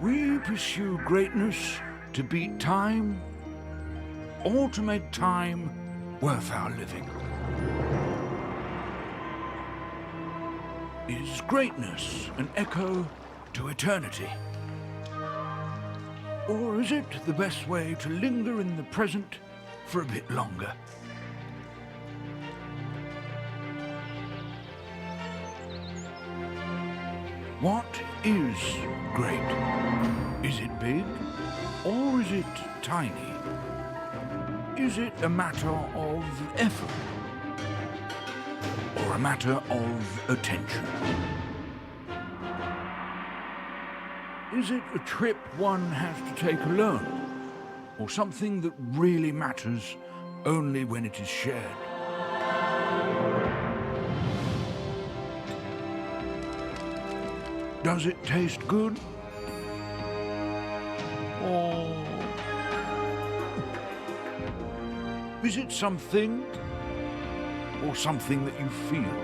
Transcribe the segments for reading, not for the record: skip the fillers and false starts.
We pursue greatness to beat time, or to make time worth our living. Is greatness an echo to eternity? Or is it the best way to linger in the present for a bit longer? What is great? Is it big, or is it tiny? Is it a matter of effort, or a matter of attention? Is it a trip one has to take alone, or something that really matters only when it is shared? Does it taste good? Or is it something, or something that you feel?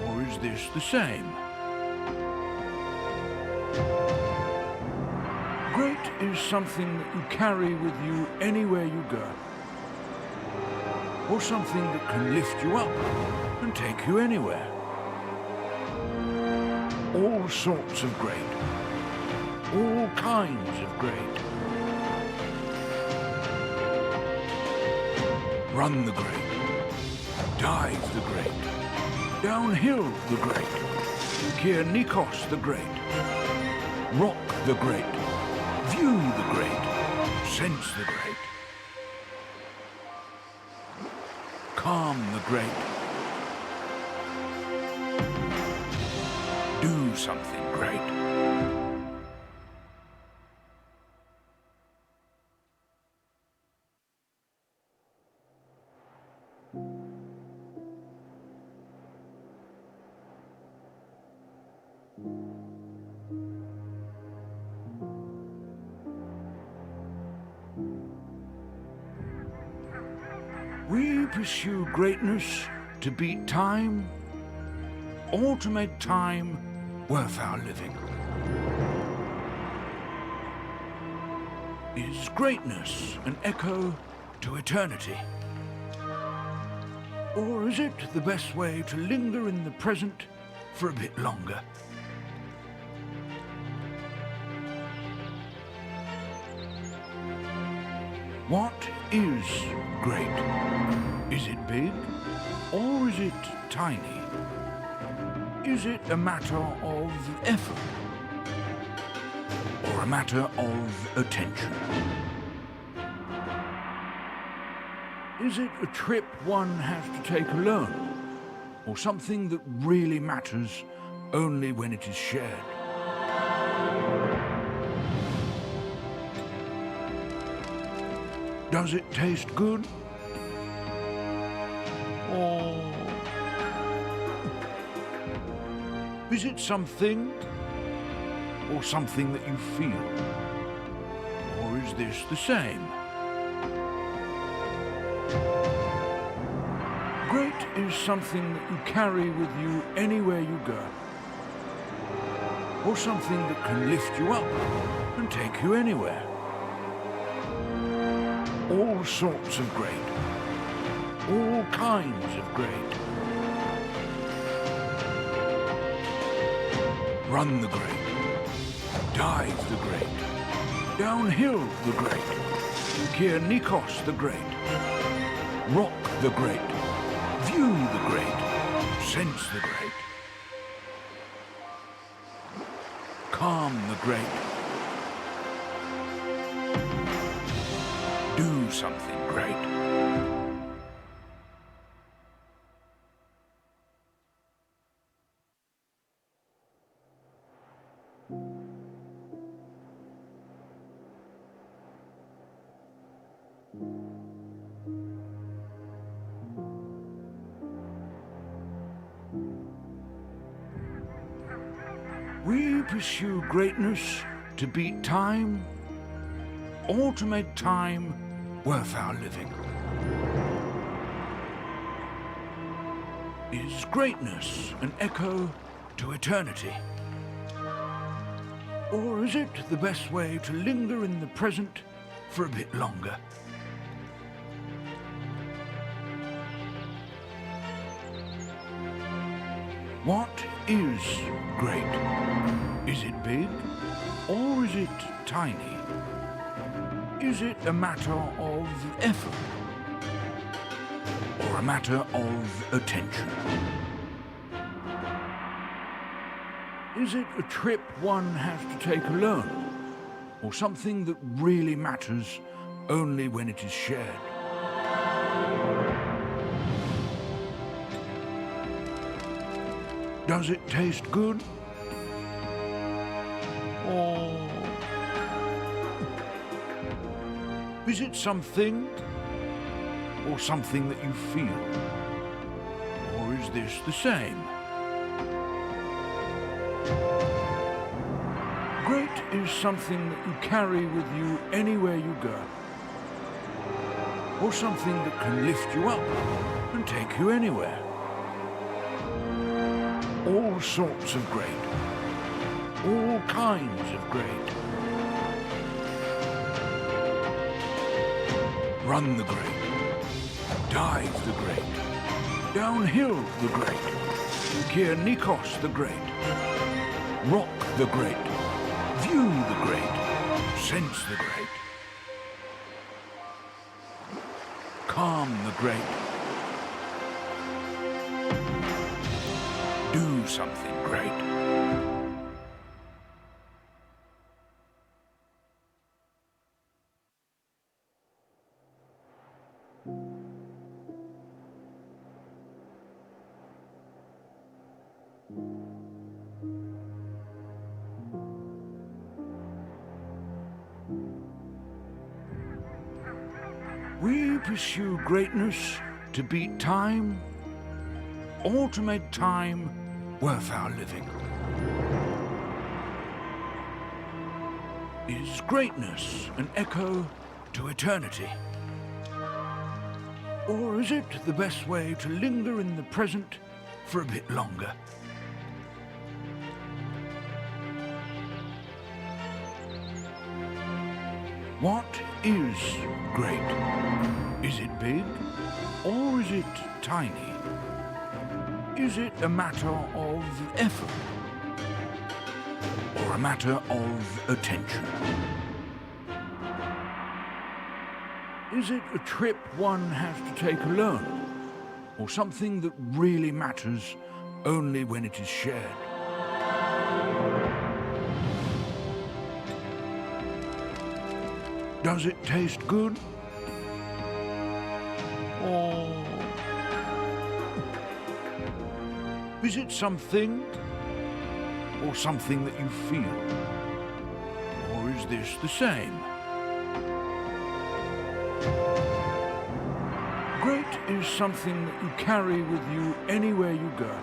Or is this the same? Great is something that you carry with you anywhere you go, or something that can lift you up and take you anywhere. All sorts of great, all kinds of great. Run the great, dive the great, downhill the great, Nikos the great, rock the great, view the great, sense the great, calm the great, do something great. We pursue greatness to beat time, or to make time worth our living. Is greatness an echo to eternity? Or is it the best way to linger in the present for a bit longer? What is great? Is it big, or is it tiny? Is it a matter of effort, or a matter of attention? Is it a trip one has to take alone, or something that really matters only when it is shared? Does it taste good? Or is it something, or something that you feel? Or is this the same? Great is something that you carry with you anywhere you go, or something that can lift you up and take you anywhere. All sorts of great, all kinds of great. Run the great, dive the great, downhill the great, Nikos the great, rock the great, view the great, sense the great, calm the great, do something great. We pursue greatness to beat time, or to make time worth our living. Is greatness an echo to eternity? Or is it the best way to linger in the present for a bit longer? What is great? Is it big or is it tiny? Is it a matter of effort or a matter of attention? Is it a trip one has to take alone, or something that really matters only when it is shared? Does it taste good? Or is it something, or something that you feel? Or is this the same? Great is something that you carry with you anywhere you go, or something that can lift you up and take you anywhere. All sorts of great, all kinds of great. Run the great, dive the great, downhill the great, Nikos the great, rock the great, view the great, sense the great, calm the great, do something great. We pursue greatness to beat time, or to make time worth our living. Is greatness an echo to eternity? Or is it the best way to linger in the present for a bit longer? What is great? Is it big or is it tiny? Is it a matter of effort or a matter of attention? Is it a trip one has to take alone, or something that really matters only when it is shared? Does it taste good? Or is it something, or something that you feel? Or is this the same? Great is something that you carry with you anywhere you go,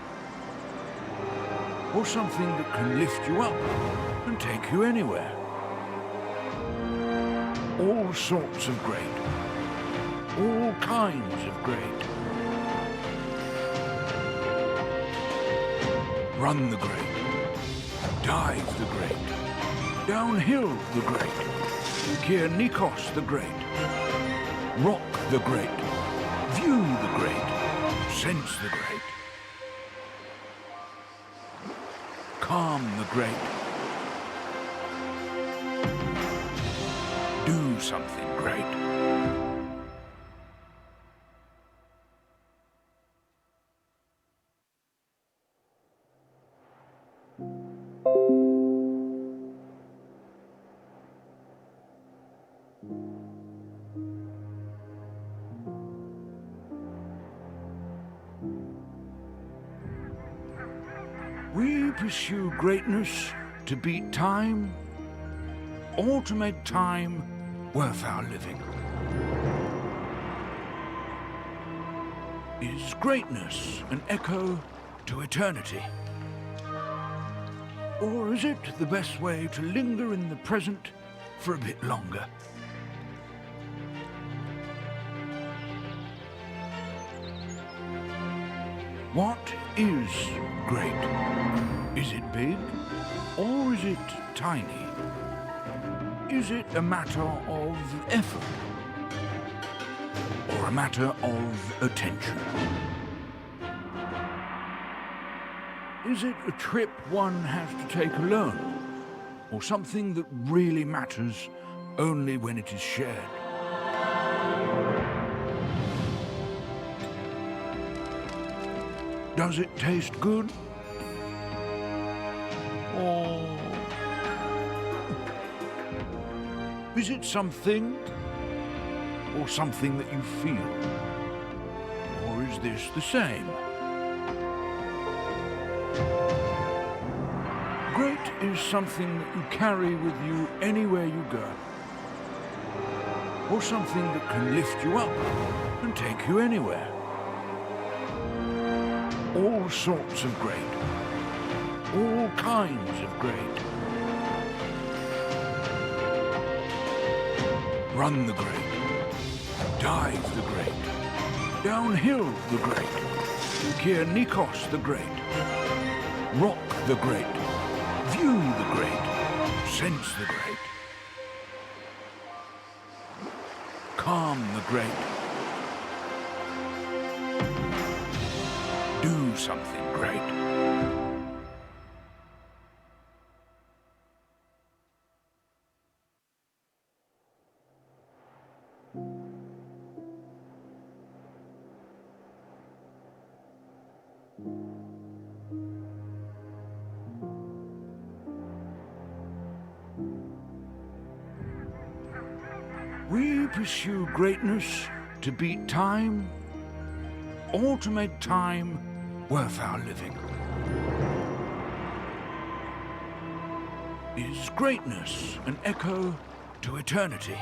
or something that can lift you up and take you anywhere. All sorts of great, all kinds of great. Run the great, dive the great, downhill the great, Nikos the great, rock the great, view the great, sense the great, calm the great, do something great. We pursue greatness to beat time, or to make time worth our living. Is greatness an echo to eternity? Or is it the best way to linger in the present for a bit longer? What is great? Is it big Or is it tiny? Is it a matter of effort? Or a matter of attention? Is it a trip one has to take alone? Or something that really matters only when it is shared? Does it taste good? Or is it something? Or something that you feel? Or is this the same? Great is something that you carry with you anywhere you go. Or something that can lift you up and take you anywhere. All sorts of great. All kinds of great. Run the great. Dive the great. Downhill the great. Nikos the great. Rock the great. View the great. Sense the great. Calm the great. Do something great. We pursue greatness to beat time, or to make time worth our living. Is greatness an echo to eternity?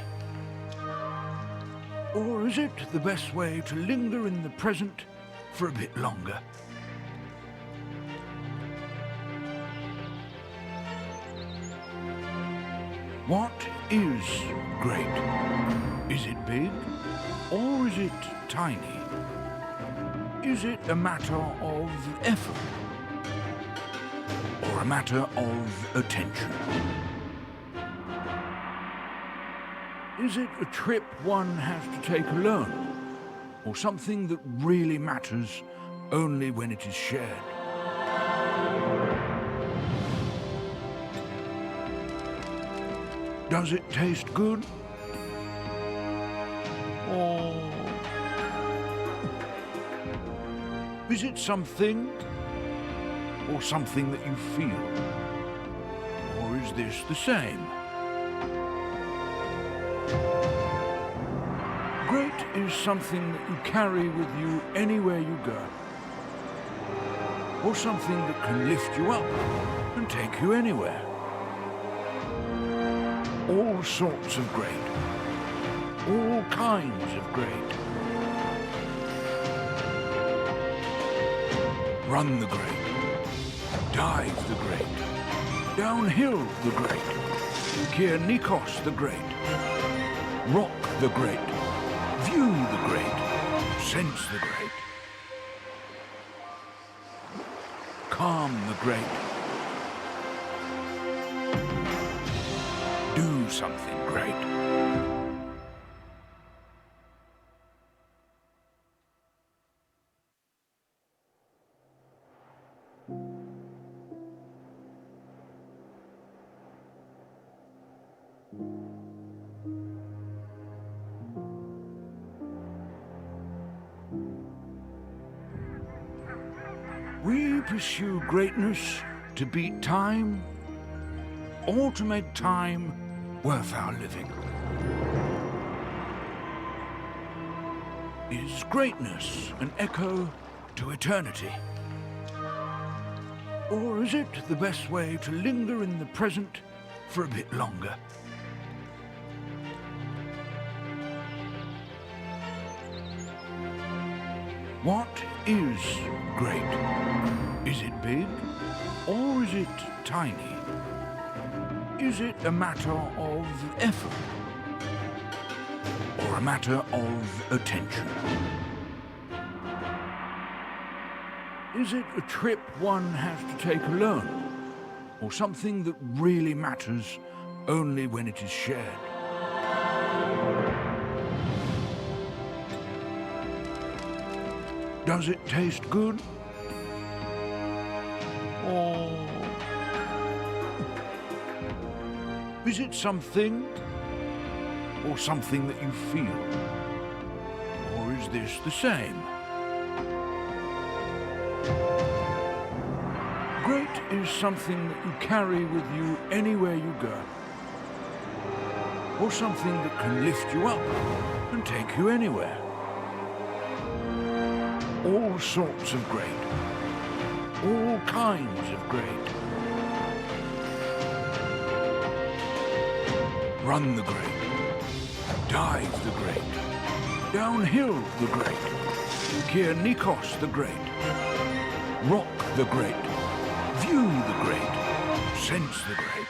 Or is it the best way to linger in the present for a bit longer? What is great? Is it big, or is it tiny? Is it a matter of effort, or a matter of attention? Is it a trip one has to take alone, or something that really matters only when it is shared? Does it taste good? Or is it something? Or something that you feel? Or is this the same? Great is something that you carry with you anywhere you go. Or something that can lift you up and take you anywhere. All sorts of great. All kinds of great. Run the great. Dive the great. Downhill the great. Nikos the great. Rock the great. View the great. Sense the great. Calm the great. Do something great. We pursue greatness to beat time, or to make time worth our living. Is greatness an echo to eternity? Or is it the best way to linger in the present for a bit longer? What is great? Is it big, or is it tiny? Is it a matter of effort, or a matter of attention? Is it a trip one has to take alone, or something that really matters only when it is shared. Does it taste good? Or is it something or something that you feel? Or is this the same? Great is something that you carry with you anywhere you go, or something that can lift you up and take you anywhere. All sorts of great, all kinds of great. Run the great, dive the great, downhill the great, Nikos the great, rock the great, view the great, sense the great,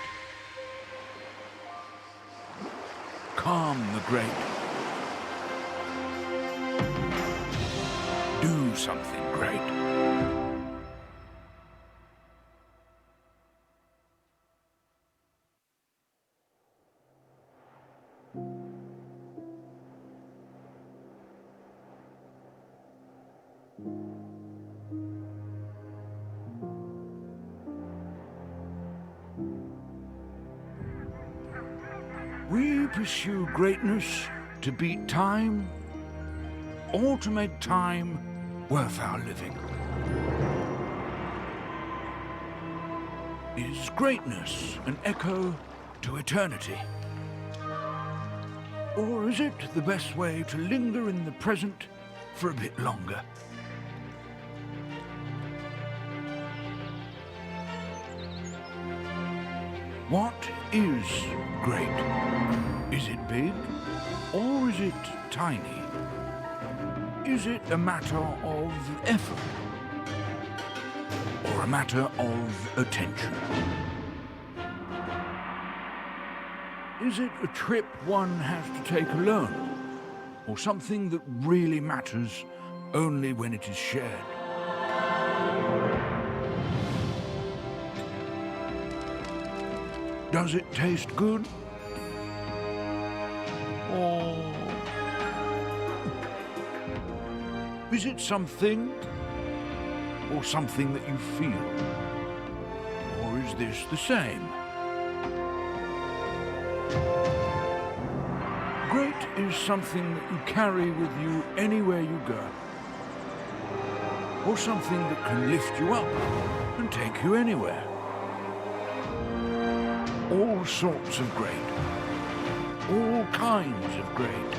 calm the great, do something great. We pursue greatness to beat time, or to make time worth our living. Is greatness an echo to eternity? Or is it the best way to linger in the present for a bit longer? What is great? Is it big, or is it tiny? Is it a matter of effort, or a matter of attention? Is it a trip one has to take alone, or something that really matters only when it is shared? Does it taste good? Or is it something or something that you feel? Or is this the same? Great is something that you carry with you anywhere you go, or something that can lift you up and take you anywhere. All sorts of great, all kinds of great.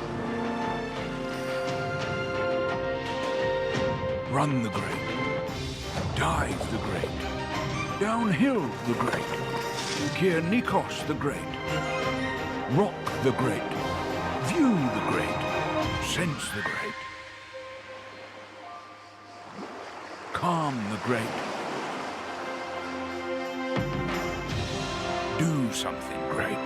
Run the great, dive the great, downhill the great, Nikos the great, rock the great, view the great, sense the great, calm the great, do something great.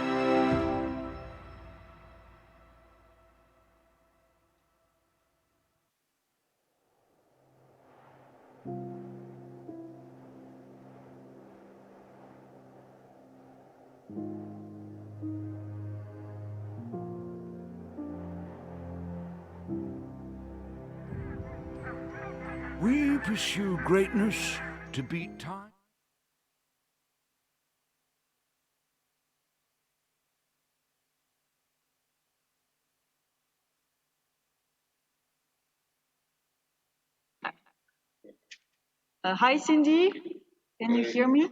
We pursue greatness to beat time. Hi, Cindy. Can you hear me?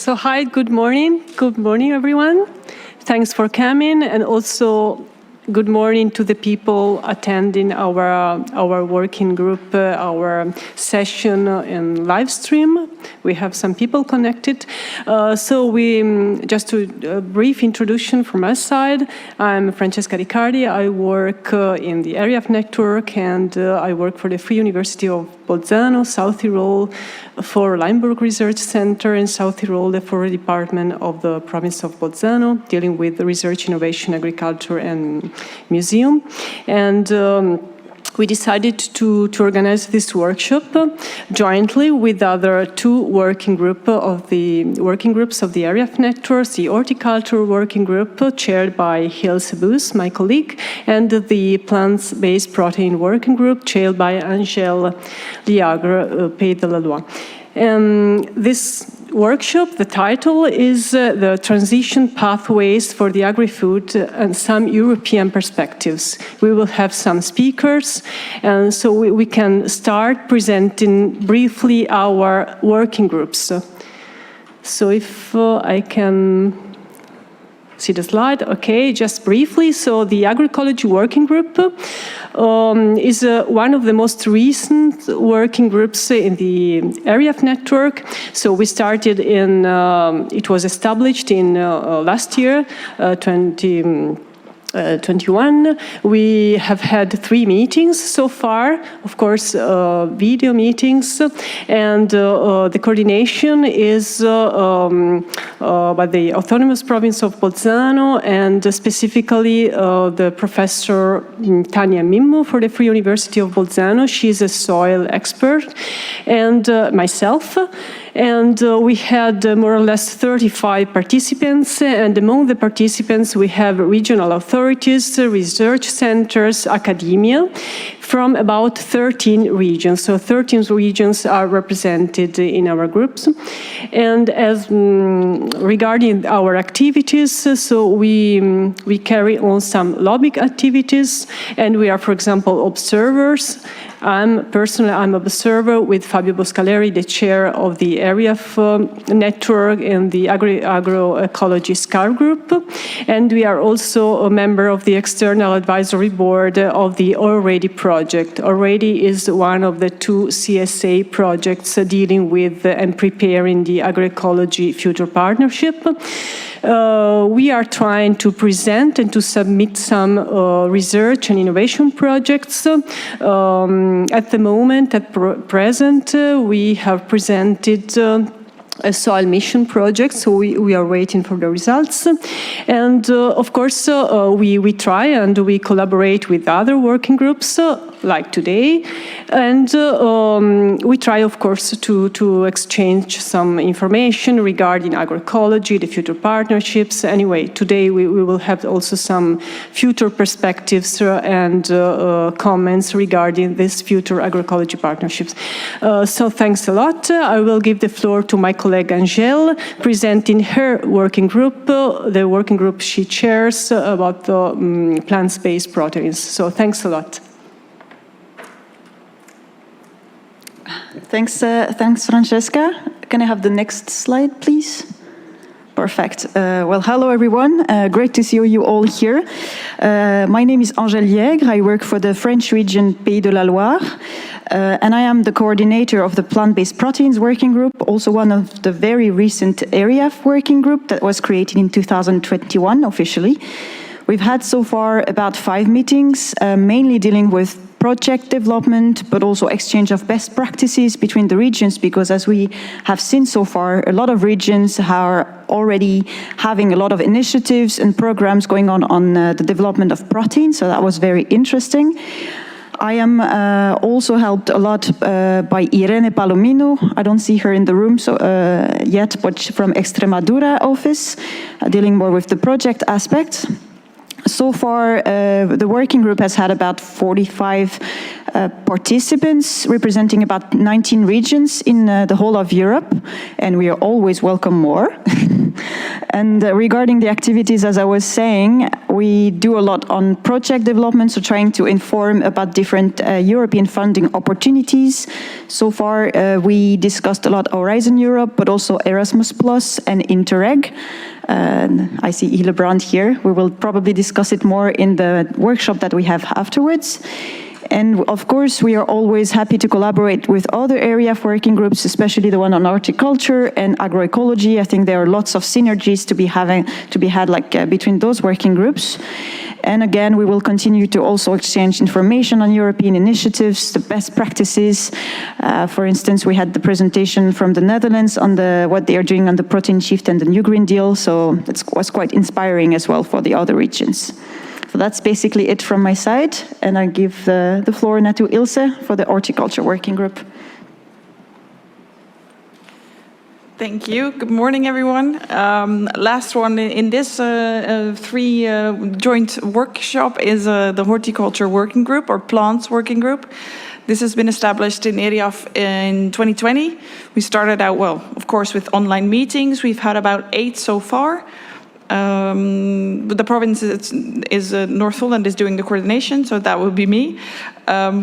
So hi, good morning. Good morning, everyone. Thanks for coming, and also good morning to the people attending our working group, our session in live stream. We have some people connected. Just a brief introduction from my side. I'm Francesca Riccardi. I work in the ERIAFF network, and I work for the Free University of Bolzano, South Tyrol, for Limburg Research Center in South Tyrol, for a department of the province of Bolzano, dealing with research, innovation, agriculture, and museum. And we decided to organize this workshop jointly with other two working groups of the ERIAFF network, the horticulture working group chaired by Hilse Boos, my colleague, and the plants-based protein working group chaired by Angèle Liagre, Pays de la Loire. This workshop, the title is The Transition Pathways for the Agri-Food and Some European Perspectives. We will have some speakers, and so we can start presenting briefly our working groups. So if I can see the slide, okay, just briefly. So the agroecology working group is one of the most recent working groups in the ERIAFF network. So we started in, it was established in last year, 2021. We have had 3 meetings so far, of course, video meetings, and the coordination is by the autonomous province of Bolzano, and specifically the professor Tania Mimmo for the Free University of Bolzano. She's a soil expert, and myself. And we had more or less 35 participants, and among the participants we have regional authorities, research centers, academia, from about 13 regions. So 13 regions are represented in our groups. And as regarding our activities, so we carry on some lobbying activities, and we are, for example, observers. I'm an observer with Fabio Boscaleri, the chair of the ERIAFF network and the agroecology SCAR group. And we are also a member of the external advisory board of the Already project. Already is one of the 2 CSA projects dealing with and preparing the agroecology future partnership. We are trying to present and to submit some research and innovation projects. At the moment, at present, we have presented a soil mission project, so we are waiting for the results. And of course, we try and we collaborate with other working groups, like today, and we try, of course, to exchange some information regarding agroecology, the future partnerships. Anyway, today we will have also some future perspectives and comments regarding this future agroecology partnerships. So thanks a lot. I will give the floor to my colleague Angèle, presenting her working group, the working group she chairs about the plant-based proteins. So thanks a lot. Thanks, Francesca. Can I have the next slide, please? Perfect. Well, hello, everyone. Great to see you all here. My name is Angèle Liègre. I work for the French region Pays de la Loire. And I am the coordinator of the plant-based proteins working group, also one of the very recent ERIAFF working group that was created in 2021 officially. We've had so far about 5 meetings, mainly dealing with project development, but also exchange of best practices between the regions, because as we have seen so far, a lot of regions are already having a lot of initiatives and programs going on the development of protein, so that was very interesting. I am also helped a lot by Irene Palomino. I don't see her in the room yet, but from Extremadura office, dealing more with the project aspect. So far, the working group has had about 45 participants, representing about 19 regions in the whole of Europe, and we are always welcome more. And regarding the activities, as I was saying, we do a lot on project development, so trying to inform about different European funding opportunities. So far, we discussed a lot Horizon Europe, but also Erasmus Plus and Interreg. I see Hillebrand here. We will probably discuss it more in the workshop that we have afterwards. And of course, we are always happy to collaborate with other ERIAFF working groups, especially the one on horticulture and agroecology. I think there are lots of synergies to be had between those working groups. And again, we will continue to also exchange information on European initiatives, the best practices. For instance, we had the presentation from the Netherlands on what they are doing on the protein shift and the New Green Deal. So it was quite inspiring as well for the other regions. So that's basically it from my side, and I give the floor now to Ilse for the horticulture working group. Thank you. Good morning, everyone. Last one in this three joint workshop is the horticulture working group, or plants working group. This has been established in ERIAFF in 2020. We started out, well, of course, with online meetings. We've had about 8 so far. But the province is North Holland is doing the coordination, so that would be me.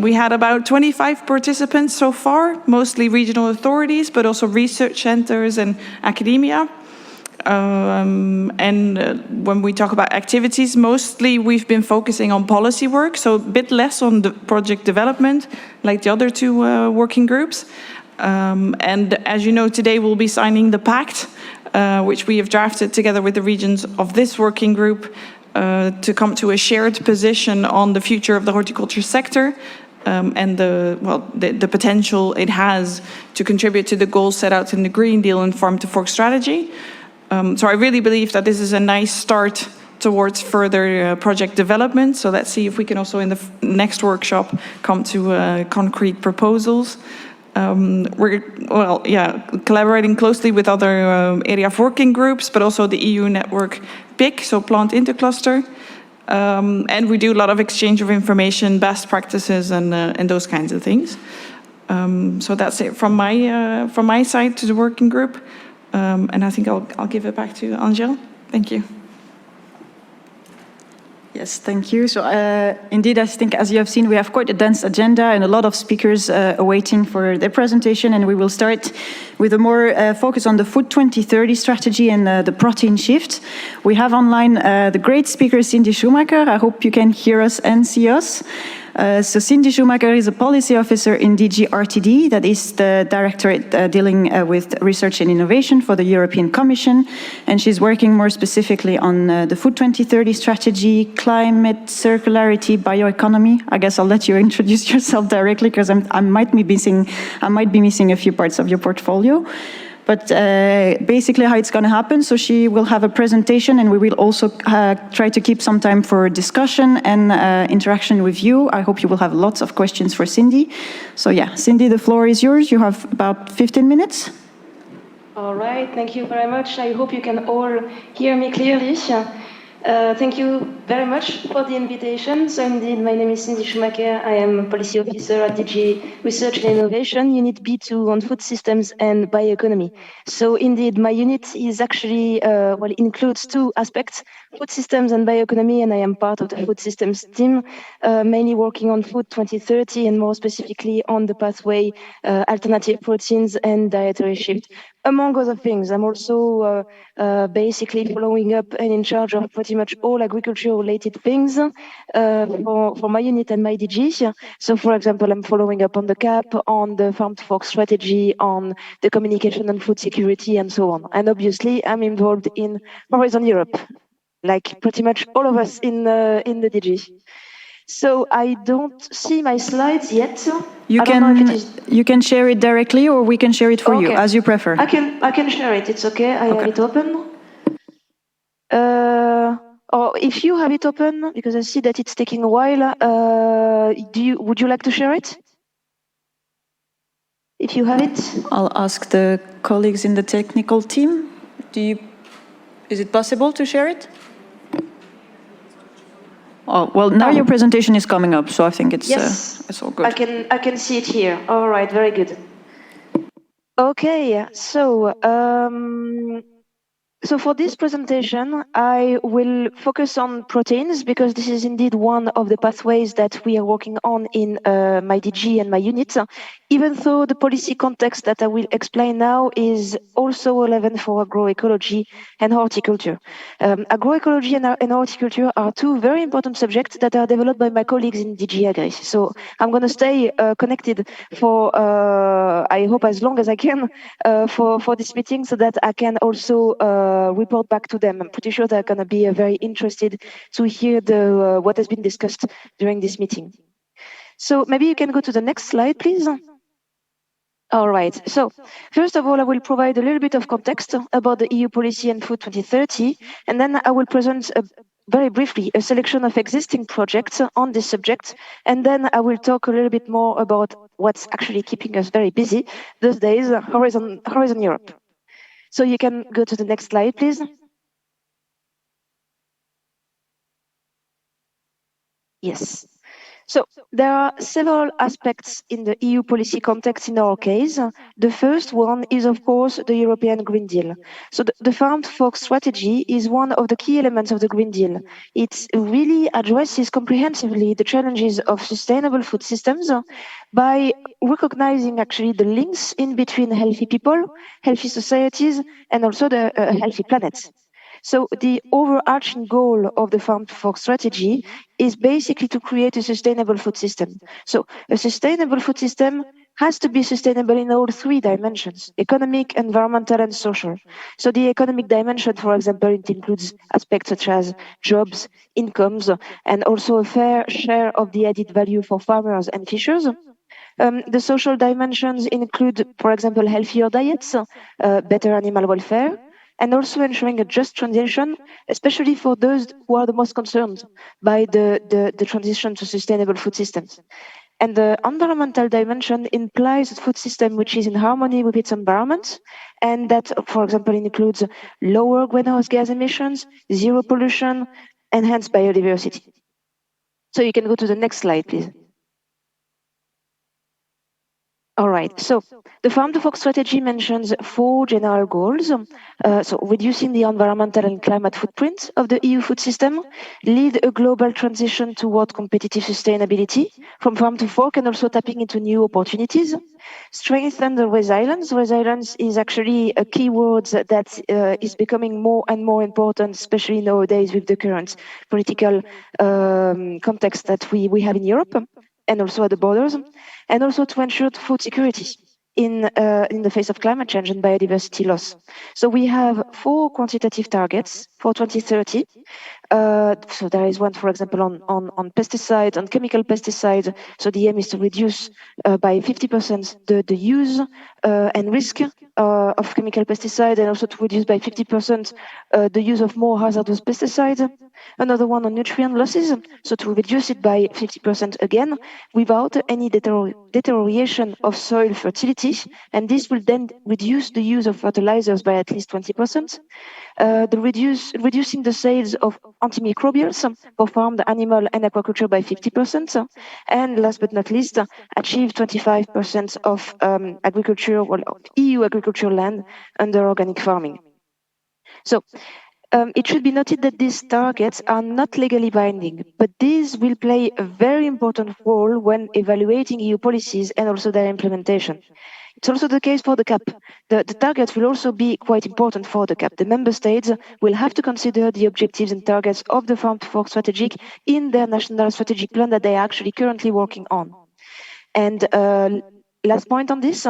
We had about 25 participants so far, mostly regional authorities, but also research centers and academia. When we talk about activities, mostly we've been focusing on policy work, so a bit less on the project development, like the other two working groups. And as you know, today we'll be signing the pact, which we have drafted together with the regions of this working group to come to a shared position on the future of the horticulture sector and the potential it has to contribute to the goals set out in the Green Deal and Farm to Fork strategy. So I really believe that this is a nice start towards further project development. So let's see if we can also in the next workshop come to concrete proposals. We're collaborating closely with other ERIAFF working groups, but also the EU network PIC, so Plant Intercluster. And we do a lot of exchange of information, best practices, and those kinds of things. So that's it from my side to the working group. And I think I'll give it back to Angel. Thank you. Yes, thank you. So indeed, I think as you have seen, we have quite a dense agenda and a lot of speakers awaiting for their presentation. And we will start with a more focus on the Food 2030 strategy and the protein shift. We have online the great speaker, Cindy Schumacher. I hope you can hear us and see us. So Cindy Schumacher is a policy officer in DG RTD, that is the directorate dealing with research and innovation for the European Commission. And she's working more specifically on the Food 2030 strategy, climate, circularity, bioeconomy. I guess I'll let you introduce yourself directly because I might be missing a few parts of your portfolio. But basically how it's going to happen, so she will have a presentation and we will also try to keep some time for discussion and interaction with you. I hope you will have lots of questions for Cindy. So yeah, Cindy, the floor is yours. You have about 15 minutes. All right, thank you very much. I hope you can all hear me clearly. Thank you very much for the invitation. So indeed, my name is Cindy Schumacher. I am a policy officer at DG Research and Innovation, Unit B2 on food systems and bioeconomy. So indeed, my unit is actually, includes two aspects, food systems and bioeconomy, and I am part of the food systems team, mainly working on Food 2030 and more specifically on the pathway, alternative proteins and dietary shift. Among other things, I'm also basically following up and in charge of pretty much all agriculture-related things for my unit and my DG. So, for example, I'm following up on the CAP, on the Farm to Fork strategy, on the communication on food security, and so on. And obviously, I'm involved in Horizon Europe, like pretty much all of us in the DG. So I don't see my slides yet. You can share it directly, or we can share it for you, as you prefer. I can share it. It's okay. I have it open. Or if you have it open, because I see that it's taking a while. Would you like to share it? If you have it, I'll ask the colleagues in the technical team. Is it possible to share it? Oh, well, now your presentation is coming up, so I think it's all good. I can see it here. All right, very good. Okay, so So for this presentation, I will focus on proteins because this is indeed one of the pathways that we are working on in my DG and my unit, even though the policy context that I will explain now is also relevant for agroecology and horticulture. Agroecology and horticulture are two very important subjects that are developed by my colleagues in DG Agri. So I'm going to stay connected for, I hope, as long as I can for this meeting so that I can also report back to them. I'm pretty sure they're going to be very interested to hear what has been discussed during this meeting. So maybe you can go to the next slide, please. All right. So first of all, I will provide a little bit of context about the EU policy and food 2030, and then I will present very briefly a selection of existing projects on this subject, and then I will talk a little bit more about what's actually keeping us very busy these days, Horizon Europe. So you can go to the next slide, please. Yes. So there are several aspects in the EU policy context in our case. The first one is, of course, the European Green Deal. So the Farm to Fork strategy is one of the key elements of the Green Deal. It really addresses comprehensively the challenges of sustainable food systems by recognizing actually the links in between healthy people, healthy societies, and also the healthy planet. So the overarching goal of the Farm to Fork strategy is basically to create a sustainable food system. So a sustainable food system has to be sustainable in all three dimensions: economic, environmental, and social. So the economic dimension, for example, it includes aspects such as jobs, incomes, and also a fair share of the added value for farmers and fishers. The social dimensions include, for example, healthier diets, better animal welfare, and also ensuring a just transition, especially for those who are the most concerned by the transition to sustainable food systems. And the environmental dimension implies a food system which is in harmony with its environment, and that, for example, includes lower greenhouse gas emissions, zero pollution, enhanced biodiversity. So you can go to the next slide, please. All right. So the Farm to Fork strategy mentions four general goals. So reducing the environmental and climate footprint of the EU food system, lead a global transition toward competitive sustainability from farm to fork, and also tapping into new opportunities. Strengthen the resilience. Resilience is actually a key word that is becoming more and more important, especially nowadays with the current political context that we have in Europe and also at the borders, and also to ensure food security in the face of climate change and biodiversity loss. So we have four quantitative targets for 2030. So there is one, for example, on pesticides, on chemical pesticides. So the aim is to reduce by 50% the use and risk of chemical pesticides, and also to reduce by 50% the use of more hazardous pesticides. Another one on nutrient losses, so to reduce it by 50% again, without any deterioration of soil fertility, and this will then reduce the use of fertilizers by at least 20%. Reducing the sales of antimicrobials for farmed animal and aquaculture by 50%, and last but not least, achieve 25% of EU agricultural land under organic farming. So it should be noted that these targets are not legally binding, but these will play a very important role when evaluating EU policies and also their implementation. It's also the case for the CAP. The targets will also be quite important for the CAP. The member states will have to consider the objectives and targets of the Farm to Fork strategy in their national strategic plan that they are actually currently working on. And last point on this,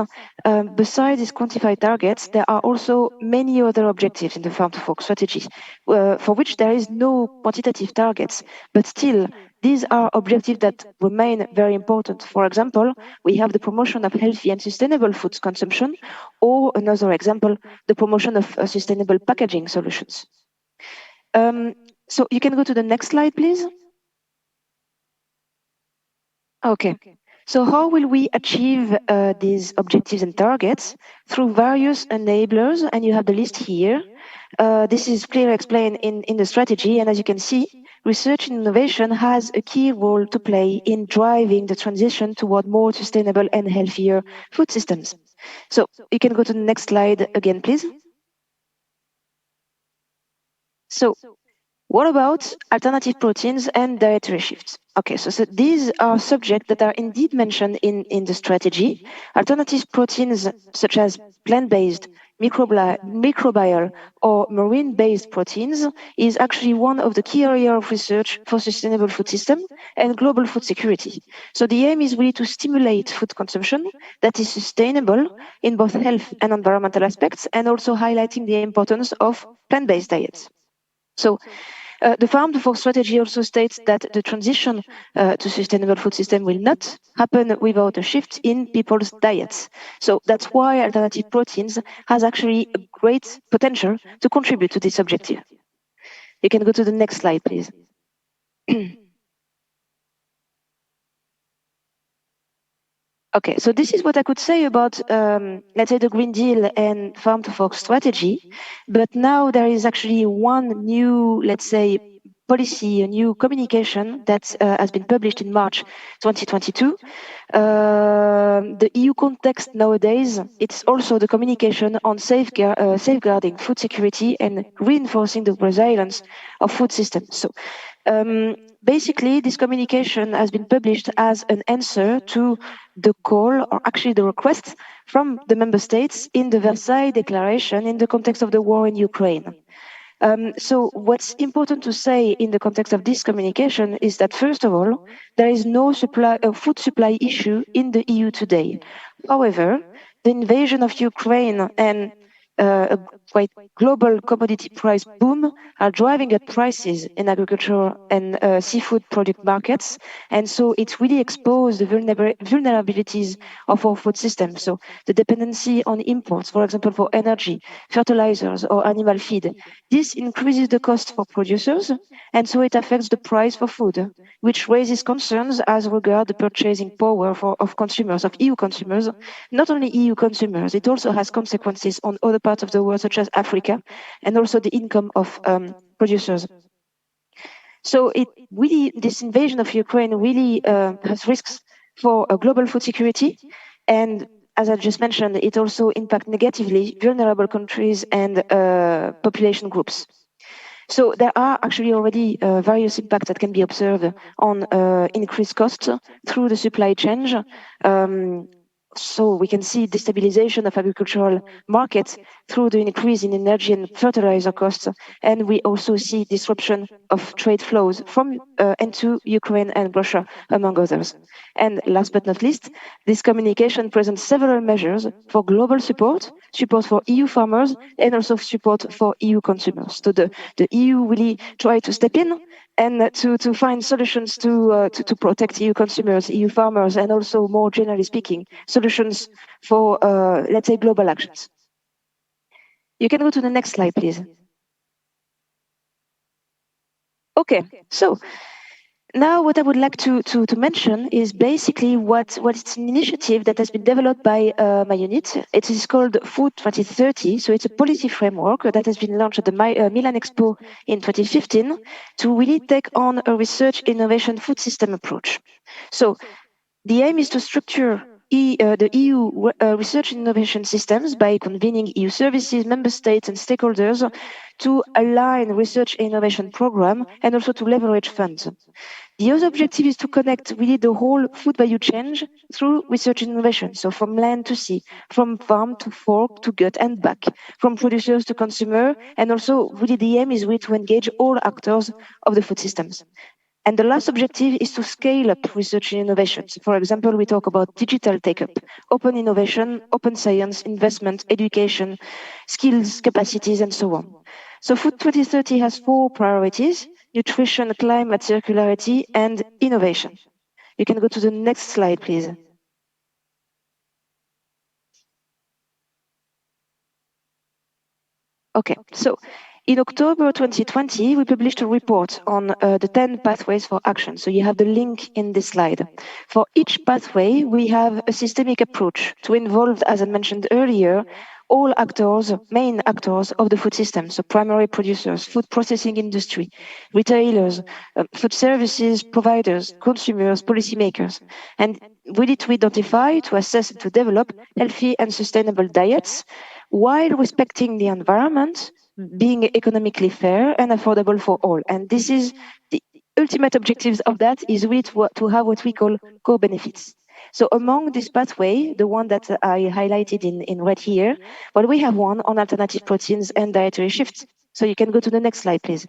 besides these quantified targets, there are also many other objectives in the Farm to Fork strategy, for which there is no quantitative targets, but still, these are objectives that remain very important. For example, we have the promotion of healthy and sustainable food consumption, or another example, the promotion of sustainable packaging solutions. So you can go to the next slide, please. Okay. So how will we achieve these objectives and targets? Through various enablers, and you have the list here. This is clearly explained in the strategy, and as you can see, research and innovation has a key role to play in driving the transition toward more sustainable and healthier food systems. So you can go to the next slide again, please. So what about alternative proteins and dietary shifts? Okay, so these are subjects that are indeed mentioned in the strategy. Alternative proteins such as plant-based, microbial, or marine-based proteins is actually one of the key areas of research for sustainable food system and global food security. So the aim is really to stimulate food consumption that is sustainable in both health and environmental aspects, and also highlighting the importance of plant-based diets. So the Farm to Fork strategy also states that the transition to sustainable food system will not happen without a shift in people's diets. So that's why alternative proteins has actually a great potential to contribute to this objective. You can go to the next slide, please. Okay, so this is what I could say about, let's say, the Green Deal and Farm to Fork strategy. But now there is actually one new, let's say, policy, a new communication that has been published in March 2022. The EU context nowadays, it's also the communication on safeguarding food security and reinforcing the resilience of food systems. So basically, this communication has been published as an answer to the call, or actually the request from the member states in the Versailles Declaration in the context of the war in Ukraine. So what's important to say in the context of this communication is that, first of all, there is no food supply issue in the EU today. However, the invasion of Ukraine and a quite global commodity price boom are driving up prices in agricultural and seafood product markets. And so it really exposed the vulnerabilities of our food system. So the dependency on imports, for example, for energy, fertilizers, or animal feed, this increases the cost for producers, and so it affects the price for food, which raises concerns as regards the purchasing power of consumers, of EU consumers, not only EU consumers, it also has consequences on other parts of the world, such as Africa, and also the income of producers. So this invasion of Ukraine really has risks for global food security, and as I just mentioned, it also impacts negatively vulnerable countries and population groups. So there are actually already various impacts that can be observed on increased costs through the supply chain. So we can see destabilization of agricultural markets through the increase in energy and fertilizer costs, and we also see disruption of trade flows from and to Ukraine and Russia, among others. And last but not least, this communication presents several measures for global support for EU farmers, and also support for EU consumers. So the EU really try to step in and to find solutions to protect EU consumers, EU farmers, and also, more generally speaking, solutions for, let's say, global actions. You can go to the next slide, please. Okay, so now what I would like to mention is basically what it's an initiative that has been developed by my unit. It is called Food 2030. So it's a policy framework that has been launched at the Milan Expo in 2015 to really take on a research innovation food system approach. So the aim is to structure the EU research and innovation systems by convening EU services, member states, and stakeholders to align research and innovation program, and also to leverage funds. The other objective is to connect really the whole food value chain through research and innovation. So from land to sea, from farm to fork to gut and back, from producers to consumer, and also really the aim is really to engage all actors of the food systems. And the last objective is to scale up research and innovation. So for example, we talk about digital take-up, open innovation, open science, investment, education, skills, capacities, and so on. So Food 2030 has 4 priorities: nutrition, climate, circularity, and innovation. You can go to the next slide, please. Okay, so in October 2020, we published a report on the 10 pathways for action. So you have the link in this slide. For each pathway, we have a systemic approach to involve, as I mentioned earlier, all actors, main actors of the food system. So primary producers, food processing industry, retailers, food services providers, consumers, policymakers. And we need to identify, to assess, and to develop healthy and sustainable diets while respecting the environment, being economically fair and affordable for all. And this is the ultimate objectives of that is really to have what we call co-benefits. So among this pathway, the one that I highlighted in red here, well, we have one on alternative proteins and dietary shifts. So you can go to the next slide, please.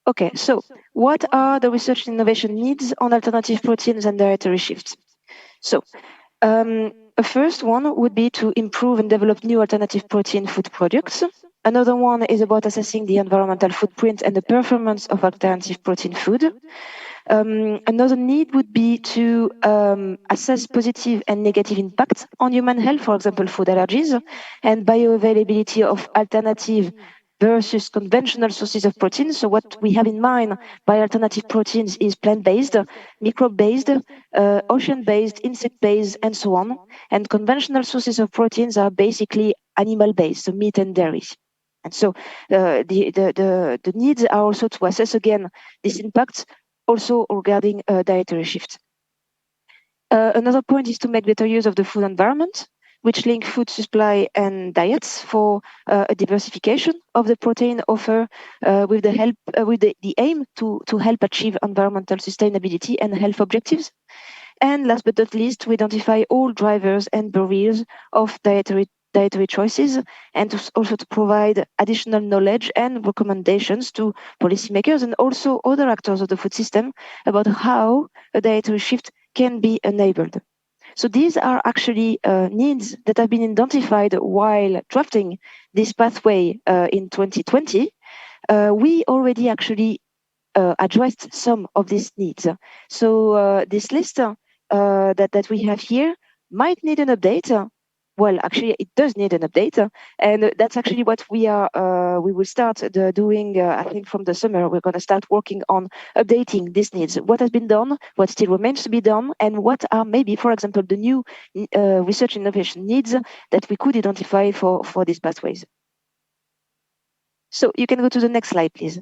Okay, so what are the research and innovation needs on alternative proteins and dietary shifts? So a first one would be to improve and develop new alternative protein food products. Another one is about assessing the environmental footprint and the performance of alternative protein food. Another need would be to assess positive and negative impacts on human health, for example, food allergies, and bioavailability of alternative versus conventional sources of protein. So what we have in mind by alternative proteins is plant-based, microbe-based, ocean-based, insect-based, and so on. And conventional sources of proteins are basically animal-based, so meat and dairy. And so the needs are also to assess again this impact also regarding dietary shift. Another point is to make better use of the food environment, which link food supply and diets for a diversification of the protein offer with the aim to help achieve environmental sustainability and health objectives. And last but not least, to identify all drivers and barriers of dietary choices, and also to provide additional knowledge and recommendations to policymakers and also other actors of the food system about how a dietary shift can be enabled. So these are actually needs that have been identified while drafting this pathway in 2020. We already actually addressed some of these needs. So this list that we have here might need an update. Well, actually, it does need an update, and that's actually what we will start doing. I think from the summer, we're going to start working on updating these needs. What has been done, what still remains to be done, and what are maybe, for example, the new research innovation needs that we could identify for these pathways. So you can go to the next slide, please.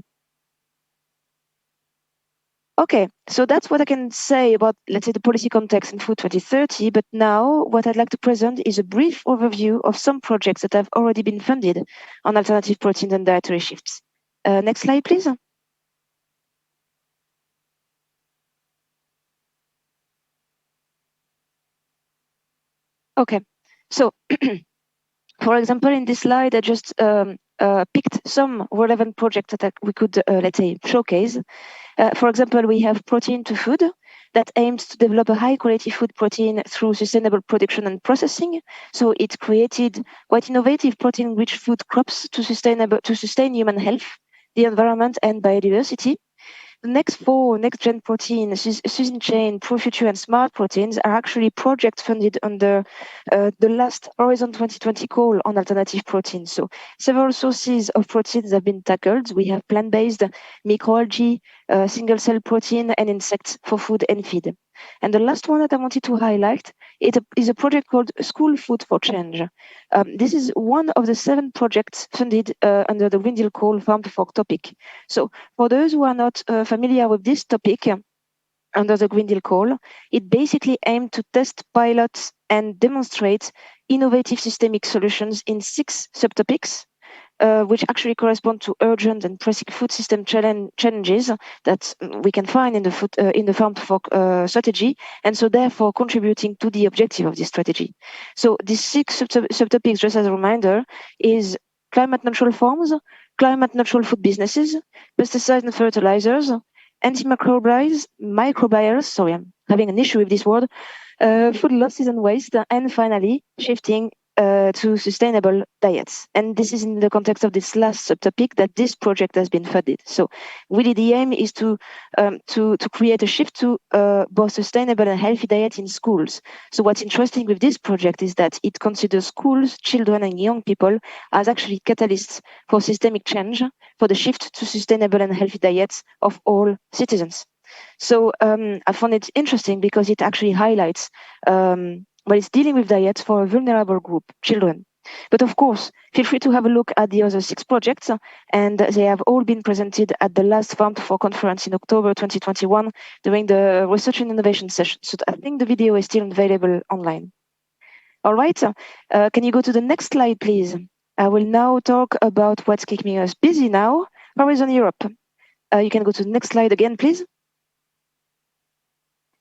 Okay, so that's what I can say about, let's say, the policy context in Food 2030. But now what I'd like to present is a brief overview of some projects that have already been funded on alternative proteins and dietary shifts. Next slide, please. Okay, so for example, in this slide, I just picked some relevant projects that we could, let's say, showcase. For example, we have Protein to Food that aims to develop a high-quality food protein through sustainable production and processing. So it created quite innovative protein-rich food crops to sustain human health, the environment, and biodiversity. The next four next-gen proteins, Susan Chain, ProFuture, and Smart Proteins, are actually projects funded under the last Horizon 2020 call on alternative proteins. So several sources of proteins have been tackled. We have plant-based, microalgae, single-cell protein, and insects for food and feed. And the last one that I wanted to highlight is a project called School Food for Change. This is one of the 7 projects funded under the Green Deal call Farm to Fork topic. So for those who are not familiar with this topic, under the Green Deal call, it basically aimed to test pilots and demonstrate innovative systemic solutions in 6 subtopics, which actually correspond to urgent and pressing food system challenges that we can find in the Farm to Fork strategy, and so therefore contributing to the objective of this strategy. So these 6 subtopics, just as a reminder, is climate neutral farms, climate neutral food businesses, pesticides and fertilizers, microbials, sorry, I'm having an issue with this word, food losses and waste, and finally, shifting to sustainable diets. And this is in the context of this last subtopic that this project has been funded. So really the aim is to create a shift to both sustainable and healthy diet in schools. So what's interesting with this project is that it considers schools, children and young people as actually catalysts for systemic change, for the shift to sustainable and healthy diets of all citizens. So I found it interesting because it actually highlights it's dealing with diets for a vulnerable group, children. But of course, feel free to have a look at the other 6 projects, and they have all been presented at the last Farm to Fork conference in October 2021 during the Research and Innovation session. So I think the video is still available online. All right, can you go to the next slide, please? I will now talk about what's keeping us busy now. Horizon Europe. You can go to the next slide again, please.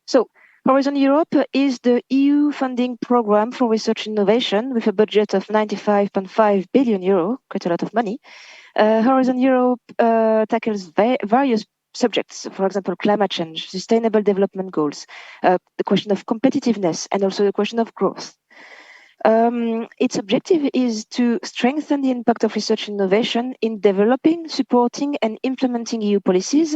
So, Horizon Europe is the EU funding program for research and innovation with a budget of 95.5 billion euro, quite a lot of money. Horizon Europe tackles various subjects, for example, climate change, sustainable development goals, the question of competitiveness, and also the question of growth. Its objective is to strengthen the impact of research and innovation in developing, supporting, and implementing EU policies,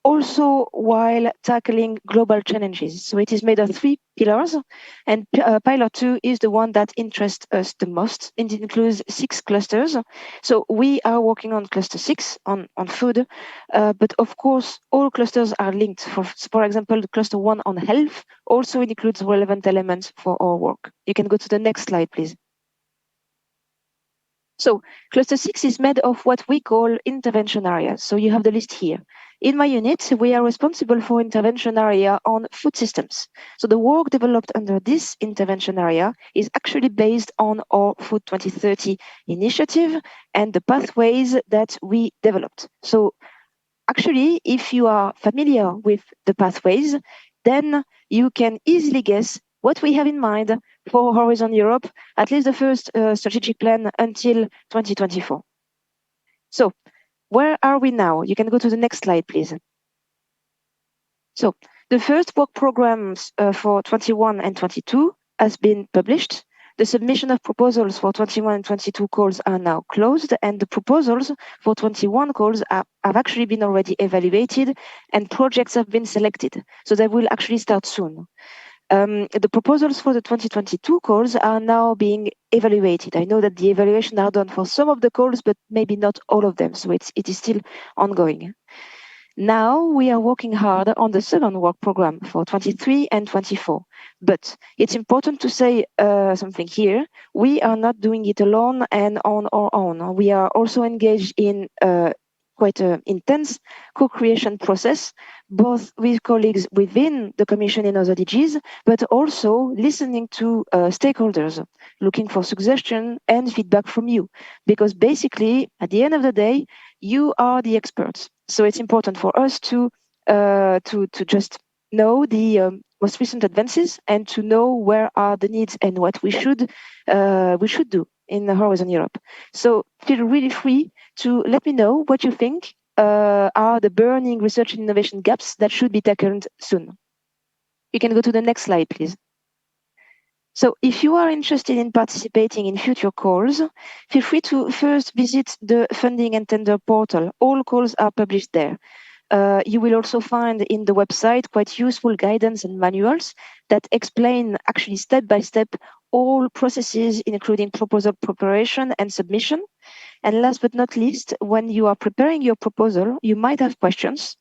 also while tackling global challenges. So it is made of 3 pillars, and pillar 2 is the one that interests us the most. It includes 6 clusters. So we are working on cluster 6 on food, but of course all clusters are linked. For example, the cluster 1 on health also includes relevant elements for our work. You can go to the next slide, please. So cluster 6 is made of what we call intervention areas. So you have the list here. In my unit, we are responsible for intervention area on food systems. So the work developed under this intervention area is actually based on our Food 2030 initiative and the pathways that we developed. So actually, if you are familiar with the pathways, then you can easily guess what we have in mind for Horizon Europe, at least the first strategic plan until 2024. So where are we now? You can go to the next slide, please. So the first work programs for 21 and 22 has been published. The submission of proposals for 21 and 22 calls are now closed, and the proposals for 21 calls have actually been already evaluated, and projects have been selected. So they will actually start soon. The proposals for the 2022 calls are now being evaluated. I know that the evaluation are done for some of the calls, but maybe not all of them. So it is still ongoing. Now we are working hard on the second work program for 23 and 24. But it's important to say something here. We are not doing it alone and on our own. We are also engaged in quite an intense co-creation process, both with colleagues within the Commission and other DGs, but also listening to stakeholders, looking for suggestions and feedback from you. Because basically, at the end of the day, you are the experts. So it's important for us to just know the most recent advances and to know where are the needs and what we should do in Horizon Europe. So feel really free to let me know what you think are the burning research and innovation gaps that should be tackled soon. You can go to the next slide, please. So if you are interested in participating in future calls, feel free to first visit the funding and tender portal. All calls are published there. You will also find in the website quite useful guidance and manuals that explain actually step by step all processes, including proposal preparation and submission. And last but not least, when you are preparing your proposal, you might have questions,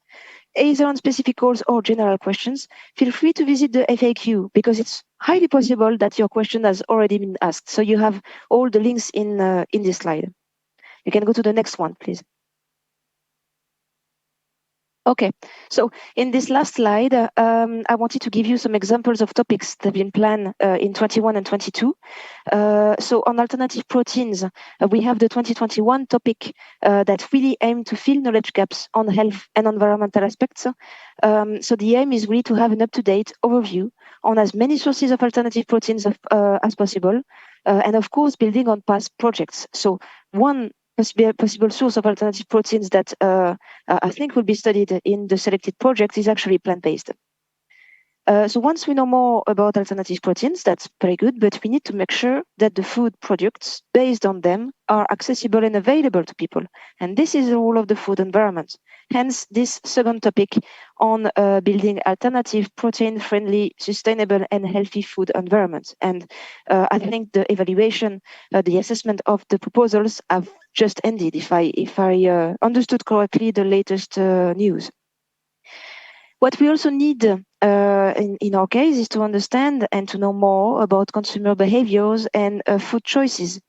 either on specific calls or general questions. Feel free to visit the FAQ because it's highly possible that your question has already been asked. So you have all the links in this slide. You can go to the next one, please. Okay, so in this last slide, I wanted to give you some examples of topics that have been planned in 21 and 22. So on alternative proteins, we have the 2021 topic that really aim to fill knowledge gaps on health and environmental aspects. So the aim is really to have an up-to-date overview on as many sources of alternative proteins as possible, and of course, building on past projects. So one possible source of alternative proteins that I think will be studied in the selected project is actually plant-based. So once we know more about alternative proteins, that's very good, but we need to make sure that the food products based on them are accessible and available to people. And this is the role of the food environment. Hence, this second topic on building alternative, protein-friendly, sustainable and healthy food environments. And I think the evaluation, the assessment of the proposals have just ended, if I understood correctly the latest news. What we also need in our case is to understand and to know more about consumer behaviors and food choices.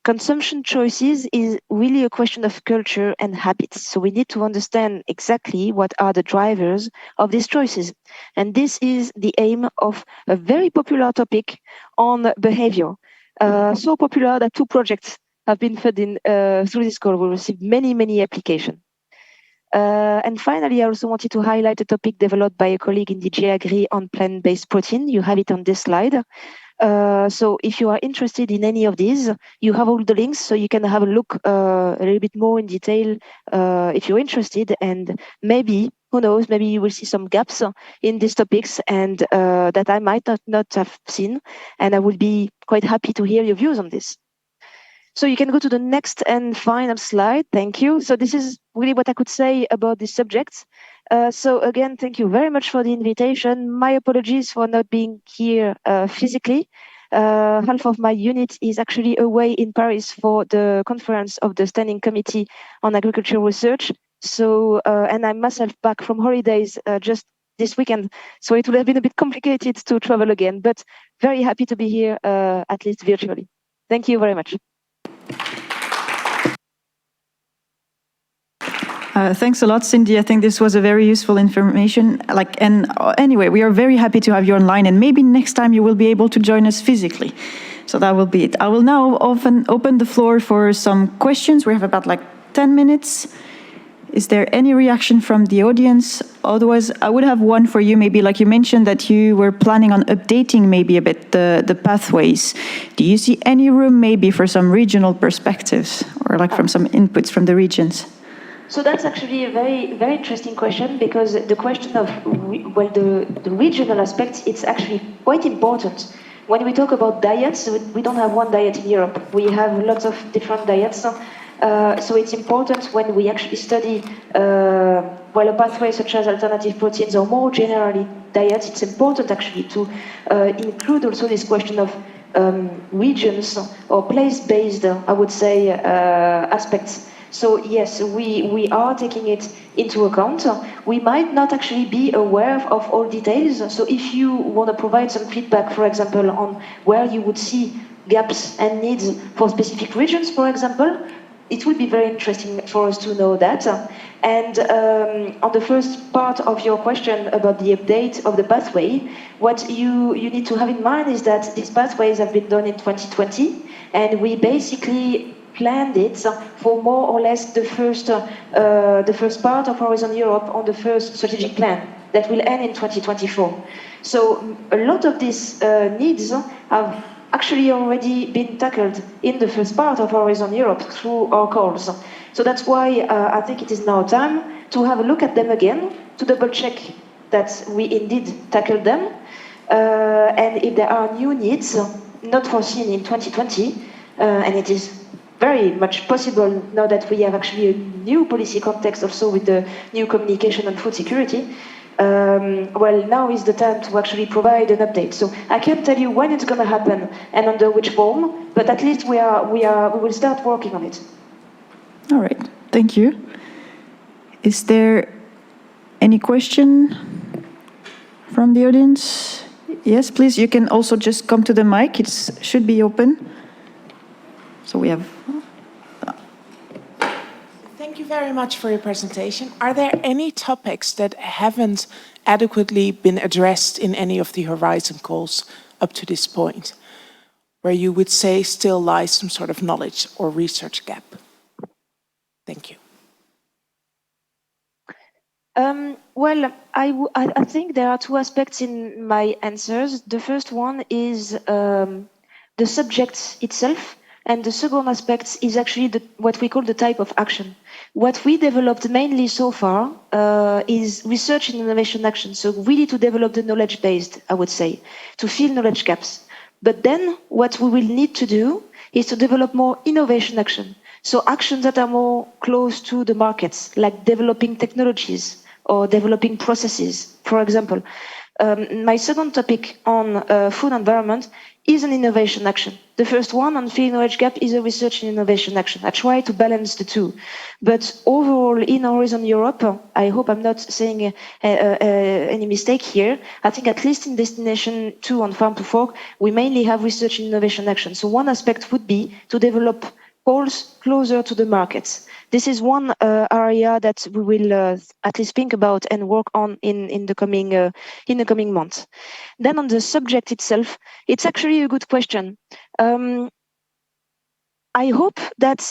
consumption choices is really a question of culture and habits. So we need to understand exactly what are the drivers of these choices. And this is the aim of a very popular topic on behavior. So popular that 2 projects have been funded through this call. We received many applications. And finally, I also wanted to highlight a topic developed by a colleague in DG Agri on plant-based protein. You have it on this slide. So if you are interested in any of these, you have all the links, so you can have a look a little bit more in detail if you're interested. And maybe, who knows, maybe you will see some gaps in these topics and that I might not have seen. And I would be quite happy to hear your views on this. So you can go to the next and final slide. Thank you. So this is really what I could say about this subject. So again, thank you very much for the invitation. My apologies for not being here physically. Half of my unit is actually away in Paris for the conference of the Standing Committee on Agricultural Research. So, and I'm myself back from holidays just this weekend. So it would have been a bit complicated to travel again, but very happy to be here, at least virtually. Thank you very much. Thanks a lot, Cindy. I think this was a very useful information. Anyway, we are very happy to have you online, and maybe next time you will be able to join us physically. So that will be it. I will now open the floor for some questions. We have about 10 minutes. Is there any reaction from the audience? Otherwise, I would have one for you. Maybe you mentioned that you were planning on updating maybe a bit the pathways. Do you see any room maybe for some regional perspectives or from some inputs from the regions? So that's actually a very interesting question, because the question of, the regional aspect, it's actually quite important. When we talk about diets, we don't have one diet in Europe. We have lots of different diets. So it's important when we actually study a pathway such as alternative proteins or more generally diets, it's important actually to include also this question of regions or place-based, I would say, aspects. So yes, we are taking it into account. We might not actually be aware of all details. So if you want to provide some feedback, for example, on where you would see gaps and needs for specific regions, for example, it would be very interesting for us to know that. And on the first part of your question about the update of the pathway, what you need to have in mind is that these pathways have been done in 2020, and we basically planned it for more or less the first part of Horizon Europe on the first strategic plan that will end in 2024. So a lot of these needs have actually already been tackled in the first part of Horizon Europe through our calls. So that's why I think it is now time to have a look at them again, to double check that we indeed tackled them, and if there are new needs not foreseen in 2020, and it is very much possible now that we have actually a new policy context also with the new communication on food security. Now is the time to actually provide an update. So I can't tell you when it's going to happen and under which form, but at least we will start working on it. All right, thank you. Is there any question from the audience? Yes, please. You can also just come to the mic. It should be open. So we have. Thank you very much for your presentation. Are there any topics that haven't adequately been addressed in any of the Horizon calls up to this point, where you would say still lies some sort of knowledge or research gap? Thank you. I think there are two aspects in my answers. The first one is the subject itself. And the second aspect is actually what we call the type of action. What we developed mainly so far is research and innovation action. So really to develop the knowledge-based, I would say, to fill knowledge gaps. But then what we will need to do is to develop more innovation action. So actions that are more close to the markets, like developing technologies or developing processes, for example. My second topic on food environment is an innovation action. The first one on filling knowledge gap is a research and innovation action. I try to balance the two. But overall, in Horizon Europe, I hope I'm not saying any mistake here. I think at least in Destination 2 on Farm to Fork, we mainly have research and innovation action. So one aspect would be to develop calls closer to the markets. This is one area that we will at least think about and work on in the coming months. Then on the subject itself, it's actually a good question. I hope that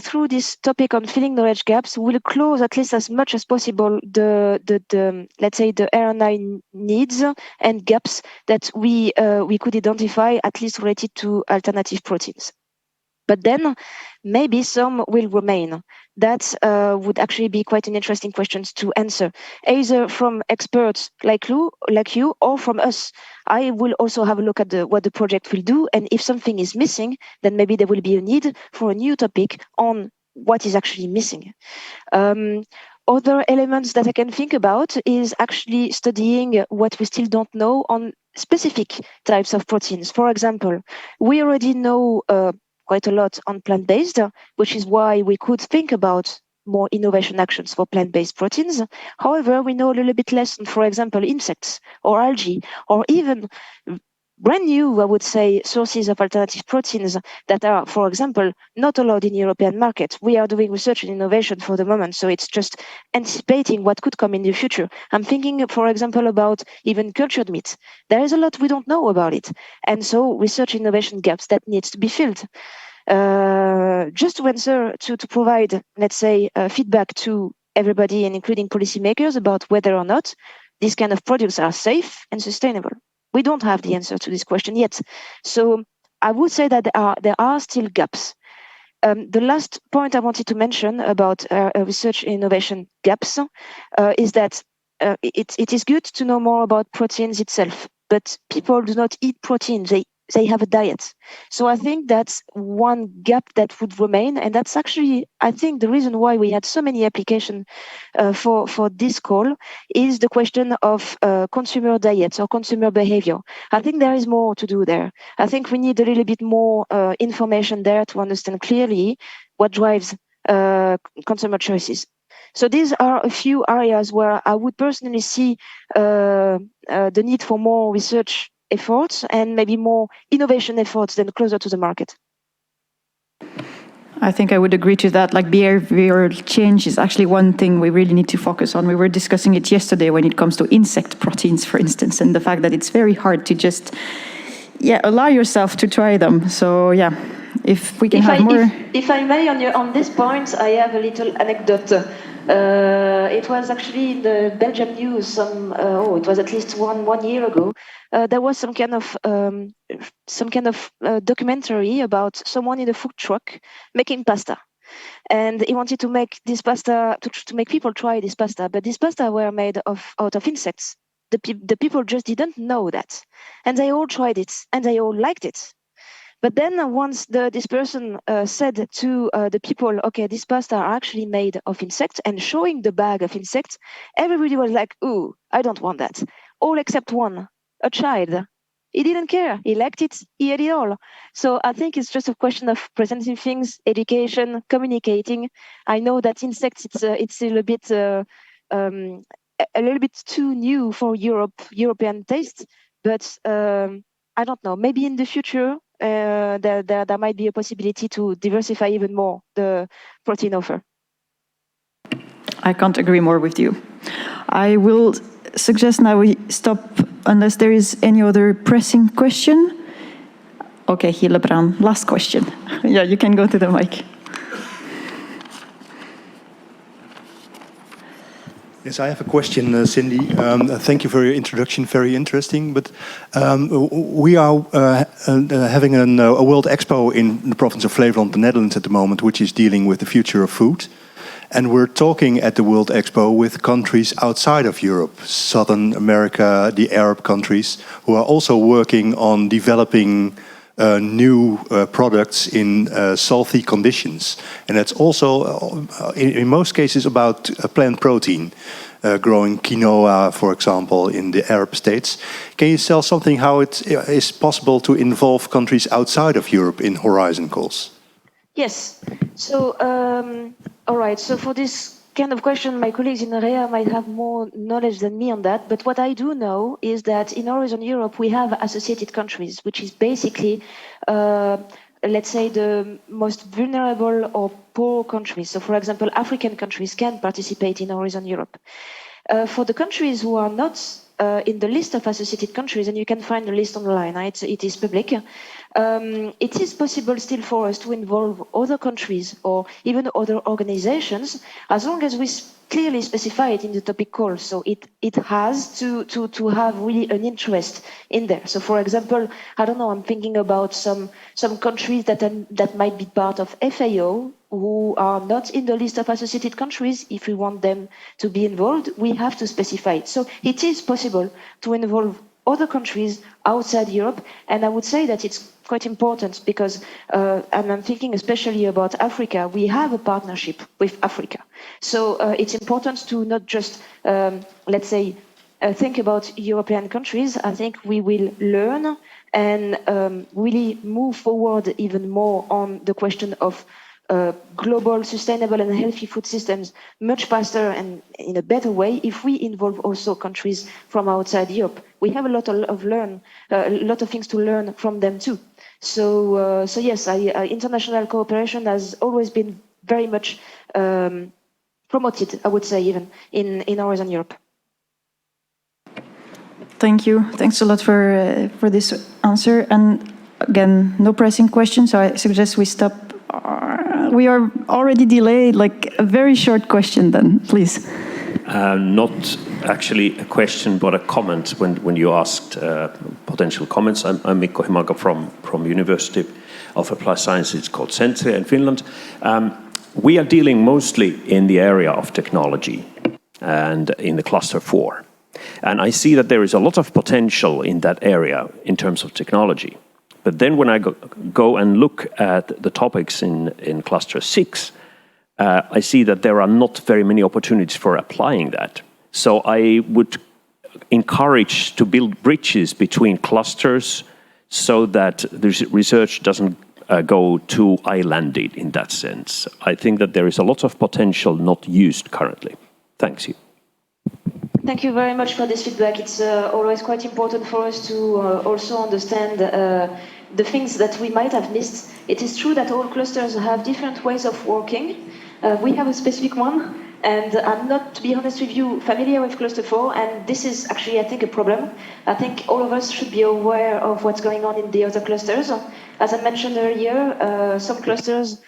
through this topic on filling knowledge gaps, we'll close at least as much as possible the let's say the RNI needs and gaps that we could identify, at least related to alternative proteins. But then maybe some will remain. That would actually be quite an interesting question to answer, either from experts like you, or from us. I will also have a look at what the project will do, and if something is missing, then maybe there will be a need for a new topic on what is actually missing. Other elements that I can think about is actually studying what we still don't know on specific types of proteins. For example, we already know quite a lot on plant-based, which is why we could think about more innovation actions for plant-based proteins. However, we know a little bit less on, for example, insects or algae, or even brand new, I would say, sources of alternative proteins that are, for example, not allowed in European market. We are doing research and innovation for the moment, so it's just anticipating what could come in the future. I'm thinking, for example, about even cultured meat. There is a lot we don't know about it, and so research innovation gaps that needs to be filled. Just to answer, to provide, let's say, feedback to everybody, and including policymakers, about whether or not these kind of products are safe and sustainable. We don't have the answer to this question yet. So I would say that there are still gaps. The last point I wanted to mention about research and innovation gaps is that it is good to know more about proteins itself, but people do not eat proteins. They have a diet. So I think that's one gap that would remain. And that's actually, I think, the reason why we had so many applications for this call is the question of consumer diets or consumer behavior. I think there is more to do there. I think we need a little bit more information there to understand clearly what drives consumer choices. So these are a few areas where I would personally see the need for more research efforts and maybe more innovation efforts than closer to the market. I think I would agree to that. Like, behavioral change is actually one thing we really need to focus on. We were discussing it yesterday when it comes to insect proteins, for instance, and the fact that it's very hard to just allow yourself to try them. So if we can have more. If I may, on this point, I have a little anecdote. It was actually in the Belgian news. It was at least one year ago. There was some kind of documentary about someone in a food truck making pasta, and he wanted to make this pasta to make people try this pasta. But this pasta were made out of insects. The people just didn't know that, and they all tried it and they all liked it. But then once this person said to the people, okay, this pasta are actually made of insects, and showing the bag of insects, everybody was like, ooh, I don't want that. All except one, a child. He didn't care. He liked it. He ate it all. So I think it's just a question of presenting things, education, communicating. I know that insects, it's still a little bit too new for European taste, but I don't know. Maybe in the future, there might be a possibility to diversify even more the protein offer. I can't agree more with you. I will suggest now we stop unless there is any other pressing question. Okay, Hillebrand, last question. Yeah, you can go to the mic. Yes, I have a question, Cindy. Thank you for your introduction, very interesting. But we are having a World Expo in the province of Flevoland, the Netherlands at the moment, which is dealing with the future of food. And we're talking at the World Expo with countries outside of Europe, Southern America, the Arab countries, who are also working on developing new products in salty conditions. And that's also, in most cases, about plant protein, growing quinoa, for example, in the Arab states. Can you tell something how it is possible to involve countries outside of Europe in horizon calls? Yes. So, all right. So for this kind of question, my colleagues in ERIA might have more knowledge than me on that. But what I do know is that in Horizon Europe, we have associated countries, which is basically let's say, the most vulnerable or poor countries. So, for example, African countries can participate in Horizon Europe. For the countries who are not in the list of associated countries, and you can find the list online, it is public, it is possible still for us to involve other countries or even other organizations, as long as we clearly specify it in the topic call. So it has to have really an interest in there. So for example, I don't know, I'm thinking about some countries that might be part of FAO who are not in the list of associated countries. If we want them to be involved, we have to specify it. So it is possible to involve other countries outside Europe, and I would say that it's quite important because, and I'm thinking especially about Africa, we have a partnership with Africa. So it's important to not just, let's say, think about European countries. I think we will learn and really move forward even more on the question of global, sustainable and healthy food systems much faster and in a better way if we involve also countries from outside Europe. We have a lot of things to learn from them too. So yes, international cooperation has always been very much promoted, I would say, even in Horizon Europe. Thank you. Thanks a lot for this answer. And again, no pressing questions, so I suggest we stop. We are already delayed, like a very short question then, please. Not actually a question, but a comment when you asked potential comments. I'm Mikko Himaga from University of Applied Science. It's called Centre in Finland. We are dealing mostly in the area of technology and in the cluster 4. And I see that there is a lot of potential in that area in terms of technology. But then when I go and look at the topics in cluster 6, I see that there are not very many opportunities for applying that. So I would encourage to build bridges between clusters so that the research doesn't go too islanded in that sense. I think that there is a lot of potential not used currently. Thanks you. Thank you very much for this feedback. It's always quite important for us to also understand the things that we might have missed. It is true that all clusters have different ways of working. We have a specific one, and I'm not, to be honest with you, familiar with cluster 4, and this is actually, I think, a problem. I think all of us should be aware of what's going on in the other clusters. As I mentioned earlier, some clusters,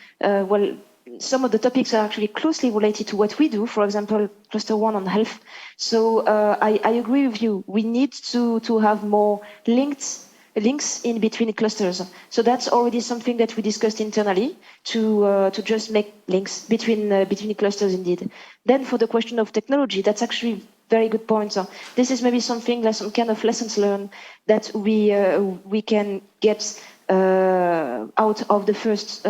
some of the topics are actually closely related to what we do, for example, cluster 1 on health. So I agree with you. We need to have more links in between clusters. So that's already something that we discussed internally to just make links between clusters indeed. Then for the question of technology, that's actually very good point. So this is maybe something like some kind of lessons learned that we can get out of the first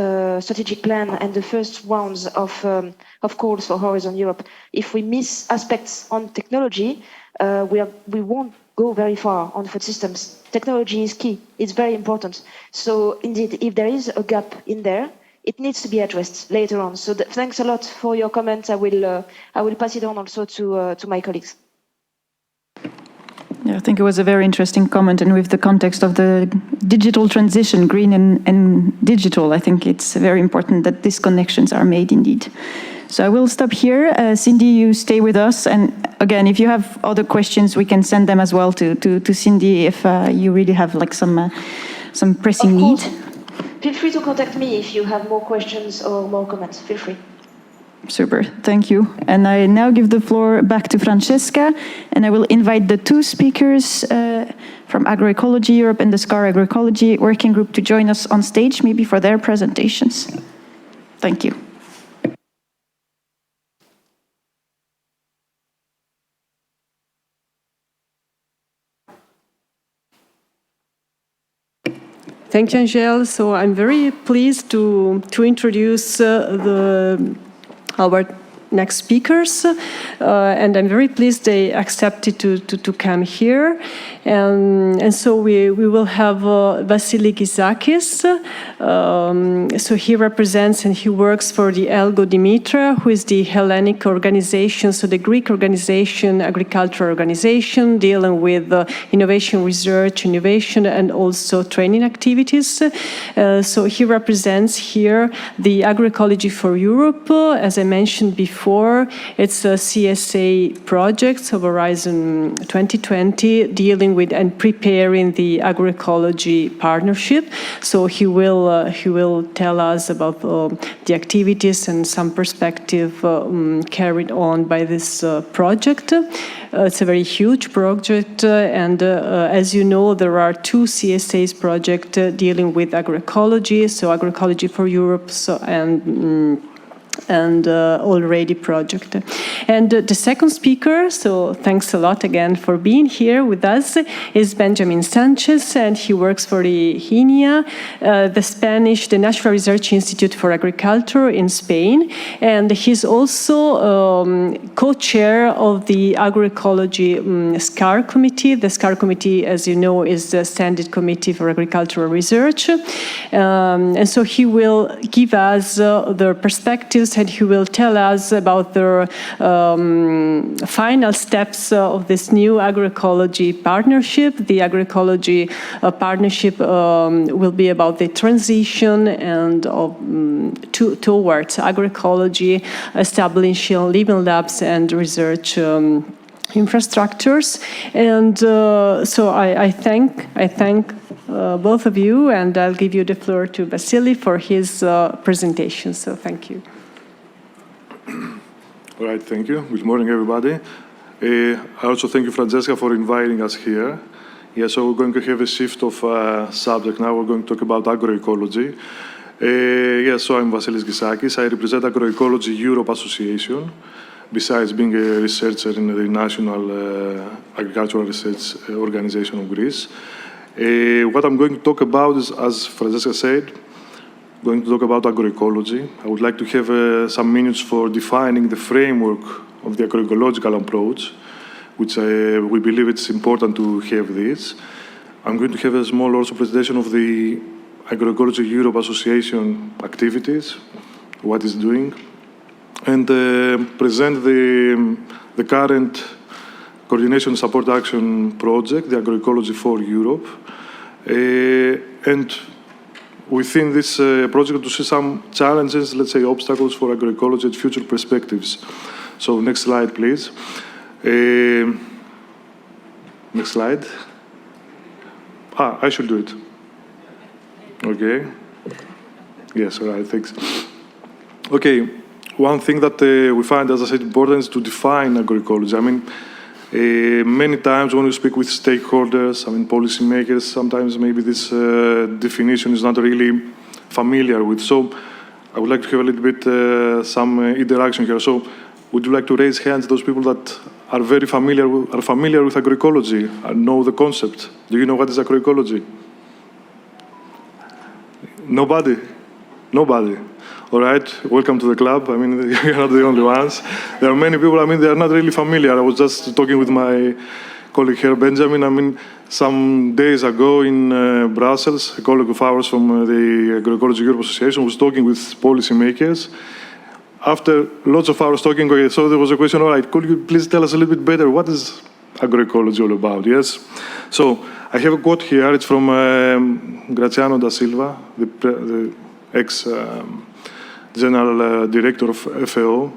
strategic plan and the first rounds of calls for Horizon Europe. If we miss aspects on technology, we won't go very far on food systems. Technology is key. It's very important. So indeed, if there is a gap in there, it needs to be addressed later on. So thanks a lot for your comments. I will pass it on also to my colleagues. Yeah, I think it was a very interesting comment, and with the context of the digital transition, green and digital, I think it's very important that these connections are made indeed. So I will stop here. Cindy, you stay with us, and again, if you have other questions, we can send them as well to Cindy if you really have like some pressing need. Feel free to contact me if you have more questions or more comments. Feel free. Super, thank you. And I now give the floor back to Francesca, and I will invite the two speakers from Agroecology Europe and the SCAR Agroecology Working Group to join us on stage, maybe for their presentations. Thank you. Thank you, Angèle. So I'm very pleased to introduce our next speakers, and I'm very pleased they accepted to come here. And so we will have Vasilis Gizakis. So he represents and he works for the Elgo Dimitra, who is the Hellenic organization, so the Greek organization, agricultural organization, dealing with innovation research, innovation, and also training activities. So he represents here the Agroecology for Europe. As I mentioned before, it's a CSA project of Horizon 2020, dealing with and preparing the agroecology partnership. So he will tell us about the activities and some perspective carried on by this project. It's a very huge project, and as you know, there are two CSAs projects dealing with agroecology, so Agroecology for Europe, and already project. And the second speaker, so thanks a lot again for being here with us, is Benjamin Sanchez, and he works for the INIA, the National Research Institute for Agriculture in Spain, and he's also co-chair of the Agroecology SCAR Committee. The SCAR Committee, as you know, is the Standing Committee for Agricultural Research, and so he will give us the perspectives, and he will tell us about the final steps of this new agroecology partnership. The agroecology partnership will be about the transition and towards agroecology, establishing living labs and research infrastructures. And so I thank both of you, and I'll give you the floor to Vasily for his presentation. So thank you. All right, thank you. Good morning, everybody. I also thank you, Francesca, for inviting us here. Yeah, so we're going to have a shift of subject now. We're going to talk about agroecology. So I'm Vasilis Gizakis. I represent Agroecology Europe Association, besides being a researcher in the National Agricultural Research Organization of Greece. What I'm going to talk about is, as Francesca said, going to talk about agroecology. I would like to have some minutes for defining the framework of the agroecological approach, which we believe it's important to have this. I'm going to have a small also presentation of the Agroecology Europe Association activities, what it's doing, and present the current Coordination Support Action Project, the Agroecology for Europe, and within this project to see some challenges, let's say obstacles for agroecology and future perspectives. So next slide, please. Next slide. I should do it. Okay. Yes, all right, thanks. Okay, one thing that we find, as I said, important is to define agroecology. I mean, many times when we speak with stakeholders, policymakers, sometimes maybe this definition is not really familiar with. So I would like to have a little bit some interaction here. So would you like to raise hands, those people that are very familiar with agroecology and know the concept? Do you know what is agroecology? Nobody? Nobody. All right, welcome to the club. I mean, you're not the only ones. There are many people, they are not really familiar. I was just talking with my colleague here, Benjamin. I mean, some days ago in Brussels, a colleague of ours from the Agroecology Europe Association was talking with policymakers. After lots of hours talking, so there was a question, all right, could you please tell us a little bit better, what is agroecology all about? Yes? So I have a quote here. It's from Graziano da Silva, the ex- General Director of FAO,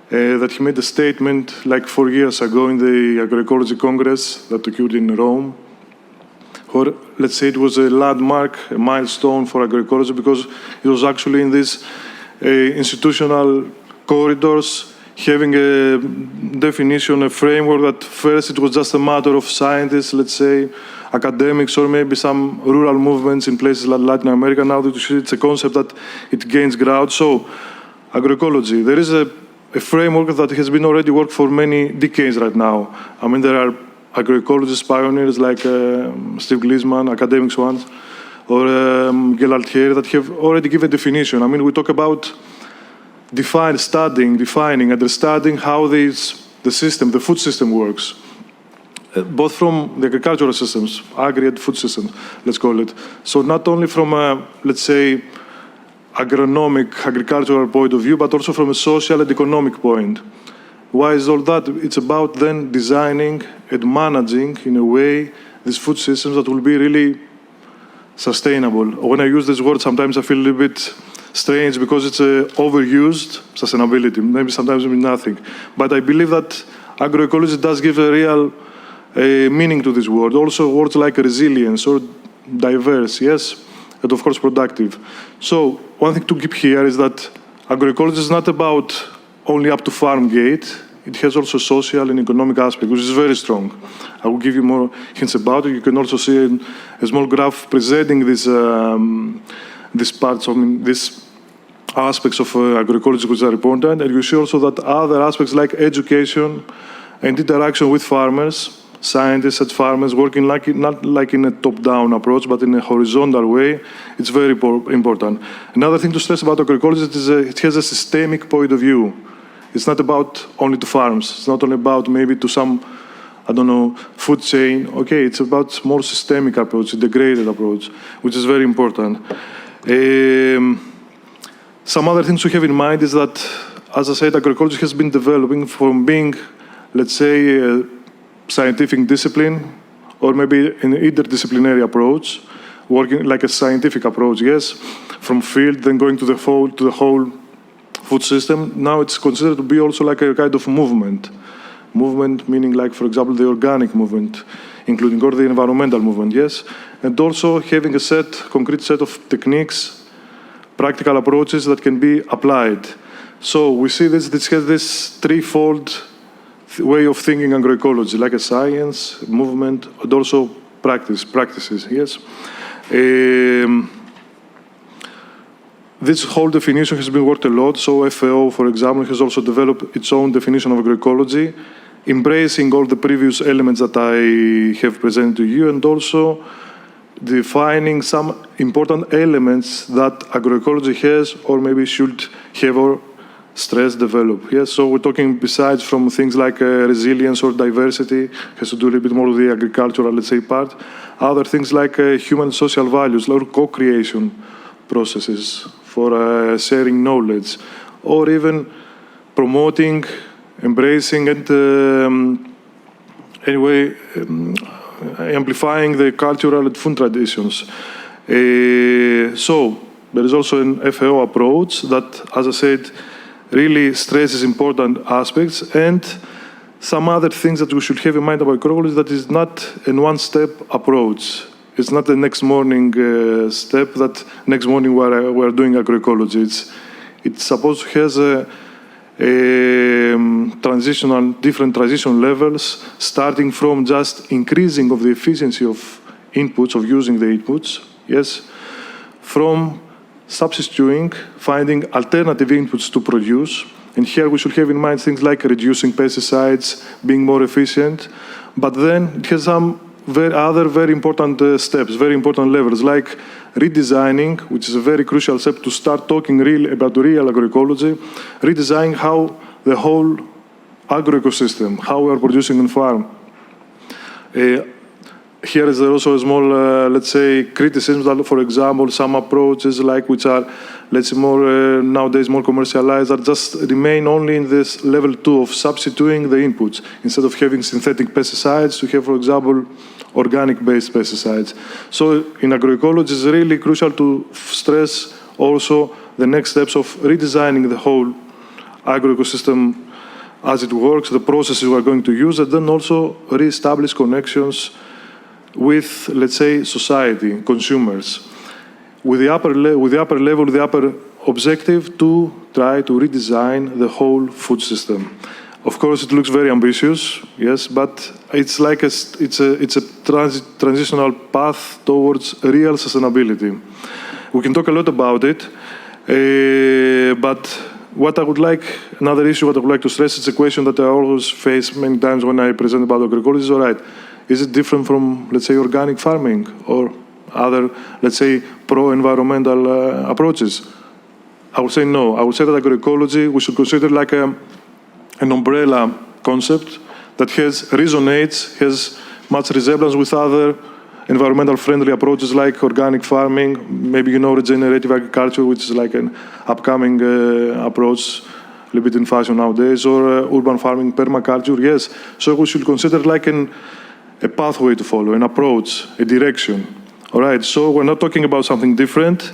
that he made a statement like 4 years ago in the Agroecology Congress that occurred in Rome, or let's say it was a landmark, a milestone for agroecology, because it was actually in these institutional corridors having a definition, a framework that first it was just a matter of scientists, let's say, academics, or maybe some rural movements in places like Latin America. Now that it's a concept that it gains ground. So, agroecology, there is a framework that has been already worked for many decades right now. I mean, there are agroecologist pioneers like Steve Gleesman, academics ones, or Gel Altieri that have already given a definition. I mean, we talk about defining, understanding how the food system works, both from the agricultural systems, agri and food systems, let's call it. So not only from a, let's say, agronomic, agricultural point of view, but also from a social and economic point. Why is all that? It's about then designing and managing, in a way, these food systems that will be really sustainable. When I use this word, sometimes I feel a little bit strange because it's overused, sustainability. Maybe sometimes it means nothing. But I believe that agroecology does give a real meaning to this word. Also words like resilience or diverse, yes, and of course productive. So one thing to keep here is that agroecology is not about only up to farm gate. It has also social and economic aspect, which is very strong. I will give you more hints about it. You can also see a small graph presenting these parts, these aspects of agroecology which are important. And you see also that other aspects like education and interaction with farmers, scientists and farmers working not like in a top-down approach, but in a horizontal way, it's very important. Another thing to stress about agroecology is it has a systemic point of view. It's not about only to farms. It's not only about maybe to some, I don't know, food chain. Okay, it's about more systemic approach, integrated approach, which is very important. Some other things to have in mind is that, as I said, agroecology has been developing from being, let's say, a scientific discipline, or maybe an interdisciplinary approach, working like a scientific approach, yes, from field, then going to the whole food system. Now it's considered to be also like a kind of movement. Movement meaning like, for example, the organic movement, including or the environmental movement, yes? And also having a concrete set of techniques, practical approaches that can be applied. So we see this has this threefold way of thinking agroecology, like a science, movement, and also practices, yes? This whole definition has been worked a lot. So FAO, for example, has also developed its own definition of agroecology, embracing all the previous elements that I have presented to you, and also defining some important elements that agroecology has or maybe should have or stress develop. Yes, so we're talking besides from things like resilience or diversity, has to do a little bit more with the agricultural, let's say, part. Other things like human social values, like co-creation processes for sharing knowledge, or even promoting, embracing, and amplifying the cultural and food traditions. So there is also an FAO approach that, as I said, really stresses important aspects, and some other things that we should have in mind about agroecology is that it's not a one-step approach. It's not the next morning step that next morning we're doing agroecology. It's supposed to have different transition levels, starting from just increasing of the efficiency of inputs, of using the inputs, yes, from substituting, finding alternative inputs to produce. And here we should have in mind things like reducing pesticides, being more efficient, but then it has some other very important steps, very important levels, like redesigning, which is a very crucial step to start talking about real agroecology, redesigning how the whole agroecosystem, how we are producing on farm. Here is also a small, let's say, criticism that, for example, some approaches like which are, let's say, more nowadays more commercialized, that just remain only in this level 2 of substituting the inputs instead of having synthetic pesticides to have, for example, organic-based pesticides. So in agroecology, it's really crucial to stress also the next steps of redesigning the whole agroecosystem as it works, the processes we are going to use, and then also re-establish connections with, let's say, society, consumers, with the upper level, the upper objective to try to redesign the whole food system. Of course, it looks very ambitious, yes, but it's like it's a transitional path towards real sustainability. We can talk a lot about it, but what I would like, another issue what I would like to stress, it's a question that I always face many times when I present about agroecology, is all right. Is it different from, let's say, organic farming or other, let's say, pro-environmental approaches? I would say no. I would say that agroecology, we should consider like an umbrella concept that resonates, has much resemblance with other environmental friendly approaches like organic farming, maybe you know regenerative agriculture, which is like an upcoming approach, a little bit in fashion nowadays, or urban farming, permaculture, yes. So we should consider like a pathway to follow, an approach, a direction. All right, so we're not talking about something different.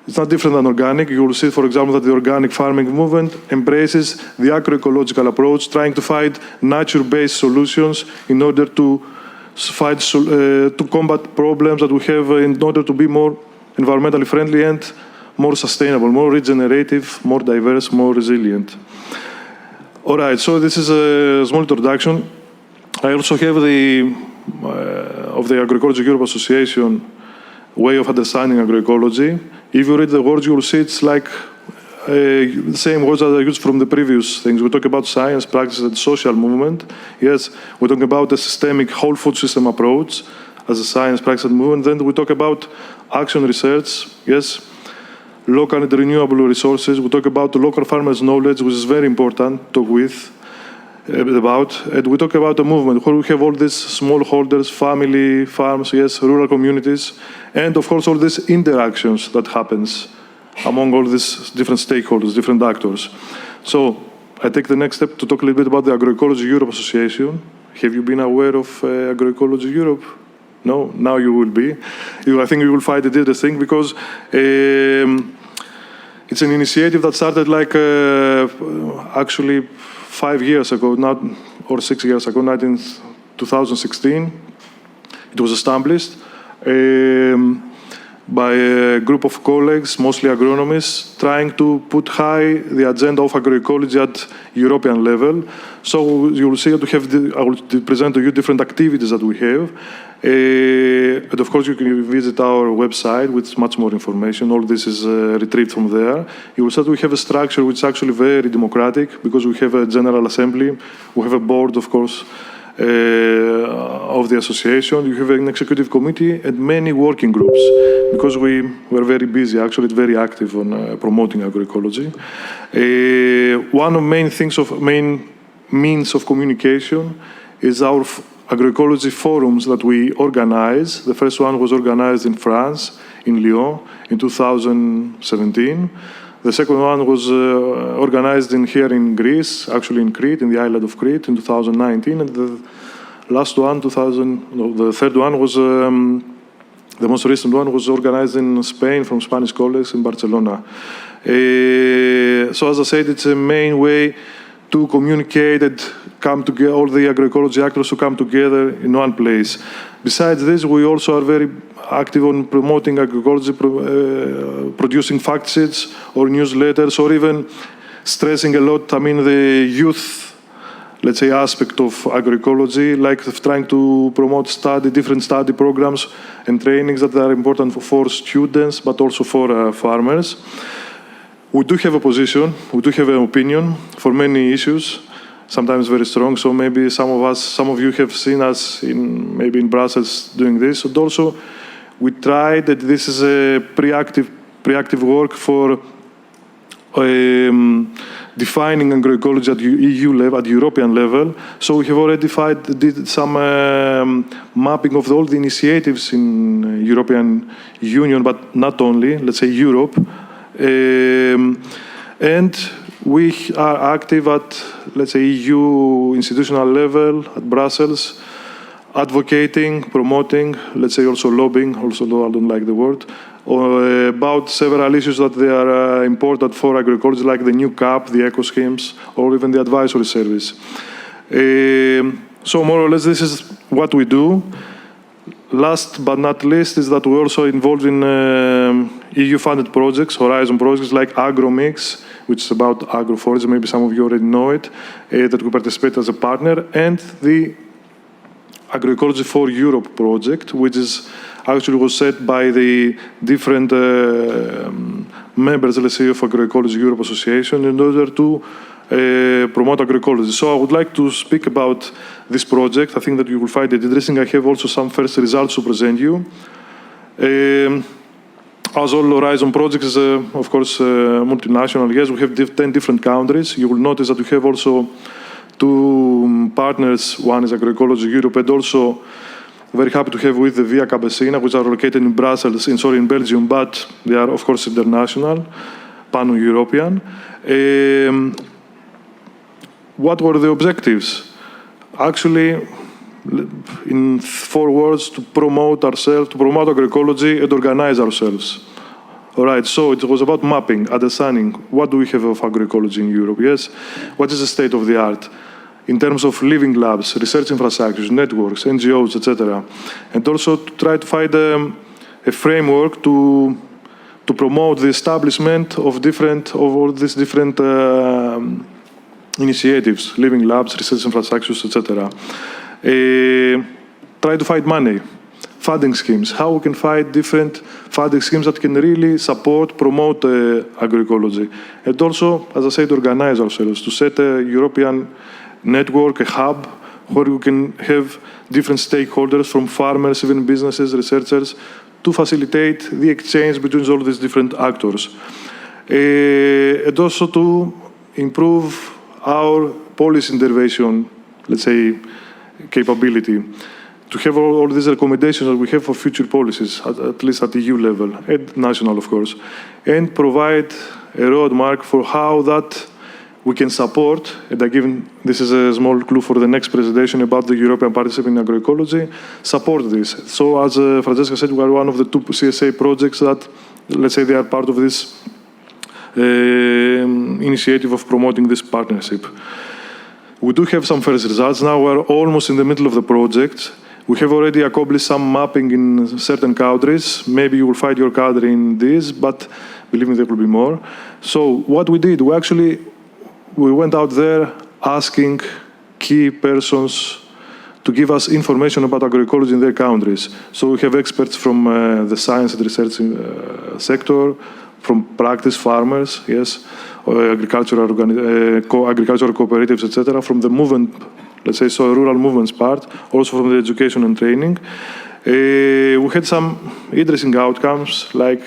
It's not different than organic. You will see, for example, that the organic farming movement embraces the agroecological approach, trying to find nature-based solutions in order to combat problems that we have in order to be more environmentally friendly and more sustainable, more regenerative, more diverse, more resilient. All right, so this is a small introduction. I also have the Agroecology Europe Association way of understanding agroecology. If you read the words, you will see it's like the same words that I used from the previous things. We talk about science, practice, and social movement. Yes, we talk about a systemic whole food system approach as a science, practice, and movement. Then we talk about action research. Yes, local and renewable resources. We talk about the local farmers' knowledge, which is very important to talk with about. And we talk about a movement where we have all these smallholders, family farms, yes, rural communities, and of course all these interactions that happens among all these different stakeholders, different actors. So I take the next step to talk a little bit about the Agroecology Europe Association. Have you been aware of Agroecology Europe? No? Now you will be. I think you will find it interesting because it's an initiative that started like actually 5 years ago, or 6 years ago, not in 2016. It was established by a group of colleagues, mostly agronomists, trying to put high the agenda of agroecology at European level. So you will see that I will present to you different activities that we have. And of course, you can visit our website with much more information. All this is retrieved from there. You will see that we have a structure which is actually very democratic because we have a general assembly. We have a board, of course, of the association. You have an executive committee and many working groups because we were very busy, actually very active on promoting agroecology. One of main means of communication is our agroecology forums that we organize. The first one was organized in France, in Lyon, in 2017. The second one was organized here in Greece, actually in Crete, in the island of Crete, in 2019. And the last one, the third one was, the most recent one was organized in Spain from Spanish colleagues in Barcelona. So as I said, it's a main way to communicate and come together, all the agroecology actors to come together in one place. Besides this, we also are very active on promoting agroecology, producing fact sheets or newsletters, or even stressing a lot, the youth, let's say, aspect of agroecology, like trying to promote different study programs and trainings that are important for students, but also for farmers. We do have a position, we do have an opinion for many issues, sometimes very strong. So maybe some of you have seen us maybe in Brussels doing this. And also, we tried that this is a pre-active work for defining agroecology at EU level, at European level. So we have already did some mapping of all the initiatives in European Union, but not only, let's say Europe. And we are active at, let's say, EU institutional level, at Brussels, advocating, promoting, let's say also lobbying, also though I don't like the word, about several issues that they are important for agroecology, like the new CAP, the eco schemes, or even the advisory service. So more or less, this is what we do. Last but not least is that we're also involved in EU-funded projects, Horizon projects like AgroMix, which is about agroforestry. Maybe some of you already know it, that we participate as a partner, and the Agroecology for Europe project, which is actually was set by the different members, let's say, of Agroecology Europe Association in order to promote agroecology. So I would like to speak about this project. I think that you will find it interesting. I have also some first results to present you. as all Horizon projects is, of course, multinational. Yes, we have 10 different countries. You will notice that we have also 2 partners. One is Agroecology Europe, and also very happy to have with the Via Campesina, which are located in Brussels, in Belgium, but they are, of course, international, pan-European. What were the objectives? Actually, in 4 words, to promote ourselves, to promote agroecology and organize ourselves. All right, so it was about mapping, understanding what do we have of agroecology in Europe, yes? What is the state of the art in terms of living labs, research infrastructures, networks, NGOs, etc. And also to try to find a framework to promote the establishment of all these different initiatives, living labs, research infrastructures, etc. Try to find money, funding schemes, how we can find different funding schemes that can really support, promote agroecology. And also, as I said, organize ourselves to set a European network, a hub, where we can have different stakeholders from farmers, even businesses, researchers, to facilitate the exchange between all these different actors. And also to improve our policy intervention, let's say, capability, to have all these recommendations that we have for future policies, at least at EU level, and national, of course, and provide a roadmap for how that we can support, and this is a small clue for the next presentation about the European Partnership in Agroecology, support this. So as Francesca said, we are one of the 2 CSA projects that, let's say, they are part of this initiative of promoting this partnership. We do have some first results. Now we're almost in the middle of the project. We have already accomplished some mapping in certain countries. Maybe you will find your country in this, but believe me, there will be more. So what we did, we went out there asking key persons to give us information about agroecology in their countries. So we have experts from the science and research sector, from practice farmers, yes, agricultural cooperatives, etc., from the movement, let's say, so rural movements part, also from the education and training. We had some interesting outcomes, like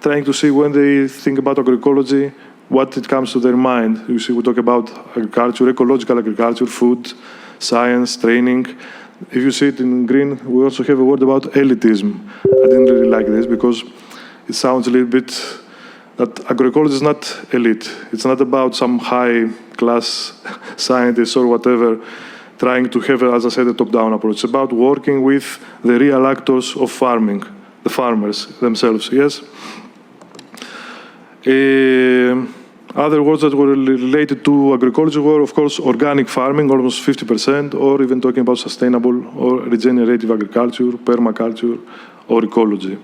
trying to see when they think about agroecology, what it comes to their mind. You see, we talk about agriculture, ecological agriculture, food, science, training. If you see it in green, we also have a word about elitism. I didn't really like this because it sounds a little bit that agroecology is not elite. It's not about some high-class scientists or whatever trying to have, as I said, a top-down approach. It's about working with the real actors of farming, the farmers themselves, yes? Other words that were related to agroecology were, of course, organic farming, almost 50%, or even talking about sustainable or regenerative agriculture, permaculture, or ecology.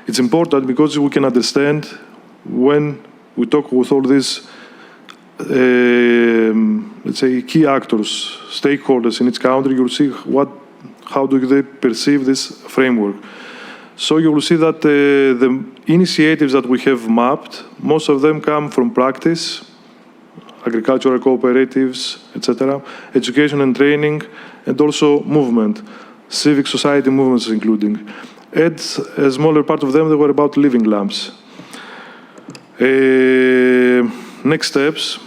It's important because we can understand when we talk with all these, let's say, key actors, stakeholders in each country, you'll see how do they perceive this framework. So you will see that the initiatives that we have mapped, most of them come from practice, agricultural cooperatives, etc., education and training, and also movement, civic society movements including. And a smaller part of them, they were about living labs. Next steps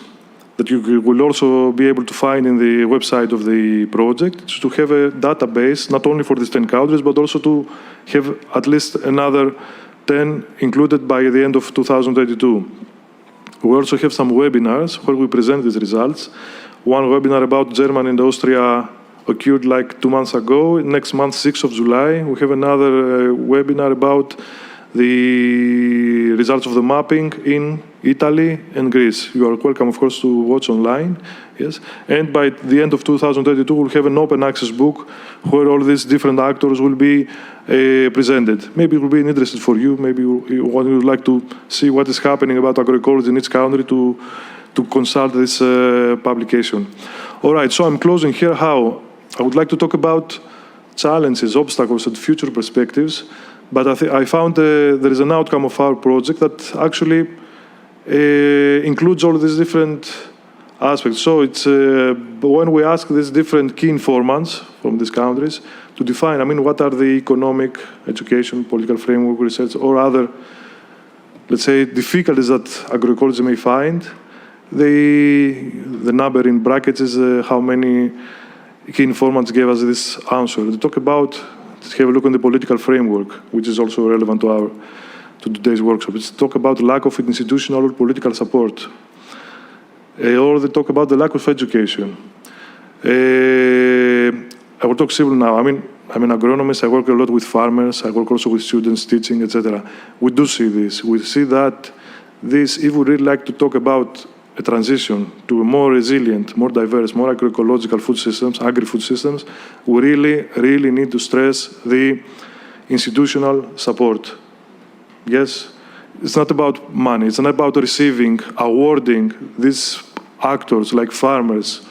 that you will also be able to find in the website of the project is to have a database, not only for these 10 countries, but also to have at least another 10 included by the end of 2022. We also have some webinars where we present these results. One webinar about Germany and Austria occurred like 2 months ago. Next month, 6th of July, we have another webinar about the results of the mapping in Italy and Greece. You are welcome, of course, to watch online. Yes, and by the end of 2022, we'll have an open access book where all these different actors will be presented. Maybe it will be interesting for you. Maybe you would like to see what is happening about agroecology in each country to consult this publication. All right, so I'm closing here. How? I would like to talk about challenges, obstacles, and future perspectives. But I found there is an outcome of our project that actually includes all these different aspects. So it's when we ask these different key informants from these countries to define, what are the economic, education, political framework, research, or other let's say, difficulties that agroecology may find. The number in brackets is how many key informants gave us this answer. They talk about, let's have a look on the political framework, which is also relevant to today's workshop. Let's talk about lack of institutional or political support. Or they talk about the lack of education. I will talk civil now. I'm an agronomist. I work a lot with farmers. I work also with students teaching, etc. We do see this. We see that this, if we really like to talk about a transition to a more resilient, more diverse, more agroecological food systems, agri-food systems, we really need to stress the institutional support. Yes, it's not about money. It's not about receiving, awarding these actors like farmers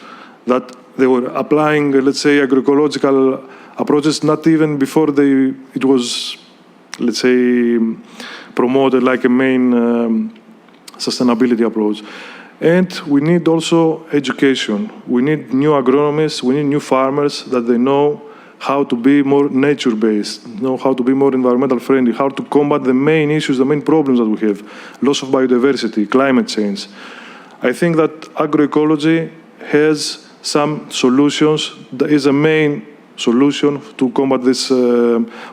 that they were applying, let's say, agroecological approaches not even before it was, let's say, promoted like a main sustainability approach. And we need also education. We need new agronomists, we need new farmers that they know how to be more nature-based, know how to be more environmental friendly, how to combat the main issues, the main problems that we have, loss of biodiversity, climate change. I think that agroecology has some solutions. That is a main solution to combat this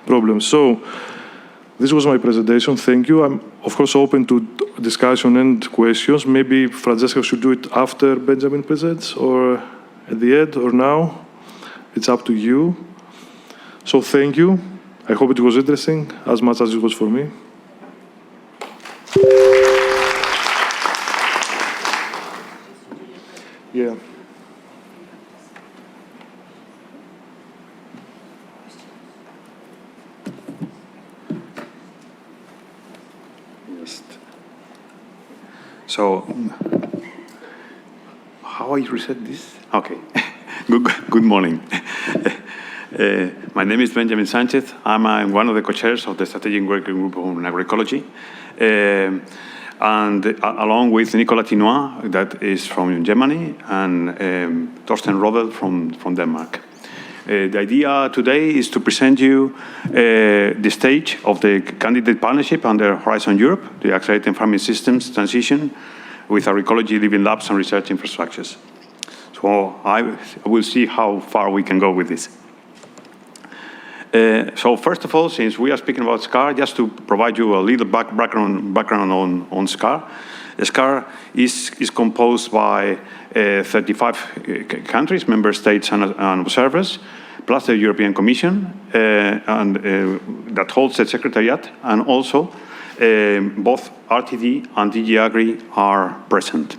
problem. So this was my presentation. Thank you. I'm, of course, open to discussion and questions. Maybe Francesca should do it after Benjamin presents, or at the end, or now. It's up to you. So thank you. I hope it was interesting, as much as it was for me. Yeah. So, how I reset this? Okay. Good morning. My name is Benjamin Sanchez. I'm one of the co-chairs of the Strategic Working Group on Agroecology. And along with Nicolas Tinois, that is from Germany, and Torsten Rodel from Denmark. The idea today is to present you the stage of the candidate partnership under Horizon Europe, the Accelerating Farming Systems Transition with Agroecology Living Labs and Research Infrastructures. So I will see how far we can go with this. So first of all, since we are speaking about SCAR, just to provide you a little background on SCAR. SCAR is composed by 35 countries, member states and observers, plus the European Commission, and that holds the Secretariat, and also both RTD and DG Agri are present.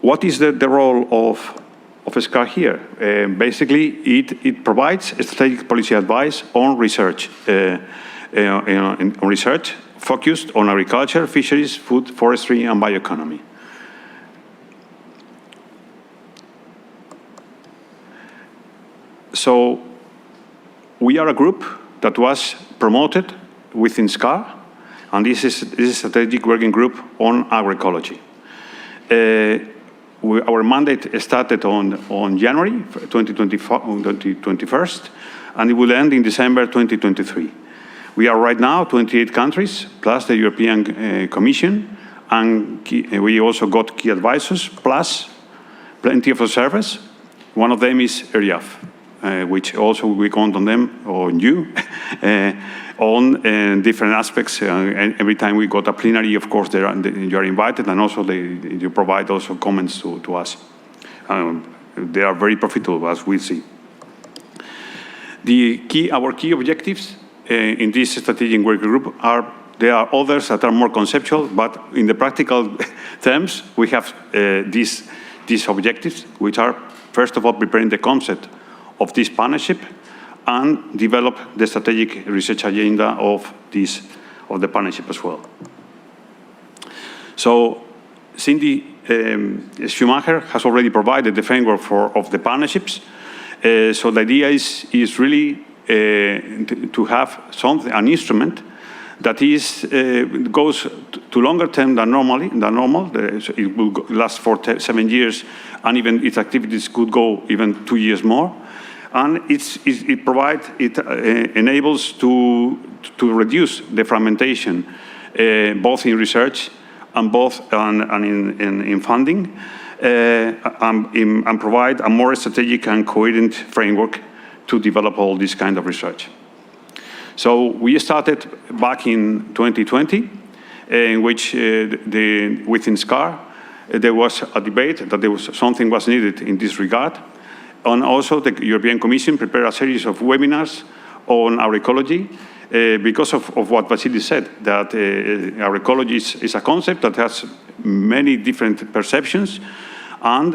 What is the role of SCAR here? Basically, it provides strategic policy advice on research, focused on agriculture, fisheries, food, forestry, and bioeconomy. So we are a group that was promoted within SCAR, and this is a strategic working group on agroecology. Our mandate started on January 2021, and it will end in December 2023. We are right now 28 countries, plus the European Commission, and we also got key advisors, plus plenty of observers. One of them is ERIAFF, which also we count on them, on you, on different aspects. And every time we got a plenary, of course, you are invited, and also you provide also comments to us. They are very profitable, as we see. Our key objectives in this strategic working group there are others that are more conceptual, but in the practical terms, we have these objectives, which are, first of all, preparing the concept of this partnership and develop the strategic research agenda of the partnership as well. So Cindy Schumacher has already provided the framework of the partnerships. So the idea is really to have an instrument that goes to longer term than normal. It will last for 7 years, and even its activities could go even 2 years more. And it enables to reduce the fragmentation, both in research and in funding, and provide a more strategic and coherent framework to develop all this kind of research. So we started back in 2020, in which within SCAR, there was a debate that something was needed in this regard. And also the European Commission prepared a series of webinars on agroecology because of what Vasily said, that agroecology is a concept that has many different perceptions, and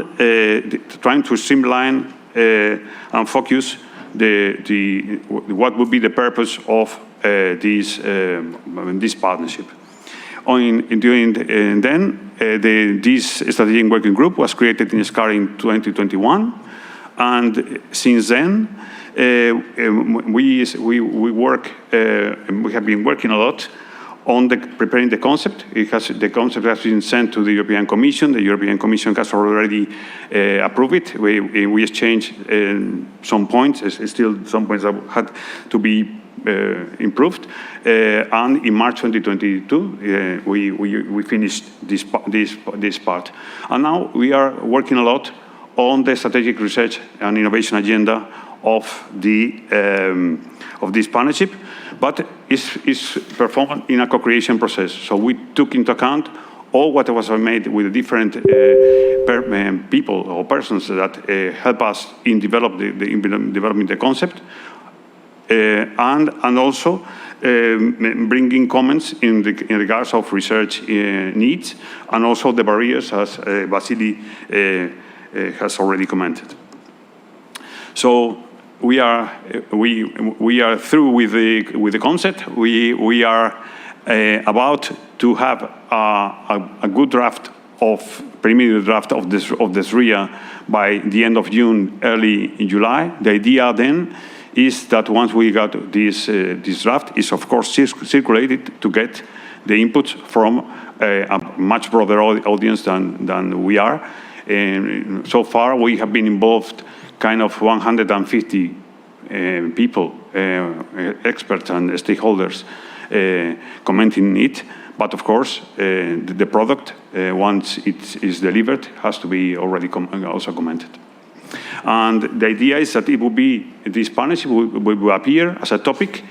trying to streamline and focus what would be the purpose of this partnership. This strategic working group was created in SCAR in 2021, and since then we have been working a lot on preparing the concept. The concept has been sent to the European Commission. The European Commission has already approved it. We exchanged some points. Still some points that had to be improved. And in March 2022, we finished this part. And now we are working a lot on the strategic research and innovation agenda of this partnership, but it's performed in a co-creation process. So we took into account all what was made with different people or persons that help us in developing the concept, and also bringing comments in regards of research needs, and also the barriers, as Vasily has already commented. So we are through with the concept. We are about to have a good draft preliminary draft of the SRIA by the end of June, early in July. The idea then is that once we got this draft, is of course circulated to get the input from a much broader audience than we are. And so far, we have been involved kind of 150 people, experts and stakeholders commenting it. But of course, the product, once it is delivered, has to be already also commented. And the idea is that it will be, this partnership will appear as a topic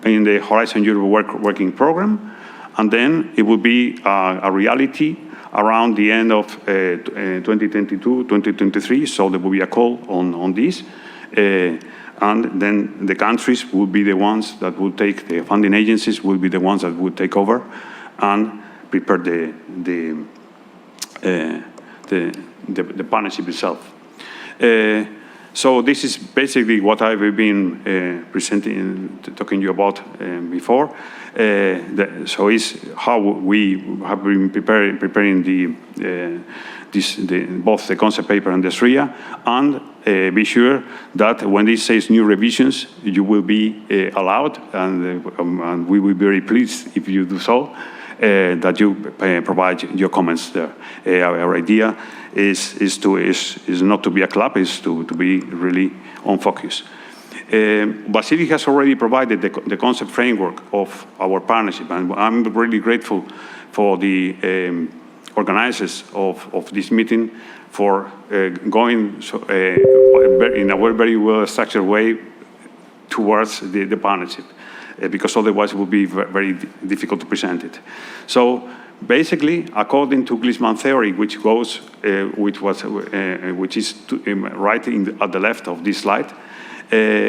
in the Horizon Europe working program, and then it will be a reality around the end of 2022, 2023, so there will be a call on this. And then the countries will be the ones that will take, the funding agencies will be the ones that will take over and prepare the partnership itself. So this is basically what I've been presenting, talking to you about before. So it's how we have been preparing both the concept paper and the SRIA, and be sure that when this says new revisions, you will be allowed, and we will be very pleased if you do so, that you provide your comments there. Our idea is not to be a club, is to be really on focus. Vasily has already provided the concept framework of our partnership, and I'm really grateful for the organizers of this meeting for going in a very well structured way towards the partnership, because otherwise it would be very difficult to present it. So basically, according to Glisman theory, which is right at the left of this slide,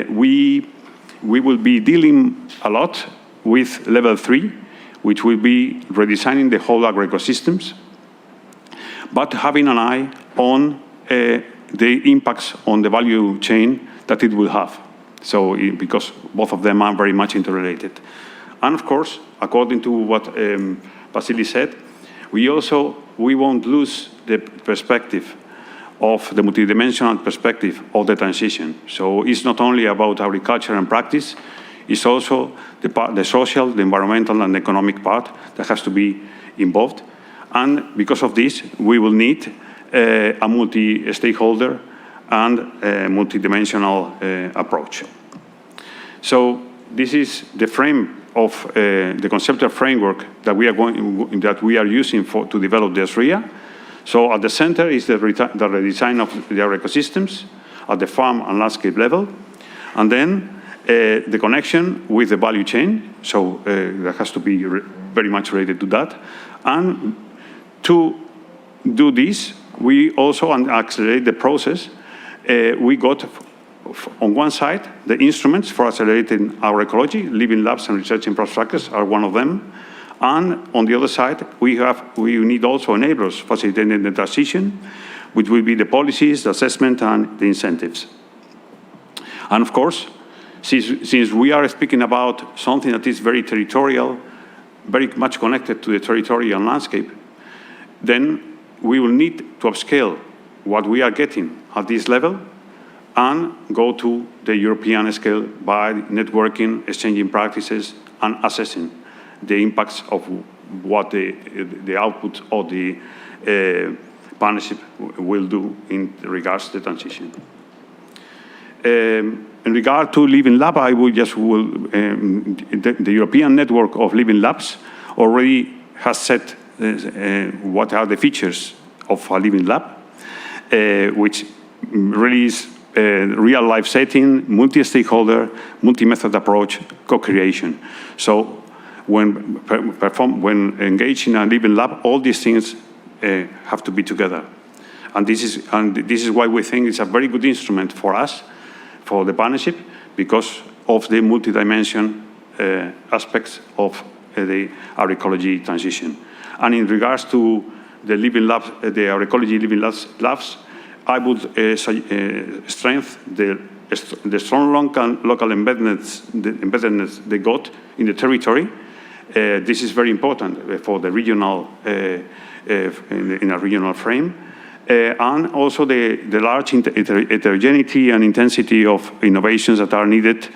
we will be dealing a lot with level 3, which will be redesigning the whole agroecosystems, but having an eye on the impacts on the value chain that it will have. So, because both of them are very much interrelated. And of course, according to what Vasily said, we won't lose the perspective of the multidimensional perspective of the transition. So it's not only about agriculture and practice, it's also the social, the environmental, and the economic part that has to be involved. And because of this, we will need a multi-stakeholder and multidimensional approach. So this is the frame of the conceptual framework that we are using to develop the ERIA. So at the center is the redesign of the ecosystems at the farm and landscape level, and then the connection with the value chain. So that has to be very much related to that. And to do this, we also accelerate the process. We got, on one side, the instruments for accelerating our ecology. Living labs and research infrastructures are one of them. And on the other side, we need also enablers facilitating the transition, which will be the policies, the assessment, and the incentives. And of course, since we are speaking about something that is very territorial, very much connected to the territorial landscape, then we will need to upscale what we are getting at this level and go to the European scale by networking, exchanging practices, and assessing the impacts of what the output of the partnership will do in regards to the transition. In regard to Living Lab, I will the European network of Living Labs already has set what are the features of a Living Lab, which really is real-life setting, multi-stakeholder, multi-method approach, co-creation. So when engaged in a Living Lab, all these things have to be together. And this is why we think it's a very good instrument for us, for the partnership, because of the multi-dimension aspects of the agroecology transition. And in regards to the Living Labs, the agroecology Living Labs, I would strengthen the strong local embeddedness they got in the territory. This is very important for the regional, in a regional frame. And also the large heterogeneity and intensity of innovations that are needed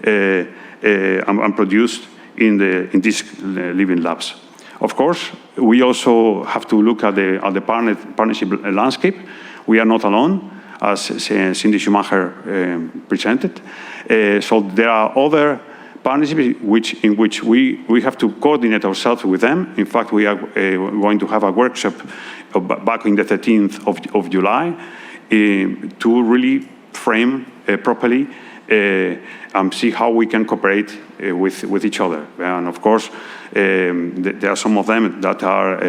and produced in these Living Labs. Of course, we also have to look at the partnership landscape. We are not alone, as Cindy Schumacher presented. So there are other partnerships in which we have to coordinate ourselves with them. In fact, we are going to have a workshop back in the 13th of July to really frame properly and see how we can cooperate with each other. And of course, there are some of them that are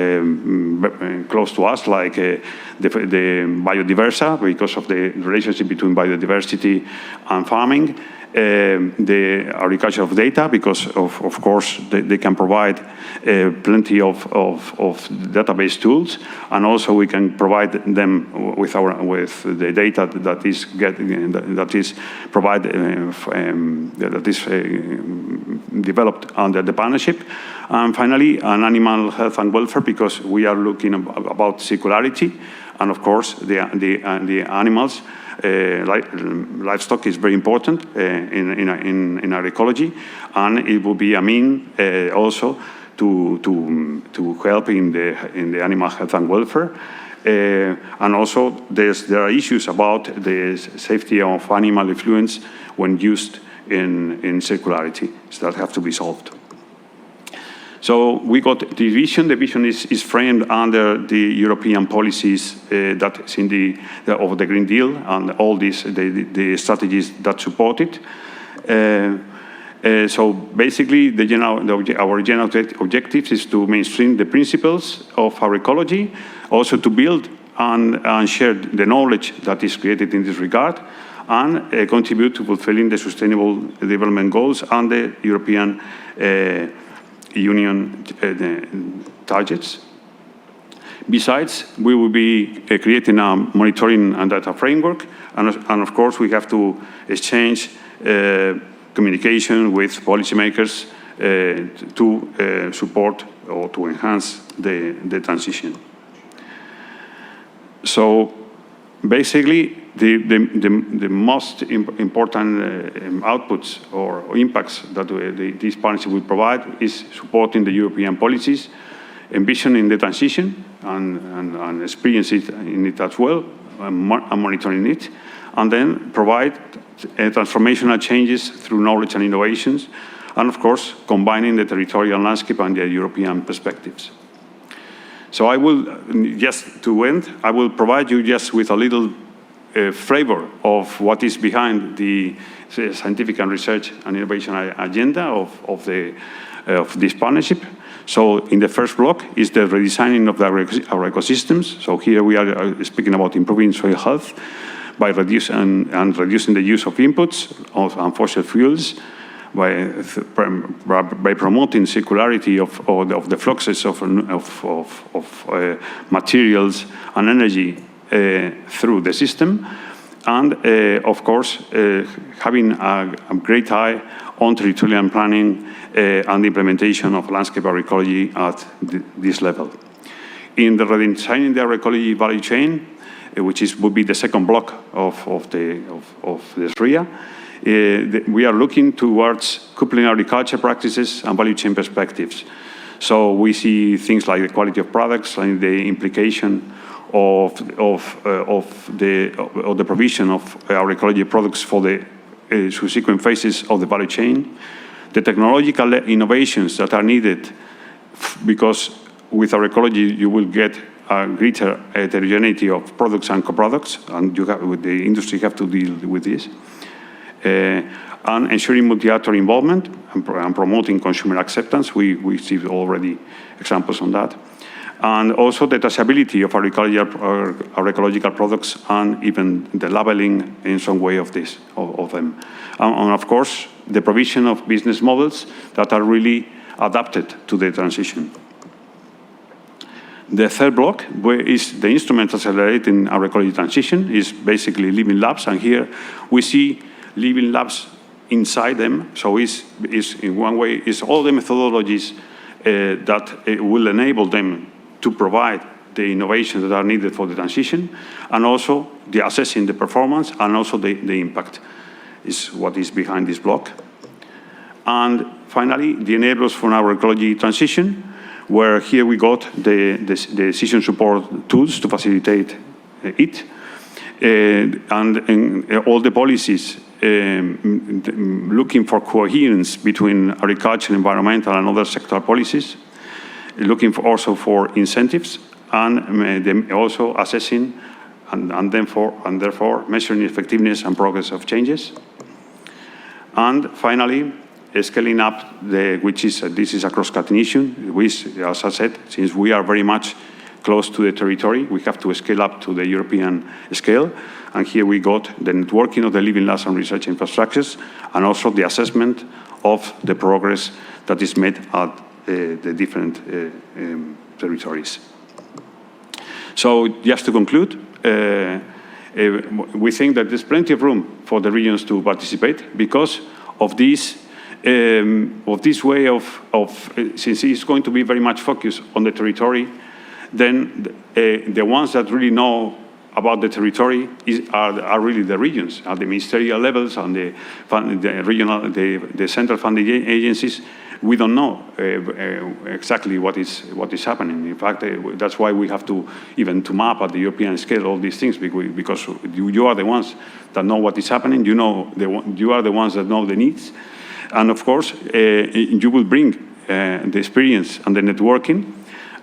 close to us, like the biodiversa, because of the relationship between biodiversity and farming. The agriculture of data, because of course they can provide plenty of database tools, and also we can provide them with the data that is developed under the partnership. And finally, an animal health and welfare, because we are looking about circularity, and of course the animals. Livestock is very important in our ecology, and it will be a mean also to help in the animal health and welfare. And also there are issues about the safety of animal effluents when used in circularity, so that have to be solved. So we got the vision. The vision is framed under the European policies that is in of the Green Deal and all these the strategies that support it. So basically, our general objective is to mainstream the principles of our ecology, also to build and share the knowledge that is created in this regard, and contribute to fulfilling the Sustainable Development Goals and the European Union targets. Besides, we will be creating a monitoring and data framework, and of course we have to exchange communication with policymakers to support or to enhance the transition. So basically, the most important outputs or impacts that this partnership will provide is supporting the European policies, envisioning the transition and experience it in it as well, and monitoring it, and then provide transformational changes through knowledge and innovations, and of course, combining the territorial landscape and the European perspectives. So I will, just to end, I will provide you just with a little flavor of what is behind the scientific and research and innovation agenda of this partnership. So in the first block is the redesigning of our ecosystems. So here we are speaking about improving soil health by reducing the use of inputs and fossil fuels, by promoting circularity of the fluxes of materials and energy through the system, and of course having a great eye on territorial planning and the implementation of landscape agroecology at this level. In the redesigning the agroecology value chain, which would be the second block of the SRIA, we are looking towards coupling agriculture practices and value chain perspectives. So we see things like the quality of products and the implication of the provision of agroecology products for the subsequent phases of the value chain, the technological innovations that are needed, because with agroecology you will get a greater heterogeneity of products and co-products, and the industry have to deal with this. And ensuring multi-actor involvement and promoting consumer acceptance. We see already examples on that. And also the traceability of agroecological products and even the labeling in some way of them. And of course, the provision of business models that are really adapted to the transition. The third block is the instrument accelerating agroecology transition, is basically living labs, and here we see living labs inside them. So is in one way is all the methodologies that will enable them to provide the innovations that are needed for the transition, and also the assessing the performance and also the impact is what is behind this block. And finally, the enablers for our ecology transition, where here we got the decision support tools to facilitate it, and all the policies looking for coherence between agriculture, environmental, and other sectoral policies, looking also for incentives, and also assessing and therefore measuring effectiveness and progress of changes. And finally, scaling up, this is a cross-cutting issue, which, as I said, since we are very much close to the territory, we have to scale up to the European scale. And here we got the networking of the living labs and research infrastructures, and also the assessment of the progress that is made at the different territories. So just to conclude, we think that there's plenty of room for the regions to participate because of this way of since it's going to be very much focused on the territory, then the ones that really know about the territory are really the regions, at the ministerial levels and the regional, the central funding agencies. We don't know exactly what is happening. In fact, that's why we have to even to map at the European scale all these things, because you are the ones that know what is happening. You are the ones that know the needs, and of course you will bring the experience and the networking,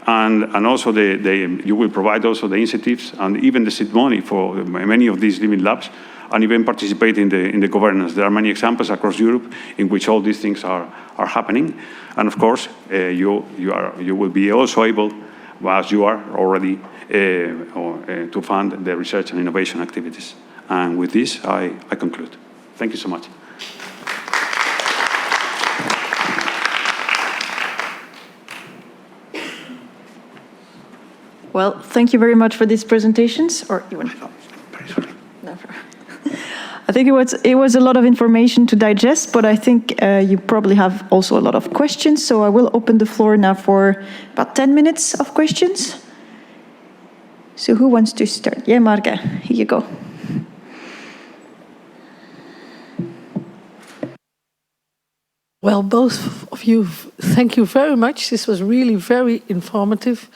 and also you will provide also the incentives and even the seed money for many of these living labs, and even participate in the governance. There are many examples across Europe in which all these things are happening. And of course, you will be also able, as you are already, to fund the research and innovation activities. And with this, I conclude. Thank you so much. Well, thank you very much for these presentations. Or you want to? No. I think it was a lot of information to digest, but I think you probably have also a lot of questions. So I will open the floor now for about 10 minutes of questions. So who wants to start? Yeah, Marga, here you go. Well, both of you, thank you very much. This was really very informative.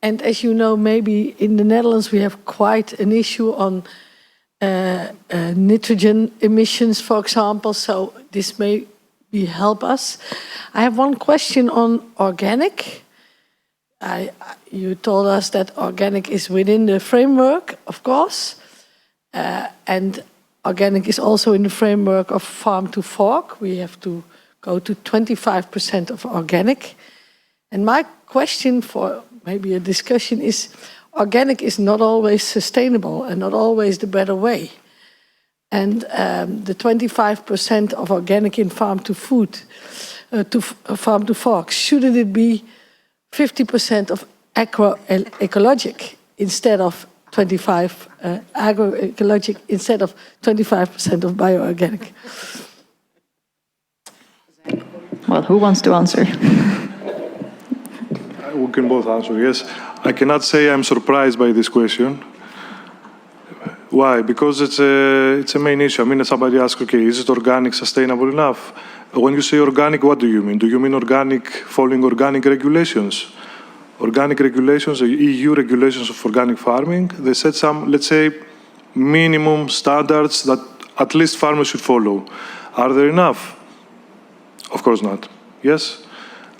And as you know, maybe in the Netherlands we have quite an issue on nitrogen emissions, for example, so this may help us. I have one question on organic. You told us that organic is within the framework, of course, and organic is also in the framework of farm to fork. We have to go to 25% of organic. And my question for maybe a discussion is, organic is not always sustainable and not always the better way. And the 25% of organic in farm to food, farm to fork, shouldn't it be 50% of agroecologic instead of 25 agroecologic instead of 25% of bioorganic? Well, who wants to answer? We can both answer, yes. I cannot say I'm surprised by this question. Why? Because it's a main issue. I mean, somebody asks, okay, is it organic sustainable enough? When you say organic, what do you mean? Do you mean organic following organic regulations? Organic regulations, the EU regulations of organic farming, they set some, let's say, minimum standards that at least farmers should follow. Are there enough? Of course not. Yes?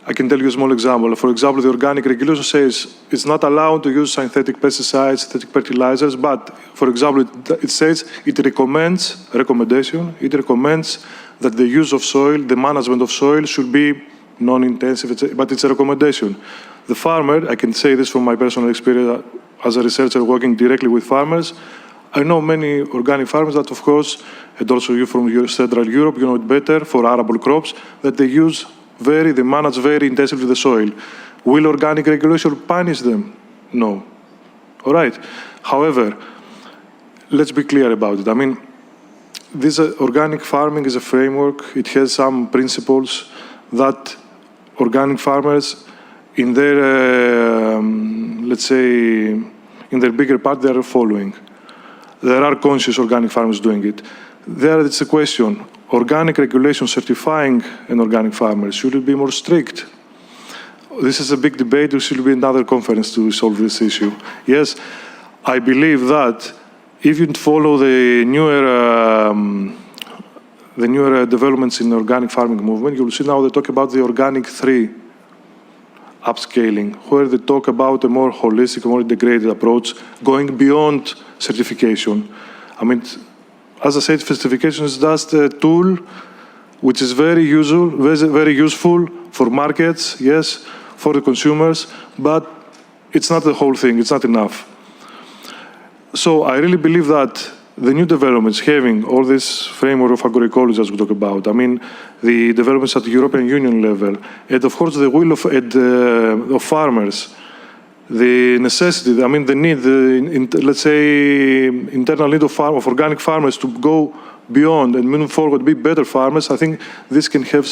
I can tell you a small example. For example, the organic regulation says it's not allowed to use synthetic pesticides, synthetic fertilizers, but, for example, it says it recommends that the use of soil, the management of soil should be non-intensive, but it's a recommendation. The farmer, I can say this from my personal experience as a researcher working directly with farmers, I know many organic farmers that, of course, and also you from Central Europe, you know it better, for arable crops, that they use they manage very intensively the soil. Will organic regulation punish them? No. All right. However, let's be clear about it. I mean, this organic farming is a framework. It has some principles that organic farmers, in their, let's say, in their bigger part, they are following. There are conscious organic farmers doing it. There, it's a question. Organic regulation certifying an organic farmer, should it be more strict? This is a big debate. There should be another conference to resolve this issue. Yes, I believe that if you follow the newer developments in the organic farming movement, you'll see now they talk about the organic 3 upscaling, where they talk about a more holistic, more integrated approach, going beyond certification. I mean, as I said, certification is just a tool which is very useful for markets, yes, for the consumers, but it's not the whole thing, it's not enough. So I really believe that the new developments, having all this framework of agroecology as we talk about, I mean, the developments at the European Union level, and of course the will of farmers, the necessity, I mean, the need, let's say, internal need of organic farmers to go beyond and move forward, be better farmers, I think this can have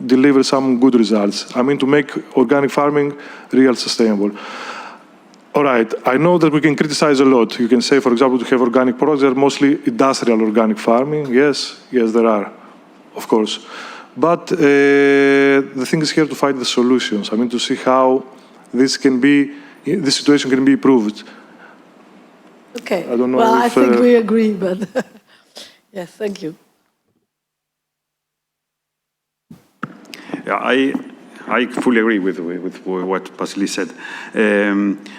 deliver some good results. I mean, to make organic farming real sustainable. All right, I know that we can criticize a lot. You can say, for example, to have organic products, they're mostly industrial organic farming. Yes, there are, of course. But the thing is here to find the solutions. I mean, to see how this situation can be improved. Okay. I don't know well, if, I think we agree, but yes, thank you. Yeah, I fully agree with what Vasily said.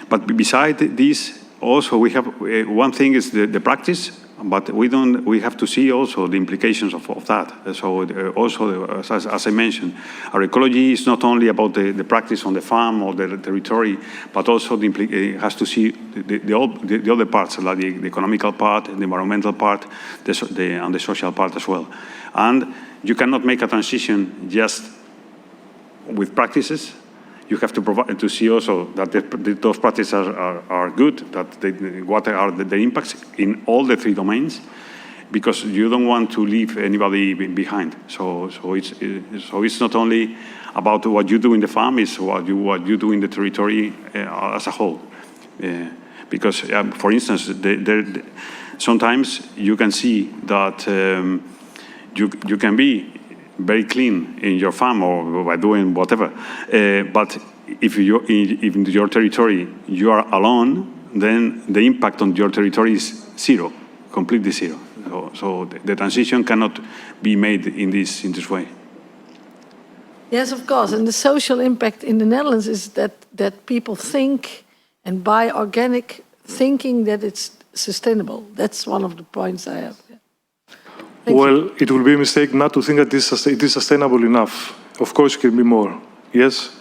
But beside this, also we have one thing is the practice, but we have to see also the implications of that. So also, as I mentioned, agroecology is not only about the practice on the farm or the territory, but also it has to see the other parts, like the economical part, the environmental part, and the social part as well. And you cannot make a transition just with practices. You have to provide to see also that those practices are good, that what are the impacts in all the 3 domains, because you don't want to leave anybody behind. So it's not only about what you do in the farm, it's what you do in the territory as a whole. Because, for instance, sometimes you can see that you can be very clean in your farm or by doing whatever, but if in your territory you are alone, then the impact on your territory is zero, completely zero. So the transition cannot be made in this way. Yes, of course. And the social impact in the Netherlands is that people think and buy organic, thinking that it's sustainable. That's one of the points I have. Well, it will be a mistake not to think that it is sustainable enough. Of course, it can be more. Yes,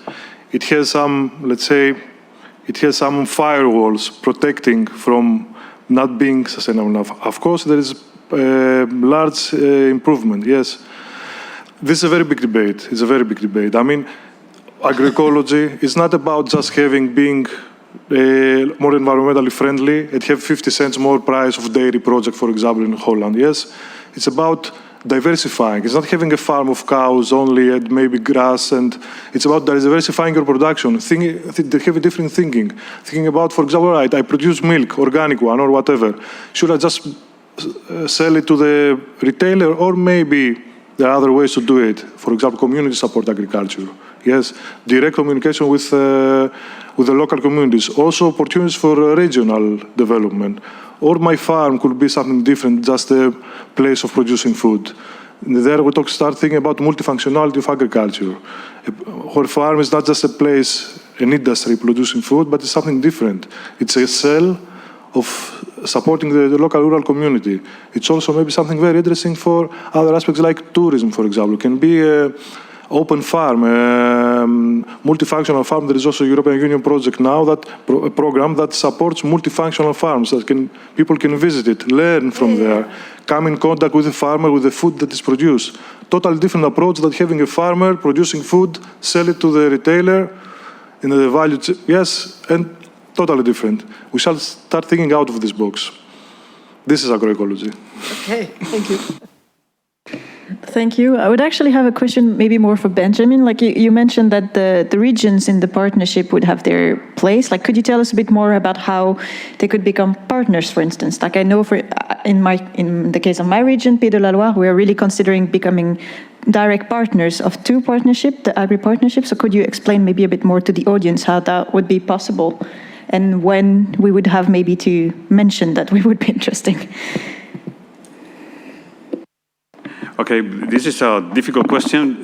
it has some, let's say, it has some firewalls protecting from not being sustainable enough. Of course, there is large improvement. Yes, this is a very big debate. It's a very big debate. I mean, agroecology is not about just being more environmentally friendly and have 50 cents more price of dairy project, for example, in Holland. Yes, it's about diversifying. It's not having a farm of cows only and maybe grass, and it's about diversifying your production. They have a different thinking. Thinking about, for example, right, I produce milk, organic one or whatever. Should I just sell it to the retailer, or maybe there are other ways to do it? For example, community support agriculture. Yes, direct communication with the local communities. Also opportunities for regional development. Or my farm could be something different, just a place of producing food. There we start thinking about multifunctionality of agriculture. Our farm is not just a place, an industry producing food, but it's something different. It's a cell of supporting the local rural community. It's also maybe something very interesting for other aspects like tourism, for example. It can be an open farm, multifunctional farm. There is also a European Union project now, a program that supports multifunctional farms that people can visit it, learn from there, come in contact with the farmer, with the food that is produced. Totally different approach than having a farmer producing food, sell it to the retailer in the value. Yes, and totally different. We shall start thinking out of this box. This is agroecology. Okay, thank you. Thank you. I would actually have a question maybe more for Benjamin. Like you mentioned that the regions in the partnership would have their place. Like, could you tell us a bit more about how they could become partners, for instance? Like I know in the case of my region, Pays de la Loire, we are really considering becoming direct partners of two partnerships, the agri-partnership. So could you explain maybe a bit more to the audience how that would be possible and when we would have maybe to mention that we would be interesting? Okay, this is a difficult question,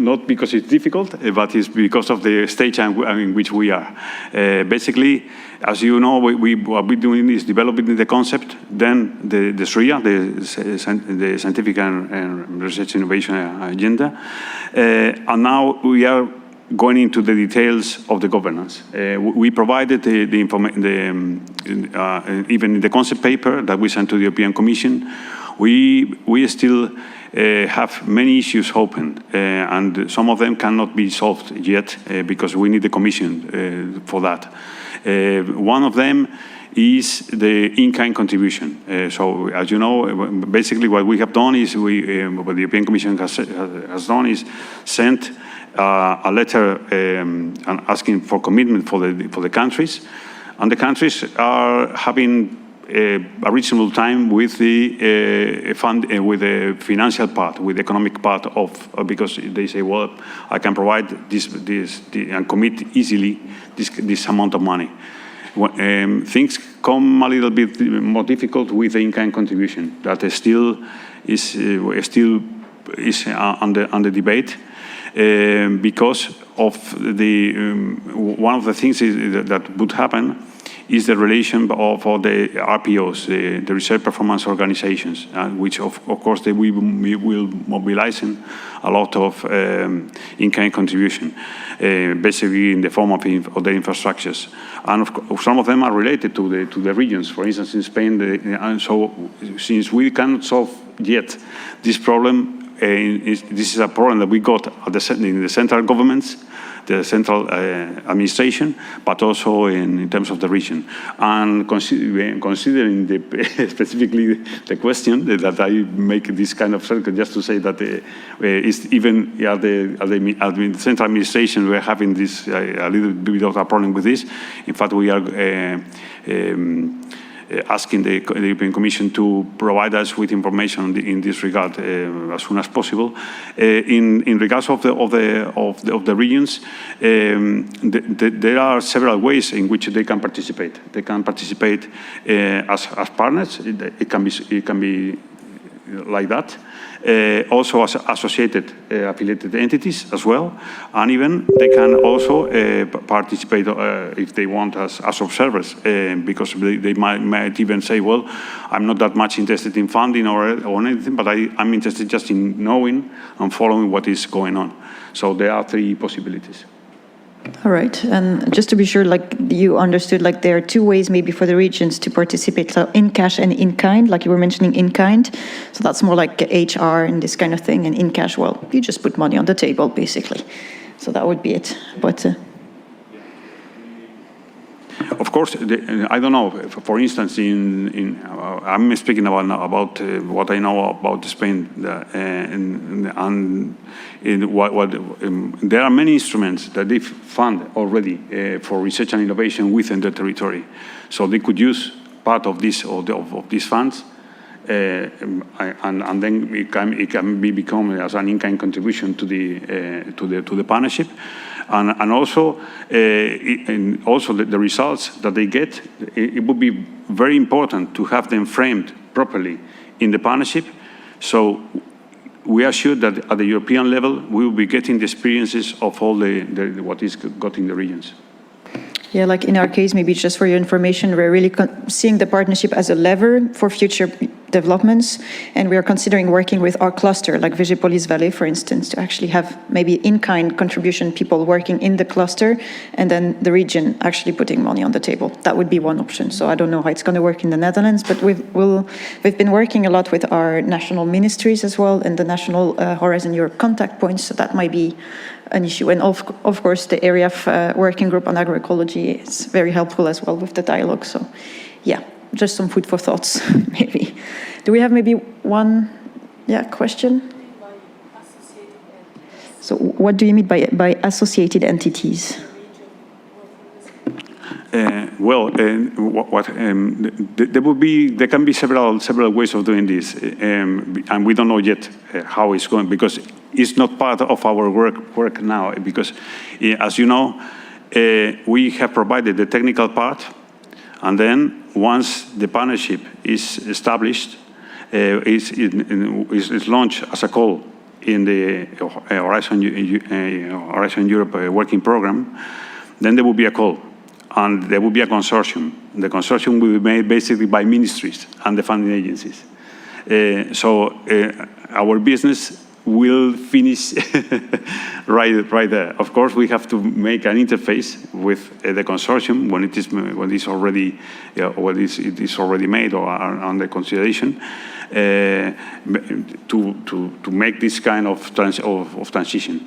not because it's difficult, but it's because of the stage in which we are. Basically, as you know, what we're doing is developing the concept, then the SRIA, the Scientific and Research Innovation Agenda, and now we are going into the details of the governance. We provided the information, even in the concept paper that we sent to the European Commission. We still have many issues open, and some of them cannot be solved yet because we need the Commission for that. One of them is the in-kind contribution. So, as you know, basically what we have done is what the European Commission has done is sent a letter asking for commitment for the countries, and the countries are having a reasonable time with the with the financial part, with the economic part because they say, well, I can provide this and commit easily this amount of money. Things come a little bit more difficult with the in-kind contribution. That still is under debate. Because of one of the things that would happen is the relation of all the RPOs, the research performance organizations, which of course we will mobilize a lot of in-kind contribution, basically in the form of the infrastructures, and some of them are related to the regions. For instance, in Spain, and so since we cannot solve yet this problem. This is a problem that we got in the central governments, the central administration, but also in terms of the region. And considering specifically the question that I make this kind of circle just to say that it's even at the central administration we're having this a little bit of a problem with this. In fact, we are asking the European Commission to provide us with information in this regard as soon as possible. In regards of the regions, there are several ways in which they can participate. They can participate as partners. It can be like that. Also as associated affiliated entities as well, and even they can also participate if they want as observers, because they might even say, well, I'm not that much interested in funding or anything, but I'm interested just in knowing and following what is going on. So there are three possibilities. All right, and just to be sure, like you understood, like there are two ways maybe for the regions to participate, so in cash and in kind, like you were mentioning in kind, so that's more like HR and this kind of thing, and in cash, well, you just put money on the table, basically. So that would be it, but... Of course, I don't know. For instance, I'm speaking about what I know about Spain, there are many instruments that they fund already for research and innovation within the territory. So they could use part of these funds, and then it can become as an in-kind contribution to the partnership. And also the results that they get, it would be very important to have them framed properly in the partnership. So we are sure that at the European level, we will be getting the experiences of all what is got in the regions. Yeah, like in our case, maybe just for your information, we're really seeing the partnership as a lever for future developments, and we are considering working with our cluster, like Vigipolis Valley, for instance, to actually have maybe in-kind contribution people working in the cluster, and then the region actually putting money on the table. That would be one option. So I don't know how it's going to work in the Netherlands, but we've been working a lot with our national ministries as well, and the national Horizon Europe contact points, so that might be an issue. And of course, the ERIAFF working group on agroecology is very helpful as well with the dialogue. So yeah, just some food for thoughts, maybe. Do we have maybe one question? So what do you mean by associated entities? There can be several ways of doing this, and we don't know yet how it's going, because it's not part of our work now. Because, as you know, we have provided the technical part, and then once the partnership is established, is launched as a call in the Horizon Europe working program, then there will be a call. And there will be a consortium. The consortium will be made basically by ministries and the funding agencies. So our business will finish right there. Of course, we have to make an interface with the consortium when it is already made or under consideration to make this kind of transition.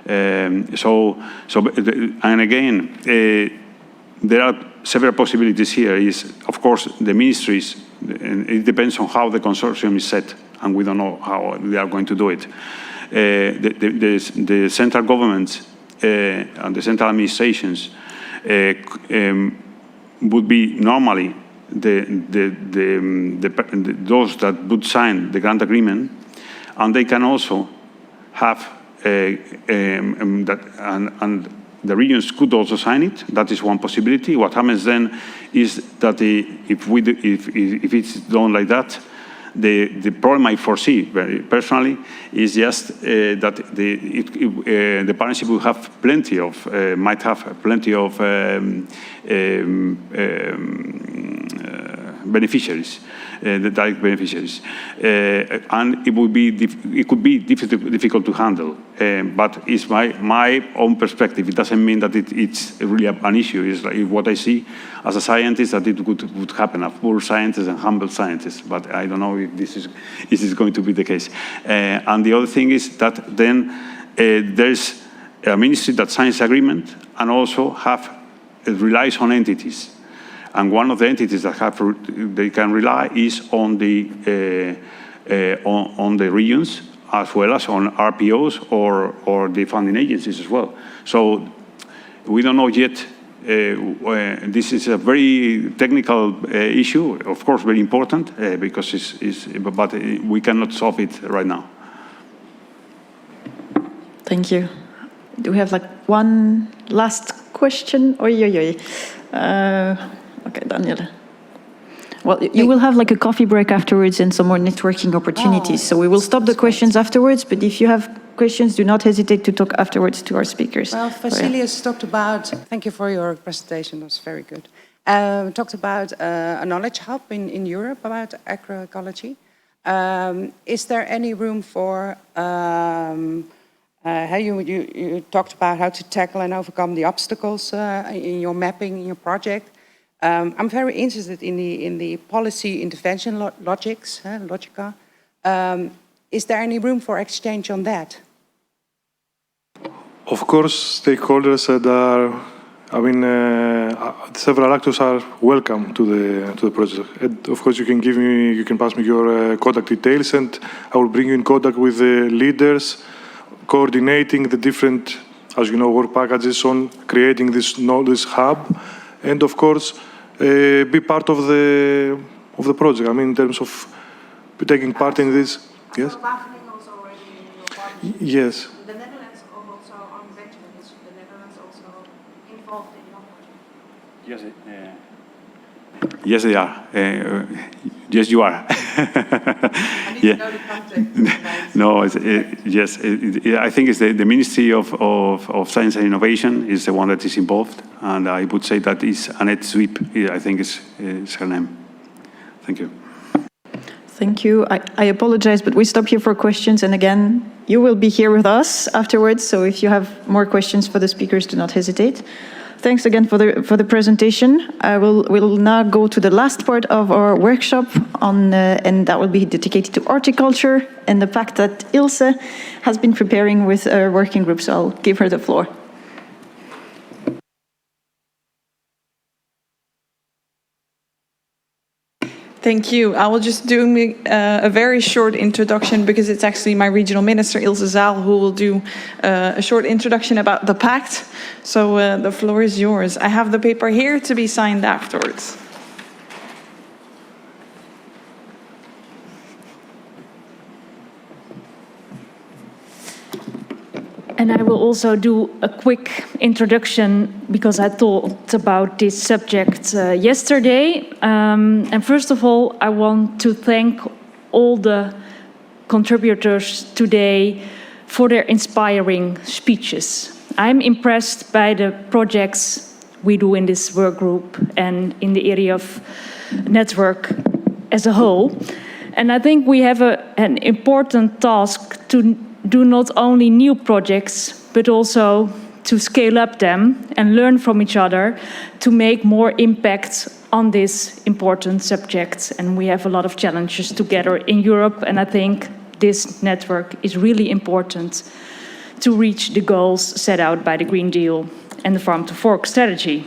And again. There are several possibilities here. Of course, the ministries, and it depends on how the consortium is set, and we don't know how they are going to do it. The central governments and the central administrations would be normally those that would sign the grant agreement, and they can also have the regions could also sign it. That is one possibility. What happens then is that if it's done like that, the problem I foresee very personally is just that the partnership will have might have plenty of beneficiaries, the direct beneficiaries, and it could be difficult to handle. But it's my own perspective. It doesn't mean that it's really an issue. It's like what I see as a scientist, that it would happen. A poor scientist and humble scientist, but I don't know if this is going to be the case. And the other thing is that then there's a ministry that signs agreement and also relies on entities. And one of the entities that they can rely is on the regions, as well as on RPOs or the funding agencies as well. So we don't know yet this is a very technical issue, of course, very important because but we cannot solve it right now. Thank you. Do we have like one last question? Okay, Daniela. Well, you will have like a coffee break afterwards and some more networking opportunities. So we will stop the questions afterwards, but if you have questions, do not hesitate to talk afterwards to our speakers. Well, Vasilius talked about, thank you for your presentation, that was very good. Talked about a knowledge hub in Europe about agroecology. Is there any room for, you talked about how to tackle and overcome the obstacles in your mapping, in your project. I'm very interested in the policy intervention logica. Is there any room for exchange on that? Of course, stakeholders that are, several actors are welcome to the project. And of course, you can pass me your contact details, and I will bring you in contact with the leaders coordinating the different, as you know, work packages on creating this knowledge hub, and of course, be part of the project. In terms of taking part in this. Yes. Yes. The Netherlands also on Benjamin. Is the Netherlands also involved in your project? Yes, they are. Yes, you are. I need to know the context. No, yes. I think it's the Ministry of Science and Innovation is the one that is involved, and I would say that is Annette Sweep. I think is her name. Thank you. Thank you. I apologize, but we stop here for questions. And again, you will be here with us afterwards. So if you have more questions for the speakers, do not hesitate. Thanks again for the presentation. We'll now go to the last part of our workshop and that will be dedicated to horticulture and the pact that Ilse has been preparing with a working group. So I'll give her the floor. Thank you. I will just do a very short introduction because it's actually my regional minister, Ilse Zaal, who will do a short introduction about the pact. So the floor is yours. I have the paper here to be signed afterwards. And I will also do a quick introduction because I thought about this subject yesterday. And first of all, I want to thank all the contributors today for their inspiring speeches. I'm impressed by the projects we do in this work group and in the ERIAFF network as a whole. And I think we have an important task to do not only new projects, but also to scale up them and learn from each other to make more impact on this important subject. And we have a lot of challenges together in Europe, and I think this network is really important to reach the goals set out by the Green Deal and the Farm to Fork strategy.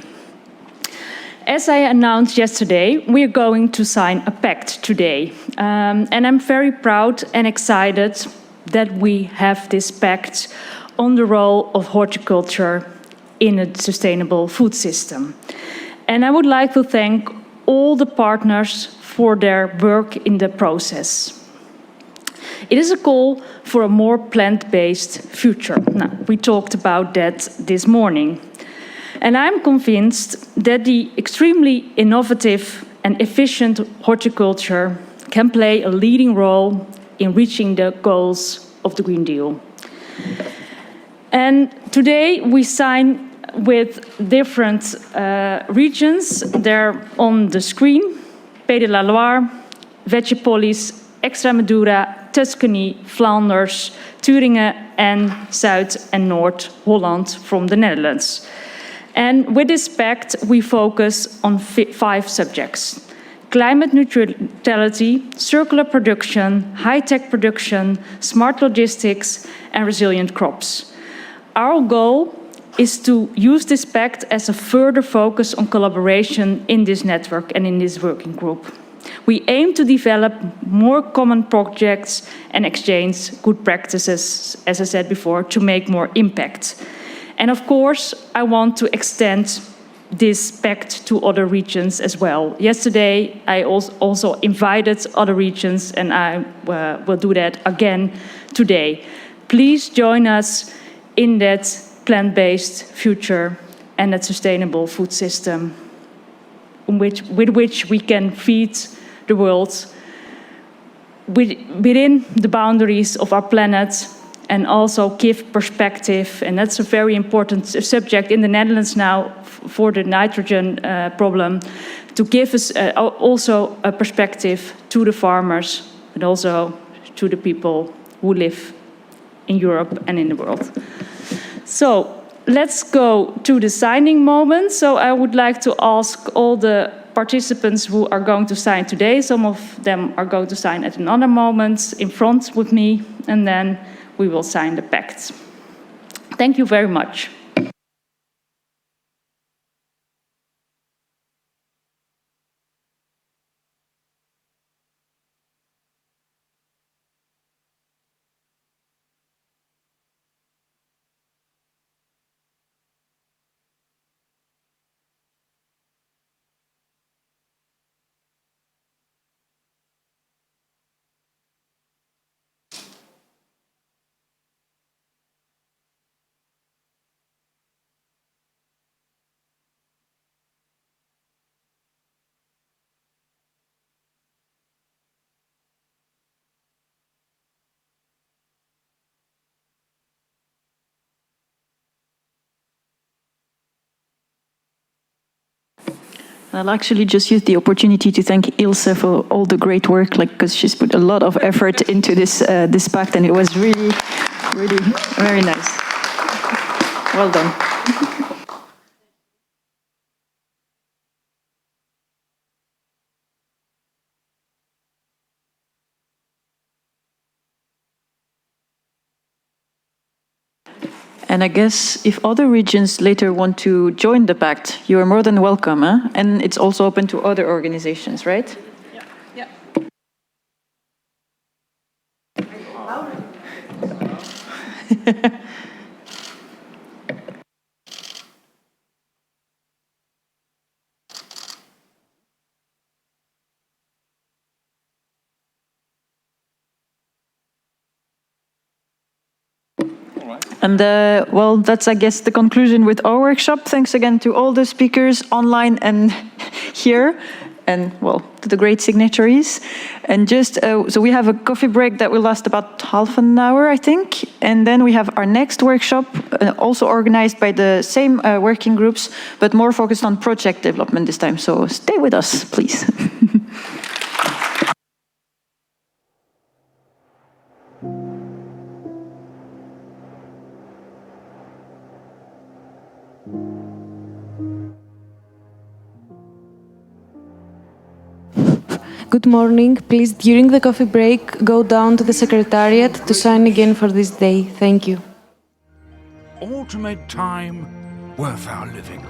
As I announced yesterday, we are going to sign a pact today. And I'm very proud and excited that we have this pact on the role of horticulture in a sustainable food system. And I would like to thank all the partners for their work in the process. It is a call for a more plant-based future. Now, we talked about that this morning. And I'm convinced that the extremely innovative and efficient horticulture can play a leading role in reaching the goals of the Green Deal. And today we sign with different regions. They're on the screen: Pays de la Loire, Vegepolis, Extremadura, Tuscany, Flanders, Thuringen, and South and North Holland from the Netherlands. And with this pact, we focus on 5 subjects: climate neutrality, circular production, high-tech production, smart logistics, and resilient crops. Our goal is to use this pact as a further focus on collaboration in this network and in this working group. We aim to develop more common projects and exchange good practices, as I said before, to make more impact. And of course, I want to extend this pact to other regions as well. Yesterday, I also invited other regions, and I will do that again today. Please join us in that plant-based future and that sustainable food system with which we can feed the world within the boundaries of our planet, and also give perspective. And that's a very important subject in the Netherlands now for the nitrogen problem, to give us also a perspective to the farmers, but also to the people who live in Europe and in the world. So let's go to the signing moment. So I would like to ask all the participants who are going to sign today. Some of them are going to sign at another moment in front with me, and then we will sign the pact. Thank you very much. I'll actually just use the opportunity to thank Ilse for all the great work, because she's put a lot of effort into this pact, and it was really, really very nice. Well done. And I guess if other regions later want to join the pact, you are more than welcome, huh? And it's also open to other organizations, right? Yeah. And well, that's, I guess, the conclusion with our workshop. Thanks again to all the speakers online and here, and well, to the great signatories. And just, so we have a coffee break that will last about half an hour, I think. And then we have our next workshop, also organized by the same working groups, but more focused on project development this time. So stay with us, please. Good morning. Please, during the coffee break, go down to the Secretariat to sign again for this day. Thank you. Ultimate time worth our living.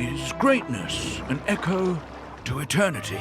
Is greatness an echo to eternity?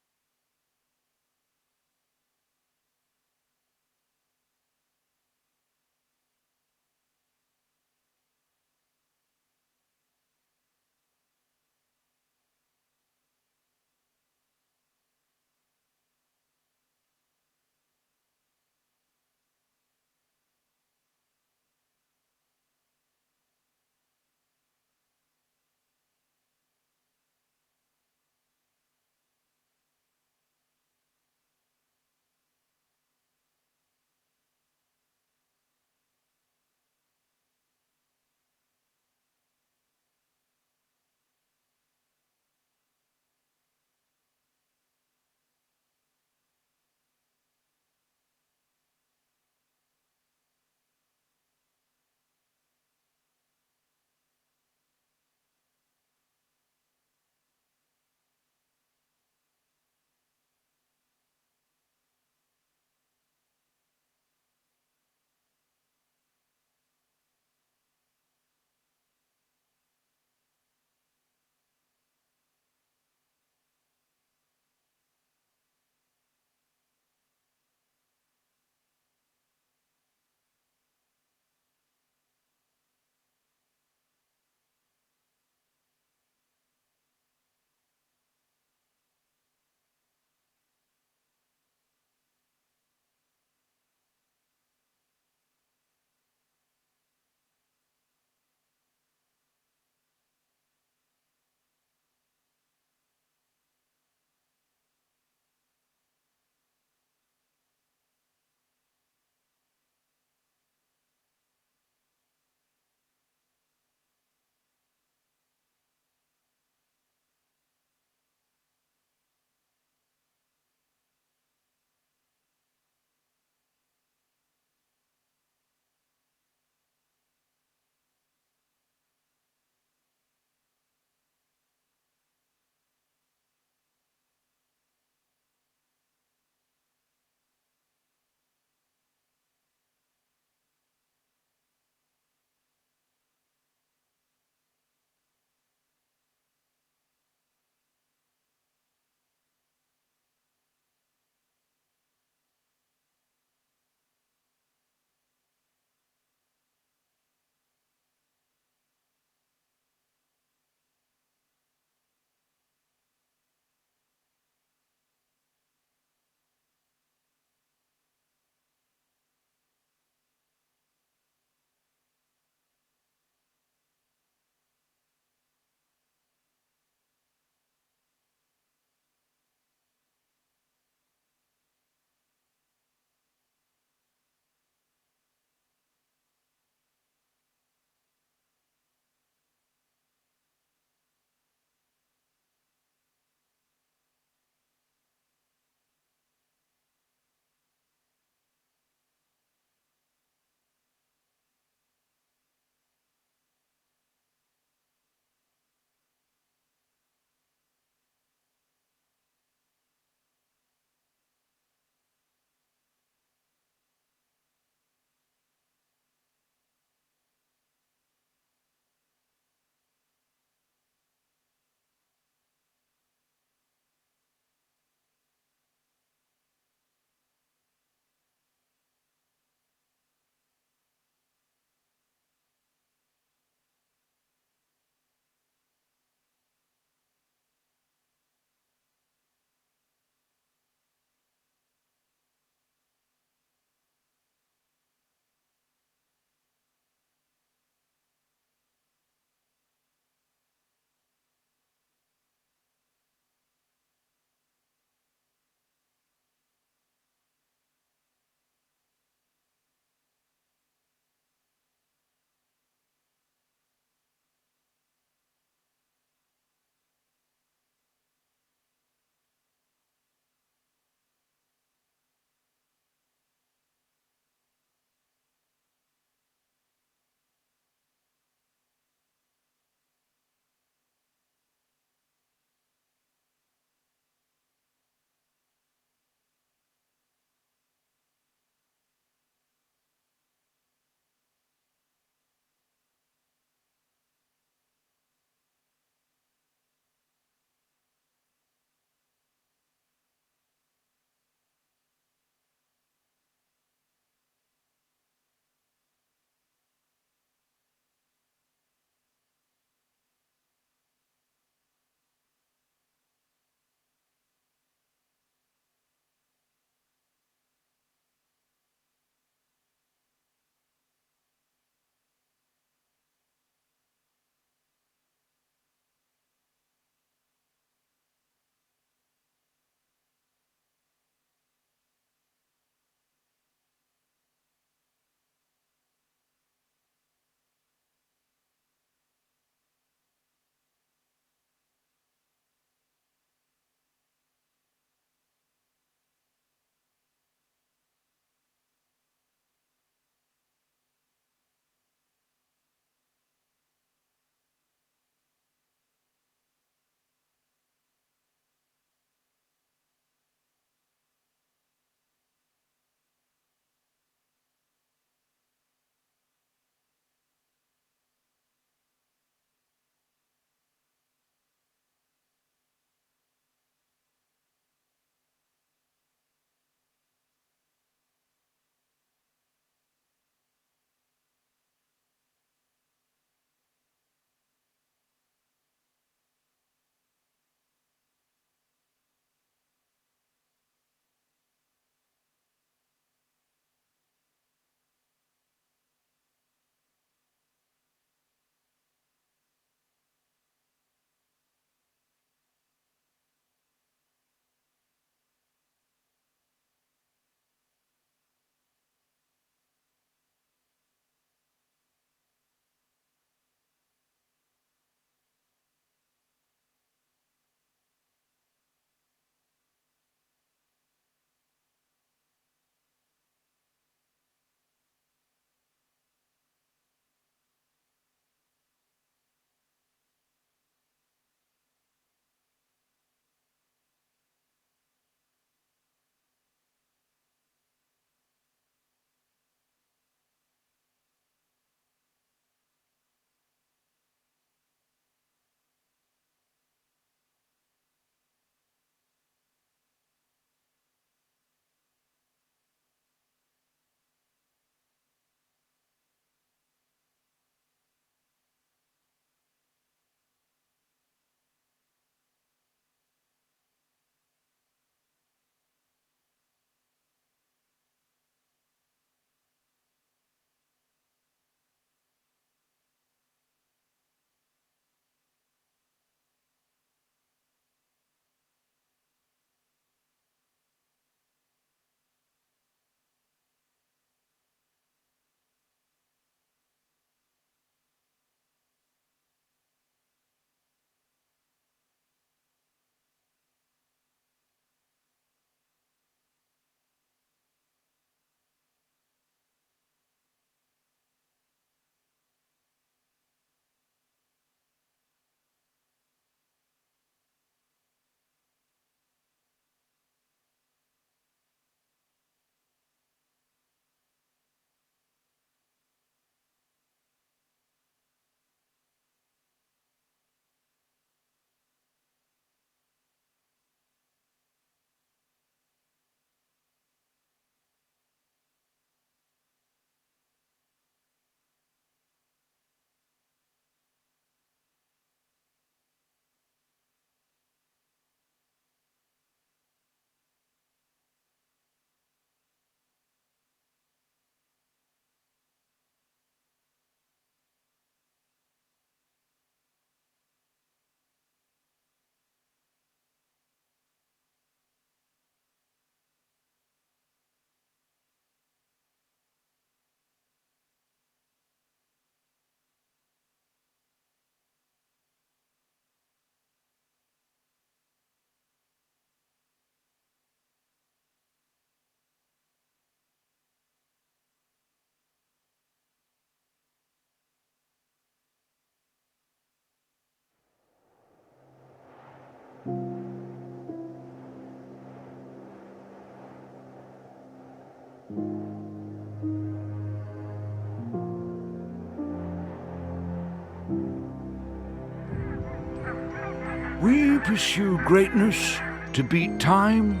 We pursue greatness to beat time,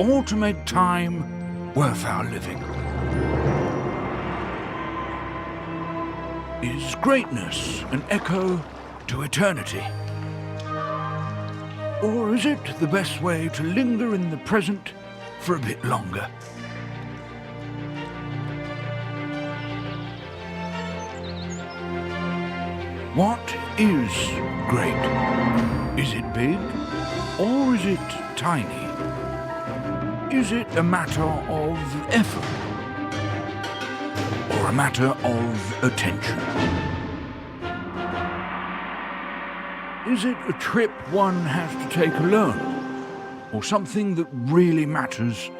or to make time worth our living. Is greatness an echo to eternity? Or is it the best way to linger in the present for a bit longer? What is great? Is it big or is it tiny? Is it a matter of effort or a matter of attention? Is it a trip one has to take alone or something that really matters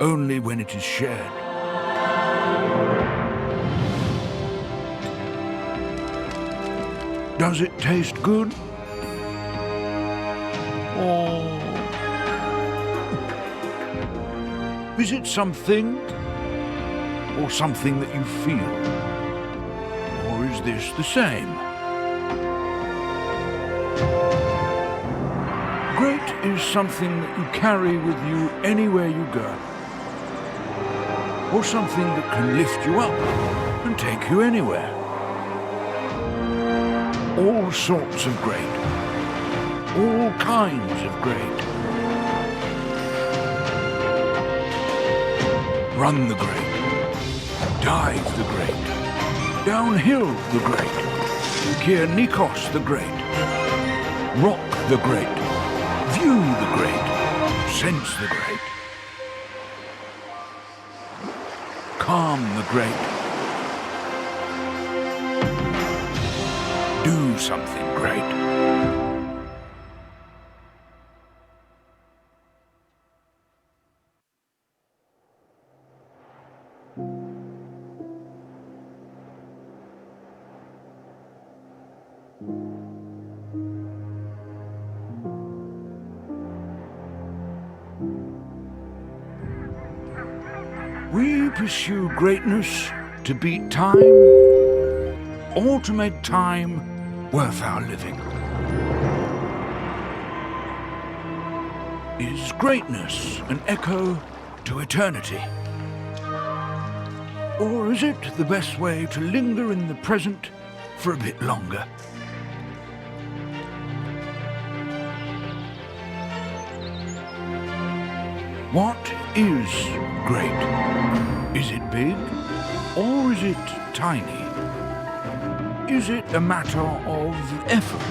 only when it is shared? Does it taste good? Or is it something or something that you feel? Or is this the same? Great is something that you carry with you anywhere you go, or something that can lift you up and take you anywhere. All sorts of great, all kinds of great. Run the great, dive the great, downhill the great, Kier Nikos the great, rock the great, view the great, sense the great, calm the great, do something great. We pursue greatness to beat time, or to make time worth our living. Is greatness an echo to eternity? Or is it the best way to linger in the present for a bit longer? What is great? Is it big or is it tiny? Is it a matter of effort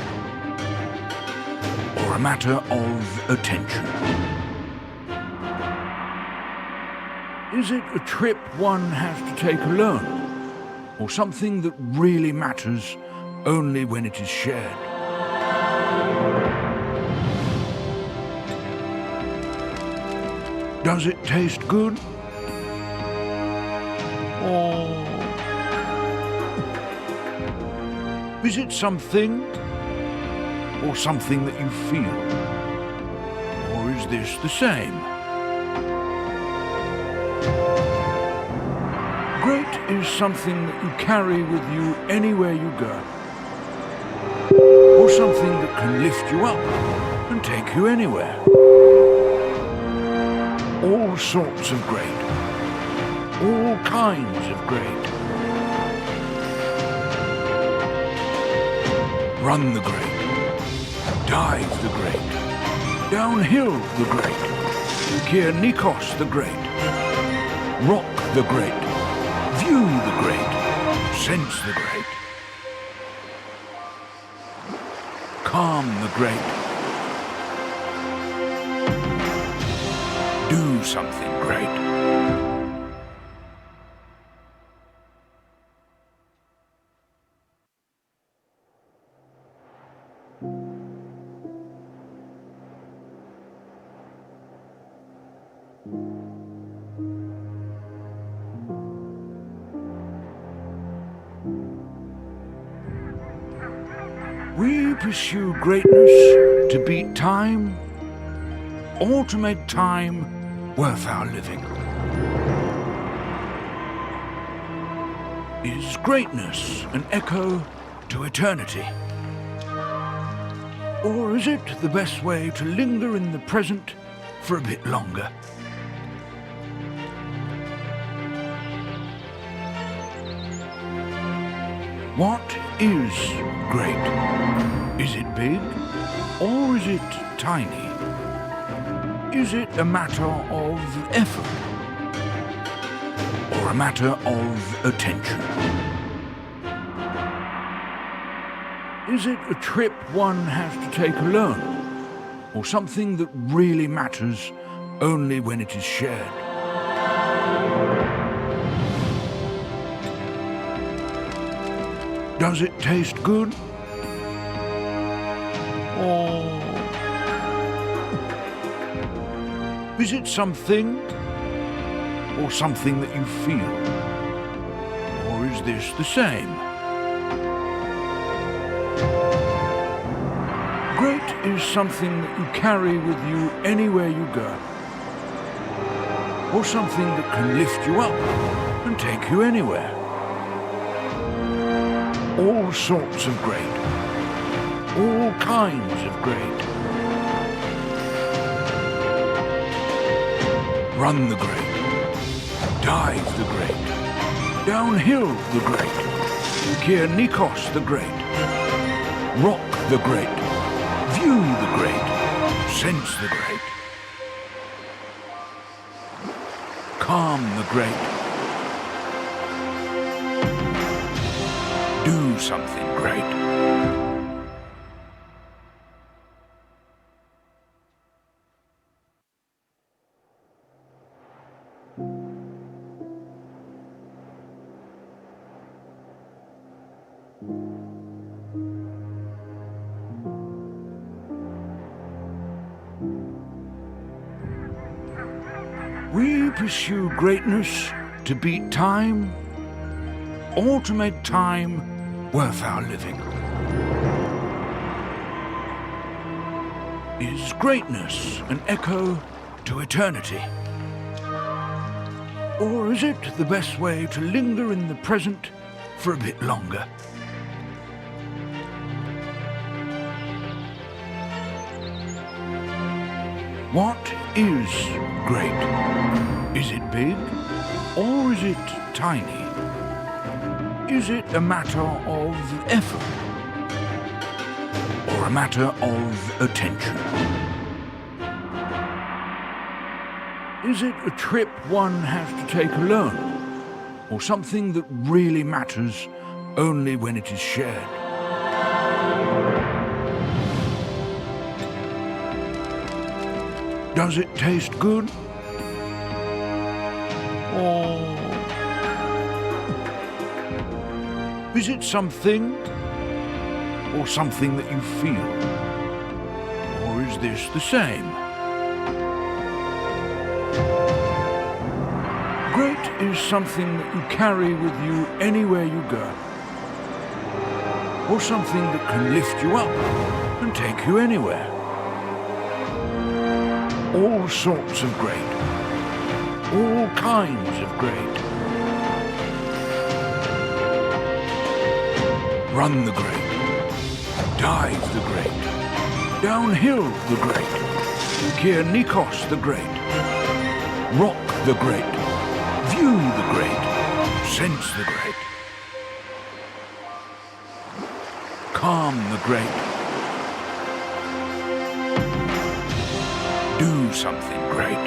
or a matter of attention? Is it a trip one has to take alone or something that really matters only when it is shared? Does it taste good? Or is it something or something that you feel? Or is this the same? Great is something that you carry with you anywhere you go, or something that can lift you up and take you anywhere. All sorts of great, all kinds of great. Run the great, dive the great, downhill the great, Kier Nikos the great, rock the great, view the great, sense the great, calm the great, do something great. We pursue greatness to beat time, or to make time worth our living. Is greatness an echo to eternity? Or is it the best way to linger in the present for a bit longer? What is great? Is it big or is it tiny? Is it a matter of effort or a matter of attention? Is it a trip one has to take alone or something that really matters only when it is shared? Does it taste good? Or is it something or something that you feel? Or is this the same? Great is something that you carry with you anywhere you go, or something that can lift you up and take you anywhere. All sorts of great, all kinds of great. Run the great, dive the great, downhill the great, Kier Nikos the great, rock the great, view the great, sense the great, calm the great, do something great. We pursue greatness to beat time or to make time worth our living. Is greatness an echo to eternity? Or is it the best way to linger in the present for a bit longer? What is great? Is it big or is it tiny? Is it a matter of effort or a matter of attention? Is it a trip one has to take alone or something that really matters only when it is shared? Does it taste good? Or is it something or something that you feel? Or is this the same? Great is something that you carry with you anywhere you go, or something that can lift you up and take you anywhere. All sorts of great, all kinds of great. Run the great, dive the great, downhill the great, Kier Nikos the great, rock the great, view the great, sense the great, calm the great, do something great.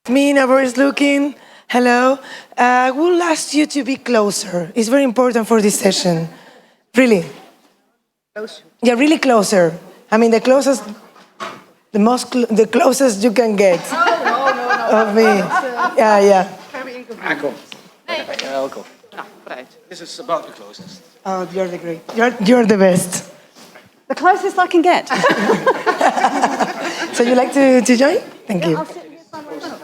Me, never is looking. Hello. I will ask you to be closer. It's very important for this session. Really. Closer. Yeah, really closer. I mean, the closest, the closest you can get of me. Yeah, yeah. Very inconvenient. Aankom. Welkom. Nou, right. This is about the closest. Oh, you're the great. You're the best. The closest I can get. So you like to join? Thank you. I'll sit here by myself.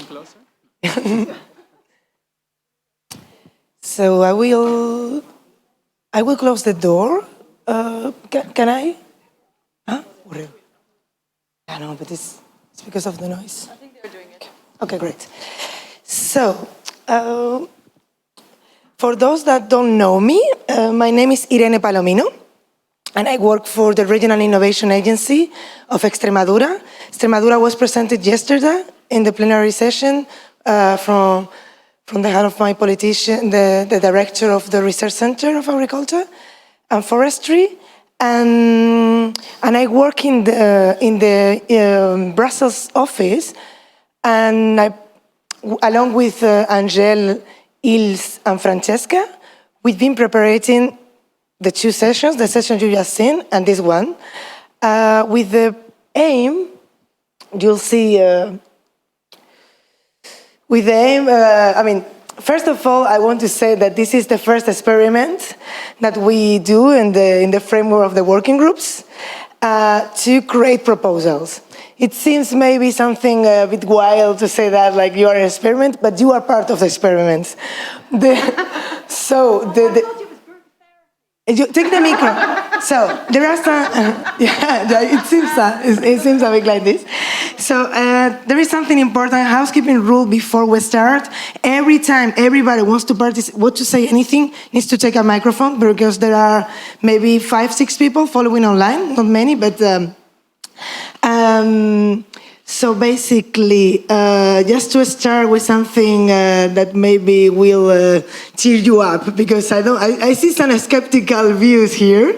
Closer? So I will close the door. Can I? Huh? I know, but it's because of the noise. I think they're doing it. Okay, great. So, for those that don't know me, my name is Irene Palomino, and I work for the Regional Innovation Agency of Extremadura. Extremadura was presented yesterday in the plenary session from the head of my politician, the director of the Research Center of Agriculture and Forestry, and I work in the Brussels office, and along with Angel, Ilse, and Francesca, we've been preparing the two sessions, the session you just seen and this one, with the aim, you'll see, with the aim, I mean, first of all, I want to say that this is the first experiment that we do in the framework of the working groups to create proposals. It seems maybe something a bit wild to say that, like you are an experiment, but you are part of the experiment. You take the micro. So there are some, it seems a bit like this. So there is something important, housekeeping rule before we start. Every time everybody wants to say anything, needs to take a microphone, because there are maybe 5-6 people following online, not many, but so basically, just to start with something that maybe will cheer you up, because I see some skeptical views here.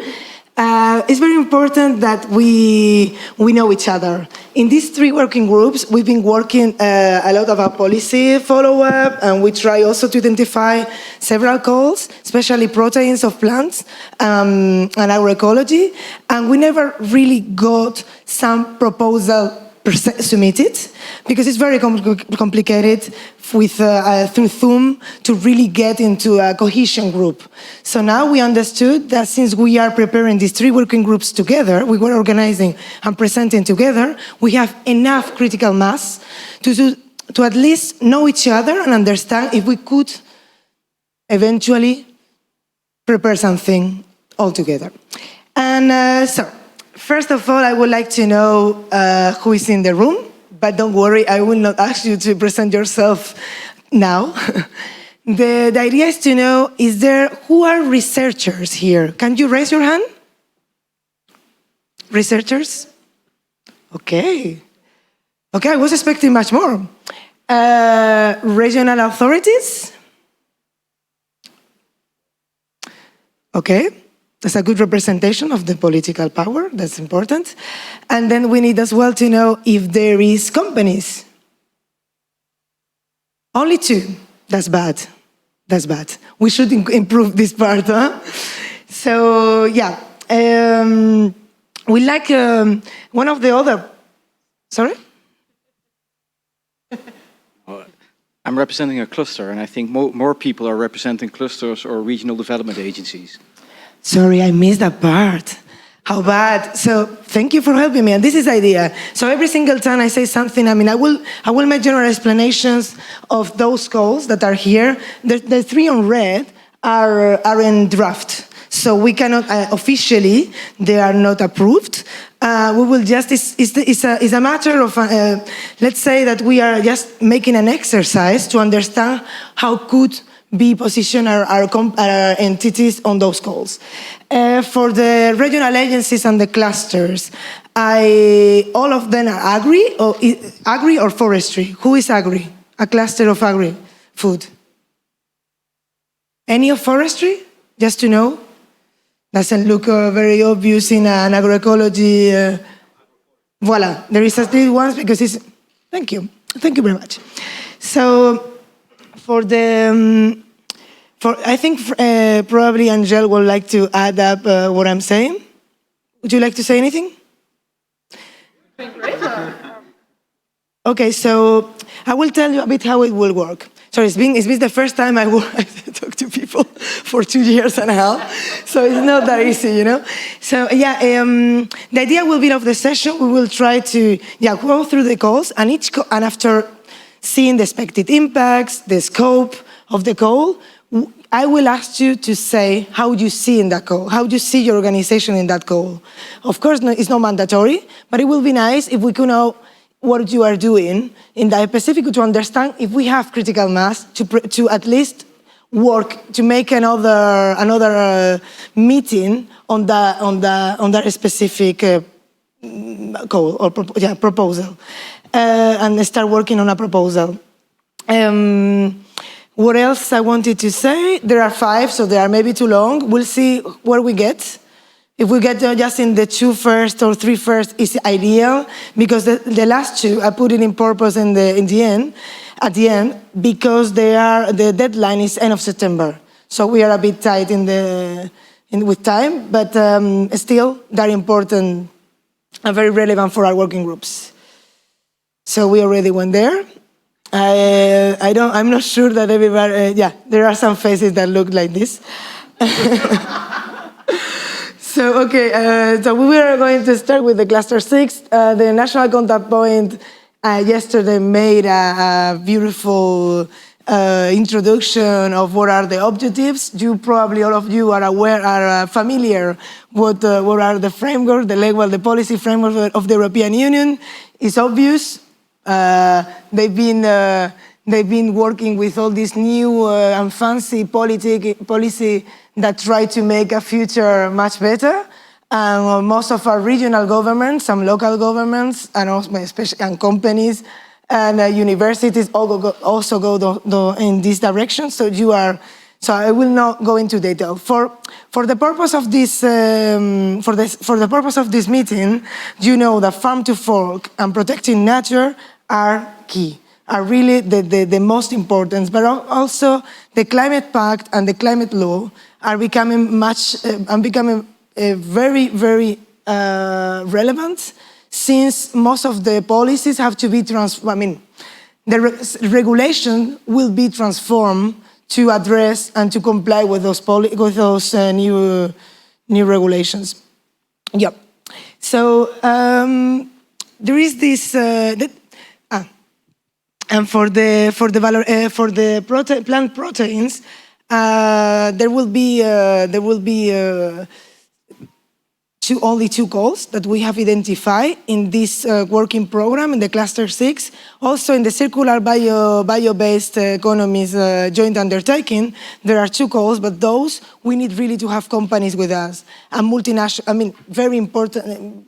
It's very important that we know each other. In these 3 working groups, we've been working a lot of our policy follow-up, and we try also to identify several goals, especially proteins of plants and agroecology, and we never really got some proposal submitted, because it's very complicated with through Zoom to really get into a cohesion group. So now we understood that since we are preparing these 3 working groups together, we were organizing and presenting together, we have enough critical mass to at least know each other and understand if we could eventually prepare something all together. And so, first of all, I would like to know who is in the room, but don't worry, I will not ask you to present yourself now. The idea is to know, who are researchers here? Can you raise your hand? Researchers? Okay. Okay, I was expecting much more. Regional authorities? Okay. That's a good representation of the political power, that's important. And then we need as well to know if there is companies. Only 2, that's bad, that's bad. We should improve this part, huh? So, yeah. We like one of the other, sorry? I'm representing a cluster, and I think more people are representing clusters or regional development agencies. Sorry, I missed that part. How bad. So thank you for helping me. And this is the idea. So every single time I say something, I mean, I will make general explanations of those goals that are here. The 3 on red are in draft. So we cannot, officially, they are not approved. We will just, it's a matter of, let's say that we are just making an exercise to understand how could be position our entities on those goals. For the regional agencies and the clusters, all of them are agri or forestry. Who is agri? A cluster of agri food. Any of forestry? Just to know. Doesn't look very obvious in an agroecology. Voila, there is at least once because it's, thank you very much. So I think probably Angel would like to add up what I'm saying. Would you like to say anything? Okay, so I will tell you a bit how it will work. Sorry, it's been the first time I talk to people for 2 years and a half, so it's not that easy, you know. So yeah, the idea will be of the session. We will try to go through the calls, and and after seeing the expected impacts, the scope of the call, I will ask you to say how you see in that call, how you see your organization in that call. Of course, it's not mandatory, but it will be nice if we could know what you are doing in the Pacific to understand if we have critical mass to at least work to make another meeting on that specific call or proposal, and start working on a proposal. What else I wanted to say? There are 5, so they are maybe too long. We'll see where we get. If we get just in the 2 first or 3 first, is ideal, because the last 2, I put it in purpose at the end, because the deadline is end of September. So we are a bit tight with time, but still, they're important and very relevant for our working groups. So we already went there. I'm not sure that everybody, there are some faces that look like this. So, okay, so we are going to start with the cluster 6. The national contact point yesterday made a beautiful introduction of what are the objectives. Probably all of you are familiar what are the framework, the policy framework of the European Union. It's obvious. They've been working with all this new and fancy policy that try to make a future much better. And most of our regional governments, some local governments, and especially companies and universities also go in this direction. So I will not go into detail. For the purpose of this meeting, you know that farm to fork and protecting nature are key, are really the most important, but also the climate pact and the climate law are becoming very, very relevant, since most of the policies have to be transformed. The regulation will be transformed to address and to comply with those new regulations. Yep. So there is this. And for the plant proteins, there will be only 2 calls that we have identified in this working program in the cluster 6. Also in the circular bio-based economies joint undertaking, there are 2 calls, but those we need really to have companies with us, and multinational, very important,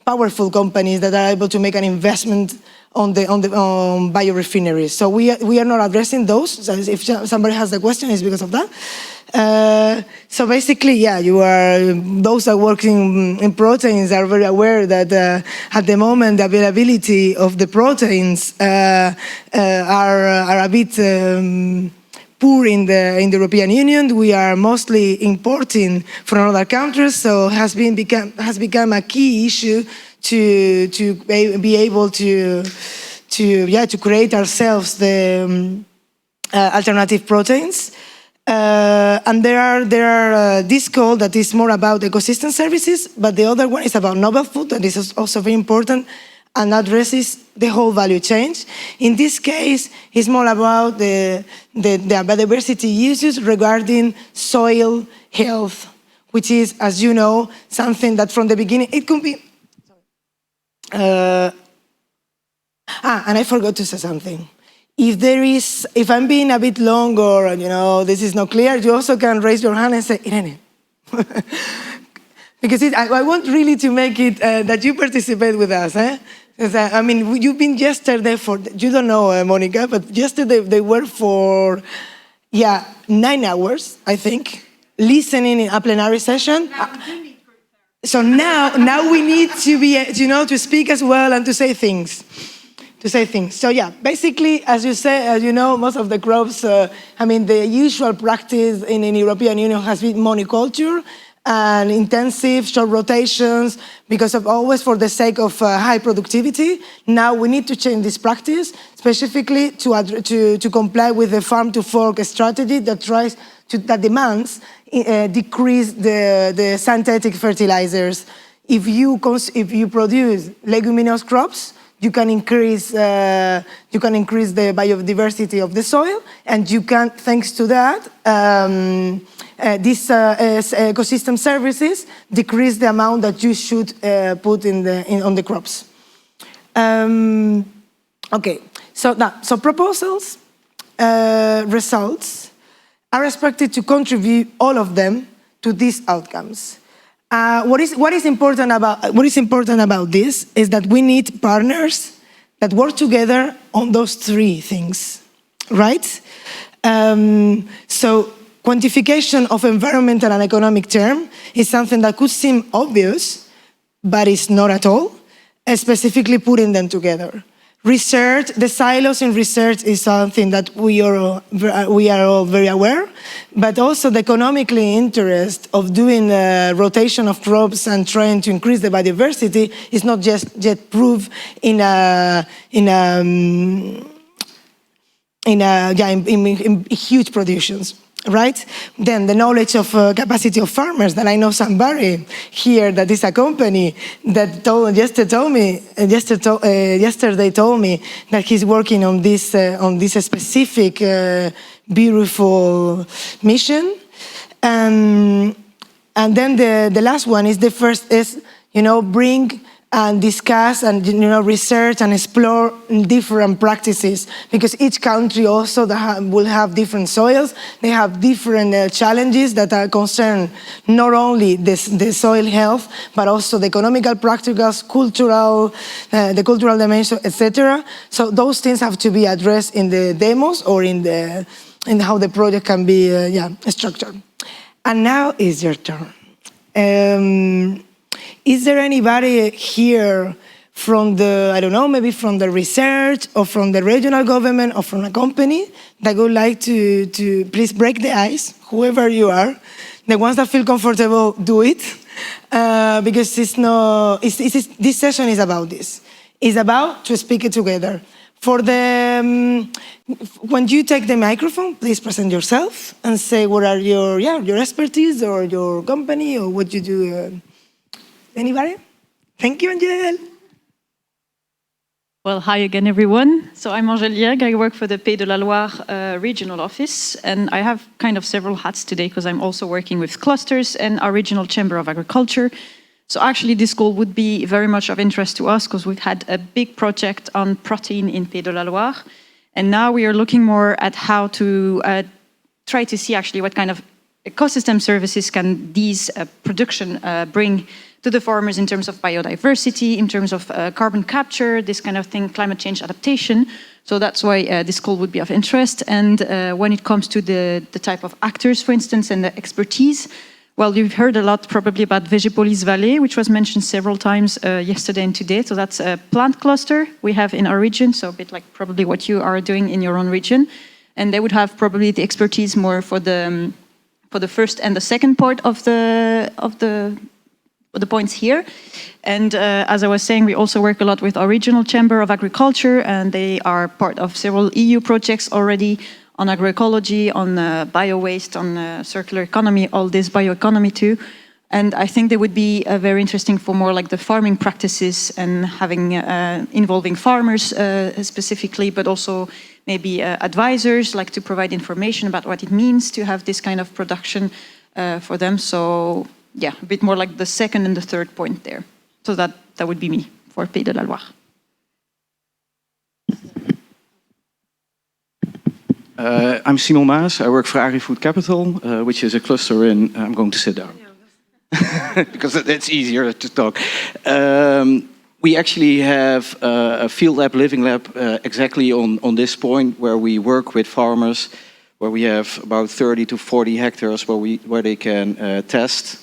powerful companies that are able to make an investment on biorefineries. So we are not addressing those. So if somebody has a question, it's because of that. So basically, those that are working in proteins are very aware that at the moment the availability of the proteins are a bit poor in the European Union. We are mostly importing from other countries, so has become a key issue to be able to create ourselves the alternative proteins. And there are this call that is more about ecosystem services, but the other one is about novel food, that is also very important and addresses the whole value chain. In this case, it's more about the biodiversity issues regarding soil health, which is, as you know, something that from the beginning, it could be. And I forgot to say something. If I'm being a bit long or, this is not clear, you also can raise your hand and say, Irene. Because I want really to make it that you participate with us. Because, you've been yesterday you don't know, Monica, but yesterday they were for, 9 hours, I think, listening in a plenary session. So now we need to be, to speak as well and to say things. So yeah, basically, as you say, as you know, most of the crops, the usual practice in the European Union has been monoculture and intensive short rotations because of always for the sake of high productivity. Now we need to change this practice, specifically to comply with the farm to fork strategy that demands decrease the synthetic fertilizers. If you produce leguminous crops, you can increase the biodiversity of the soil, and you can, thanks to that, these ecosystem services decrease the amount that you should put on the crops. Okay, so proposals, results are expected to contribute, all of them, to these outcomes. What is important about this is that we need partners that work together on those three things, right? So quantification of environmental and economic term is something that could seem obvious, but it's not at all, specifically putting them together. Research, the silos in research is something that we are all very aware, but also the economically interest of doing rotation of crops and trying to increase the biodiversity is not just yet proved in huge productions. Right? Then the knowledge of capacity of farmers, that I know somebody here that is a company that yesterday told me that he's working on this specific beautiful mission. And then the last one is bring and discuss and research and explore different practices, because each country also will have different soils. They have different challenges that are concerned not only the soil health, but also the economical practicals, the cultural dimension, etc. So those things have to be addressed in the demos or in how the project can be structured. And now is your turn. Is there anybody here from maybe from the research or from the regional government or from a company that would like to please break the ice, whoever you are? The ones that feel comfortable, do it, because this session is about this. It's about to speak it together. When you take the microphone, please present yourself and say what are your expertise or your company or what you do. Anybody? Thank you, Angel. Well, hi again, everyone. So I'm Angèle Liègre. I work for the Pays de la Loire regional office, and I have kind of several hats today because I'm also working with clusters and our regional chamber of agriculture. So actually, this goal would be very much of interest to us because we've had a big project on protein in Pays de la Loire, and now we are looking more at how to try to see actually what kind of ecosystem services can these production bring to the farmers in terms of biodiversity, in terms of carbon capture, this kind of thing, climate change adaptation. So that's why this call would be of interest. And when it comes to the type of actors, for instance, and the expertise, well, you've heard a lot probably about Vegepolis Valley, which was mentioned several times yesterday and today. So that's a plant cluster we have in our region, so a bit like probably what you are doing in your own region. And they would have probably the expertise more for the first and the second part of the points here. And as I was saying, we also work a lot with our regional chamber of agriculture, and they are part of several EU projects already on agroecology, on bio-waste, on circular economy, all this bioeconomy too. And I think they would be very interesting for more like the farming practices and having involving farmers specifically, but also maybe advisors, like to provide information about what it means to have this kind of production for them. So yeah, a bit more like the second and the third point there. So that would be me for Pays de la Loire. I'm Simon Maas. I work for AgriFood Capital, which is a cluster in... I'm going to sit down. Because it's easier to talk. We actually have a field lab, living lab, exactly on this point where we work with farmers, where we have about 30 to 40 hectares where they can test.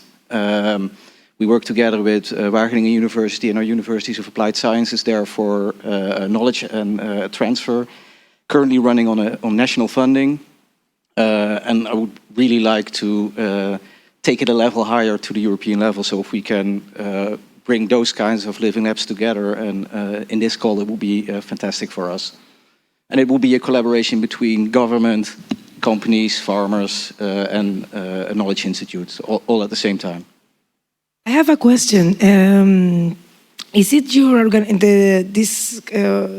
We We work together with Wageningen University and our universities of applied sciences there for knowledge and transfer. Currently running on national funding. And I would really like to take it a level higher to the European level. So if we can bring those kinds of living labs together, and in this call, it will be fantastic for us. And it will be a collaboration between government, companies, farmers, and knowledge institutes, all at the same time. I have a question. Is it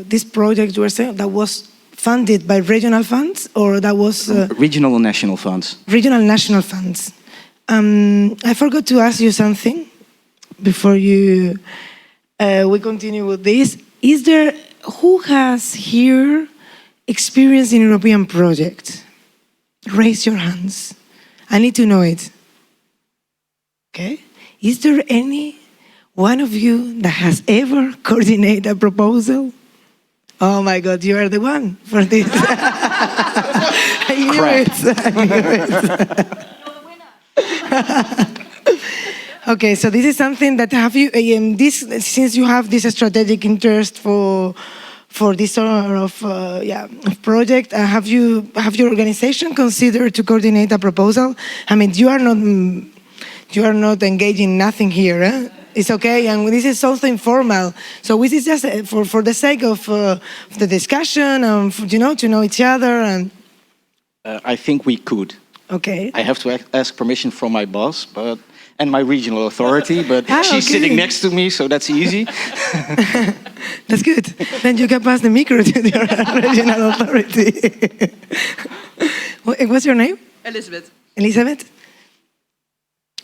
this project you were saying that was funded by regional funds, or that was regional and national funds? Regional and national funds. I forgot to ask you something before we continue with this. Is there who has here experience in European project? Raise your hands. I need to know it. Okay. Is there any one of you that has ever coordinated a proposal? Oh my God, you are the one for this. I knew it. Okay, so this is something that have you, since you have this strategic interest for this sort of project, have your organization considered to coordinate a proposal? I mean, you are not engaging nothing here, eh? It's okay, and this is also informal. So this is just for the sake of the discussion, and to know each other. And I think we could. Okay. I have to ask permission from my boss, and my regional authority, but she's sitting next to me, so that's easy. That's good. Then you can pass the micro to your regional authority. What's your name? Elizabeth. Elizabeth?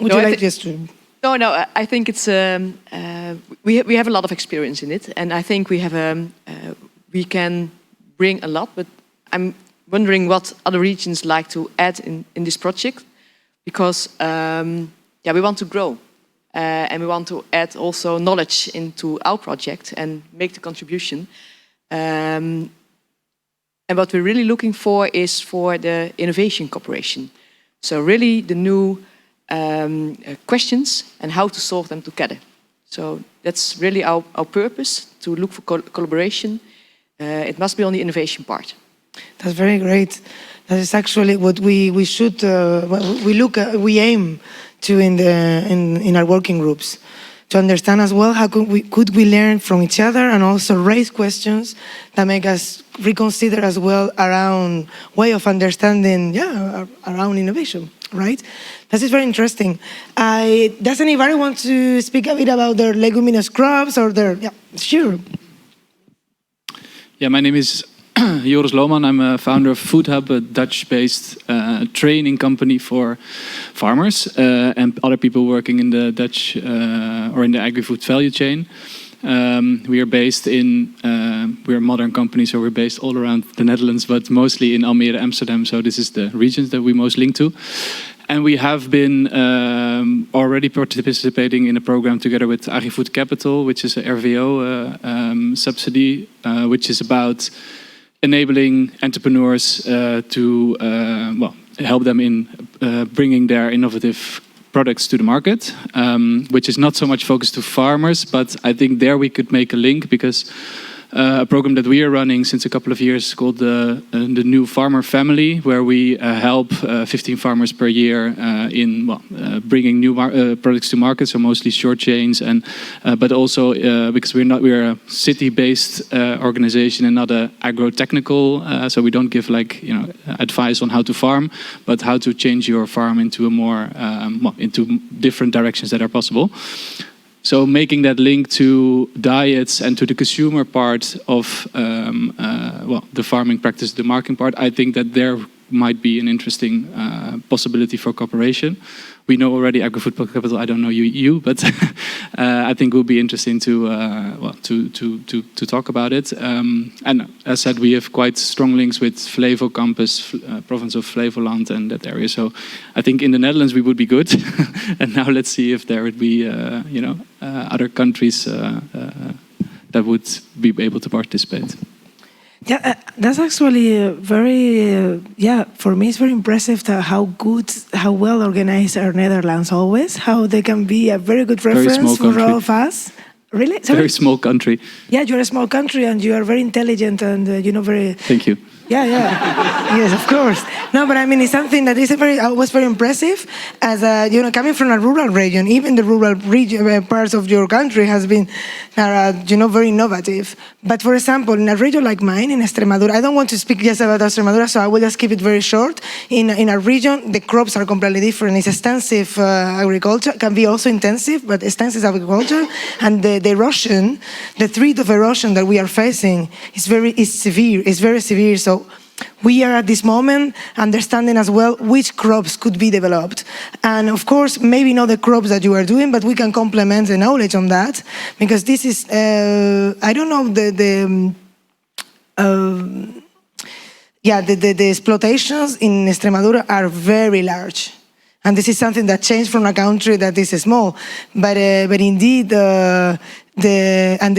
Would you like just to... No, I think it's we have a lot of experience in it, and I think we have we can bring a lot. But I'm wondering what other regions like to add in this project, because we want to grow, and we want to add also knowledge into our project and make the contribution. And what we're really looking for is for the innovation cooperation. So really the new questions and how to solve them together. So that's really our purpose, to look for collaboration. It must be on the innovation part. That's very great. That is actually what we should we aim to in our working groups, to understand as well how could we learn from each other, and also raise questions that make us reconsider as well around way of understanding around innovation. Right? This is very interesting. Does anybody want to speak a bit about their leguminous crops or their... Yeah, sure. Yeah, my name is Joris Lohman. I'm a founder of Food Hub, a Dutch-based training company for farmers and other people working in the Dutch or in the agri-food value chain. We are based in, we're a modern company, so we're based all around the Netherlands, but mostly in Almere, Amsterdam. So this is the regions that we most link to. And we have been already participating in a program together with Agri-Food Capital, which is a RVO subsidy, which is about enabling entrepreneurs to help them in bringing their innovative products to the market, which is not so much focused to farmers, but I think there we could make a link, because a program that we are running since a couple of years called the New Farmer Family, where we help 15 farmers per year in bringing new products to market, so mostly short chains, and but also because we're a city-based organization and not a agro-technical, so we don't give advice on how to farm, but how to change your farm into a more into different directions that are possible. So making that link to diets and to the consumer part of the farming practice, the marketing part, I think that there might be an interesting possibility for cooperation. We know already Agri-Food Capital. I don't know you, but I think it will be interesting to talk about it. And as said, we have quite strong links with Flevo Campus, province of Flevoland, and that area. So I think in the Netherlands we would be good. And now let's see if there would be other countries that would be able to participate. Yeah, that's actually very, for me it's very impressive how well organized are Netherlands always, how they can be a very good reference for all of us. Really? Sorry? Very small country. Yeah, you're a small country and you are very intelligent and, very... Thank you. Yeah. Yes, of course. No, but I mean, it's something that is was very impressive as, coming from a rural region, even the rural parts of your country has been, very innovative. But for example, in a region like mine, in Extremadura, I don't want to speak just about Extremadura, so I will just keep it very short. In a region, the crops are completely different. It's extensive agriculture, can be also intensive, but extensive agriculture. And the erosion, the threat of erosion that we are facing is severe. It's very severe. So we are at this moment understanding as well which crops could be developed. And of course, maybe not the crops that you are doing, but we can complement the knowledge on that. Because this is, I don't know, the exploitations in Extremadura are very large. And this is something that changed from a country that is small. But indeed, the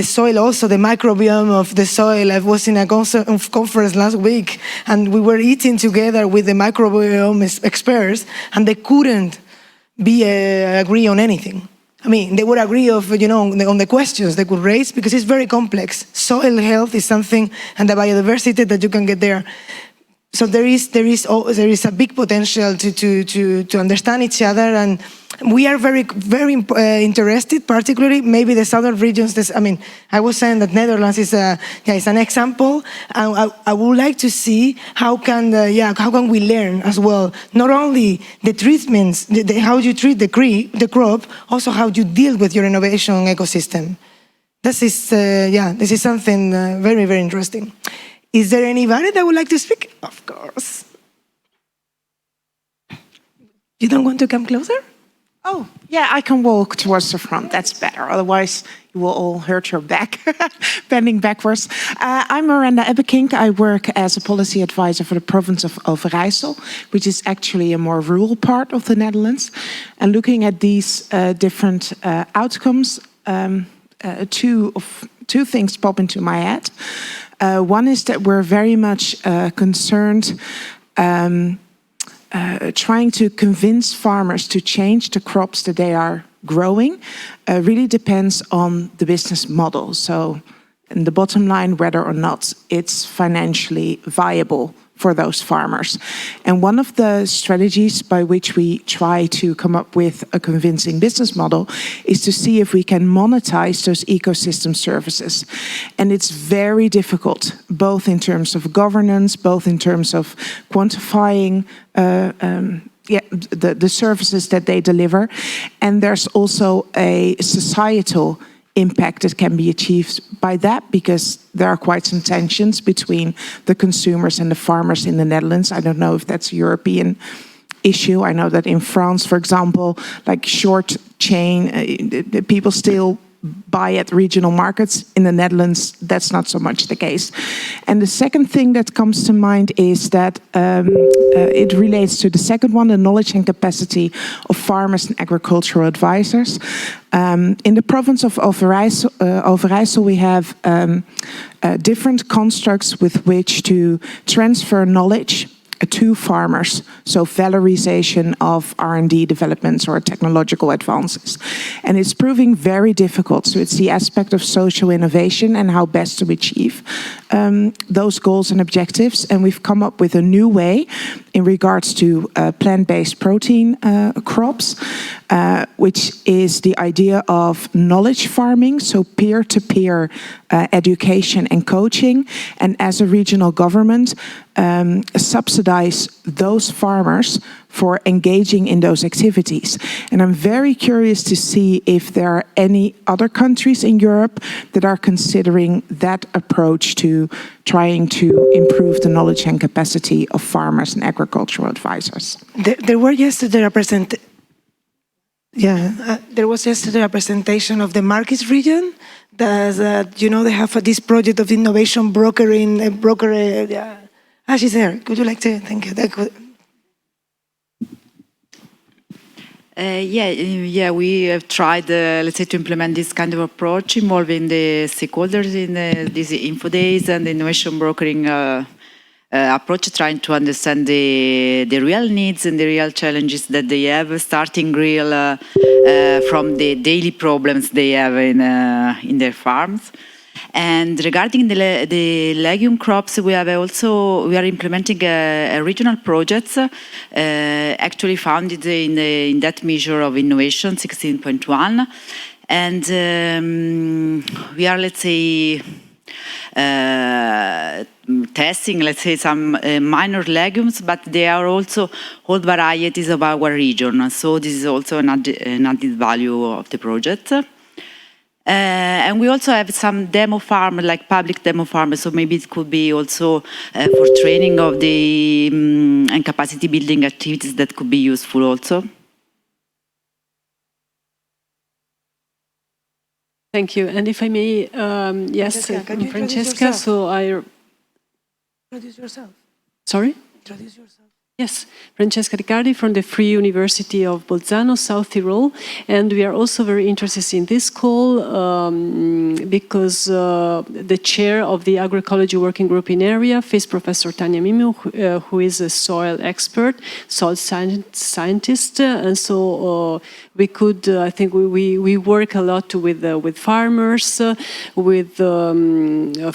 soil also, the microbiome of the soil. I was in a conference last week, and we were eating together with the microbiome experts, and they couldn't agree on anything. I mean, they would agree on the questions they could raise, because it's very complex. Soil health is something, and the biodiversity that you can get there. So there is a big potential to understand each other, and we are very interested, particularly maybe the southern regions. I was saying that Netherlands is an example, and I would like to see how can we learn as well, not only the treatments, how you treat the crop, also how you deal with your innovation ecosystem. This is something very, very interesting. Is there anybody that would like to speak? Of course. You don't want to come closer? Oh, yeah, I can walk towards the front. That's better. Otherwise, you will all hurt your back, bending backwards. I'm Miranda Ebbekink. I work as a policy advisor for the province of Overijssel, which is actually a more rural part of the Netherlands. And looking at these different outcomes, two things pop into my head. One is that we're very much concerned trying to convince farmers to change the crops that they are growing really depends on the business model. So in the bottom line, whether or not it's financially viable for those farmers. And one of the strategies by which we try to come up with a convincing business model is to see if we can monetize those ecosystem services. And it's very difficult, both in terms of governance, both in terms of quantifying the services that they deliver. And there's also a societal impact that can be achieved by that, because there are quite some tensions between the consumers and the farmers in the Netherlands. I don't know if that's a European issue. I know that in France, for example, like short chain, people still buy at regional markets. In the Netherlands, that's not so much the case. And the second thing that comes to mind is that it relates to the second one, the knowledge and capacity of farmers and agricultural advisors. In the province of Overijssel, we have different constructs with which to transfer knowledge to farmers, so valorization of R&D developments or technological advances. And it's proving very difficult. So it's the aspect of social innovation and how best to achieve those goals and objectives. And we've come up with a new way in regards to plant-based protein crops, which is the idea of knowledge farming, so peer-to-peer education and coaching. And as a regional government, subsidize those farmers for engaging in those activities. And I'm very curious to see if there are any other countries in Europe that are considering that approach to trying to improve the knowledge and capacity of farmers and agricultural advisors. There was yesterday a presentation of the Marquis region. That they have this project of innovation brokering. She's there. Could you like to? Thank you. Yeah, we have tried, let's say, to implement this kind of approach involving the stakeholders in these info days and the innovation brokering approach, trying to understand the real needs and the real challenges that they have, starting real from the daily problems they have in their farms. And regarding the legume crops, we are implementing a regional projects actually founded in that measure of innovation 16.1, and we are, let's say, testing, let's say, some minor legumes, but they are also whole varieties of our region. So this is also an added value of the project. And we also have some demo farm, like public demo farm, so maybe it could be also for training of the and capacity building activities that could be useful also. Thank you. And if I may, yes, Francesca, so I... Introduce yourself. Sorry? Introduce yourself. Yes, Francesca Riccardi from the Free University of Bolzano, South Tyrol, and we are also very interested in this call because the chair of the agroecology working group in ERIAFF is Professor Tania Mimo, who is a soil expert, soil scientist, and so we could, I think we work a lot with farmers, with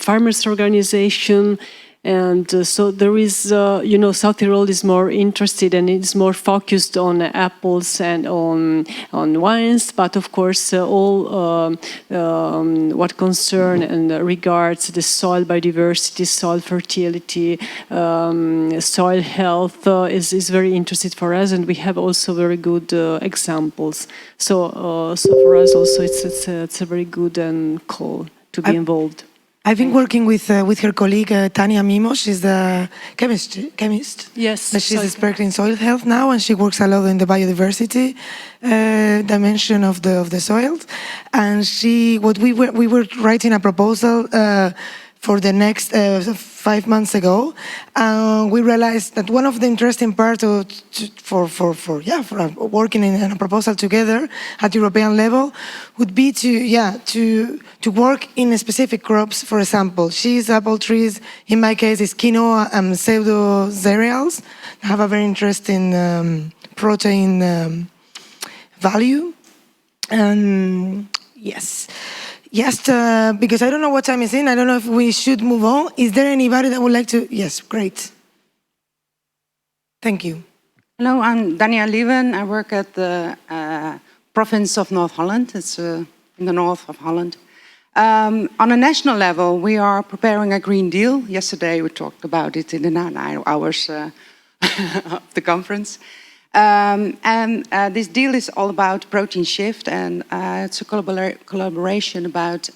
farmers organization. And so there is, South Tyrol is more interested and it's more focused on apples and on wines, but of course all what concern and regards the soil biodiversity, soil fertility, soil health is very interested for us, and we have also very good examples. So for us also it's a very good call to be involved. I've been working with her colleague Tania Mimo. She's the chemist. Yes. But she's expert in soil health now, and she works a lot in the biodiversity dimension of the soils. And we were writing a proposal for the next 5 months ago, and we realized that one of the interesting parts for working in a proposal together at European level would be to work in specific crops. For example, cheese, apple trees. In my case, it's quinoa and pseudo cereals. They have a very interesting protein value. And yes. Yes, because I don't know what time it's in. I don't know if we should move on. Is there anybody that would like to? Yes, great. Thank you. Hello, I'm Danielle Lieven. I work at the province of North Holland. It's in the north of Holland. On a national level, we are preparing a Green Deal. Yesterday, we talked about it in the 9 hours of the conference. This deal is all about protein shift, and it's a collaboration about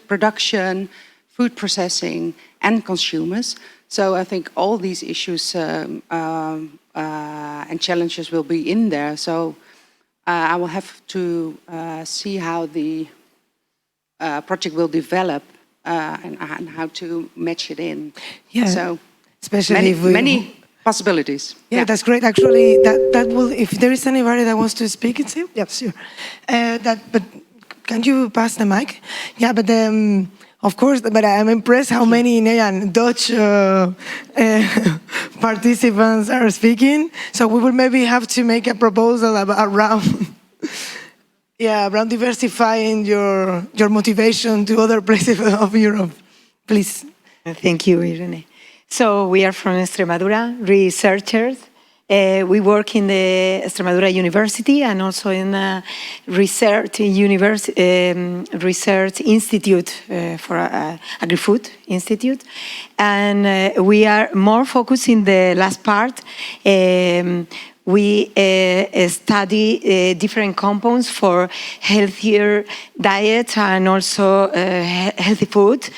production, food processing, and consumers. So I think all these issues and challenges will be in there. So I will have to see how the project will develop and how to match it in. Yeah, so especially many possibilities. Yeah, that's great. Actually, that will. If there is anybody that wants to speak, it's you. Yeah, sure. But can you pass the mic? Yeah, but of course. But I'm impressed how many Dutch participants are speaking. So we will maybe have to make a proposal around. Yeah, around diversifying your motivation to other places of Europe, please. Thank you, Irene. So we are from Extremadura, researchers. We work in the Extremadura University and also in a research institute for Agri-Food Institute. And we are more focused in the last part. We study different compounds for healthier diet and also healthy food,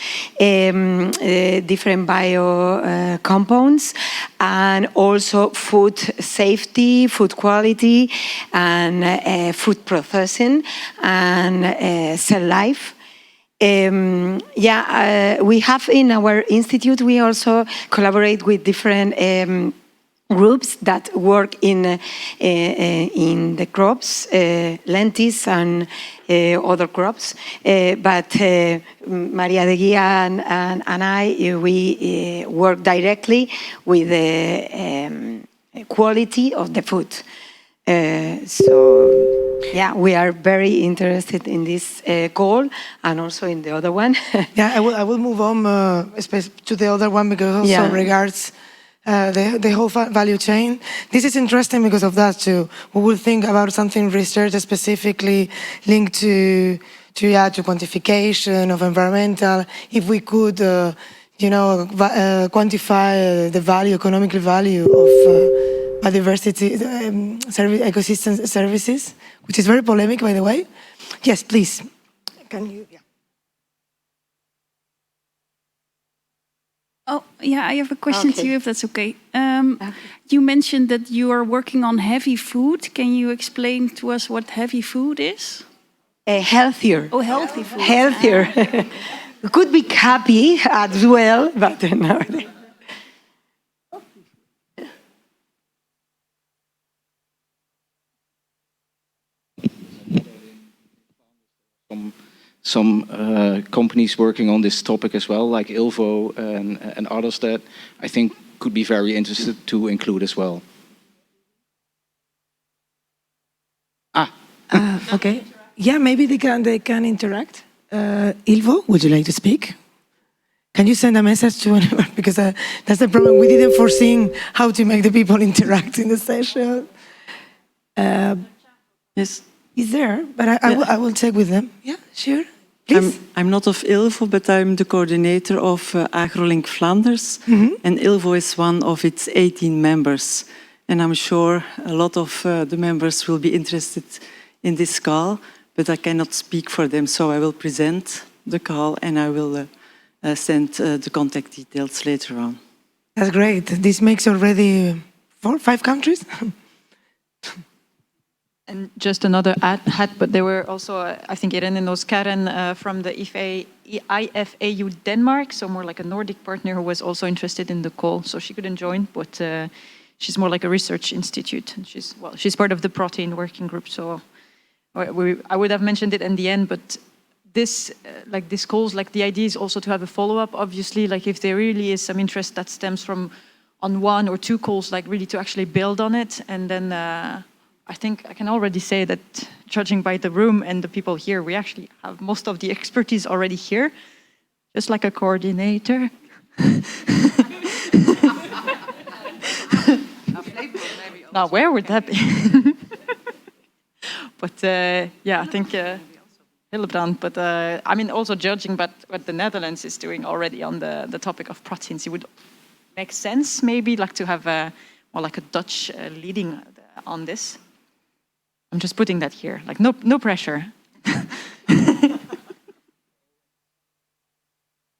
different bio compounds, and also food safety, food quality, and food processing, and cell life. We have in our institute, we also collaborate with different groups that work in the crops, lentils and other crops. But Maria de Guia and I, we work directly with the quality of the food. So, yeah, we are very interested in this call and also in the other one. Yeah, I will move on to the other one because also regards the whole value chain. This is interesting because of that too. We will think about something research specifically linked to quantification of environmental. If we could, quantify the value, economic value of biodiversity ecosystem services, which is very polemic, by the way. Yes, please. Can you? Yeah. Oh, yeah, I have a question to you, if that's okay. You mentioned that you are working on heavy food. Can you explain to us what heavy food is? Healthier. Oh, healthy food. Healthier. Could be happy as well, but no. Some companies working on this topic as well, like Ilvo and others that I think could be very interested to include as well. Okay. Yeah, maybe they can interact. Ilvo, would you like to speak? Can you send a message to anyone? Because that's the problem. We didn't foresee how to make the people interact in the session. Yes. He's there, but I will check with them. Yeah, sure. Please. I'm not of Ilvo, but I'm the coordinator of AgroLink Flanders. And Ilvo is one of its 18 members. And I'm sure a lot of the members will be interested in this call, but I cannot speak for them. So I will present the call and I will send the contact details later on. That's great. This makes already 4 or 5 countries. And just another hat, but there were also, I think Irene knows Karen from the IFAU Denmark, so more like a Nordic partner who was also interested in the call, so she couldn't join, but she's more like a research institute. And she's part of the protein working group, so I would have mentioned it in the end, but this calls, like the idea is also to have a follow-up, obviously, like if there really is some interest that stems from on 1 or 2 calls, like really to actually build on it, and then I think I can already say that, judging by the room and the people here, we actually have most of the expertise already here, just like a coordinator. Now, where would that be? But yeah, I think Hillebrand, but I mean, also judging by what the Netherlands is doing already on the topic of proteins, it would make sense maybe like to have more like a Dutch leading on this. I'm just putting that here, like no pressure.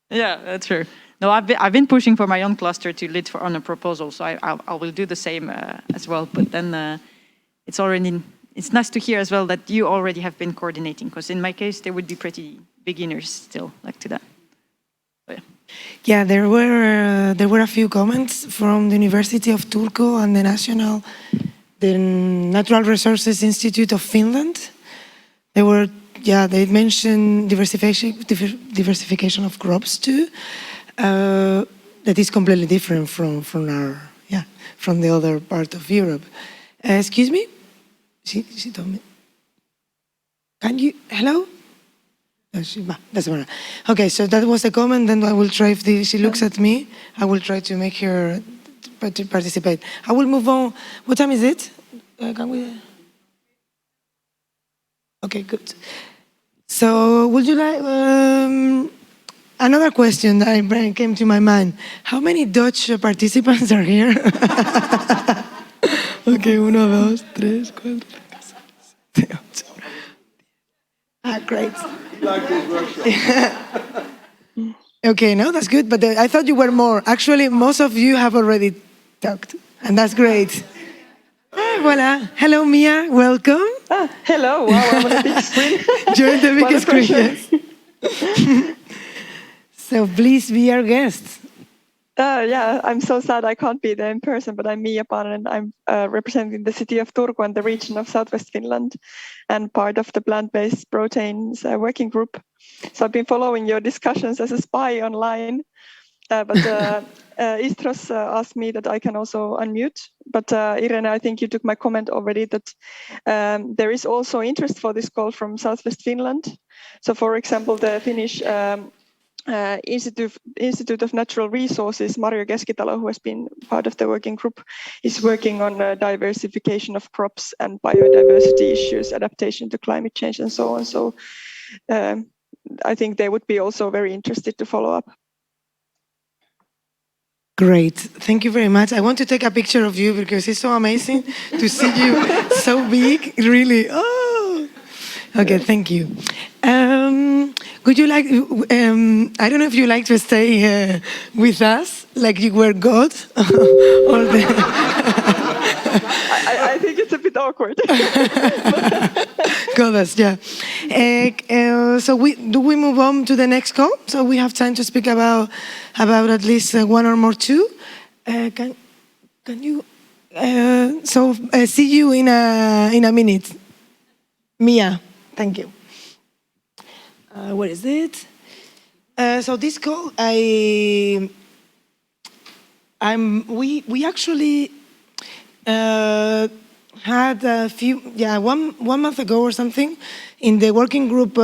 Yeah, that's true. No, I've been pushing for my own cluster to lead on a proposal, so I will do the same as well. But then it's nice to hear as well that you already have been coordinating, because in my case they would be pretty beginners still, like to that. So, yeah. Yeah, there were a few comments from the University of Turku and the Natural Resources Institute of Finland. They mentioned diversification of crops too. That is completely different from the other part of Europe. Excuse me? She told me. Can you, hello? Doesn't matter. Okay, so that was the comment, then I will try, if she looks at me, I will try to make her participate. I will move on. What time is it? Can we? Okay, good. So, would you like another question that came to my mind? How many Dutch participants are here? Okay, 1, 2, 3, 4, 5, 6, 7, 8. Great. Okay, no, that's good. But I thought you were more. Actually, most of you have already talked, and that's great. Voila. Hello, Mia. Welcome. Hello. Wow, I'm on a big screen. Join the big screen. Yes. So please be our guest. Yeah, I'm so sad I can't be there in person, but I'm Mia Panen and I'm representing the city of Turku and the region of Southwest Finland and part of the plant-based proteins working group. So I've been following your discussions as a spy online, but Istros asked me that I can also unmute. But Irene, I think you took my comment already that there is also interest for this call from Southwest Finland. So for example, the Finnish Institute of Natural Resources, Marjo Keskitalo, who has been part of the working group, is working on diversification of crops and biodiversity issues, adaptation to climate change, and so on. So I think they would be also very interested to follow up. Great, thank you very much. I want to take a picture of you because it's so amazing to see you so big, really. Oh, okay, thank you. Would you like, I don't know if you like to stay with us, like you were God? Or I think it's a bit awkward. Goddess, yeah. So do we move on to the next call? So we have time to speak about at least one or more two. Can you? See you in a minute. Mia, thank you. Where is it? So this call, we actually had a few, one month ago or something, in the working group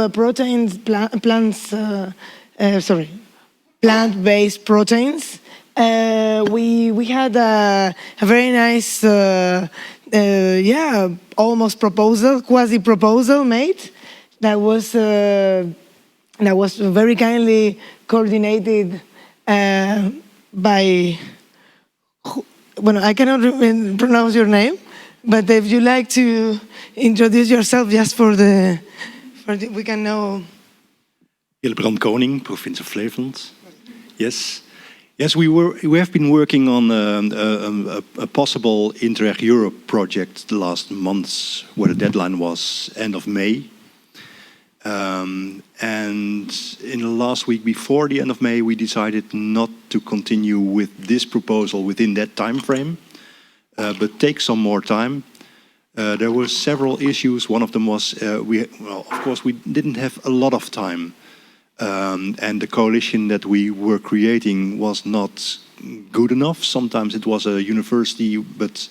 plant-based proteins. We had a very nice, almost proposal, quasi-proposal made. That was very kindly coordinated by. Well, I cannot pronounce your name, but if you like to introduce yourself, just for the we can know. Hilbrand Koning, province of Flevoland. Yes. Yes, we have been working on a possible Interreg Europe project the last months, where the deadline was end of May. And in the last week before the end of May, we decided not to continue with this proposal within that time frame, but take some more time. There were several issues. One of them was, of course, we didn't have a lot of time. And the coalition that we were creating was not good enough. Sometimes it was a university, but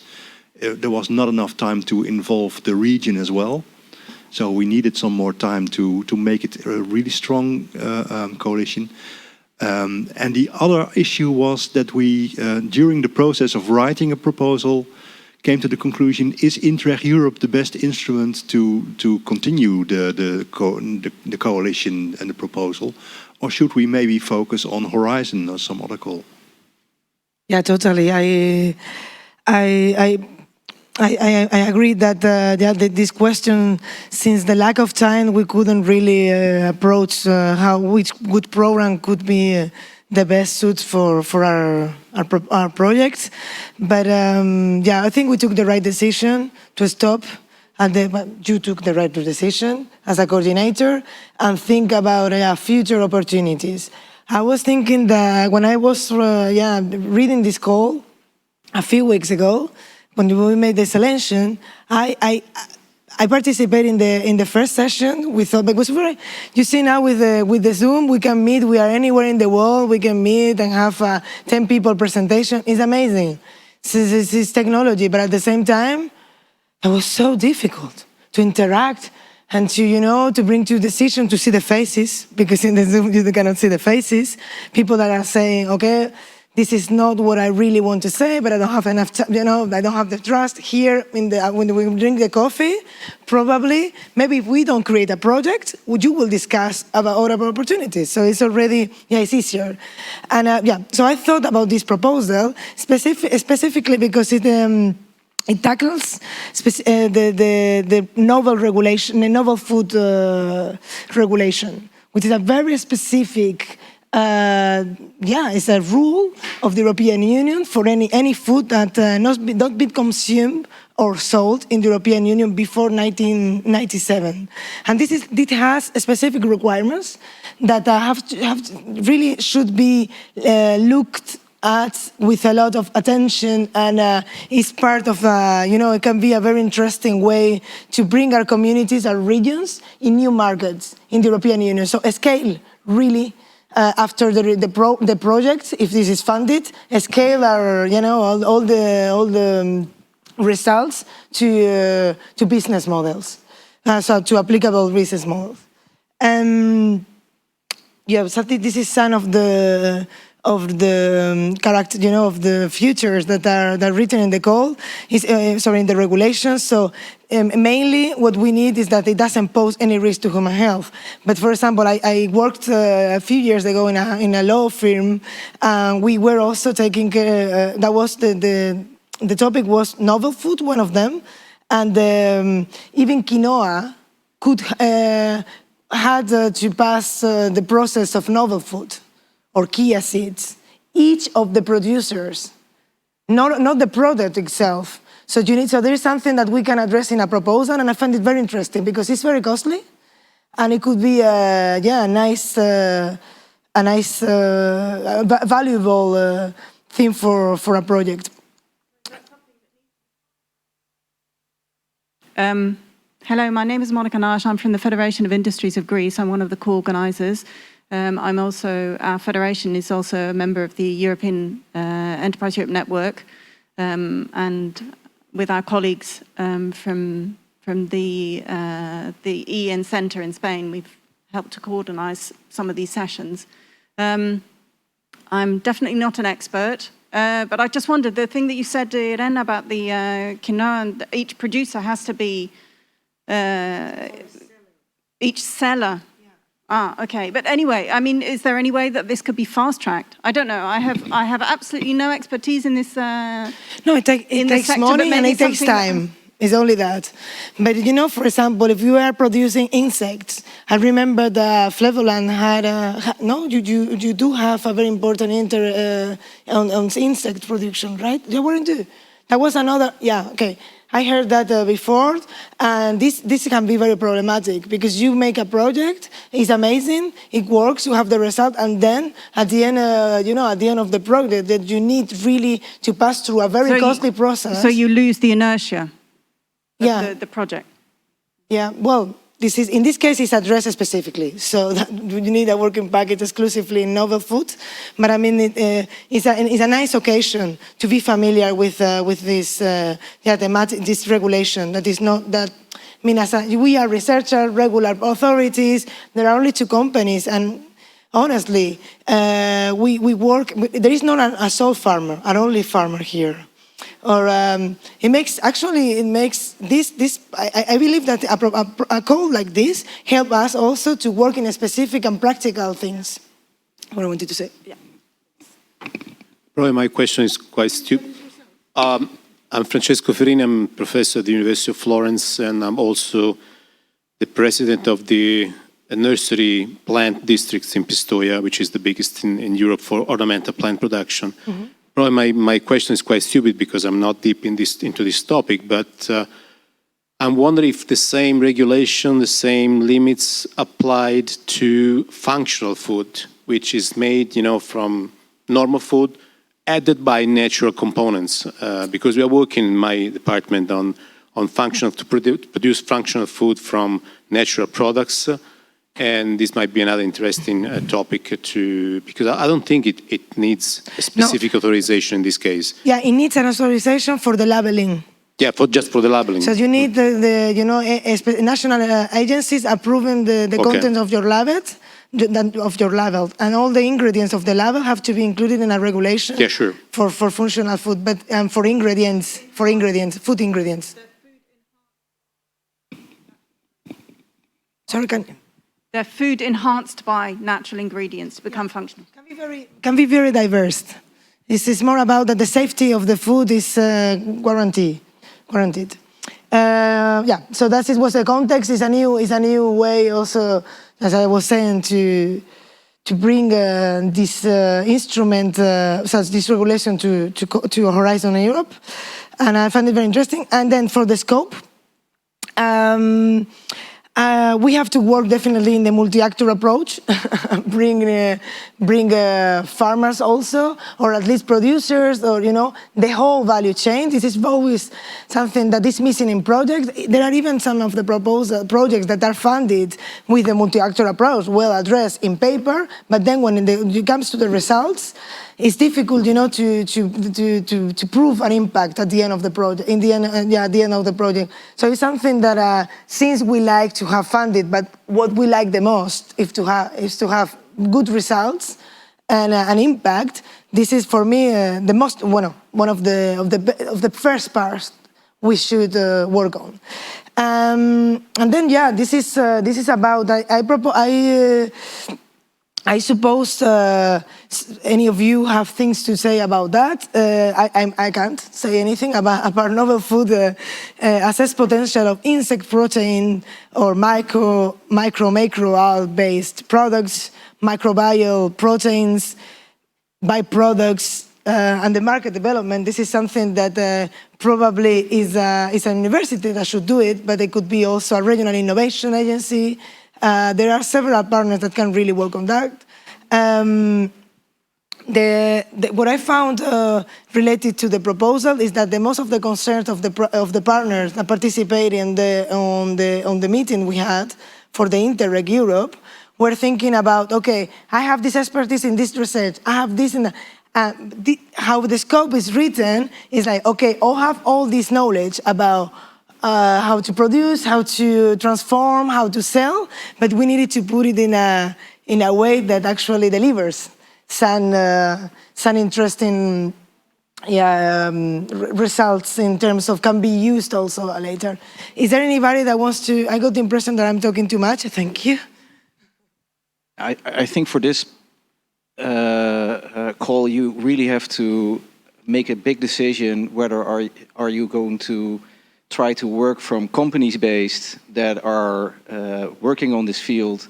there was not enough time to involve the region as well. So we needed some more time to make it a really strong coalition. And the other issue was that we, during the process of writing a proposal, came to the conclusion, is Interreg Europe the best instrument to continue the coalition and the proposal? Or should we maybe focus on Horizon or some other call? Yeah, totally. I agree that this question, since the lack of time, we couldn't really approach which good program could be the best suit for our project. But I think we took the right decision to stop. You took the right decision as a coordinator and think about future opportunities. I was thinking that when I was reading this call a few weeks ago, when we made the selection, I participated in the first session. We thought, because you see now with the Zoom, we can meet. We are anywhere in the world. We can meet and have a 10 people presentation. It's amazing. This is technology, but at the same time, it was so difficult to interact and to bring to decision, to see the faces, because in the Zoom you cannot see the faces. People that are saying, okay, this is not what I really want to say, but I don't have enough time, I don't have the trust. Here, when we drink the coffee, probably, maybe if we don't create a project, you will discuss about other opportunities. So it's already, it's easier. And so I thought about this proposal, specifically because it tackles the novel regulation, the novel food regulation, which is a very specific it's a rule of the European Union for any food that not be consumed or sold in the European Union before 1997. And this has specific requirements that really should be looked at with a lot of attention, and is part of, it can be a very interesting way to bring our communities, our regions, in new markets in the European Union. So scale, really, after the project, if this is funded, scale our, all the results to business models, so to applicable business models. Yeah, so this is some of the character, of the features that are written in the call, in the regulations. So mainly what we need is that it doesn't pose any risk to human health. But for example, I worked a few years ago in a law firm, and we were also taking care, that was the topic was novel food, one of them, and even quinoa could had to pass the process of novel food or chia seeds, each of the producers, not the product itself. So there is something that we can address in a proposal, and I find it very interesting because it's very costly, and it could be a valuable thing for a project. Hello, my name is Monica Nash. I'm from the Federation of Industries of Greece. I'm one of the co-organisers. Our federation is also a member of the European Enterprise Europe Network, and with our colleagues from the EN Centre in Spain, we've helped to coordinate some of these sessions. I'm definitely not an expert, but I just wondered, the thing that you said, Irene, about the quinoa, and each producer has to be each seller. Okay. But anyway, I mean, is there any way that this could be fast-tracked? I don't know. I have absolutely no expertise in this. No, it takes money and it takes time. It's only that. But for example, if you are producing insects, I remember that Flevoland had you do have a very important on insect production, right? You weren't do. That was another. Yeah. Okay. I heard that before, and this can be very problematic because you make a project, it's amazing, it works, you have the result, and then at the end, at the end of the project, that you need really to pass through a very costly process. So you lose the inertia of the project. Yeah. Well, in this case, it's addressed specifically. So you need a working package exclusively in novel food. But I mean, it's a nice occasion to be familiar with this this regulation. That is not that. I mean, we are researchers, regular authorities. There are only 2 companies, and honestly, we work. There is not a sole farmer, an only farmer here. Or it makes this. I believe that a call like this help us also to work in specific and practical things. What I wanted to say. Yeah. Probably my question is quite stupid. I'm Francesco Ferini. I'm a professor at the University of Florence, and I'm also the president of the nursery plant districts in Pistoia, which is the biggest in Europe for ornamental plant production. Mm-hmm. Probably my question is quite stupid because I'm not deep into this topic, but I'm wondering if the same regulation, the same limits applied to functional food, which is made, from normal food, added by natural components. Because we are working in my department on to produce functional food from natural products. And this might be another interesting topic because I don't think it needs a specific authorization in this case. Yeah, it needs an authorization for the labeling. Yeah, just for the labeling. So you need the national agencies approving the content of your label, and all the ingredients of the label have to be included in a regulation. Yeah, sure. For functional food, but for food ingredients. Sorry, They're food enhanced by natural ingredients to become functional. Can be very diverse. This is more about that the safety of the food is guaranteed. Yeah. So that was the context. Is a new way also, as I was saying, to bring this instrument, this regulation to Horizon Europe, and I find it very interesting. And then for the scope. We have to work definitely in the multi-actor approach, bring farmers also, or at least producers, or the whole value chain. This is always something that is missing in projects. There are even some of the proposed projects that are funded with the multi-actor approach, well addressed in paper, but then when it comes to the results, it's difficult, to prove an impact at the end of the project. At the end of the project. So it's something that since we like to have funded, but what we like the most is to have good results and an impact. This is for me the most one of the first parts we should work on. And then this is about I suppose any of you have things to say about that. I can't say anything about novel food assess potential of insect protein or macro-based products, microbial proteins, byproducts, and the market development. This is something that probably is a university that should do it, but it could be also a regional innovation agency. There are several partners that can really work on that. What I found related to the proposal is that most of the concerns of the partners that participate on the meeting we had for the Interreg Europe were thinking about, okay, I have this expertise in this research, I have this in that. How the scope is written is like, okay, I have all this knowledge about how to produce, how to transform, how to sell, but we needed to put it in a way that actually delivers some interesting results in terms of can be used also later. Is there anybody that wants to? I got the impression that I'm talking too much. Thank you. I think for this call, you really have to make a big decision whether are you going to try to work from companies based that are working on this field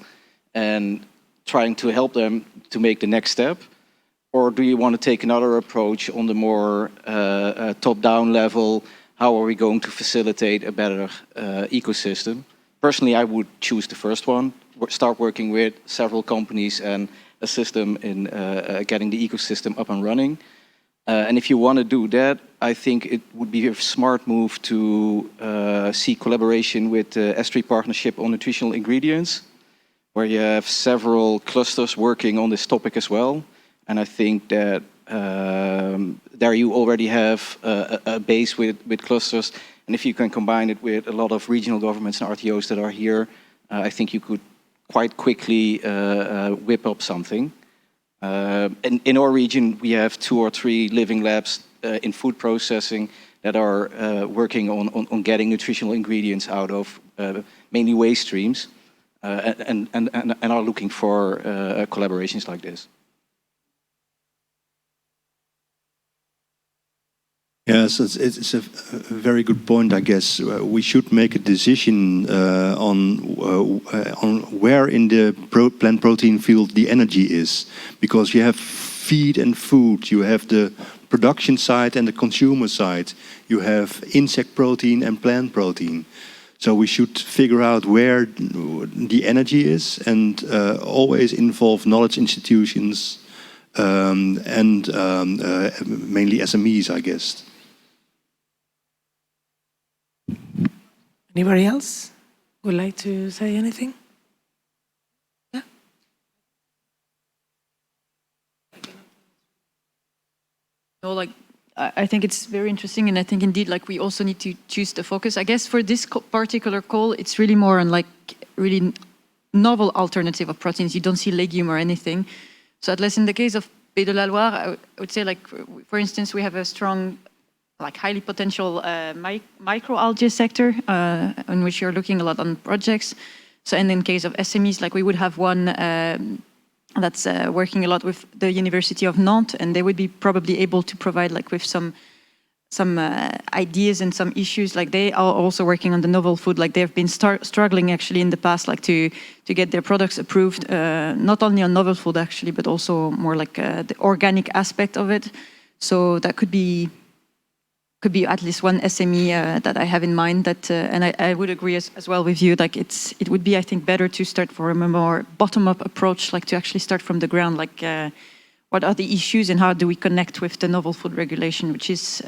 and trying to help them to make the next step, or do you want to take another approach on the more top-down level? How are we going to facilitate a better ecosystem? Personally, I would choose the first one, start working with several companies and assist them in getting the ecosystem up and running. And if you want to do that, I think it would be a smart move to see collaboration with the S3 partnership on nutritional ingredients, where you have several clusters working on this topic as well. And I think that there you already have a base with clusters. And if you can combine it with a lot of regional governments and RTOs that are here, I think you could quite quickly whip up something. In our region, we have 2 or 3 living labs in food processing that are working on getting nutritional ingredients out of mainly waste streams and are looking for collaborations like this. Yes, it's a very good point, I guess. We should make a decision on where in the plant protein field the energy is. Because you have feed and food, you have the production side and the consumer side. You have insect protein and plant protein. So we should figure out where the energy is and always involve knowledge institutions and mainly SMEs, I guess. Anybody else would like to say anything? Yeah. No, I think it's very interesting, and I think indeed, we also need to choose the focus. I guess for this particular call, it's really more on really novel alternative of proteins. You don't see legume or anything. So at least in the case of Pays de la Loire, I would say, for instance, we have a strong, highly potential microalgae sector in which you're looking a lot on projects. So, and in case of SMEs, we would have one that's working a lot with the University of Nantes, and they would be probably able to provide with some ideas and some issues. They are also working on the novel food. They've been struggling actually in the past, to get their products approved, not only on novel food actually, but also more the organic aspect of it. So that could be could be at least one SME that I have in mind. That, and I would agree as well with you. Like it would be, I think, better to start from a more bottom-up approach, like to actually start from the ground. Like, what are the issues and how do we connect with the novel food regulation, which is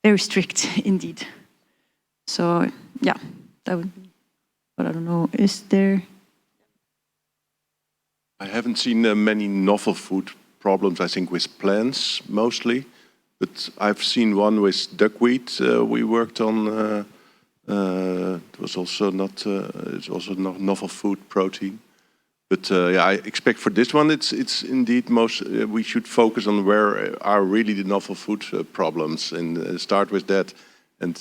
very strict indeed. So yeah, that would be. But I don't know. Is there? I haven't seen many novel food problems, I think, with plants mostly, but I've seen one with duckweed we worked on. It was also not, it's also not novel food protein. But yeah, I expect for this one, it's indeed most, we should focus on where are really the novel food problems and start with that. And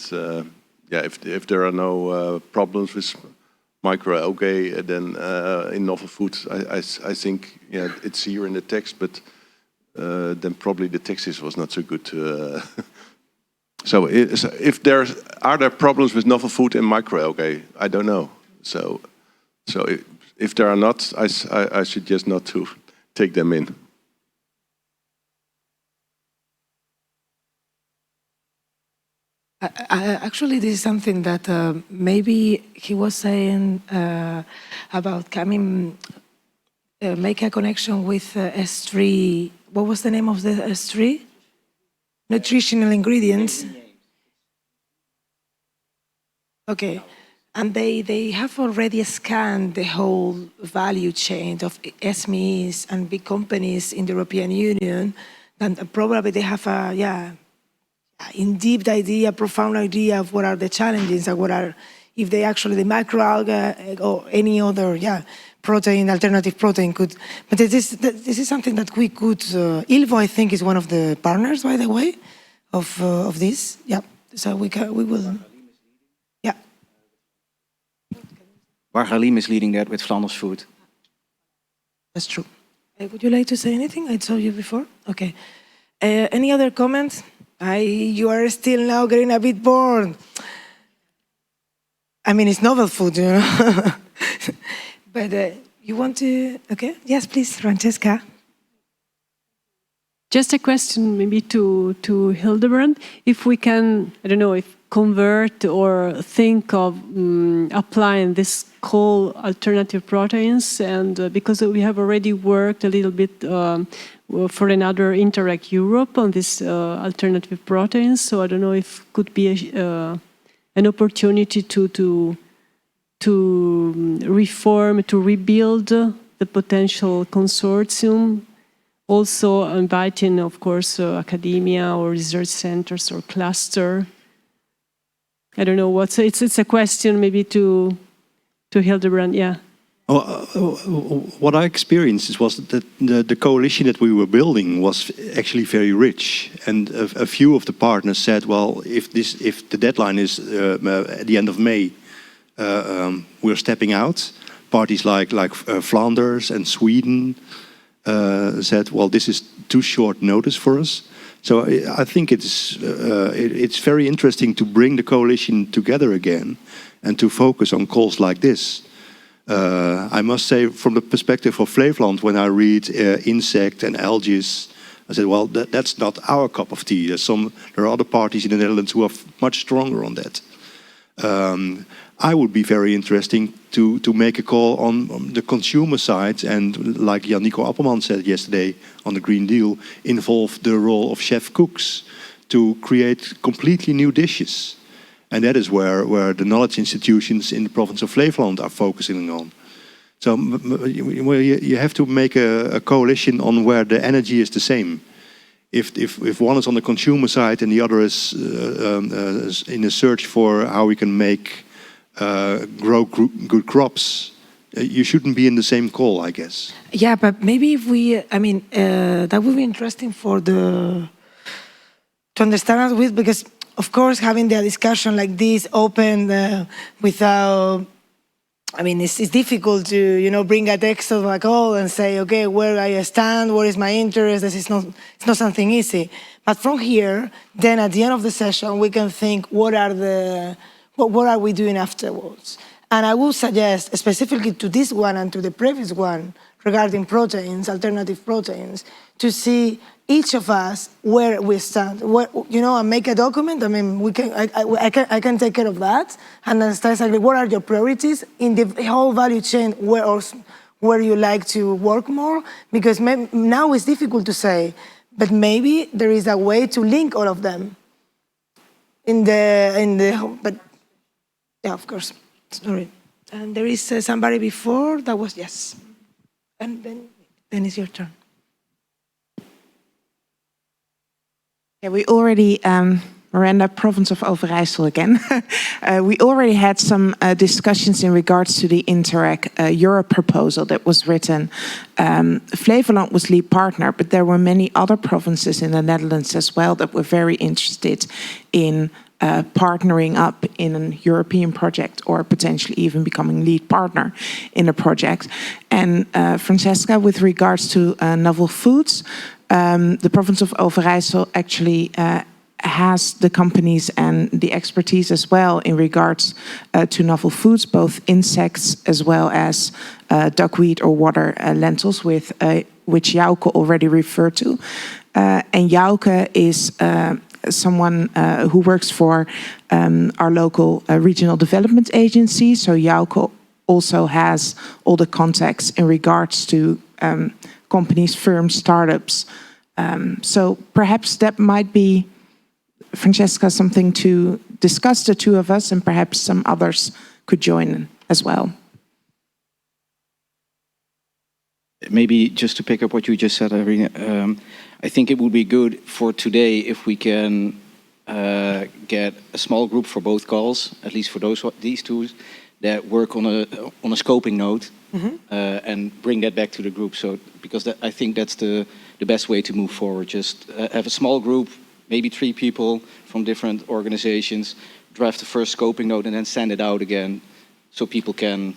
yeah, if there are no problems with microalgae, then in novel foods, I think yeah, it's here in the text, but then probably the text was not so good. So if are there problems with novel food and microalgae? I don't know. So if there are not, I suggest not to take them in. Actually, this is something that maybe he was saying about coming, make a connection with S3. What was the name of the S3? Nutritional ingredients. Okay. And they have already scanned the whole value chain of SMEs and big companies in the European Union. And probably they have a, in-depth idea, profound idea of what are the challenges and what are, if they actually, the microalgae or any other, protein, alternative protein could, but this is something that we could, ILVO, I think, is one of the partners, by the way, of this. Yeah, so we will. Halim is leading that with Flanders Food. That's true. Would you like to say anything? I saw you before. Okay. Any other comments? You are still now getting a bit bored. I mean, it's novel food, you know. But you want to? Okay. Yes, please, Francesca. Just a question, maybe to Hildebrand. If we can, I don't know, if convert or think of applying this coal alternative proteins, and because we have already worked a little bit for another Interact Europe on this alternative proteins, so I don't know if could be an opportunity to reform, to rebuild the potential consortium, also inviting, of course, academia or research centers or cluster. I don't know what. So it's a question maybe to Hildebrand. Yeah. What I experienced was that the coalition that we were building was actually very rich, and a few of the partners said, "Well, if the deadline is at the end of May, we're stepping out." Parties like Flanders and Sweden said, "Well, this is too short notice for us." So I think it's very interesting to bring the coalition together again and to focus on calls like this. I must say, from the perspective of Flevoland, when I read insect and algae, I said, well, that's not our cup of tea. There are other parties in the Netherlands who are much stronger on that. I would be very interesting to make a call on the consumer side, and like Jan-Nico Appelman said yesterday on the Green Deal, involve the role of chef cooks to create completely new dishes. And that is where the knowledge institutions in the province of Flevoland are focusing on. So you have to make a coalition on where the energy is the same. If one is on the consumer side and the other is in a search for how we can grow good crops, you shouldn't be in the same call, I guess. Yeah, but maybe if we, that would be interesting to understand us with, because of course having the discussion like this open without, it's difficult to, bring a text of a call and say, okay, where I stand, what is my interest, it's not something easy. But from here, then at the end of the session, we can think, what are we doing afterwards? And I would suggest, specifically to this one and to the previous one, regarding proteins, alternative proteins, to see each of us where we stand. And make a document. I mean, I can take care of that and understand exactly what are your priorities in the whole value chain, where you like to work more, because now it's difficult to say, but maybe there is a way to link all of them. But yeah, of course. Sorry. And there is somebody before that was yes, and then it's your turn. Yeah, we already, Miranda, province of Overijssel again. We already had some discussions in regards to the Interreg Europe proposal that was written. Flevoland was lead partner, but there were many other provinces in the Netherlands as well that were very interested in partnering up in a European project or potentially even becoming lead partner in a project. And Francesca, with regards to novel foods, the province of Overijssel actually has the companies and the expertise as well in regards to novel foods, both insects as well as duckweed or water lentils, which Jouke already referred to. And Jouke is someone who works for our local regional development agency. So Jouke also has all the contacts in regards to companies, firms, startups. So perhaps that might be, Francesca, something to discuss, the two of us, and perhaps some others could join as well. Maybe just to pick up what you just said, Irene, I think it would be good for today if we can get a small group for both calls, at least for these two, that work on a scoping note, and bring that back to the group. So because I think that's the best way to move forward. Just have a small group, maybe 3 people from different organizations, draft the first scoping note and then send it out again so people can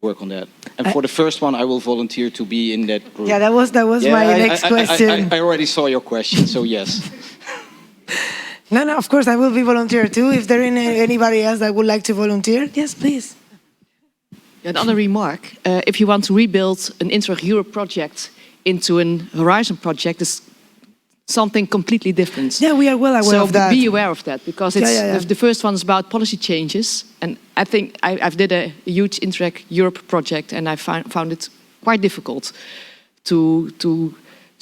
work on that. And for the first one, I will volunteer to be in that group. Yeah, that was my next question. I already saw your question, so yes. No, of course, I will be volunteer too. If there is anybody else that would like to volunteer, yes, please. Another remark, if you want to rebuild an Interreg Europe project into a Horizon project, it's something completely different. Yeah, we are well aware of that. So be aware of that, because it's the first one is about policy changes. And I think I've did a huge Interreg Europe project, and I found it quite difficult to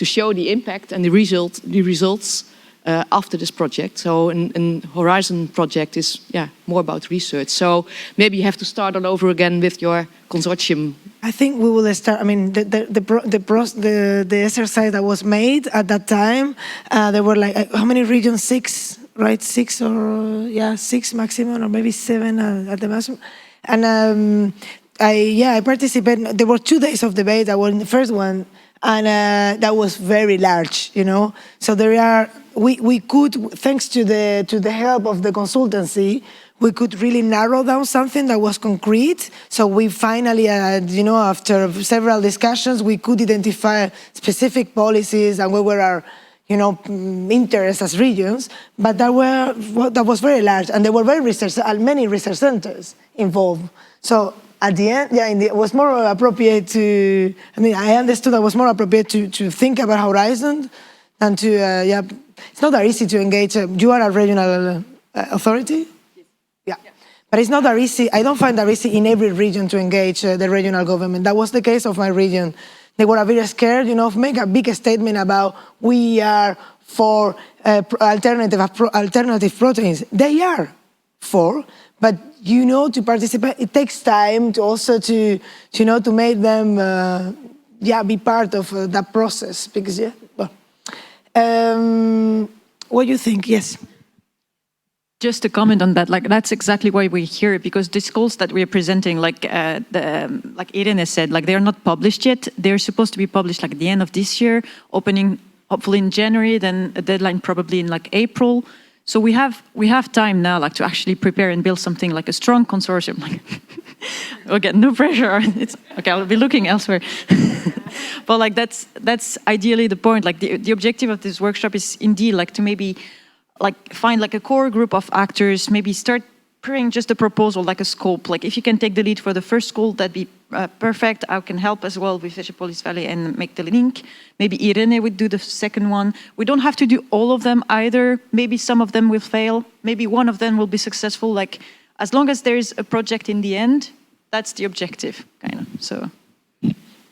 show the impact and the results after this project. So an Horizon project is more about research. So maybe you have to start all over again with your consortium. I think we will start. I mean, the exercise that was made at that time, there were like how many regions? 6, right? 6 or 6 maximum, or maybe 7 at the maximum. And I participated. There were 2 days of debate. I was in the first one, and that was very large, So we could, thanks to the help of the consultancy, we could really narrow down something that was concrete. So we finally, after several discussions, we could identify specific policies and where were our, interests as regions. But that was very large, and there were many research centers involved. So at the end, it was more appropriate to. I understood that was more appropriate to think about Horizon than to. It's not that easy to engage. You are a regional authority. Yeah, but it's not that easy. I don't find that easy in every region to engage the regional government. That was the case of my region. They were very scared, make a big statement about we are for alternative proteins. They are for, but to participate, it takes time to also to make them be part of that process, because what do you think? Yes. Just to comment on that, that's exactly why we're here, because these calls that we're presenting, like Irene said, they're not published yet. They're supposed to be published at the end of this year, opening hopefully in January, then a deadline probably in April. So we have time now, to actually prepare and build something like a strong consortium. Okay, no pressure. It's okay. I'll be looking elsewhere. But that's ideally the point. The objective of this workshop is indeed to maybe find a core group of actors. Maybe start preparing just a proposal, a scope. If you can take the lead for the first call, that'd be perfect. I can help as well with Visiopolis Valley and make the link. Maybe Irene would do the second one. We don't have to do all of them either. Maybe some of them will fail. Maybe one of them will be successful. Like, as long as there is a project in the end, that's the objective, kind of. So.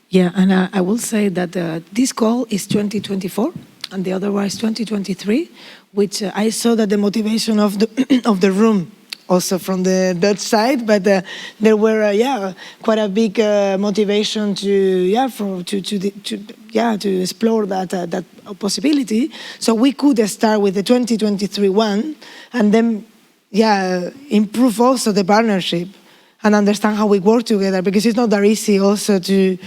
Yeah, and I will say that this goal is 2024, and the other one is 2023, which I saw that the motivation of the of the room, also from the Dutch side, but there were quite a big motivation to explore that possibility. So we could start with the 2023 one, and then improve also the partnership and understand how we work together, because it's not that easy also to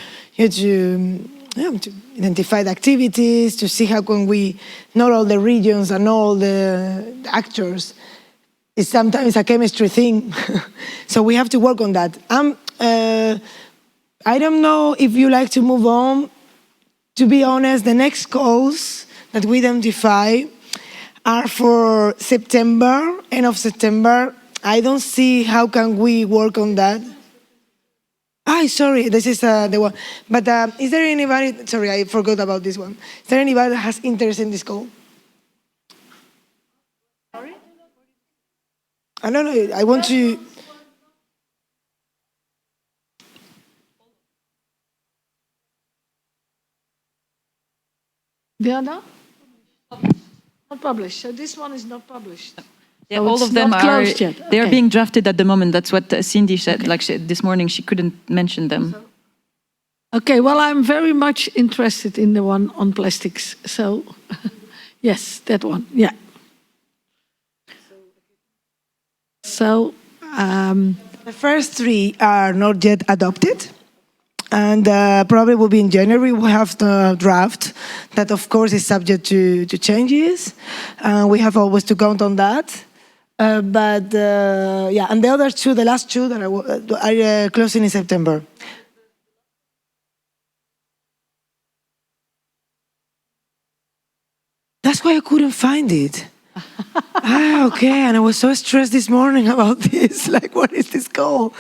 identify the activities, to see how can we, not all the regions and all the actors. It's sometimes a chemistry thing. So we have to work on that. I don't know if you like to move on. To be honest, the next goals that we identify are for September, end of September. I don't see how can we work on that. Sorry, this is the one. But is there anybody, sorry, I forgot about this one. Is there anybody that has interest in this goal? Sorry? I don't know, I want to... The other? Not published, so this one is not published. Yeah, so all of them are, they're Okay. being drafted at the moment. That's what Cindy said. Okay. Like this morning, she couldn't mention them. Okay, well, I'm very much interested in the one on plastics. So, yes, that one, yeah. So, the first three are not yet adopted. And probably will be in January. We have the draft that, of course, is subject to changes. We have always to count on that. And the other two, the last two that are closing in September. That's why I couldn't find it. Okay, and I was so stressed this morning about this. Like, what is this goal?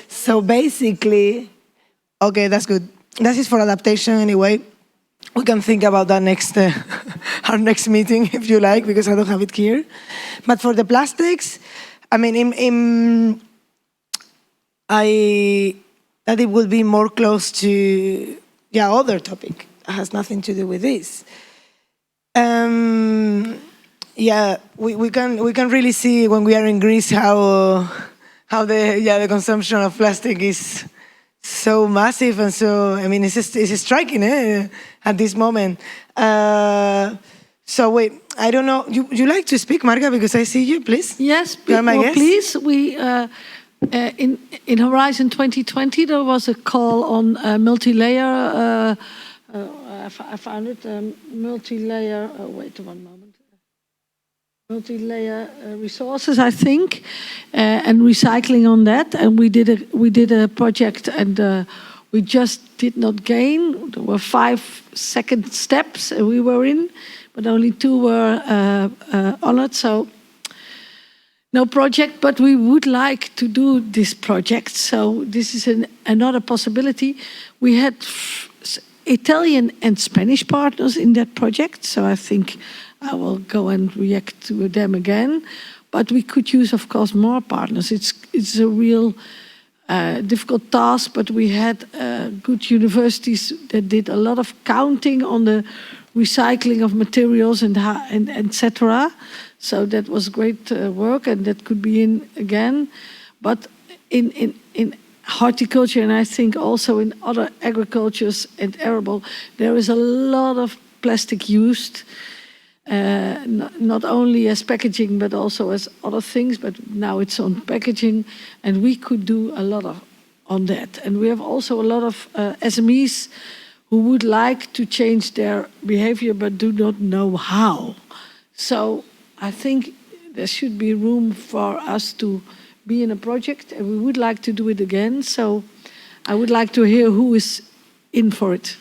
So basically, okay, that's good. That is for adaptation anyway. We can think about that next, our next meeting, if you like, because I don't have it here. But for the plastics, I mean, that it will be more close to, other topic. It has nothing to do with this. We can really see when we are in Greece how the consumption of plastic is so massive, and so, I mean, it's striking at this moment. So wait, I don't know. You like to speak, Marga, because I see you, please? Yes, you are my guest? please. We in Horizon 2020 there was a call on multi-layer. I found it multi-layer. Wait one moment. Multi-layer resources, I think, and recycling on that. And we did a project, and we just did not gain. There were 5 second steps we were in, but only 2 were honored. So no project, but we would like to do this project. So this is another possibility. We had Italian and Spanish partners in that project, so I think I will go and react to them again. But we could use, of course, more partners. It's a real difficult task, but we had good universities that did a lot of counting on the recycling of materials and etc. So that was great work, and that could be in again. But in horticulture, and I think also in other agricultures and arable, there is a lot of plastic used. Not only as packaging, but also as other things, but now it's on packaging, and we could do a lot on that. And we have also a lot of SMEs who would like to change their behavior, but do not know how. So I think there should be room for us to be in a project, and we would like to do it again. So I would like to hear who is in for it.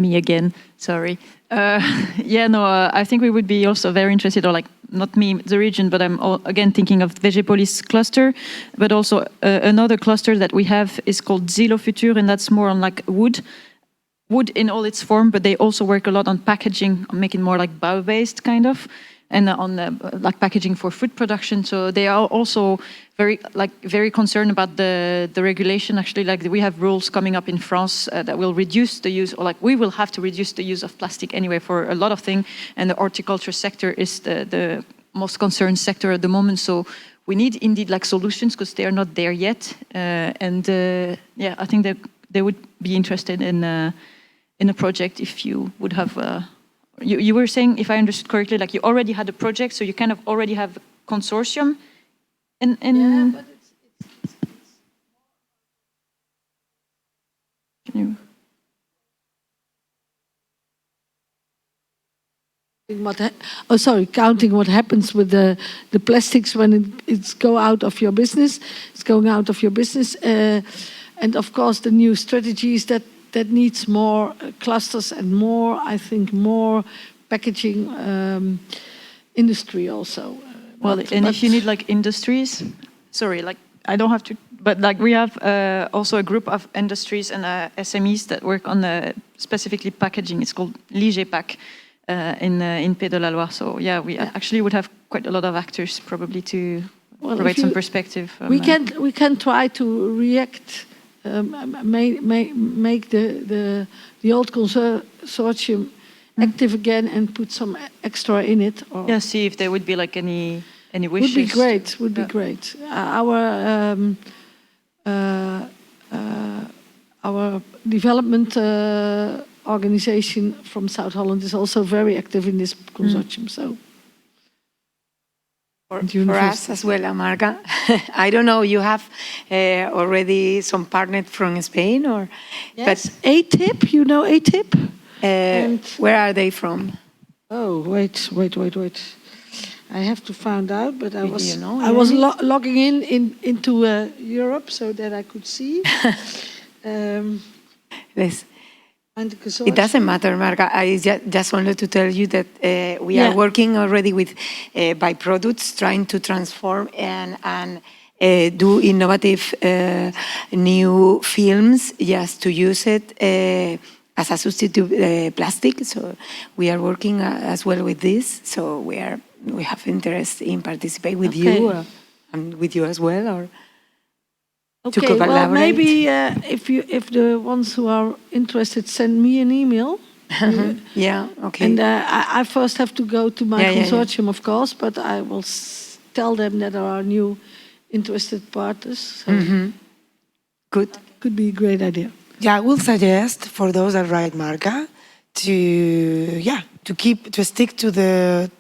Me again, sorry. Yeah, no, I think we would be also very interested, or like, not me, the region, but I'm again thinking of Vegepolis cluster, but also another cluster that we have is called Zelo Futur, and that's more on like wood in all its form, but they also work a lot on packaging, on making more like bio-based kind of, and on like packaging for food production. So they are also very concerned about the regulation. Actually, like we have rules coming up in France that will reduce the use, or like we will have to reduce the use of plastic anyway for a lot of things. And the horticulture sector is the most concerned sector at the moment. So we need indeed like solutions because they are not there yet. Yeah, I think that they would be interested in a project if you would have. You were saying, if I understood correctly, like you already had a project, so you kind of already have a consortium. Yeah, but counting what happens with the plastics when it's go out of your business. It's going out of your business, and of course the new strategies that needs more clusters and more, I think, more packaging industry also. Well, and if you need like industries, sorry, like I don't have to, but like we have also a group of industries and SMEs that work on specifically packaging. It's called l'IGEPAC in Pays de la Loire. So yeah, we actually would have quite a lot of actors probably to provide some perspective. We can try to react. Make the old consortium active again and put some extra in it. Or yeah, see if there would be like any wishes. Would be great. Would be great. Our development organization from South Holland is also very active in this consortium. So. For us as well, Amarga. I don't know, you have already some partners from Spain, or? Yes, but ATIP, you know ATIP? Where are they from? Oh, wait. I have to find out, but I was logging into Europe so that I could see. Yes. It doesn't matter, Marga. I just wanted to tell you that we are working already with byproducts, trying to transform and do innovative new films just to use it as a substitute plastic. So we are working as well with this. So we have interest in participate with you and with you as well, or. Okay, well, maybe if the ones who are interested send me an email. Yeah, okay. And I first have to go to my consortium, of course, but I will tell them that there are new interested partners. So Good. Could be a great idea. Yeah, I will suggest for those that write Marga to stick to the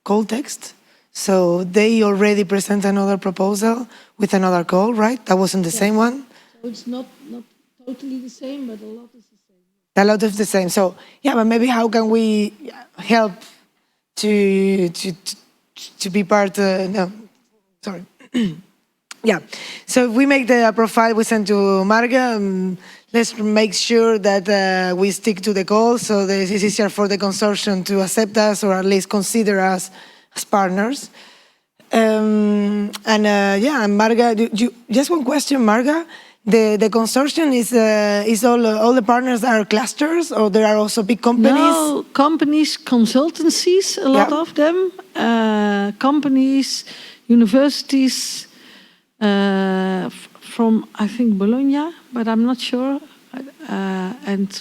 call text. So they already present another proposal with another goal, right? That wasn't the same one? So it's not totally the same, but a lot is the same. A lot is the same. So, yeah, but maybe how can we help to be part, no, sorry. Yeah, so if we make the profile we send to Marga, let's make sure that we stick to the goal so that it's easier for the consortium to accept us or at least consider us as partners. And Marga, just one question, Marga. The consortium is all the partners are clusters, or there are also big companies? No, companies, consultancies, a lot of them. Companies, universities, from, I think, Bologna, but I'm not sure. And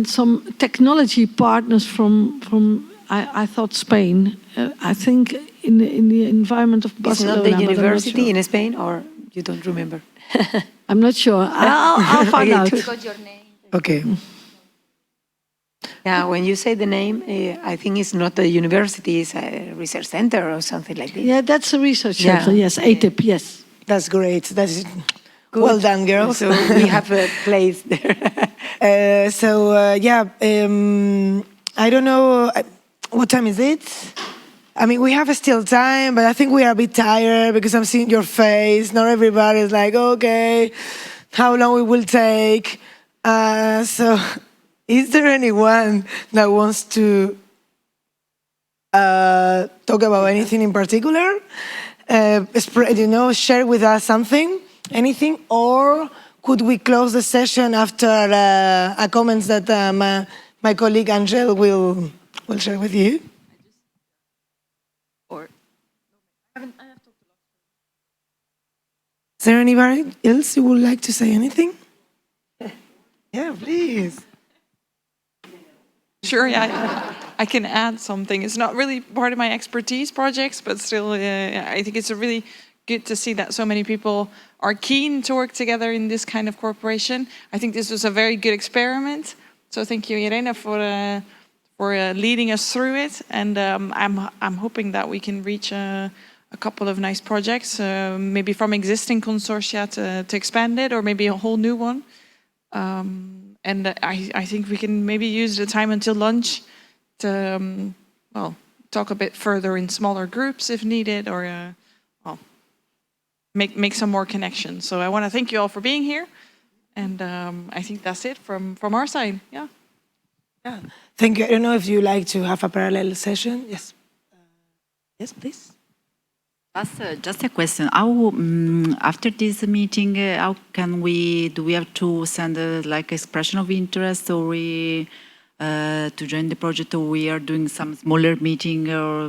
some technology partners from I thought Spain. I think in the environment of Barcelona. It's not the university in Spain, or you don't remember? I'm not sure. I'll find out. Okay. Yeah, when you say the name, I think it's not a university, it's a research center or something like this. Yeah, that's a research center, yes, ATIP, yes. That's great. That's well done, girls. So we have a place there. I don't know, what time is it? I mean, we have still time, but I think we are a bit tired because I'm seeing your face. Not everybody is like, okay, how long it will take. So, is there anyone that wants to talk about anything in particular? Share with us something, anything, or could we close the session after a comments that my colleague Angel will share with you? Is there anybody else who would like to say anything? Yeah, please. Sure, yeah, I can add something. It's not really part of my expertise projects, but still, I think it's really good to see that so many people are keen to work together in this kind of cooperation. I think this was a very good experiment. So thank you, Irene, for leading us through it. And I'm hoping that we can reach a couple of nice projects, maybe from existing consortia to expand it, or maybe a whole new one. And I think we can maybe use the time until lunch to, well, talk a bit further in smaller groups if needed, or well, make some more connections. So I want to thank you all for being here, and I think that's it from our side. Yeah. Yeah. Thank you. I don't know if you like to have a parallel session. Yes. Yes, please. Just a question. How after this meeting, how can we? Do we have to send like expression of interest, or we to join the project, or we are doing some smaller meeting, or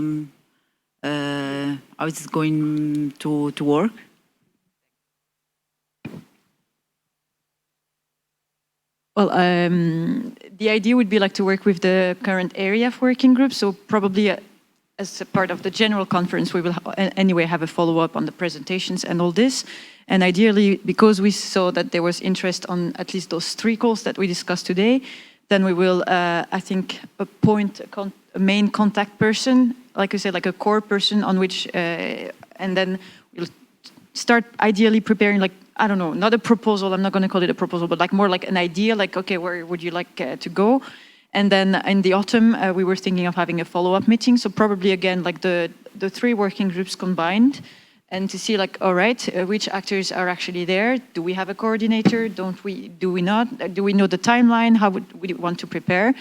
how is it going to work? Well, the idea would be like to work with the current ERIAFF working group. So probably as a part of the general conference, we will anyway have a follow-up on the presentations and all this. And ideally, because we saw that there was interest on at least those 3 calls that we discussed today, then we will, I think, appoint a main contact person, like I said, like a core person on which, and then we'll start ideally preparing, like, I don't know, not a proposal, I'm not going to call it a proposal, but like more like an idea, like, okay, where would you like to go? And then in the autumn, we were thinking of having a follow-up meeting. So probably, again, like the 3 working groups combined, and to see, like, all right, which actors are actually there? Do we have a coordinator? Do we not? Do we know the timeline? How would we want to prepare?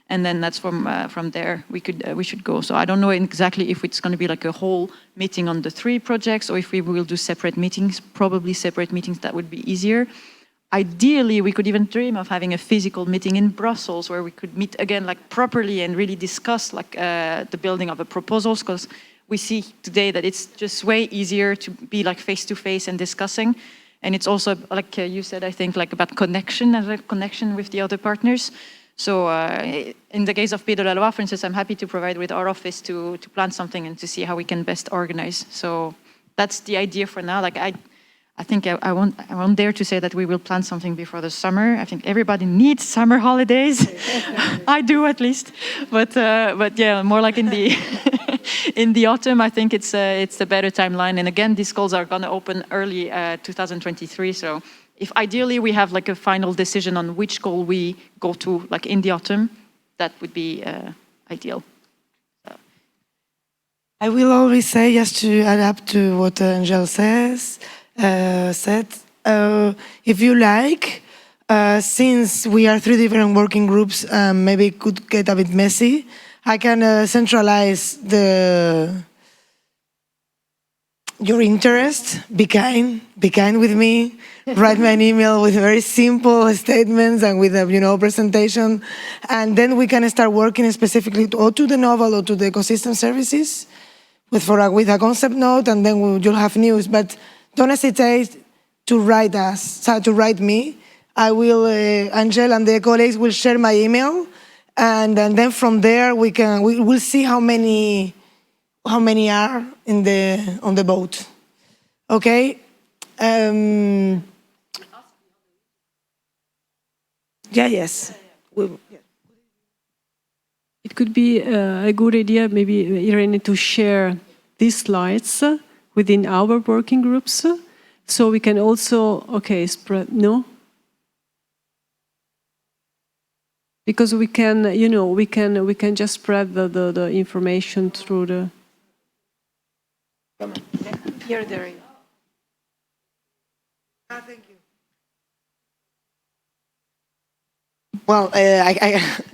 And then that's from there we should go. So I don't know exactly if it's going to be like a whole meeting on the 3 projects, or if we will do separate meetings. Probably separate meetings, that would be easier. Ideally, we could even dream of having a physical meeting in Brussels where we could meet again, like, properly and really discuss, like, the building of the proposals, because we see today that it's just way easier to be like face-to-face and discussing. And it's also, like you said, I think, like about connection and connection with the other partners. So in the case of Pays de la Loire, for instance, I'm happy to provide with our office to plan something and to see how we can best organize. So that's the idea for now. Like, I think I won't dare to say that we will plan something before the summer. I think everybody needs summer holidays. I do, at least. But yeah, more like in the in the autumn. I think it's a better timeline. And again, these calls are going to open early 2023. So if ideally we have like a final decision on which call we go to, like in the autumn, that would be ideal. I will always say, just to add up to what Angel said, if you like, since we are 3 different working groups, maybe it could get a bit messy. I can centralize your interest. Be kind with me. Write me an email with very simple statements and with a presentation, and then we can start working specifically or to the novel or to the ecosystem services with a concept note, and then you'll have news. But don't hesitate to write us, to write me. I will, Angel and the colleagues will share my email, and then from there we'll see how many are on the boat. Okay. Yes. It could be a good idea, maybe, Irene, to share these slides within our working groups, so we can also, spread, no? Because we can, we can just spread the information through the... Here, there. Thank you. Well,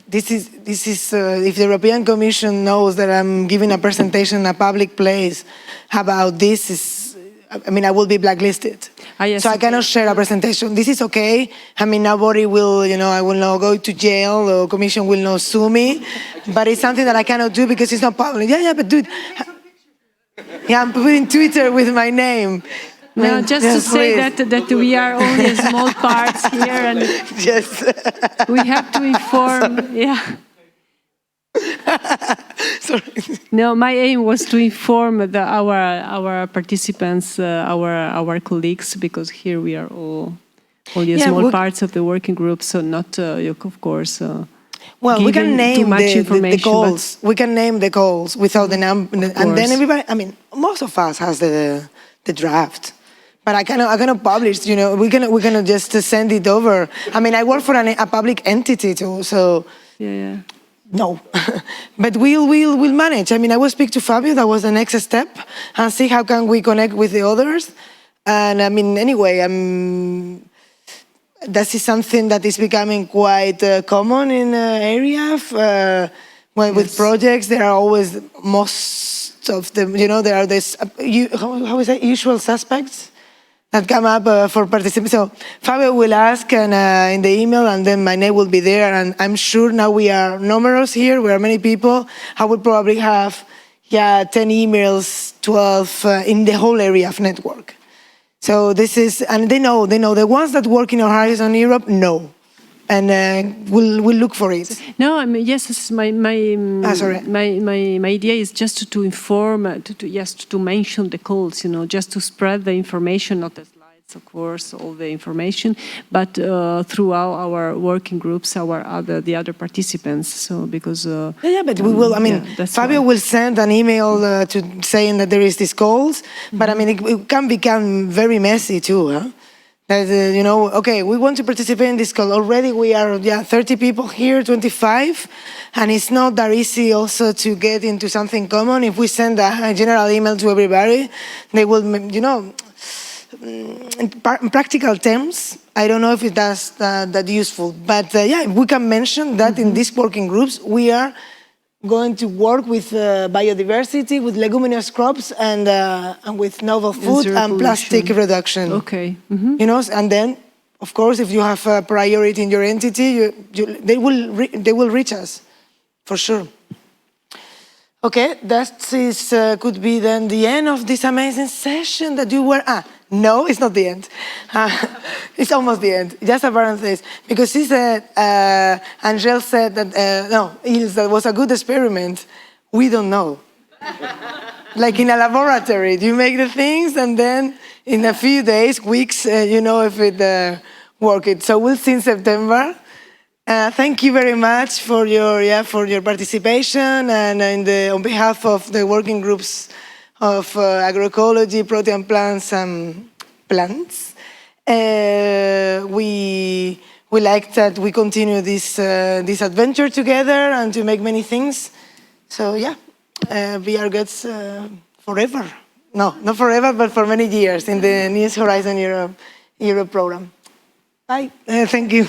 this is if the European Commission knows that I'm giving a presentation in a public place about this, I mean, I will be blacklisted. Yes, so I cannot share a presentation. This is okay. I mean, nobody will, I will not go to jail, or Commission will not sue me. But it's something that I cannot do because it's not public. Yeah, but dude, yeah, I'm putting Twitter with my name. No, just to say please. that we are only a small part here, and yes, we have to inform. Yeah. Sorry. No, my aim was to inform our participants, our colleagues, because here we are all only a small parts of the working group, so not, of course. Well, we can name too much the goals. We can name the goals without the number, and then everybody. I mean, most of us has the draft. But I cannot publish. We're gonna just send it over. I mean, I work for a public entity too, so yeah. No, but we'll manage. I mean, I will speak to Fabio. That was the next step, and see how can we connect with the others. And I mean, anyway, that is something that is becoming quite common in ERIAFF. With projects, there are always most of them. There are this how is that, usual suspects that come up for participation. So Fabio will ask and in the email, and then my name will be there. And I'm sure now we are numerous here. We are many people. I will probably have 10 emails, 12 in the whole ERIAFF network. So this is, and they know the ones that work in Horizon Europe know. And we'll look for it. No, I mean, yes, my idea is just to inform, to mention the calls, just to spread the information, not the slides, of course, all the information, but through our working groups, the other participants. So because but we will. I mean, Fabio will send an email saying that there is these calls, but I mean, it can become very messy too. Huh? That, okay, we want to participate in this call. Already we are 30 people here, 25, and it's not that easy also to get into something common. If we send a general email to everybody, they will, in practical terms, I don't know if that's that useful. But we can mention that in these working groups, we are going to work with biodiversity, with leguminous crops, and with novel food and plastic reduction. Okay. And then, of course, if you have a priority in your entity, they will reach us, for sure. Okay, that could be then the end of this amazing session that you were. No, it's not the end. It's almost the end. Just a parenthesis, because she said, Angel said that that was a good experiment. We don't know. Like in a laboratory, you make the things, and then in a few days, weeks, if it worked. So we'll see in September. Thank you very much for your participation, and on behalf of the working groups of agroecology, protein plants, and plants. We like that we continue this adventure together and to make many things. So be our guests forever. No, not forever, but for many years in the News Horizon Europe program. Bye. Thank you.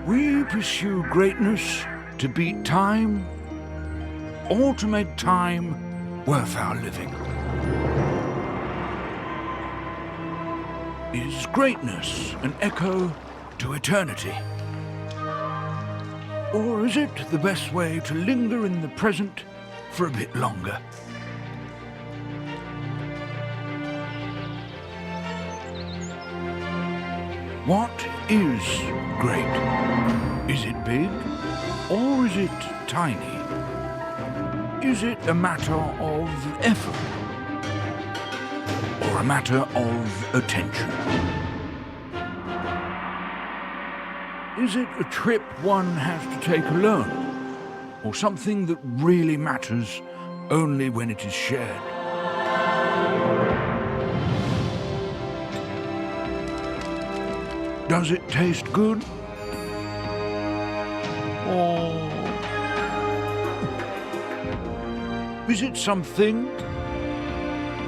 We pursue greatness to beat time or to make time worth our living. Is greatness an echo to eternity? Or is it the best way to linger in the present for a bit longer? What is great? Is it big or is it tiny? Is it a matter of effort or a matter of attention? Is it a trip one has to take alone or something that really matters only when it is shared? Does it taste good? Or is it something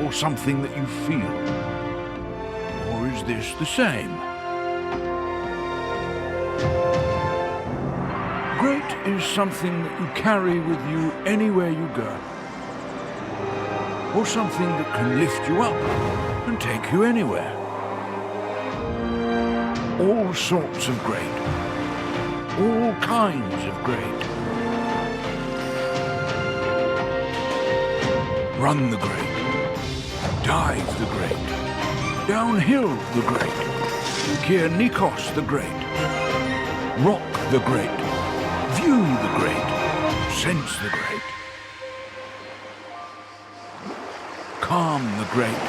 or something that you feel? Or is this the same? Great is something that you carry with you anywhere you go, or something that can lift you up and take you anywhere. All sorts of great, all kinds of great. Run the great, dive the great, downhill the great, Kier Nikos the great, rock the great, view the great, sense the great, calm the great,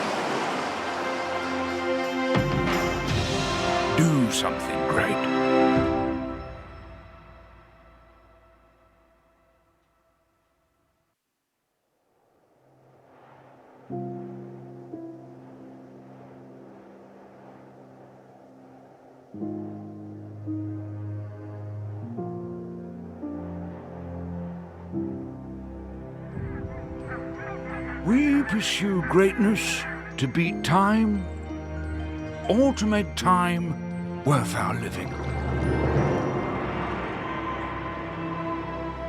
do something great. We pursue greatness to beat time or to make time worth our living.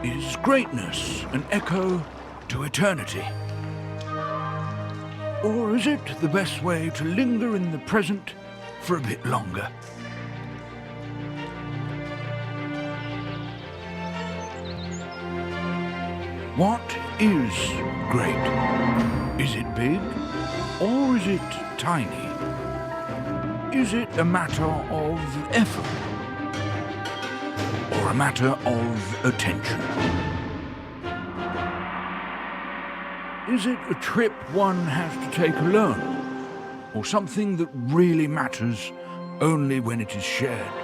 Is greatness an echo to eternity? Or is it the best way to linger in the present for a bit longer? What is great? Is it big or is it tiny? Is it a matter of effort or a matter of attention? Is it a trip one has to take alone or something that really matters only when it is shared?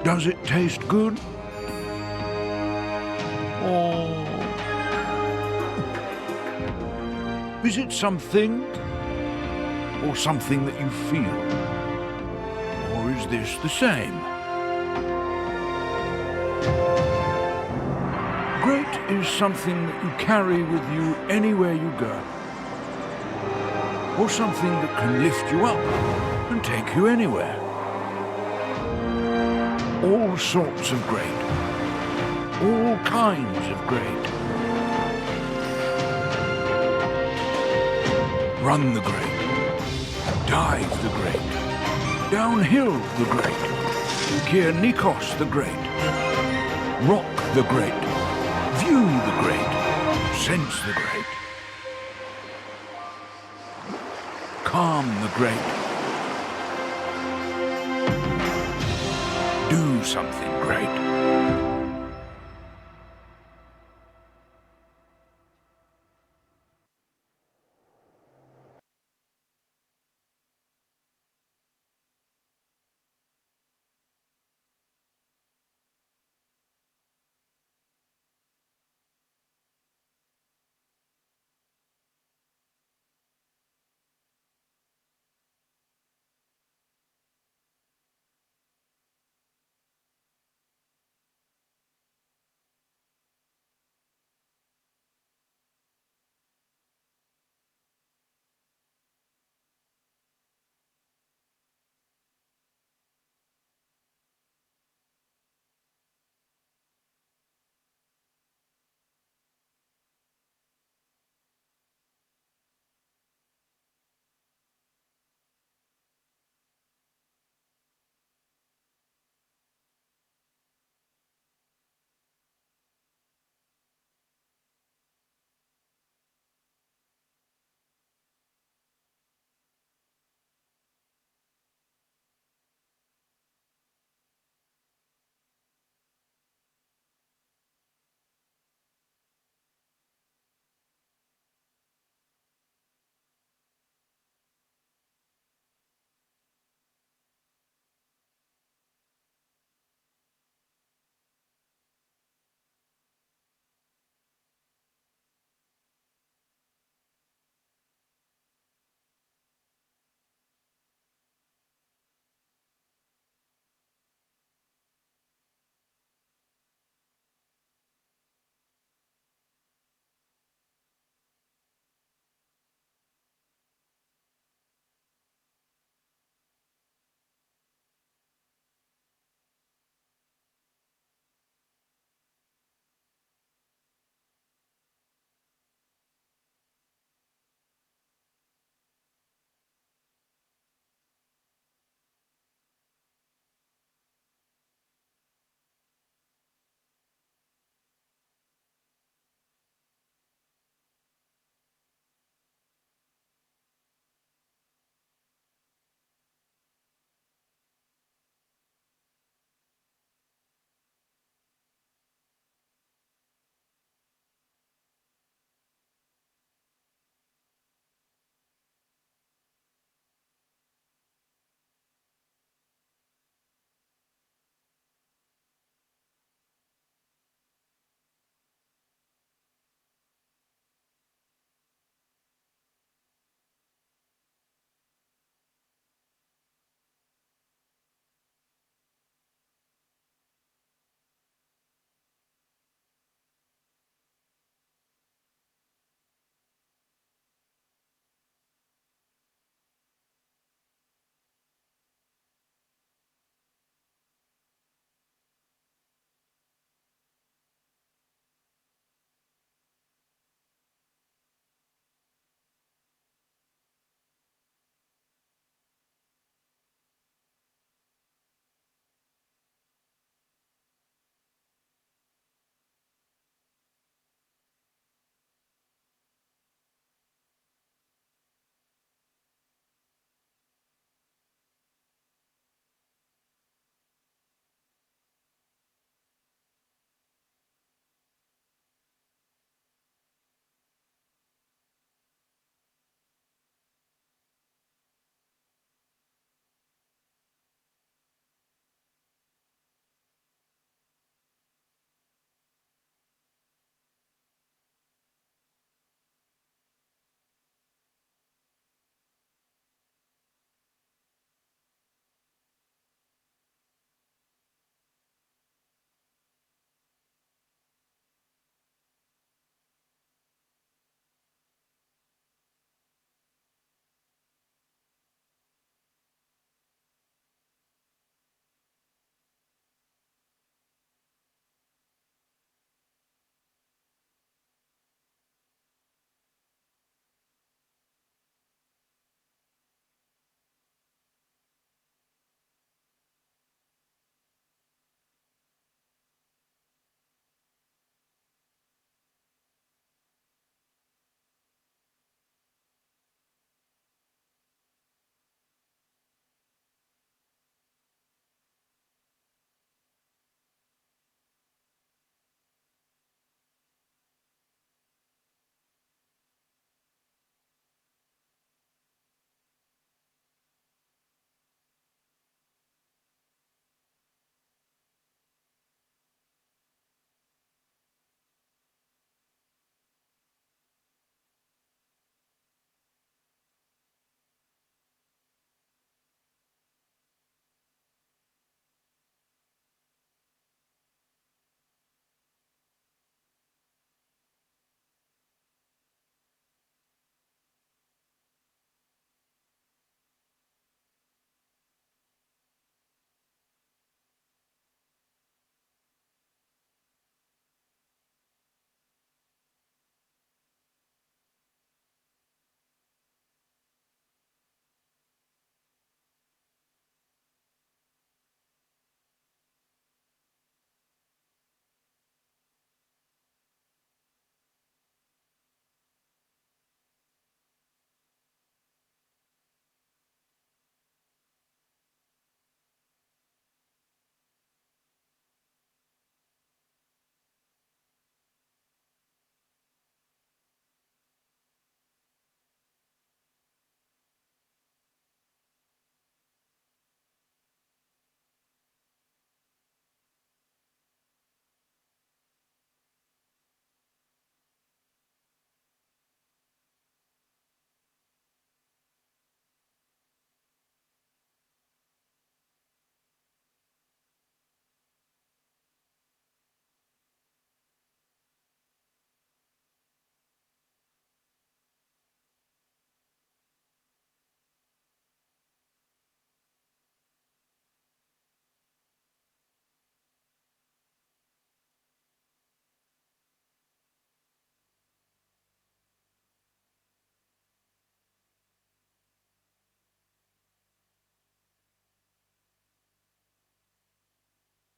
Does it taste good? Or is it something or something that you feel? Or is this the same? Great is something that you carry with you anywhere you go, or something that can lift you up and take you anywhere. All sorts of great, all kinds of great. Run the great, dive the great, downhill the great, Kier Nikos the great, rock the great, view the great, sense the great, calm the great, do something great.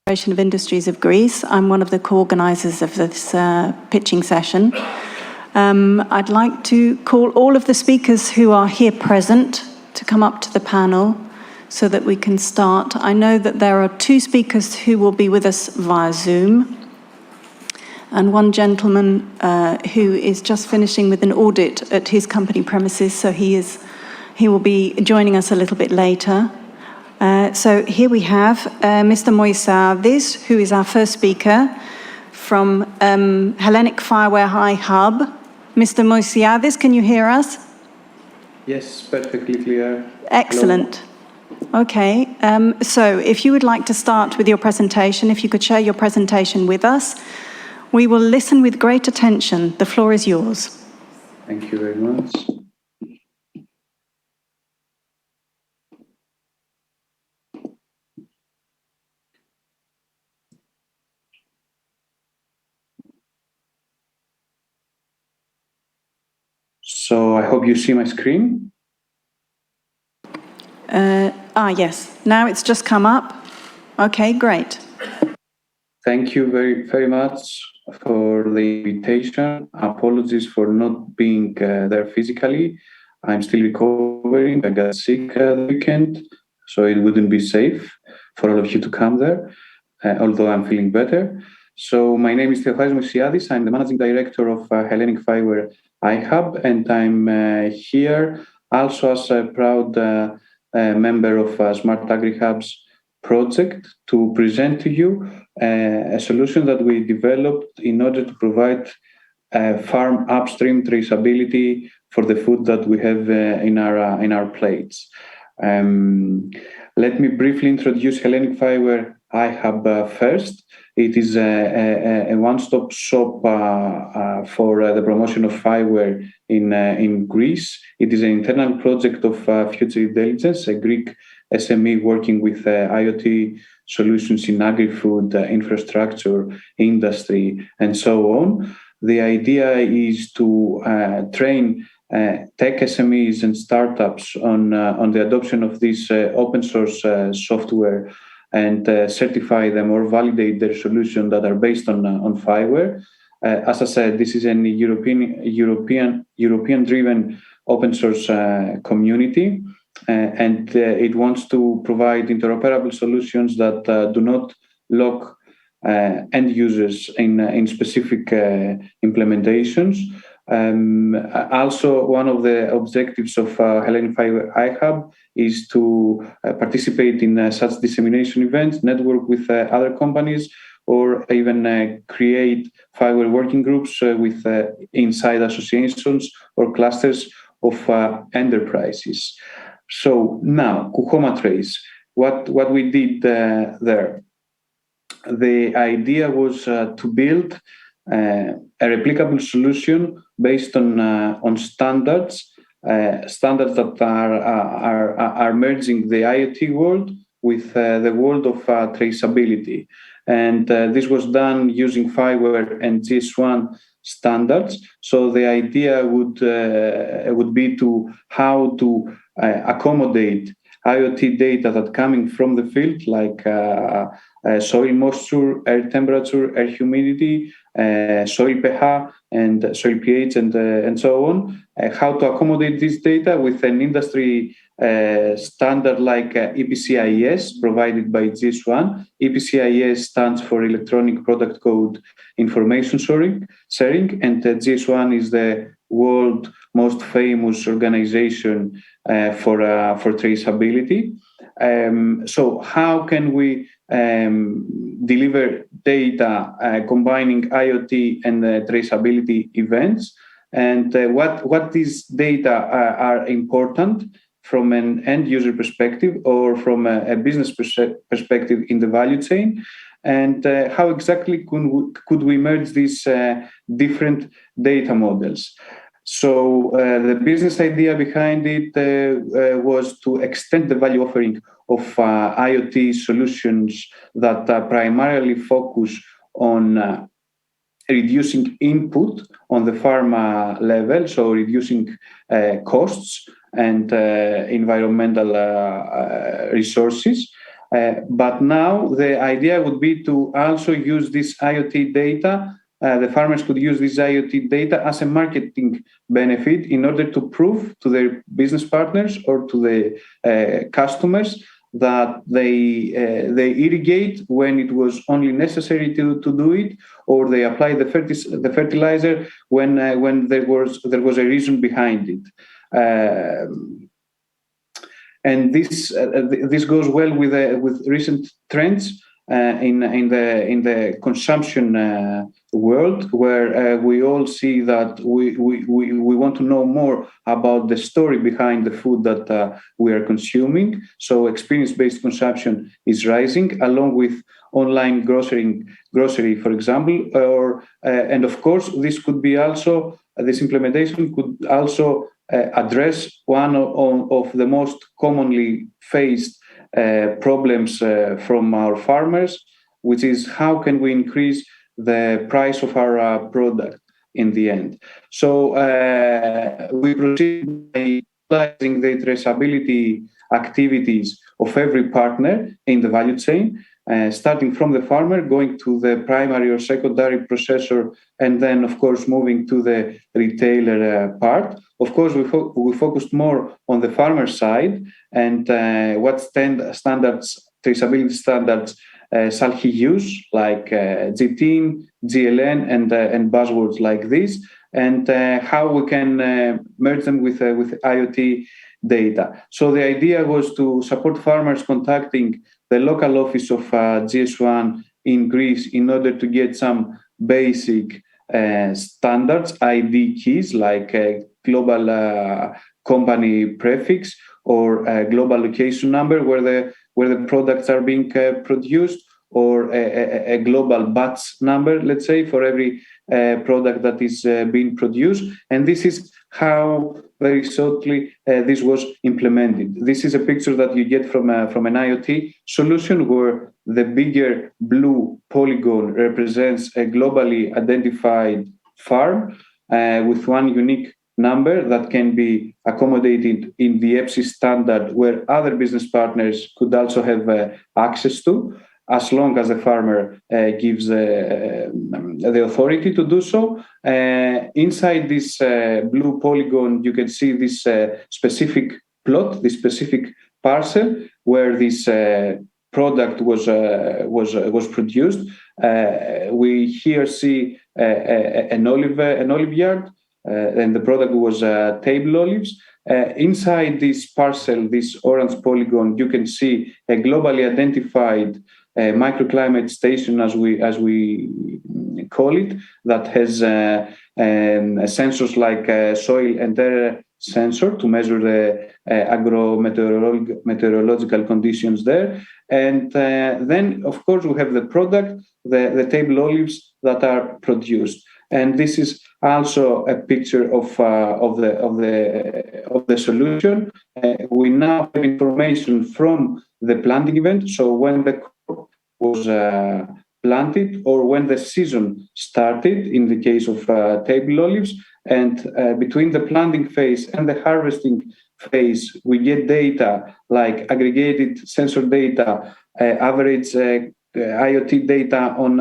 Federation of Industries of Greece. I'm one of the co-organisers of this pitching session. I'd like to call all of the speakers who are here present to come up to the panel so that we can start. I know that there are 2 speakers who will be with us via Zoom, and one gentleman who is just finishing with an audit at his company premises, so he will be joining us a little bit later. So here we have Mr. Moisadis, who is our first speaker from Hellenic Fireware High Hub. Mr. Moisadis, can you hear us? Yes, perfectly clear. Excellent. Hello. Okay, so if you would like to start with your presentation, if you could share your presentation with us, we will listen with great attention. The floor is yours. Thank you very much. So I hope you see my screen. Yes. Now it's just come up. Okay, great. Thank you very much for the invitation. Apologies for not being there physically. I'm still recovering. I got sick the weekend, so it wouldn't be safe for all of you to come there, although I'm feeling better. So my name is Theocharis Moisiadis. I'm the Managing Director of Hellenic Fireware iHub, and I'm here also as a proud member of Smart AgriHub's project to present to you a solution that we developed in order to provide farm upstream traceability for the food that we have in our plates. Let me briefly introduce Hellenic Fireware iHub first. It is a one-stop shop for the promotion of fireware in Greece. It is an internal project of Future Intelligence, a Greek SME working with IoT solutions in agri-food, infrastructure, industry, and so on. The idea is to train tech SMEs and startups on the adoption of this open source software and certify them or validate their solution that are based on fireware. As I said, this is a European-driven open source community, and it wants to provide interoperable solutions that do not lock end users in specific implementations. Also, one of the objectives of Hellenic Fireware iHub is to participate in such dissemination events, network with other companies, or even create fireware working groups with inside associations or clusters of enterprises. So now, Kuhoma Trace, what we did there. The idea was to build a replicable solution based on standards that are merging the IoT world with the world of traceability. And this was done using fireware and GS1 standards. So the idea would be to how to accommodate IoT data that coming from the field, like soil moisture, air temperature, air humidity, soil pH, and soil pH, and so on. How to accommodate this data with an industry standard like EPCIS provided by GS1. EPCIS stands for Electronic Product Code Information Sharing, and GS1 is the world most famous organization for traceability. So how can we deliver data combining IoT and traceability events? And what these data are important from an end user perspective or from a business perspective in the value chain? And how exactly could we merge these different data models? So the business idea behind it was to extend the value offering of IoT solutions that primarily focus on reducing input on the pharma level, so reducing costs and environmental resources, But now the idea would be to also use this IoT data. The farmers could use this IoT data as a marketing benefit in order to prove to their business partners or to the customers that they irrigate when it was only necessary to do it, or they apply the fertilizer when there was a reason behind it. And this goes well with recent trends in the consumption world, where we all see that we want to know more about the story behind the food that we are consuming. So experience-based consumption is rising, along with online grocery, for example, and of course this could be also this implementation could also address one of the most commonly faced problems from our farmers, which is how can we increase the price of our product in the end. So we proceed by utilizing the traceability activities of every partner in the value chain, starting from the farmer, going to the primary or secondary processor, and then, of course, moving to the retailer part. Of course, we focused more on the farmer side and what standards, traceability standards, shall he use, like GTIN, GLN, and buzzwords like this, and how we can merge them with IoT data. So the idea was to support farmers contacting the local office of GS1 in Greece in order to get some basic standards, ID keys like global company prefix or global location number where the products are being produced, or a global batch number, let's say, for every product that is being produced. And this is how very shortly this was implemented. This is a picture that you get from an IoT solution, where the bigger blue polygon represents a globally identified farm with one unique number that can be accommodated in the EPSI standard, where other business partners could also have access to, as long as the farmer gives the authority to do so. Inside this blue polygon, you can see this specific plot, this specific parcel where this product was produced. We here see an olive yard, and the product was table olives. Inside this parcel, this orange polygon, you can see a globally identified microclimate station, as we call it, that has sensors like soil and air sensor to measure the meteorological conditions there. And then, of course, we have the product, the table olives that are produced. And this is also a picture of the solution. We now have information from the planting event. So when the crop was planted, or when the season started, in the case of table olives, and between the planting phase and the harvesting phase, we get data like aggregated sensor data, average IoT data on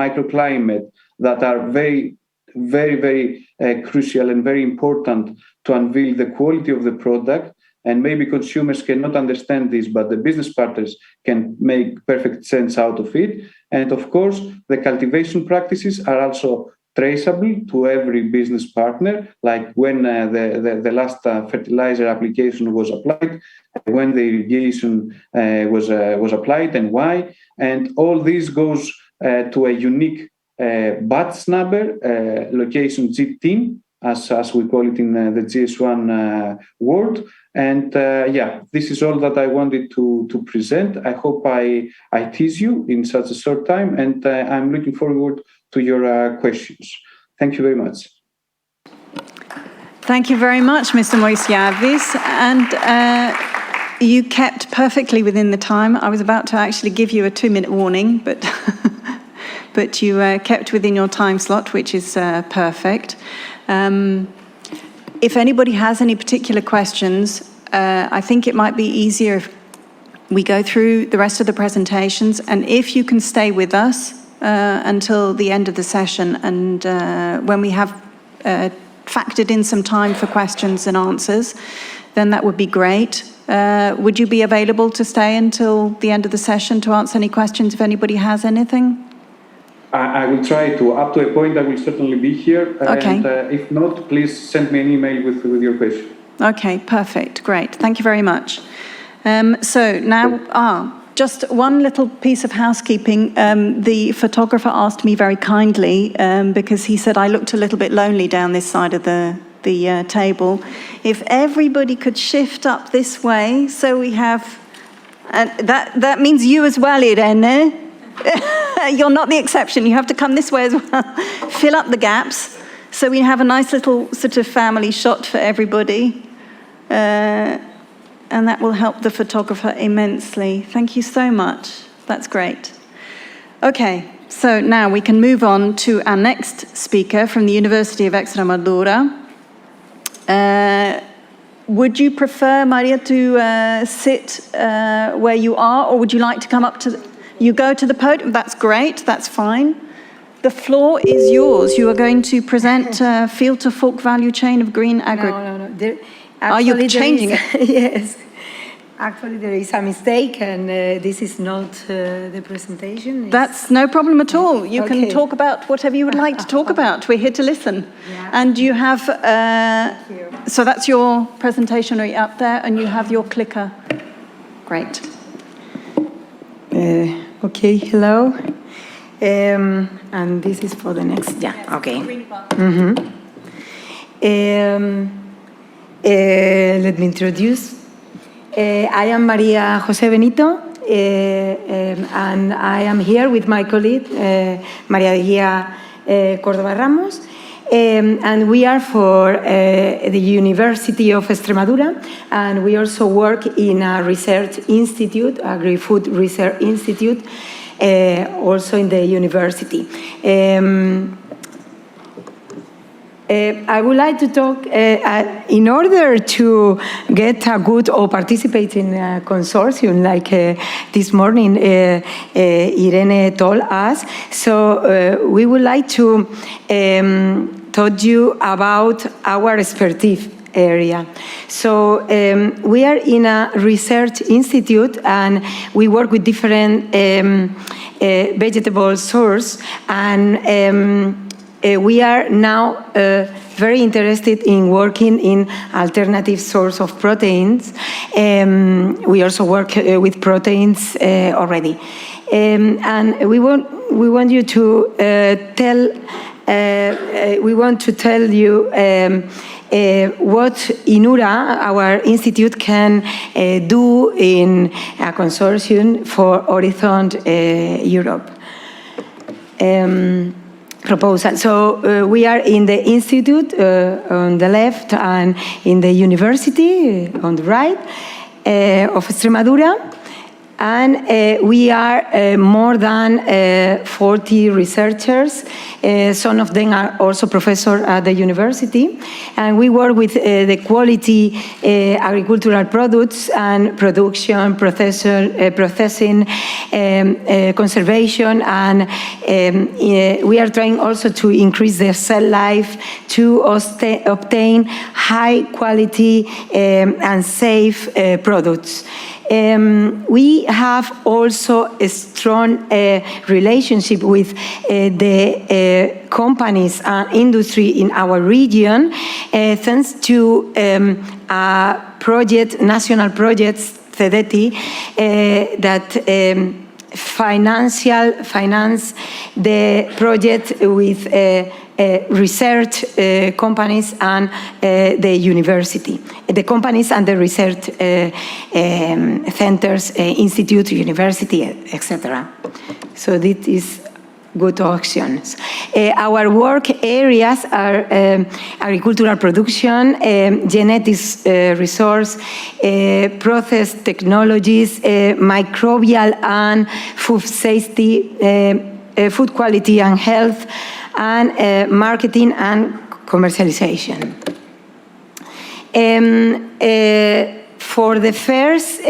microclimate, that are very, very, very crucial and very important to unveil the quality of the product. And maybe consumers cannot understand this, but the business partners can make perfect sense out of it. And of course, the cultivation practices are also traceable to every business partner, like when the last fertilizer application was applied, when the irrigation was applied, and why. And all this goes to a unique batch number, location GTIN, as we call it in the GS1 world. And this is all that I wanted to present. I hope I tease you in such a short time, and I'm looking forward to your questions. Thank you very much. Thank you very much, Mr. Moisiavis. And you kept perfectly within the time. I was about to actually give you a 2-minute warning, but but you kept within your time slot, which is perfect. If anybody has any particular questions, I think it might be easier we go through the rest of the presentations, and if you can stay with us until the end of the session, and when we have factored in some time for questions and answers, then that would be great. Would you be available to stay until the end of the session to answer any questions if anybody has anything? I will try to. Up to a point, I will certainly be here. Okay. And if not, please send me an email with your question. Okay, perfect. Great. Thank you very much. So now, just one little piece of housekeeping. The photographer asked me very kindly, because he said I looked a little bit lonely down this side of the table. If everybody could shift up this way, so we have, and that means you as well, Irene. You're not the exception. You have to come this way as well. Fill up the gaps, so we have a nice little sort of family shot for everybody. And that will help the photographer immensely. Thank you so much. That's great. Okay, so now we can move on to our next speaker from the University of Extremadura. Would you prefer, Maria, to sit where you are, or would you like to come up to you go to the podium? That's great, that's fine. The floor is yours. You are going to present Field to Fork Value Chain of Green Agriculture. No. Are you changing it? Yes. Actually, there is a mistake, and this is not the presentation. That's no problem at all. You can talk about whatever you would like to talk about. We're here to listen. Yeah. And you have, so that's your presentation right up there, and you have your clicker. Great. Okay, hello. And this is for the next, yeah, okay. Let me introduce. I am Maria José Benito, and I am here with my colleague, María de Guía Córdoba Ramos, and we are for the University of Extremadura, and we also work in a research institute, Agri-Food Research Institute, also in the university. I would like to talk, in order to get a good or participate in a consortium like this morning Irene told us, so we would like to talk to you about our expertise area. So we are in a research institute, and we work with different vegetable sources, and we are now very interested in working in alternative source of proteins. We also work with proteins already. And we want you to tell you what INURA, our institute, can do in a consortium for Horizon Europe. Proposal. So we are in the institute on the left, and in the university on the right of Extremadura, and we are more than 40 researchers. Some of them are also professors at the university, and we work with the quality agricultural products and production, processing, conservation, and we are trying also to increase the cell life to obtain high quality and safe products. We have also a strong relationship with the companies and industry in our region, thanks to a project, national project, CEDETI, that finance the project with research companies and the university, the companies and the research centers, institute, university, etc. So this is good options. Our work areas are agricultural production, genetics resource, process technologies, microbial and food safety, food quality and health, and marketing and commercialization. For the first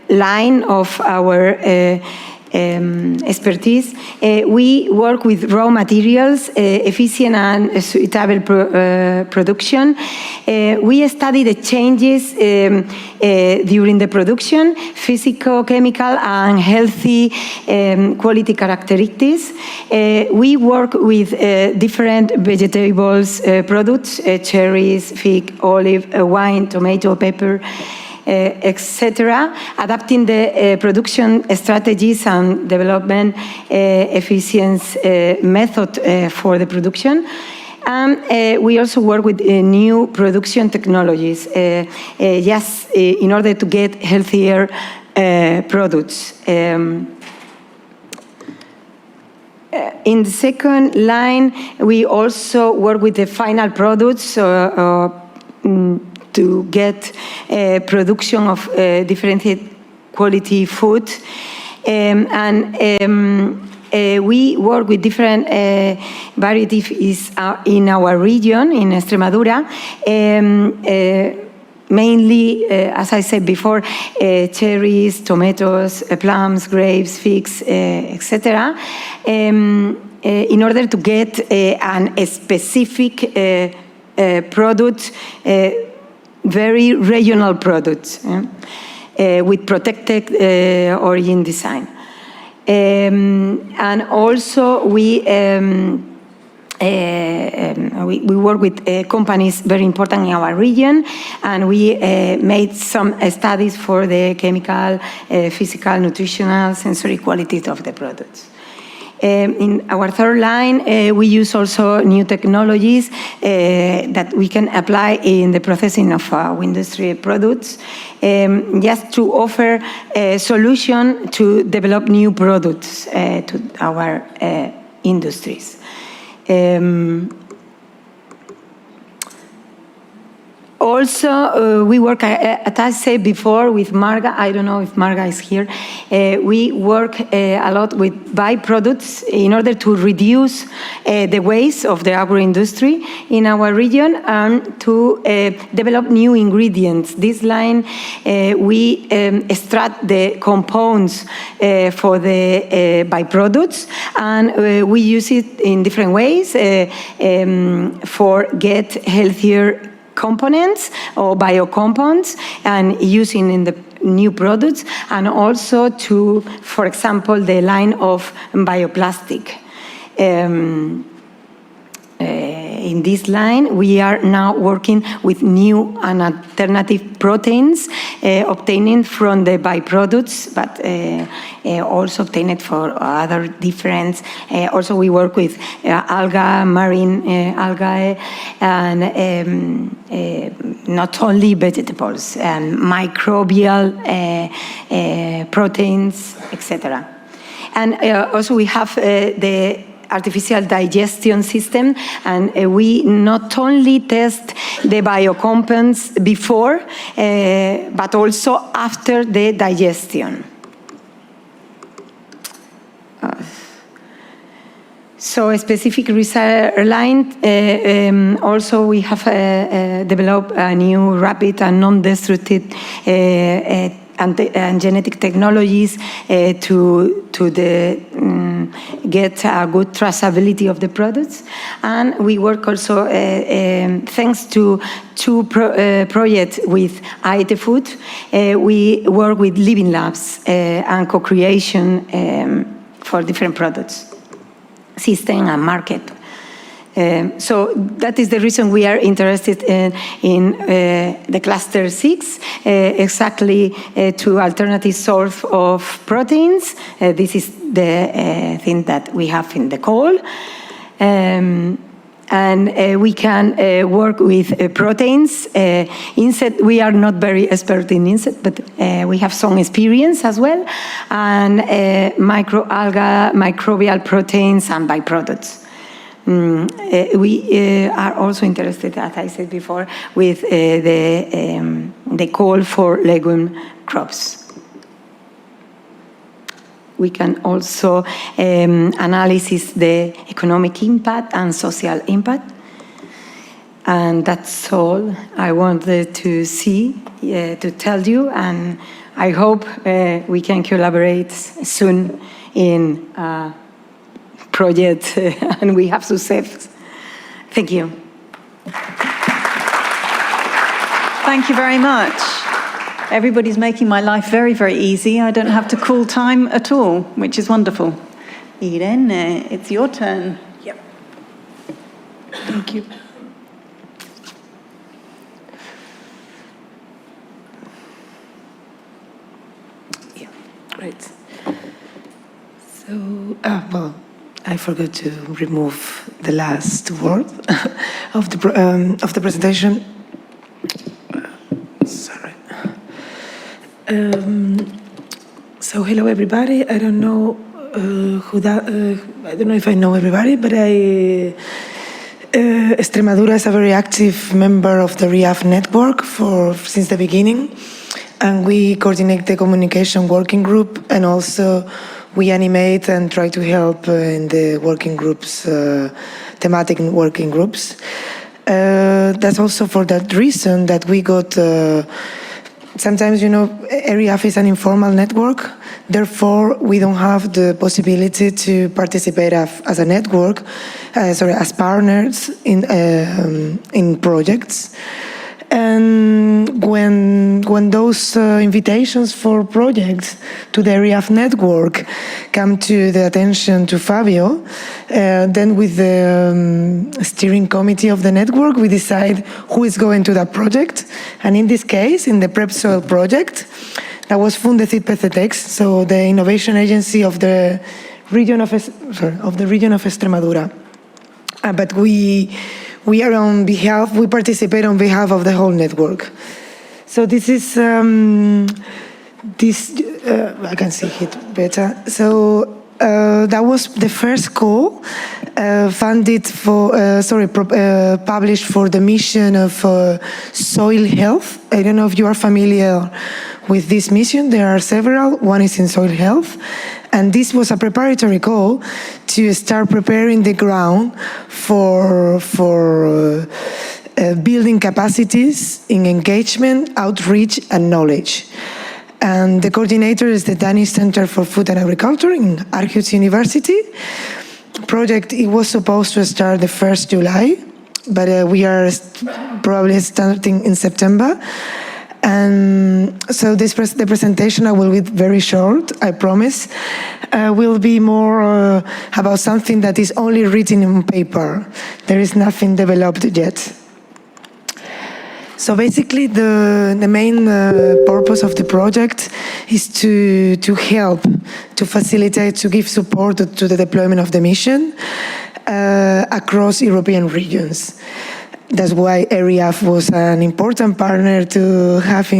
line of our expertise. We work with raw materials, efficient and suitable production. We study the changes during the production, physical, chemical, and healthy quality characteristics. We work with different vegetables products, cherries, fig, olive, wine, tomato, pepper, etc., adapting the production strategies and development efficiency method for the production. And we also work with new production technologies, just in order to get healthier products. In the second line, we also work with the final products to get production of differentiated quality food. We work with different varieties in our region, in Extremadura. Mainly, as I said before, cherries, tomatoes, plums, grapes, figs, etc. In order to get a specific product, very regional products with protected origin design. And also we work with companies very important in our region, and we made some studies for the chemical, physical, nutritional, sensory qualities of the products. In our third line, we use also new technologies that we can apply in the processing of our industry products, just to offer a solution to develop new products to our industries. Also, we work, as I said before, with Marga. I don't know if Marga is here. We work a lot with byproducts in order to reduce the waste of the agro-industry in our region and to develop new ingredients. This line, we extract the compounds for the byproducts, and we use it in different ways for get healthier components or biocompounds and using in the new products, and also to, for example, the line of bioplastic. In this line, we are now working with new and alternative proteins obtained from the byproducts, but also obtained for other different. Also, we work with algae, marine algae, and not only vegetables, and microbial proteins, etc. And also, we have the artificial digestion system, and we not only test the biocompounds before, but also after the digestion. So a specific research line, also we have developed a new rapid and non-destructive and genetic technologies to get a good traceability of the products. And we work also, thanks to two projects with AET Food, we work with living labs and co-creation for different products, system and market. So that is the reason we are interested in the cluster 6, exactly to alternative source of proteins. This is the thing that we have in the call. And we can work with proteins. Insect, we are not very expert in insect, but we have some experience as well. And microalgae, microbial proteins, and byproducts. We are also interested, as I said before, with the call for legume crops. We can also analyze the economic impact and social impact. And that's all I wanted to to tell you, and I hope we can collaborate soon in a project and we have success. Thank you. Thank you very much. Everybody's making my life very, very easy. I don't have to call time at all, which is wonderful. Irene, it's your turn. Yep. Thank you. Yeah, great. So, well, I forgot to remove the last word of the presentation. Sorry. So hello everybody. I don't know I don't know if I know everybody, but Extremadura is a very active member of the ERIAFF network since the beginning, and we coordinate the communication working group, and also we animate and try to help in the working groups, thematic working groups. That's also for that reason that we got, sometimes, you know, ERIAFF is an informal network, therefore we don't have the possibility to participate as a network, as partners in projects. And when those invitations for projects to the ERIAFF network come to the attention to Fabio, then with the steering committee of the network, we decide who is going to that project. And in this case, in the Prep Soil project, that was Fundecid PCTEX, so the innovation agency of the region of Extremadura. But we participate on behalf of the whole network. So this is, I can see it better. So that was the first call funded for, published for the mission of soil health. I don't know if you are familiar with this mission. There are several. One is in soil health. And this was a preparatory call to start preparing the ground for building capacities in engagement, outreach, and knowledge. And the coordinator is the Danish Center for Food and Agriculture in Aarhus University. Project, it was supposed to start the 1st July, but we are probably starting in September. And so the presentation, I will be very short, I promise, will be more about something that is only written on paper. There is nothing developed yet. So basically the main purpose of the project is to help, to facilitate, to give support to the deployment of the mission across European regions. That's why ERIAFF was an important partner to have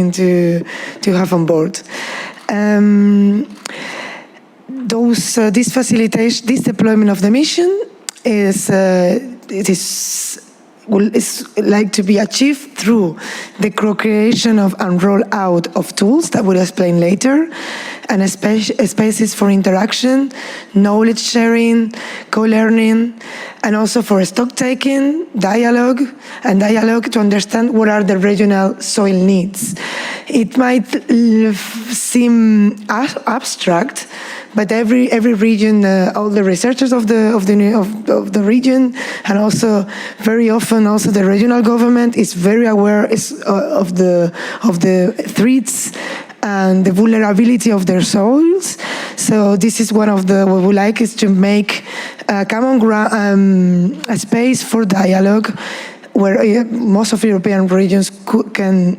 on board. This deployment of the mission is like to be achieved through the co-creation of and roll-out of tools that we'll explain later, and spaces for interaction, knowledge sharing, co-learning, and also for stock-taking, dialogue to understand what are the regional soil needs. It might seem abstract, but every region, all the researchers of the region, and also very often also the regional government is very aware of the threats and the vulnerability of their soils. So this is one of what we like, is to make a common ground, a space for dialogue, where most of European regions can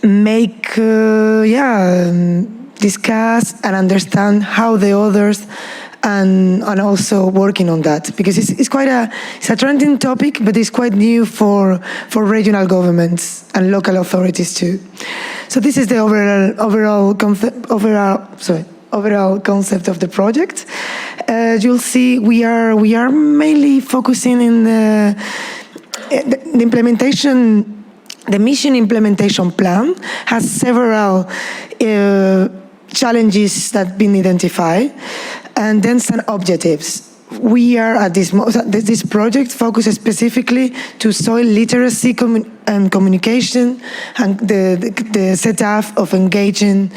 make, discuss and understand how the others, and also working on that, because it's a trending topic, but it's quite new for regional governments and local authorities too. So this is the overall concept of the project. You'll see we are mainly focusing in the implementation. The mission implementation plan has several challenges that have been identified, and then some objectives we are at this project focuses specifically to soil literacy and communication and the setup of engagement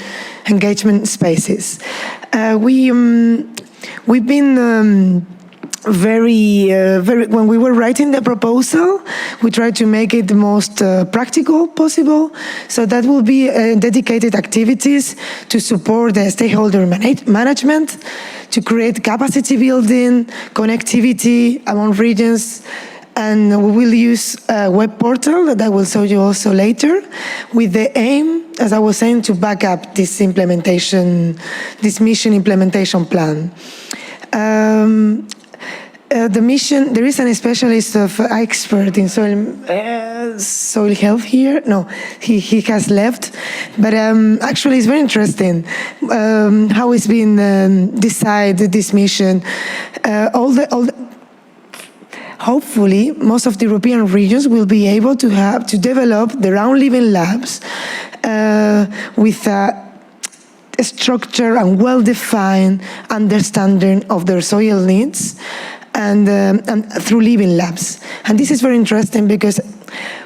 spaces. We've been when we were writing the proposal, we tried to make it the most practical possible. So that will be dedicated activities to support the stakeholder management, to create capacity building, connectivity among regions, and we will use a web portal that I will show you also later, with the aim, as I was saying, to back up this mission implementation plan. The mission, there is a specialist of expert in soil health here. No, he has left, but actually it's very interesting how it's been decided, this mission. Hopefully, most of the European regions will be able to develop their own living labs with a structure and well-defined understanding of their soil needs, and through living labs. And this is very interesting because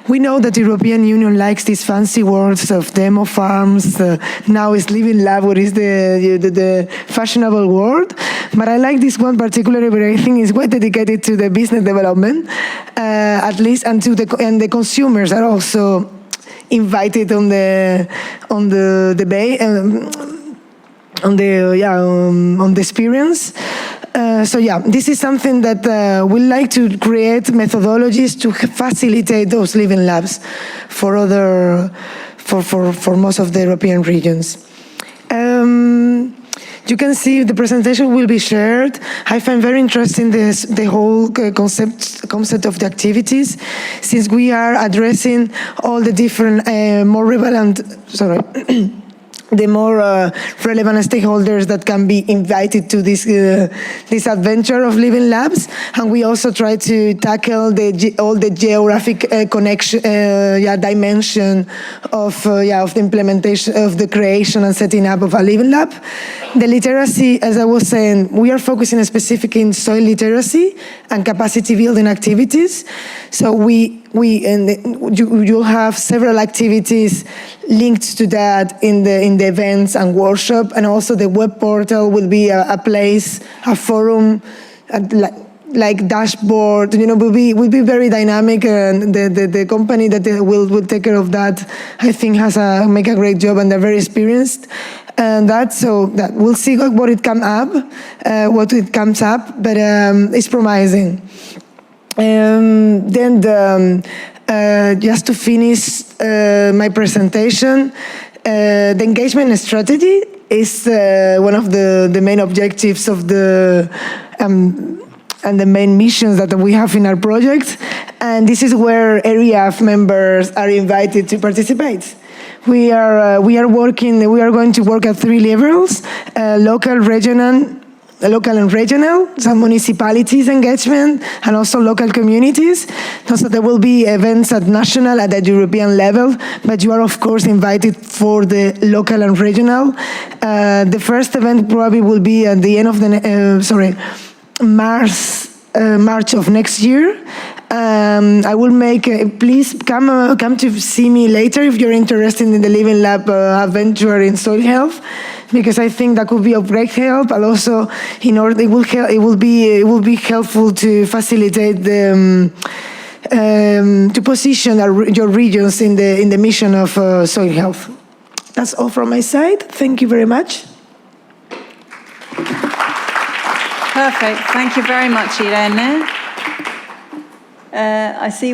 we know that the European Union likes these fancy words of demo farms. Now it's living lab, what is the fashionable word. But I like this one particularly, but I think it's quite dedicated to the business development, at least, and the consumers are also invited on the debate, on the experience. So yeah, this is something that we like to create methodologies to facilitate those living labs for most of the European regions. You can see the presentation will be shared. I find very interesting the whole concept of the activities, since we are addressing all the different more relevant, the more relevant stakeholders that can be invited to this adventure of living labs, and we also try to tackle all the geographic connection dimension of the implementation of the creation and setting up of a living lab. The literacy, as I was saying, we are focusing specifically in soil literacy and capacity building activities. So you'll have several activities linked to that in the events and workshop, and also the web portal will be a place, a forum, like dashboard. Will be very dynamic, and the company that will take care of that, I think, make a great job, and they're very experienced. And that we'll see what it comes up, but it's promising. Just to finish my presentation, the engagement strategy is one of the main objectives of and the main missions that we have in our project, and this is where ERIAFF members are invited to participate. We are going to work at 3 levels: local and regional, some municipalities engagement, and also local communities. Also, there will be events at national, at the European level, but you are of course invited for the local and regional. The first event probably will be at the end of March of next year. I will please come to see me later if you're interested in the Living Lab adventure in soil health, because I think that could be of great help, and also it will be helpful to facilitate to position your regions in the mission of soil health. That's all from my side. Thank you very much. Perfect. Thank you very much, Irene. I see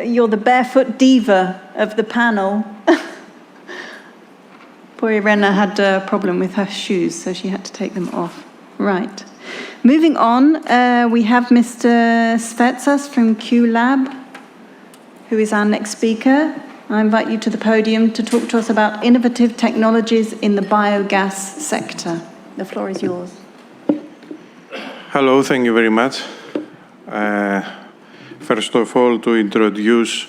you're the barefoot diva of the panel. Poor Irene had a problem with her shoes, so she had to take them off. Right. Moving on, we have Mr. Svetsas from QLab, who is our next speaker. I invite you to the podium to talk to us about innovative technologies in the biogas sector. The floor is yours. Hello, thank you very much. First of all, to introduce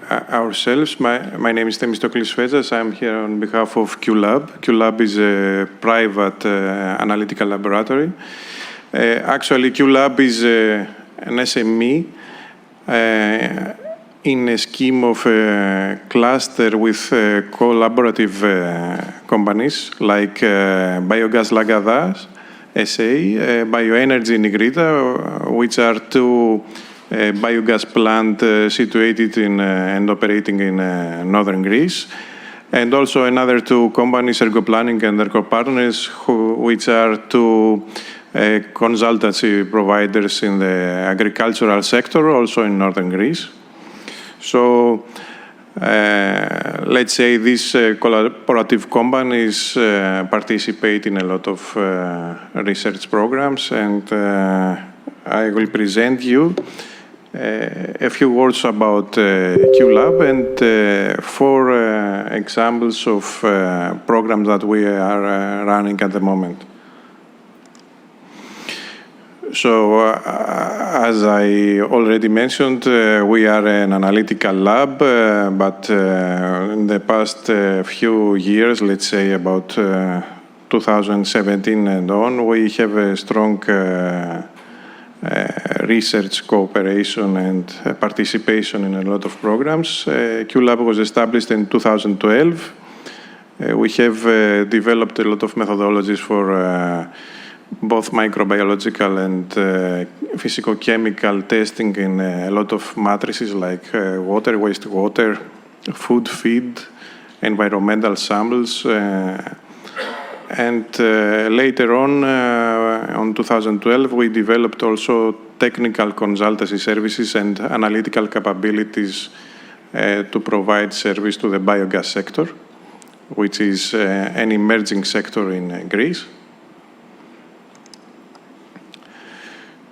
ourselves. My name is Themistoklis Fezas. I'm here on behalf of QLab. QLab is a private analytical laboratory. Actually, QLab is an SME in a scheme of a cluster with collaborative companies like Biogas Lagadas, SA, Bioenergy Nigrita, which are two biogas plant situated in and operating in northern Greece, and also another two companies, Ergoplanning and ErgoPartners, which are two consultancy providers in the agricultural sector, also in northern Greece. So let's say these collaborative companies participate in a lot of research programs, and I will present you a few words about QLab and 4 examples of programs that we are running at the moment. So, as I already mentioned, we are an analytical lab, but in the past few years, let's say about 2017 and on, we have a strong research cooperation and participation in a lot of programs. QLab was established in 2012. We have developed a lot of methodologies for both microbiological and physicochemical testing in a lot of matrices like water, wastewater, food, feed, environmental samples. And later on 2012, we developed also technical consultancy services and analytical capabilities to provide service to the biogas sector, which is an emerging sector in Greece.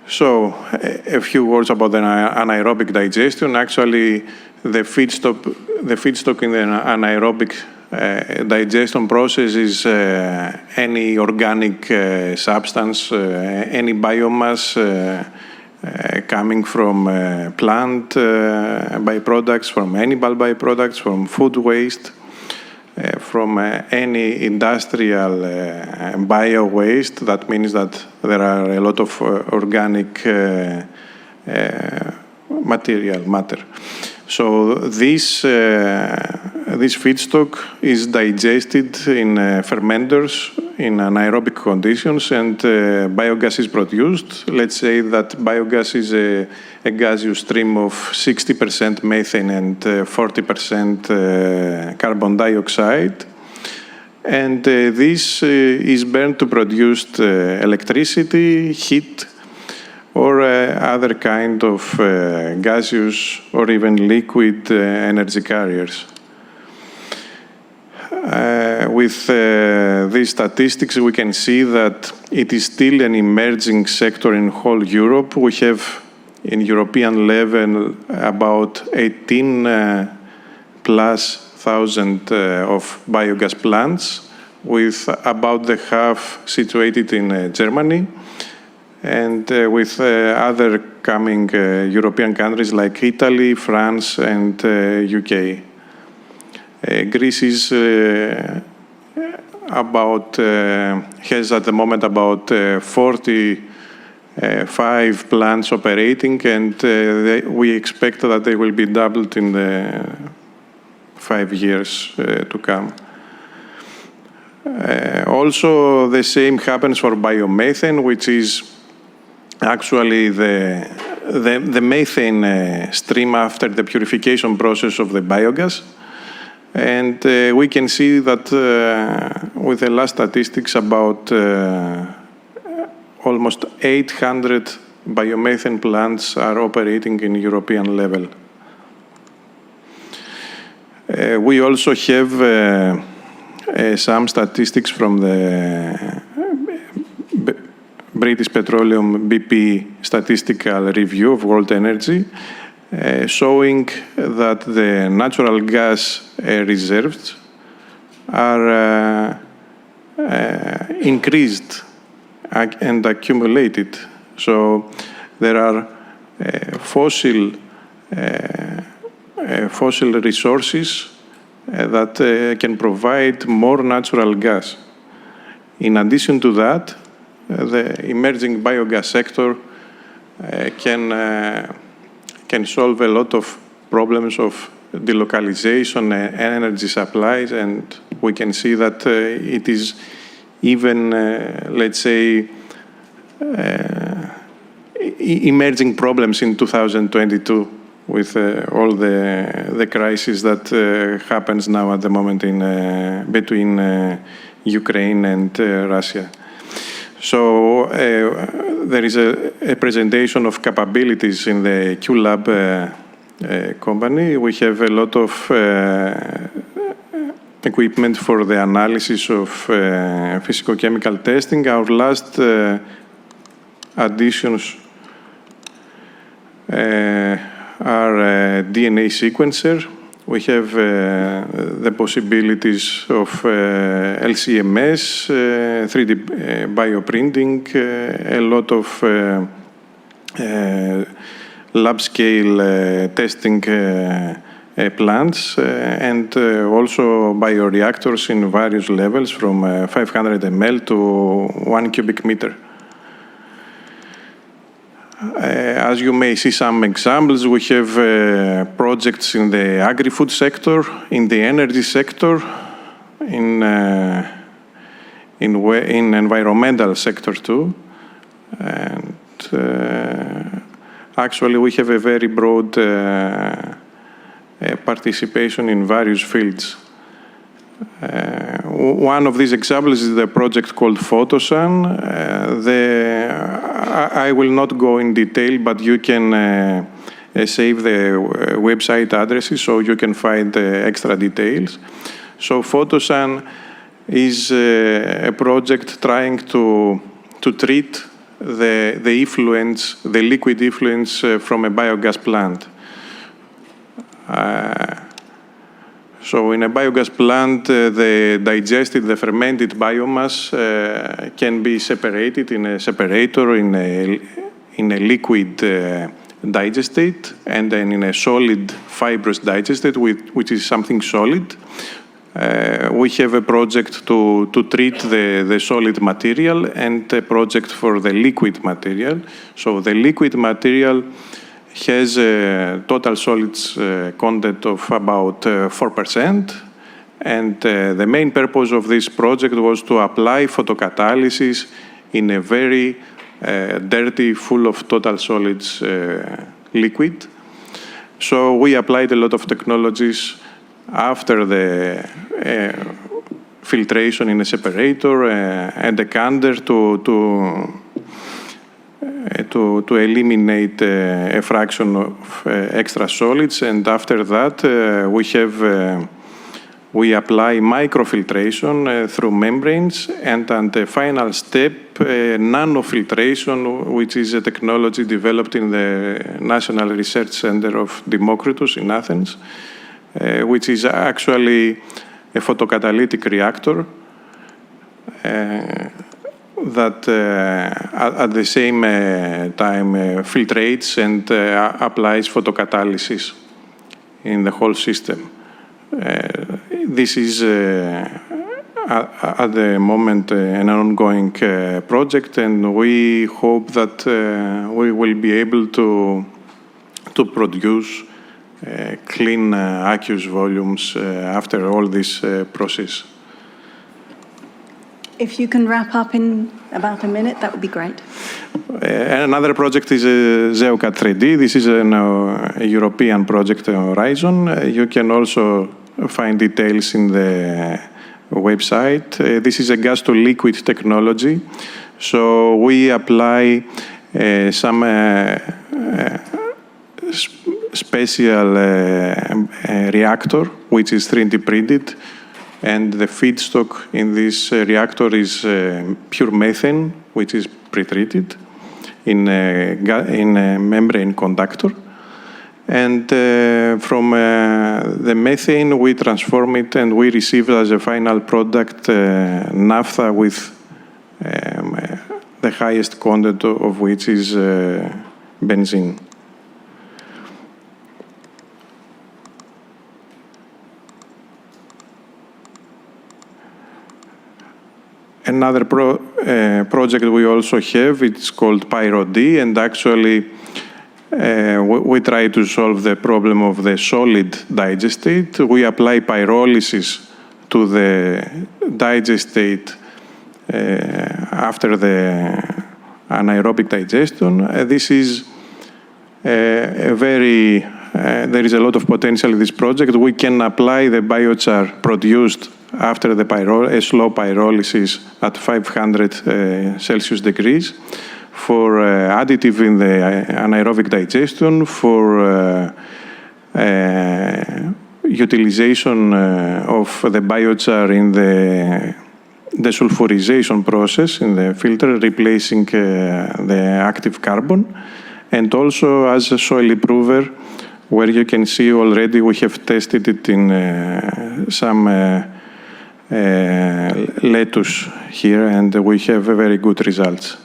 So, a few words about the anaerobic digestion. Actually, the feedstock in the anaerobic digestion process is any organic substance, any biomass coming from plant byproducts, from animal byproducts, from food waste, from any industrial bio waste. That means that there are a lot of organic matter. So this feedstock is digested in fermenters in anaerobic conditions, and biogas is produced. Let's say that biogas is a gaseous stream of 60% methane and 40% carbon dioxide. And this is burned to produce electricity, heat, or other kind of gaseous or even liquid energy carriers. With these statistics, we can see that it is still an emerging sector in whole Europe. We have, in European level, about 18 plus thousand of biogas plants, with about the half situated in Germany, and with other coming European countries like Italy, France, and UK. Greece is has at the moment about 45 plants operating, and we expect that they will be doubled in the 5 years to come. Also, the same happens for biomethane, which is actually the methane stream after the purification process of the biogas. And we can see that with the last statistics, about almost 800 biomethane plants are operating in European level. We also have some statistics from the British Petroleum BP statistical review of world energy, showing that the natural gas reserves are increased and accumulated. So there are fossil fossil resources that can provide more natural gas. In addition to that, the emerging biogas sector can solve a lot of problems of delocalization and energy supplies, and we can see that it is even, let's say, emerging problems in 2022 with all the crisis that happens now at the moment between Ukraine and Russia. So there is a presentation of capabilities in the QLab company. We have a lot of equipment for the analysis of physicochemical testing. Our last additions are DNA sequencer. We have the possibilities of LCMS, 3D bioprinting, a lot of lab-scale testing plants, and also bioreactors in various levels from 500 ml to 1 cubic meter. As you may see some examples, we have projects in the agri-food sector, in the energy sector, in environmental sector too. And actually we have a very broad participation in various fields. One of these examples is the project called Photosun. I will not go in detail, but you can save the website addresses so you can find extra details. So Photosun is a project trying to treat the effluents, the liquid effluents from a biogas plant. So in a biogas plant, the digested, the fermented biomass can be separated in a separator, in a liquid digestate, and then in a solid fibrous digestate, which is something solid. We have a project to treat the solid material and a project for the liquid material. So the liquid material has a total solids content of about 4%. And the main purpose of this project was to apply photocatalysis in a very dirty, full of total solids liquid. So we applied a lot of technologies after the filtration in a separator and a decanter to eliminate a fraction of extra solids, and after that we apply microfiltration through membranes, and at the final step nanofiltration, which is a technology developed in the National Research Center of Democritus in Athens, which is actually a photocatalytic reactor that at the same time filtrates and applies photocatalysis in the whole system. This is at the moment an ongoing project, and we hope that we will be able to produce clean aqueous volumes after all this process. If you can wrap up in about a minute, that would be great. Another project is ZEOCAT 3D. This is a European project Horizon. You can also find details in the website. This is a gas-to-liquid technology. So we apply some special reactor, which is 3D printed. And the feedstock in this reactor is pure methane, which is pretreated in a membrane conductor. And from the methane, we transform it and we receive as a final product naphtha with the highest content of which is benzene. Another project we also have, it's called PyroD, and actually we try to solve the problem of the solid digestate. We apply pyrolysis to the digestate after the anaerobic digestion. This is there is a lot of potential in this project. We can apply the biochar produced after the slow pyrolysis at 500 Celsius degrees for additive in the anaerobic digestion, for utilization of the biochar in the desulfurization process in the filter, replacing the active carbon, and also as a soil improver, where you can see already we have tested it in some lettuce here, and we have very good results.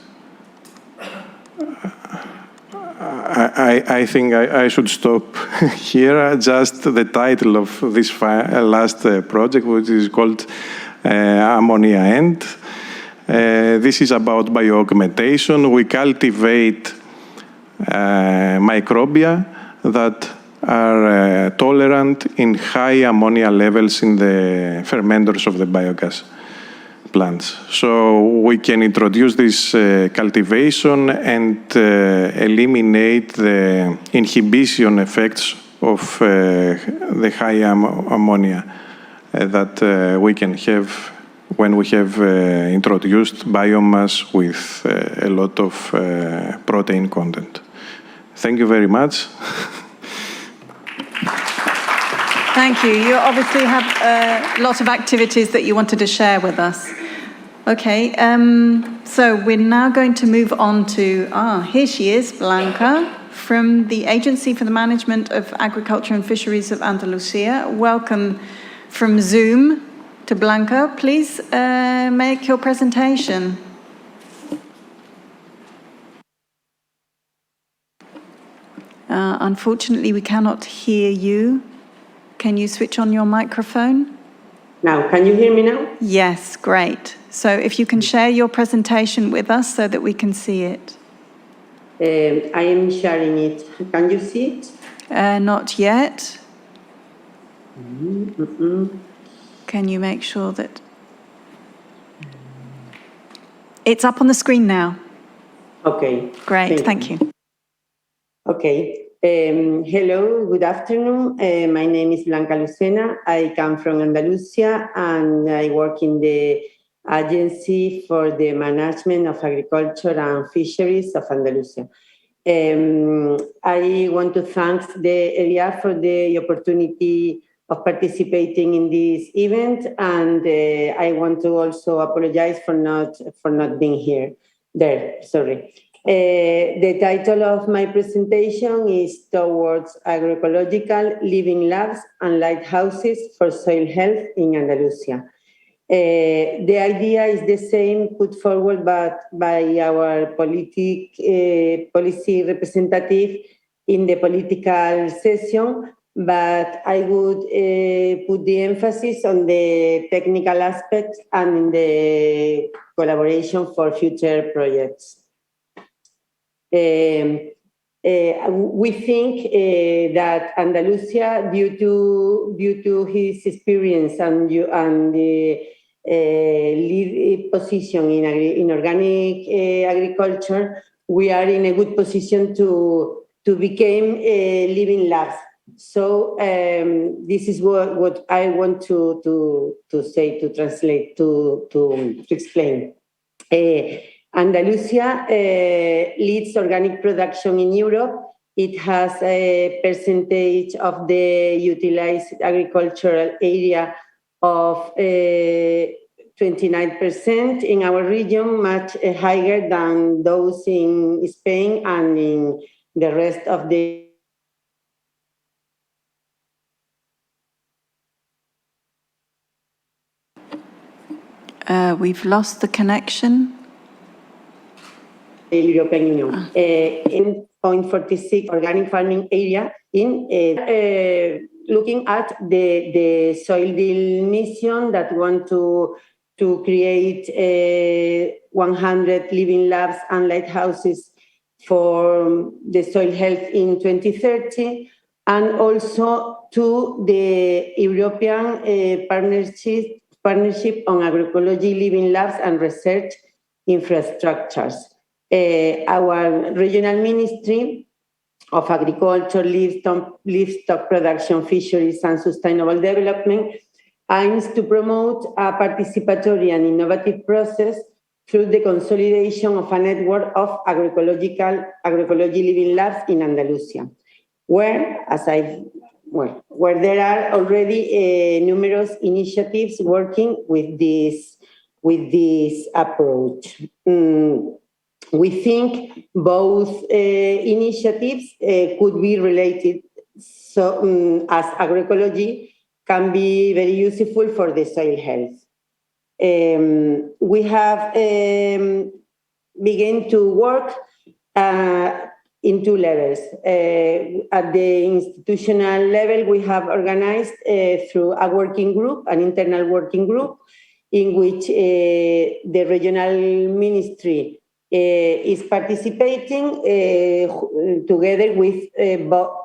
I think I should stop here. Just the title of this last project, which is called Ammonia End. This is about bioaugmentation. We cultivate microbia that are tolerant in high ammonia levels in the fermenters of the biogas plants. So we can introduce this cultivation and eliminate the inhibition effects of the high ammonia that we can have when we have introduced biomass with a lot of protein content. Thank you very much. Thank you. You obviously have lots of activities that you wanted to share with us. Okay, so we're now going to move on to, here she is, Blanca, from the Agency for the Management of Agriculture and Fisheries of Andalusia. Welcome from Zoom to Blanca. Please make your presentation. Unfortunately, we cannot hear you. Can you switch on your microphone? Now, can you hear me now? Yes, great. So if you can share your presentation with us so that we can see it. I am sharing it. Can you see it? Not yet. Can you make sure that... It's up on the screen now. Okay. Great, thank you. Okay. Hello, good afternoon. My name is Blanca Lucena. I come from Andalusia and I work in the Agency for the Management of Agriculture and Fisheries of Andalusia. I want to thank the ERIAFF for the opportunity of participating in this event, and I want to also apologize for not being here. The title of my presentation is Towards Agroecological Living Labs and Lighthouses for Soil Health in Andalusia. The idea is the same put forward by our policy representative in the political session, but I would put the emphasis on the technical aspects and in the collaboration for future projects. We think that Andalusia, due to his experience and the lead position in organic agriculture, we are in a good position to become living labs. So this is what I want to say, to translate, to explain. Andalusia leads organic production in Europe. It has a percentage of the utilized agricultural area of 29% in our region, much higher than those in Spain and in the rest of the We've lost the connection. European Union. In 0.46 organic farming area in looking at the soil deal mission that want to to create 100 living labs and lighthouses for the soil health in 2030, and also to the European partnership on agroecology living labs and research infrastructures. Our regional ministry of Agriculture, Livestock Production, Fisheries and Sustainable Development aims to promote a participatory and innovative process through the consolidation of a network of agroecology living labs in Andalusia, where there are already numerous initiatives working with this approach. We think both initiatives could be related, so as agroecology can be very useful for the soil health. We have begun to work in two levels. At the institutional level, we have organized through a working group, an internal working group, in which the regional ministry is participating together with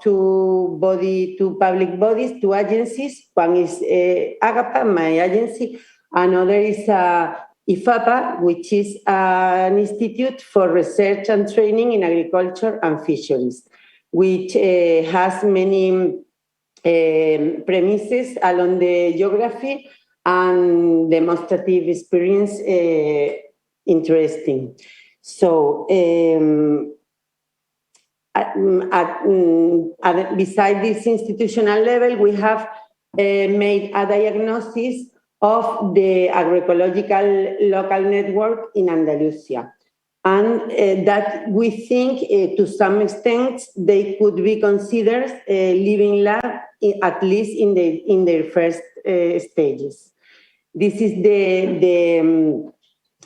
two public bodies, two agencies. One is AGAPA, my agency, another is IFAPA, which is an institute for research and training in agriculture and fisheries, which has many premises along the geography and demonstrative experience interesting. So, beside this institutional level, we have made a diagnosis of the agroecological local network in Andalusia. And that we think, to some extent, they could be considered living lab, at least in their first stages. This is the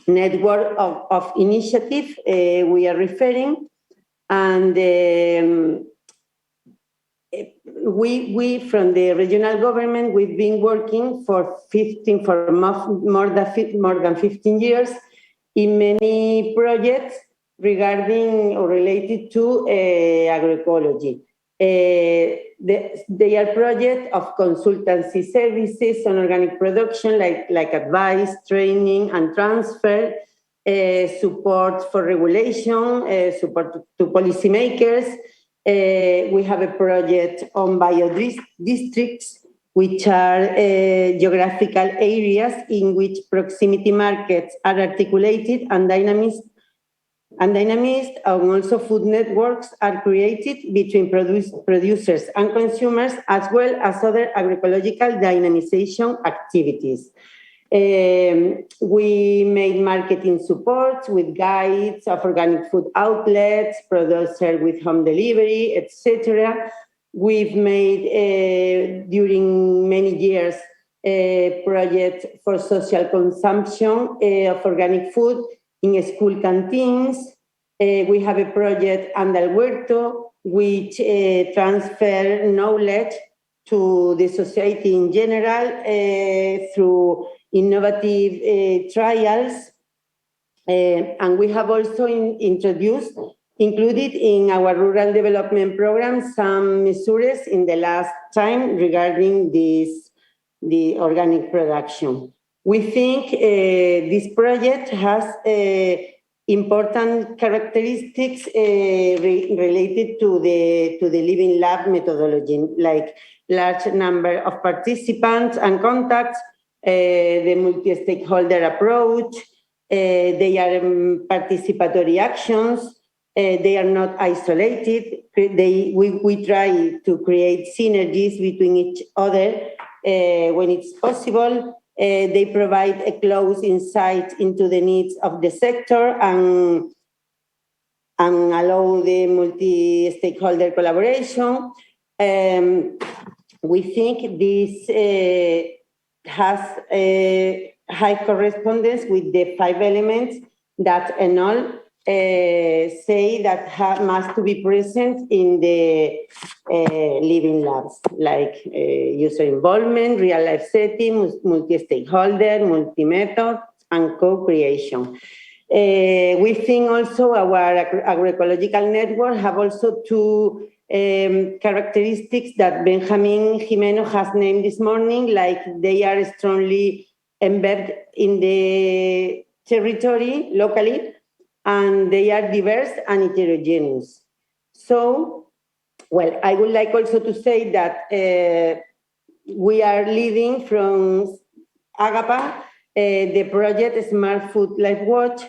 network of initiative we are referring, and we from the regional government, we've been working for more than 15 years in many projects regarding or related to agroecology. They are projects of consultancy services on organic production, like advice, training and transfer, support for regulation, support to policymakers. We have a project on biodistricts, which are geographical areas in which proximity markets are articulated and dynamic, and also food networks are created between producers and consumers, as well as other agroecological dynamization activities. We made marketing support with guides of organic food outlets, producers with home delivery, etc. We've made, during many years, a project for social consumption of organic food in school canteens. We have a project Anda el Huerto, which transfer knowledge to the society in general through innovative trials. And we have also included in our rural development program some measures in the last time regarding the organic production. We think this project has important characteristics related to the living lab methodology, like large number of participants and contacts, the multi-stakeholder approach. They are participatory actions. They are not isolated. We try to create synergies between each other when it's possible. They provide a close insight into the needs of the sector and allow the multi-stakeholder collaboration. We think this has a high correspondence with the 5 elements that annul say that must to be present in the living labs, like user involvement, real-life setting, multi-stakeholder, multi-method, and co-creation. We think also our agroecological network have also two characteristics that Benjamin Jimeno has named this morning, like they are strongly embedded in the territory locally, and they are diverse and heterogeneous. So, well, I would like also to say that we are leading from AGAPA the project Smart Food Life Watch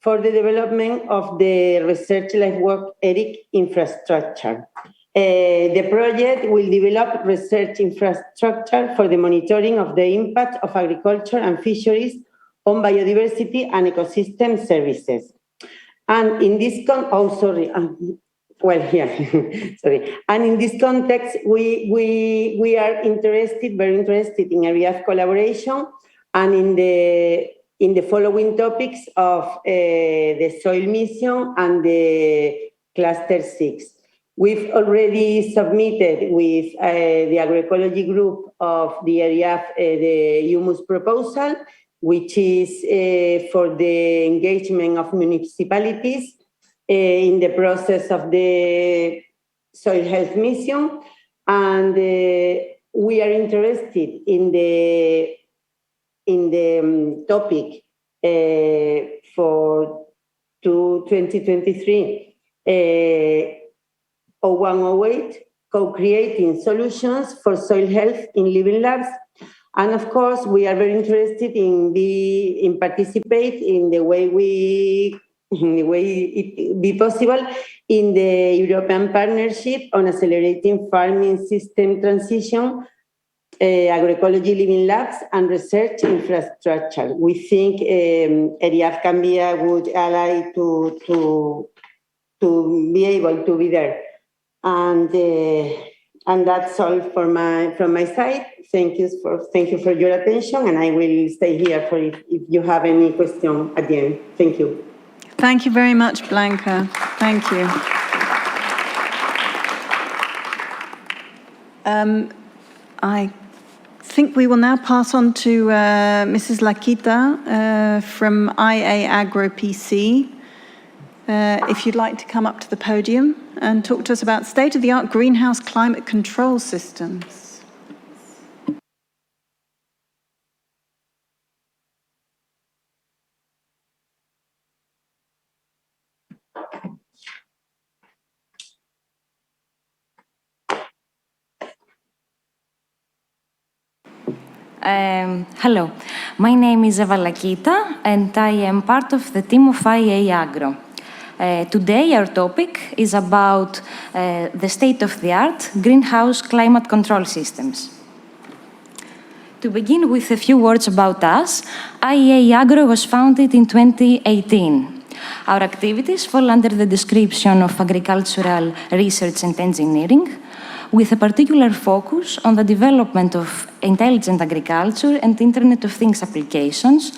for the development of the Research Life Work ERIC infrastructure. The project will develop research infrastructure for the monitoring of the impact of agriculture and fisheries on biodiversity and ecosystem services. And in this sorry. And in this context, we are very interested in ERIAFF collaboration and in the following topics of the soil mission and the cluster 6. We've already submitted with the agroecology group of the ERIAFF the humus proposal, which is for the engagement of municipalities in the process of the soil health mission. And we are interested in the topic for 2023 0108, co-creating solutions for soil health in living labs. And of course, we are very interested in participate in the way it be possible in the European Partnership on Accelerating Farming System Transition, Agroecology Living Labs, and Research Infrastructure. We think ERIAFF can be a good ally to be able to be there. And that's all from my side. Thank you for your attention, and I will stay here for if you have any question at the end. Thank you. Thank you very much, Blanca. Thank you. I think we will now pass on to Mrs. Laquita from IA Agro PC. If you'd like to come up to the podium and talk to us about state-of-the-art greenhouse climate control systems. Hello, my name is Eva Laquita and I am part of the team of IA Agro. Today our topic is about the state-of-the-art greenhouse climate control systems. To begin with a few words about us, IA Agro was founded in 2018. Our activities fall under the description of agricultural research and engineering, with a particular focus on the development of intelligent agriculture and Internet of Things applications,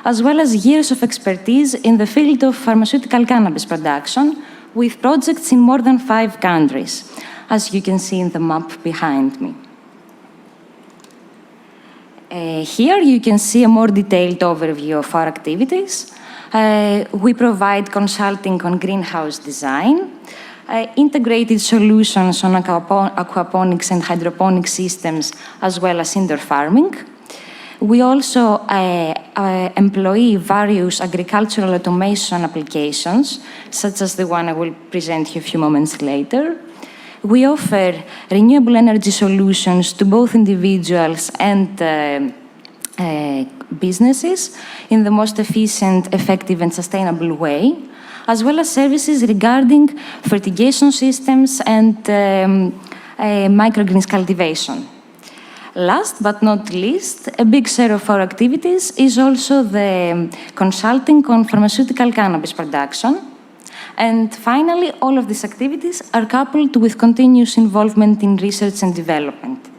as well as years of expertise in the field of pharmaceutical cannabis production, with projects in more than 5 countries, as you can see in the map behind me. Here you can see a more detailed overview of our activities. We provide consulting on greenhouse design, integrated solutions on aquaponics and hydroponic systems, as well as indoor farming. We also employ various agricultural automation applications, such as the one I will present you a few moments later. We offer renewable energy solutions to both individuals and businesses in the most efficient, effective, and sustainable way, as well as services regarding fertigation systems and microgreens cultivation. Last but not least, a big share of our activities is also the consulting on pharmaceutical cannabis production. And finally, all of these activities are coupled with continuous involvement in research and development.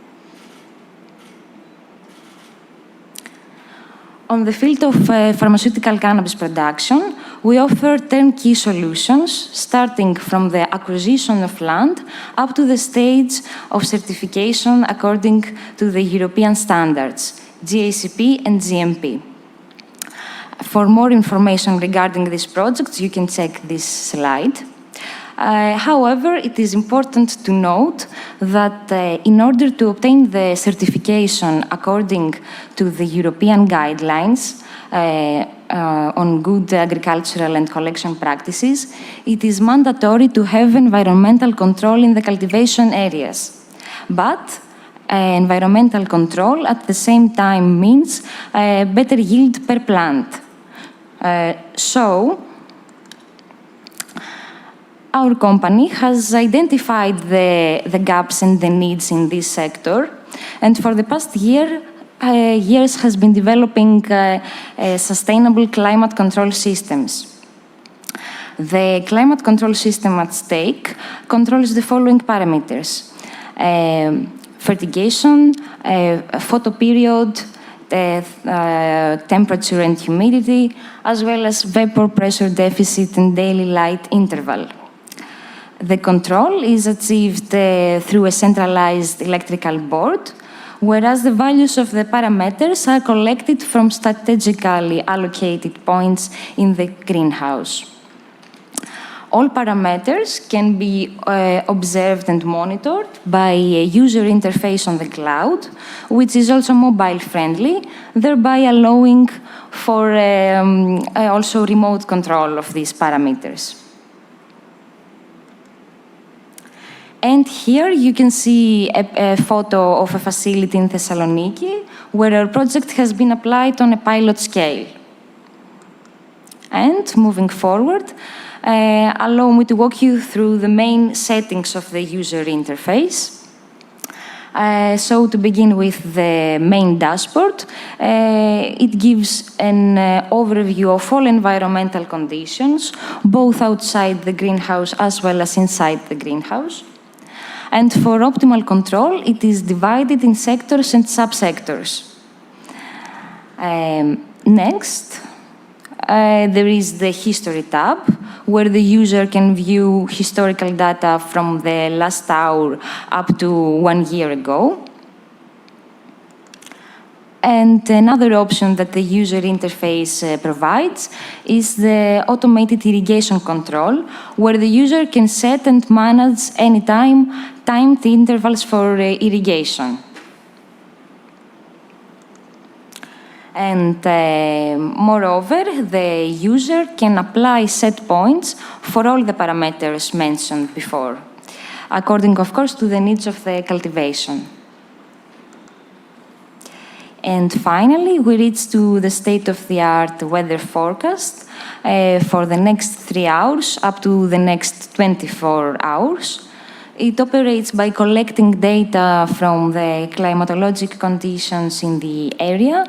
On the field of pharmaceutical cannabis production, we offer turnkey solutions, starting from the acquisition of land up to the stage of certification according to the European standards, GACP and GMP. For more information regarding these projects, you can check this slide. However, it is important to note that in order to obtain the certification according to the European guidelines on good agricultural and collection practices, it is mandatory to have environmental control in the cultivation areas. But environmental control at the same time means better yield per plant. So, our company has identified the gaps and the needs in this sector, and for the past years has been developing sustainable climate control systems. The climate control system at stake controls the following parameters: fertigation, photoperiod, temperature and humidity, as well as vapor pressure deficit and daily light interval. The control is achieved through a centralized electrical board, whereas the values of the parameters are collected from strategically allocated points in the greenhouse. All parameters can be observed and monitored by a user interface on the cloud, which is also mobile-friendly, thereby allowing for also remote control of these parameters. And here you can see a photo of a facility in Thessaloniki, where our project has been applied on a pilot scale. And moving forward, allow me to walk you through the main settings of the user interface. So to begin with the main dashboard, it gives an overview of all environmental conditions, both outside the greenhouse as well as inside the greenhouse. And for optimal control, it is divided in sectors and subsectors. Next, there is the History tab, where the user can view historical data from the last hour up to 1 year ago. And another option that the user interface provides is the automated irrigation control, where the user can set and manage anytime timed intervals for irrigation. And moreover, the user can apply set points for all the parameters mentioned before, according, of course, to the needs of the cultivation. And finally, we reach to the state-of-the-art weather forecast for the next 3 hours up to the next 24 hours. It operates by collecting data from the climatologic conditions in the area,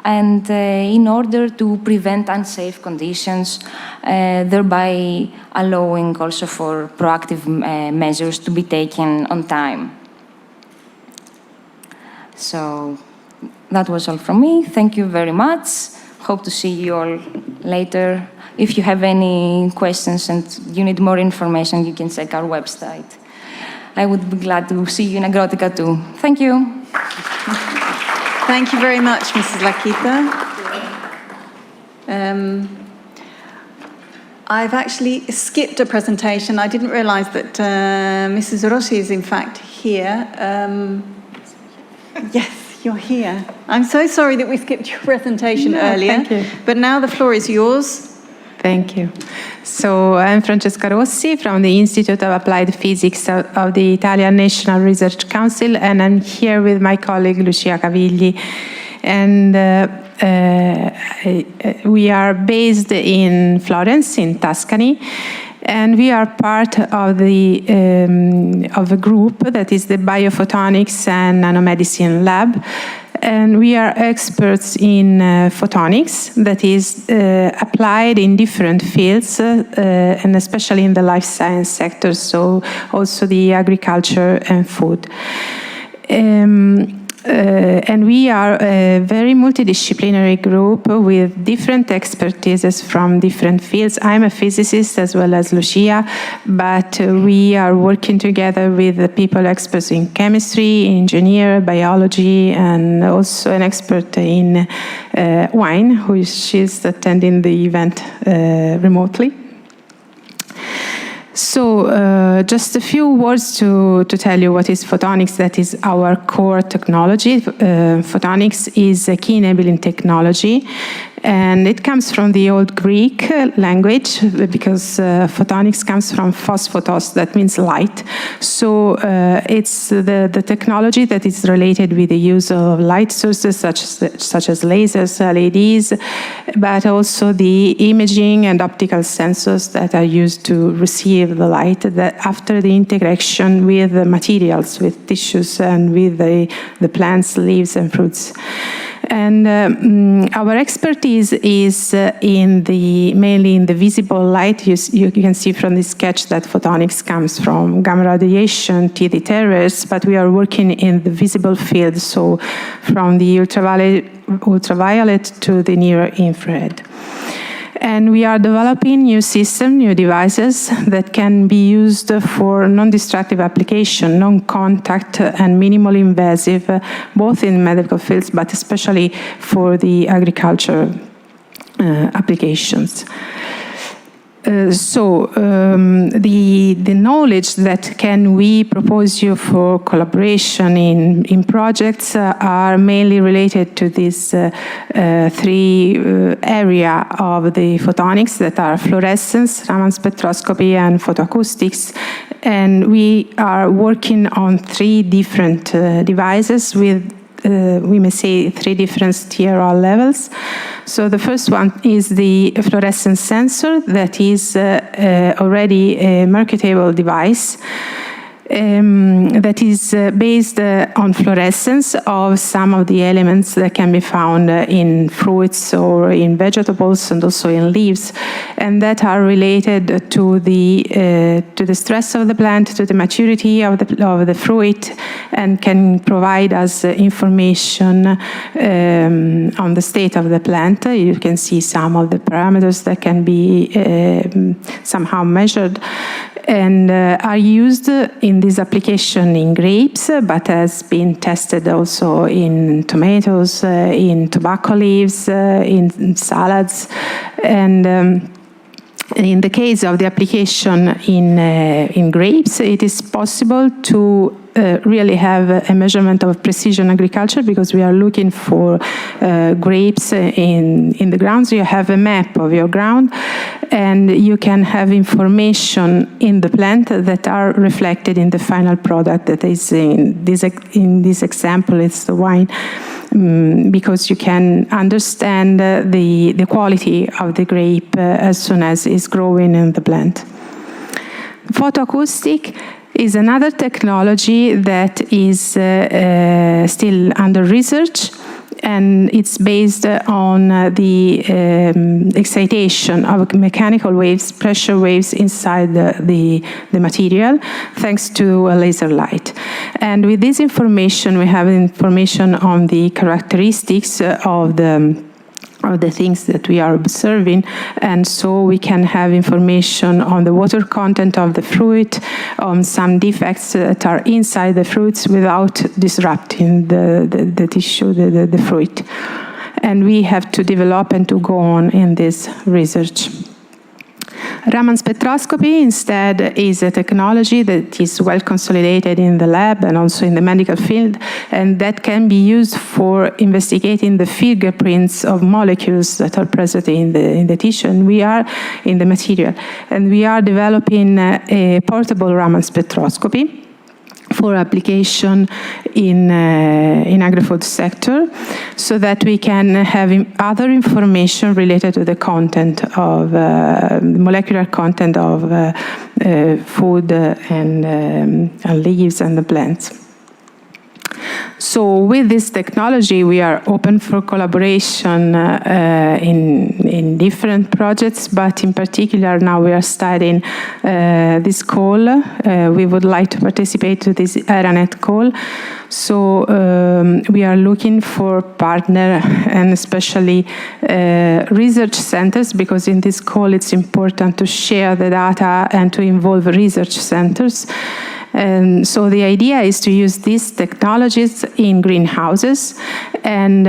and in order to prevent unsafe conditions, thereby allowing also for proactive measures to be taken on time. So that was all from me. Thank you very much. Hope to see you all later. If you have any questions and you need more information, you can check our website. I would be glad to see you in Agrotica too. Thank you. Thank you very much, Mrs. Lakita. I've actually skipped a presentation. I didn't realize that Mrs. Rossi is in fact here. Yes, you're here. I'm so sorry that we skipped your presentation earlier. Thank you. But now the floor is yours. Thank you. So I'm Francesca Rossi from the Institute of Applied Physics of the Italian National Research Council, and I'm here with my colleague Lucia Cavigli. And we are based in Florence, in Tuscany, and we are part of a group that is the Biophotonics and Nanomedicine Lab. And we are experts in photonics, that is applied in different fields, and especially in the life science sector, so also the agriculture and food. And we are a very multidisciplinary group with different expertises from different fields. I'm a physicist as well as Lucia, but we are working together with the people experts in chemistry, engineer, biology, and also an expert in wine, she's attending the event remotely. So just a few words to tell you what is photonics. That is our core technology. Photonics is a key enabling technology, and it comes from the old Greek language because photonics comes from phosphotos, that means light. So it's the technology that is related with the use of light sources such as lasers, LEDs, but also the imaging and optical sensors that are used to receive the light that after the interaction with the materials, with tissues and with the plants, leaves and fruits. And our expertise is mainly in the visible light. You can see from this sketch that photonics comes from gamma radiation, TD terrors, but we are working in the visible field, so from the ultraviolet to the near infrared. And we are developing new systems, new devices that can be used for non-destructive application, non-contact and minimally invasive, both in medical fields, but especially for the agriculture applications. So the knowledge that can we propose you for collaboration in projects are mainly related to these three area of the photonics that are fluorescence, Raman spectroscopy, and photoacoustics. And we are working on three different devices with we may say three different TRL levels. So the first one is the fluorescence sensor that is already a marketable device that is based on fluorescence of some of the elements that can be found in fruits or in vegetables and also in leaves, and that are related to the stress of the plant, to the maturity of the fruit, and can provide us information on the state of the plant. You can see some of the parameters that can be somehow measured and are used in this application in grapes, but has been tested also in tomatoes, in tobacco leaves, in salads, and in the case of the application in grapes, it is possible to really have a measurement of precision agriculture because we are looking for grapes in the ground. So you have a map of your ground and you can have information in the plant that are reflected in the final product that is in this example, it's the wine. Because you can understand the quality of the grape as soon as it's growing in the plant. Photoacoustic is another technology that is still under research, and it's based on the excitation of mechanical waves, pressure waves inside the material, thanks to a laser light. And with this information, we have information on the characteristics of the things that we are observing, and so we can have information on the water content of the fruit, on some defects that are inside the fruits without disrupting the tissue, the fruit. And we have to develop and to go on in this research. Raman spectroscopy instead is a technology that is well consolidated in the lab and also in the medical field, and that can be used for investigating the fingerprints of molecules that are present in the tissue, and we are in the material. And we are developing a portable Raman spectroscopy for application in agri-food sector, so that we can have other information related to the content of molecular content of food and leaves and the plants. So with this technology, we are open for collaboration in different projects, but in particular now we are studying this call. We would like to participate to this ERANET call. So we are looking for partner and especially research centers, because in this call it's important to share the data and to involve research centers. And so the idea is to use these technologies in greenhouses, and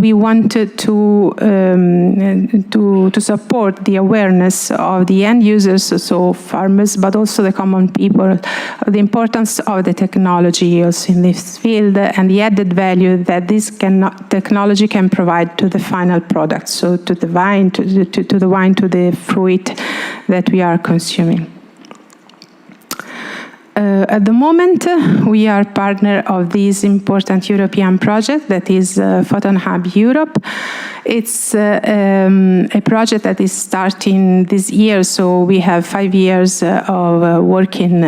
we wanted to support the awareness of the end users, so farmers, but also the common people, the importance of the technology also in this field and the added value that this technology can provide to the final product, so to the vine, to the wine, to the fruit that we are consuming. At the moment, we are partner of this important European project that is Photon Hub Europe. It's a project that is starting this year, so we have 5 years of working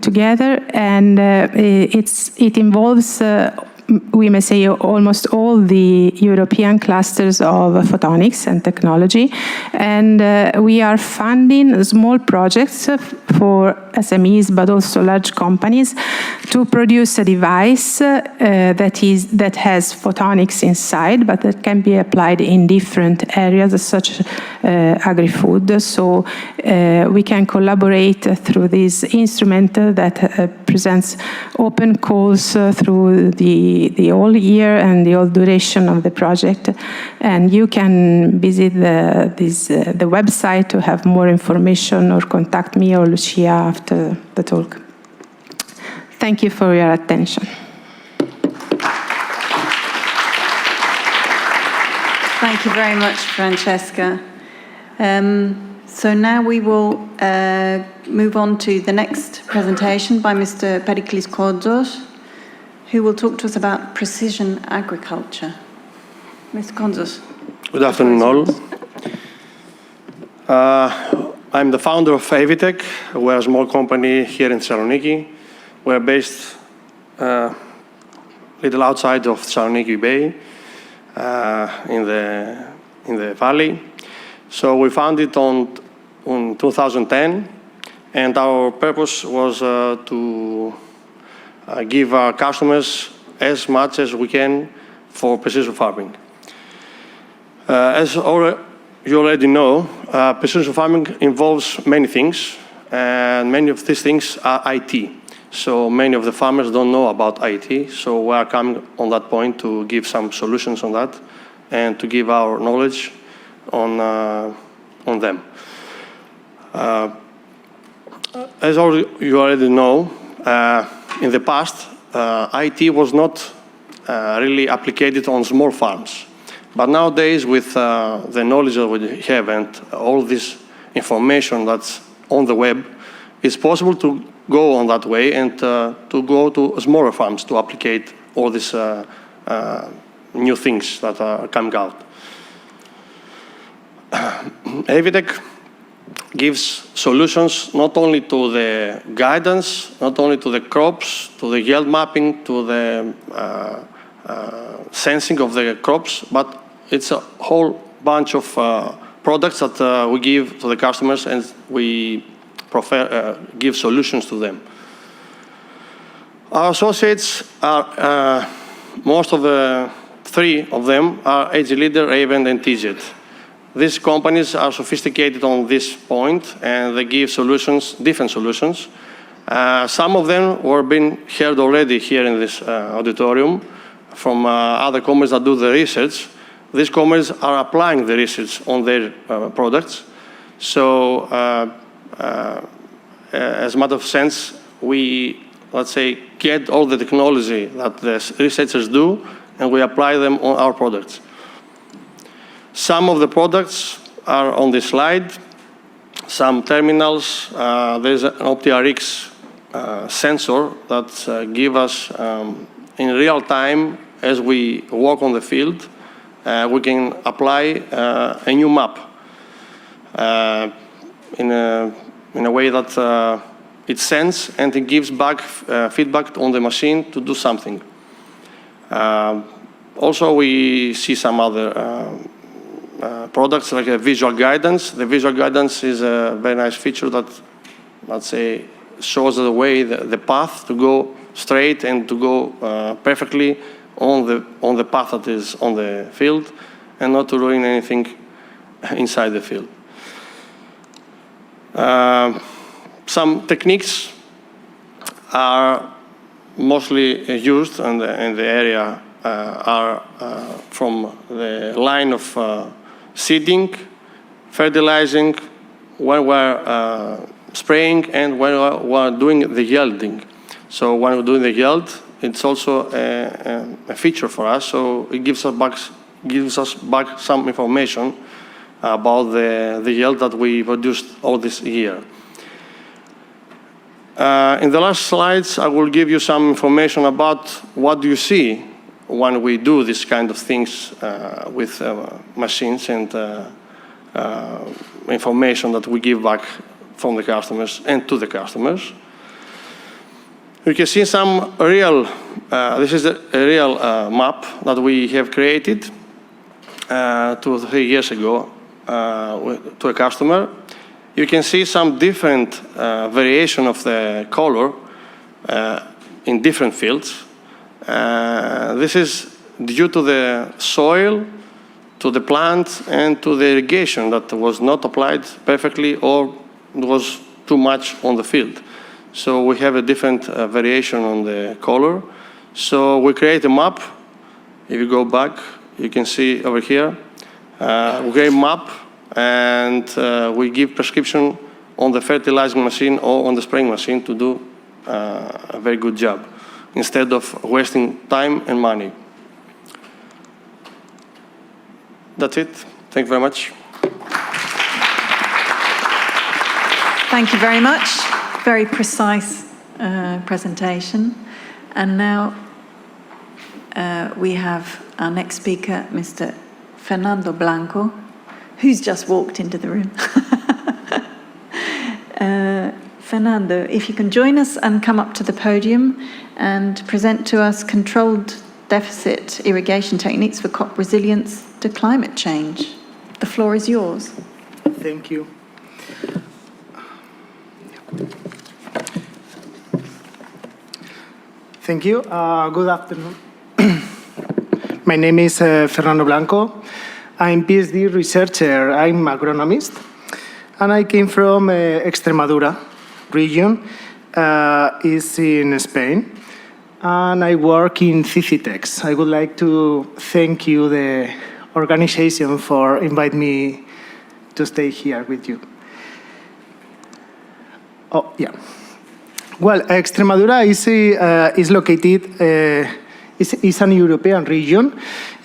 together, and it involves we may say almost all the European clusters of photonics and technology, and we are funding small projects for SMEs but also large companies to produce a device that has photonics inside, but that can be applied in different areas such as agri-food. So we can collaborate through this instrument that presents open calls through the whole year and the whole duration of the project, and you can visit the website to have more information or contact me or Lucia after the talk. Thank you for your attention. Thank you very much, Francesca. So now we will move on to the next presentation by Mr. Periklis Konzos, who will talk to us about precision agriculture. Mr. Konzos. Good afternoon, all. I'm the founder of Evitech. We're a small company here in Thessaloniki. We're based a little outside of Thessaloniki Bay, in the valley. So we founded in 2010, and our purpose was to give our customers as much as we can for precision farming. As you already know, precision farming involves many things, and many of these things are IT. So many of the farmers don't know about IT, so we are coming on that point to give some solutions on that and to give our knowledge on them. As you already know, in the past, IT was not really applied on small farms. But nowadays, with the knowledge that we have and all this information that's on the web, it's possible to go on that way and to go to smaller farms to apply all these new things that are coming out. Evitech gives solutions not only to the guidance, not only to the crops, to the yield mapping, to the sensing of the crops, but it's a whole bunch of products that we give to the customers, and we give solutions to them. Our associates are, most of the 3 of them are AG Leader, Raven, and TZ. These companies are sophisticated on this point, and they give solutions, different solutions. Some of them were being heard already here in this auditorium from other companies that do the research. These companies are applying the research on their products. So, as a matter of sense, we, let's say, get all the technology that the researchers do, and we apply them on our products. Some of the products are on this slide. Some terminals. There's an OptiRx sensor that gives us, in real time, as we walk on the field, we can apply a new map in a way that it sends and it gives back feedback on the machine to do something. Also, we see some other products like a visual guidance. The visual guidance is a very nice feature that, let's say, shows the way, the path to go straight and to go perfectly on the path that is on the field and not to ruin anything inside the field. Some techniques are mostly used in the area are from the line of seeding, fertilizing, when we're spraying, and when we're doing the yielding. So when we're doing the yield, it's also a feature for us. So it gives us back some information about the yield that we produced all this year. In the last slides, I will give you some information about what you see when we do this kind of things with machines and information that we give back from the customers and to the customers. You can see some real, this is a real map that we have created 2 or 3 years ago to a customer. You can see some different variation of the color in different fields. This is due to the soil, to the plant, and to the irrigation that was not applied perfectly or was too much on the field. So we have a different variation on the color. So we create a map. If you go back, you can see over here, we create a map and we give prescription on the fertilizing machine or on the spraying machine to do a very good job, instead of wasting time and money. That's it. Thank you very much. Thank you very much. Very precise presentation. And now we have our next speaker, Mr. Fernando Blanco, who's just walked into the room. Fernando, if you can join us and come up to the podium and present to us controlled deficit irrigation techniques for crop resilience to climate change. The floor is yours. Thank you. Thank you. Good afternoon. My name is Fernando Blanco. I'm PhD researcher. I'm agronomist. And I came from Extremadura region. It's in Spain. And I work in Cicitex. I would like to thank you, the organization, for inviting me to stay here with you. Oh, yeah. Well, Extremadura is located, is an European region.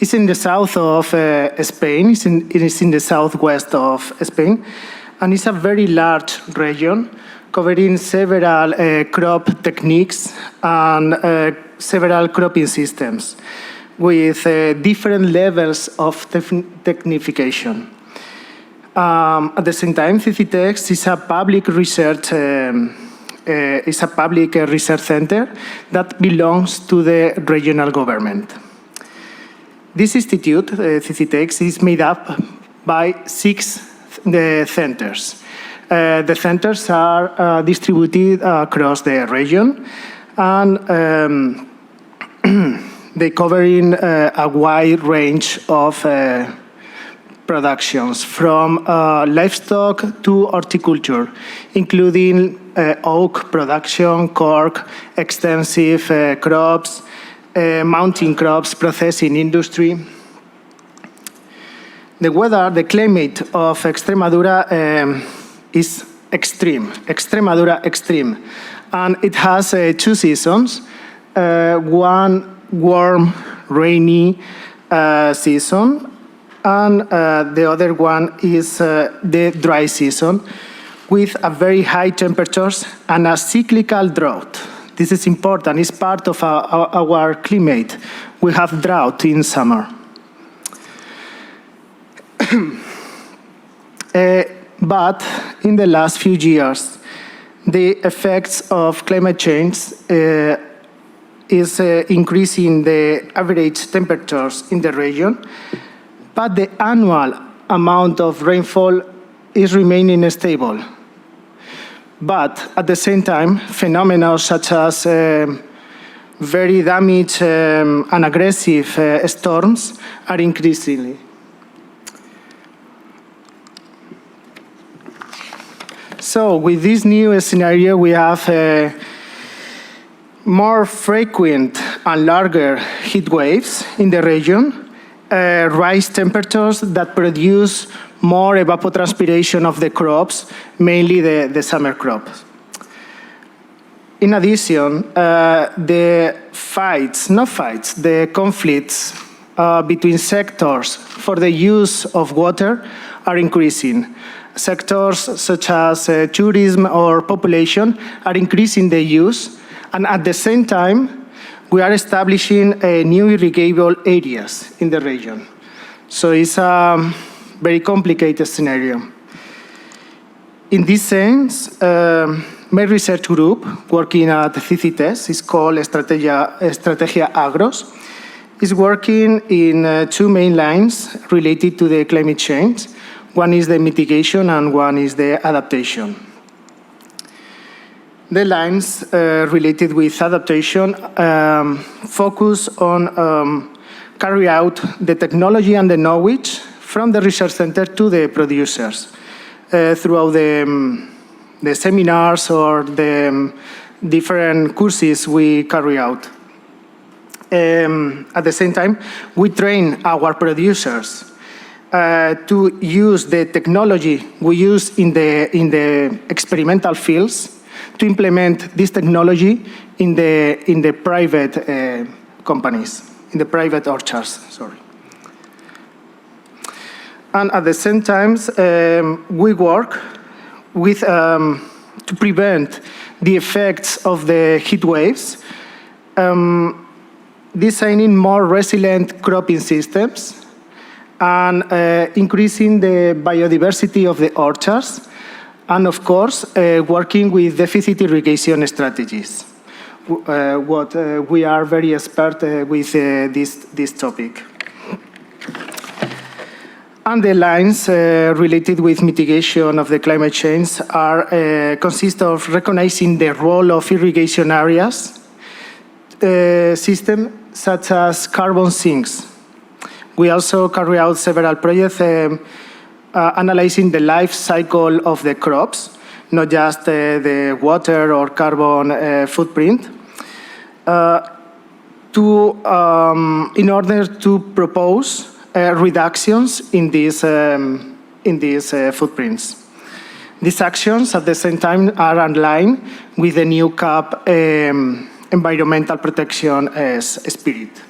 It's in the south of Spain. It is in the southwest of Spain. And it's a very large region covering several crop techniques and several cropping systems with different levels of technification. At the same time, Cicitex is a public research center that belongs to the regional government. This institute, Cicitex, is made up by 6 centers. The centers are distributed across the region, and they cover in a wide range of productions, from livestock to horticulture, including oak production, cork, extensive crops, mountain crops, processing industry. The weather, the climate of Extremadura is extreme, Extremadura extreme. And it has 2 seasons, one warm, rainy season, and the other one is the dry season, with a very high temperatures and a cyclical drought. This is important, it's part of our climate. We have drought in summer. But in the last few years, the effects of climate change is increasing the average temperatures in the region, but the annual amount of rainfall is remaining stable. But at the same time, phenomena such as very damaged and aggressive storms are increasing. So with this new scenario, we have more frequent and larger heat waves in the region, rise temperatures that produce more evapotranspiration of the crops, mainly the summer crops. In addition, the conflicts between sectors for the use of water are increasing. Sectors such as tourism or population are increasing the use, and at the same time, we are establishing new irrigable areas in the region. So it's a very complicated scenario. In this sense, my research group working at CICITES is called Estrategia Agros, is working in two main lines related to the climate change. One is the mitigation and one is the adaptation. The lines related with adaptation focus on carry out the technology and the knowledge from the research center to the producers throughout the seminars or the different courses we carry out. At the same time, we train our producers to use the technology we use in the experimental fields to implement this technology in the private companies, in the private orchards, sorry. And at the same time, we work with to prevent the effects of the heat waves, designing more resilient cropping systems, and increasing the biodiversity of the orchards, and of course, working with deficit irrigation strategies. What we are very expert with this topic. And the lines related with mitigation of the climate change are consist of recognizing the role of irrigation areas, systems such as carbon sinks. We also carry out several projects analyzing the life cycle of the crops, not just the water or carbon footprint, in order to propose reductions in these footprints. These actions, at the same time, are aligned with the new CAP environmental protection spirit.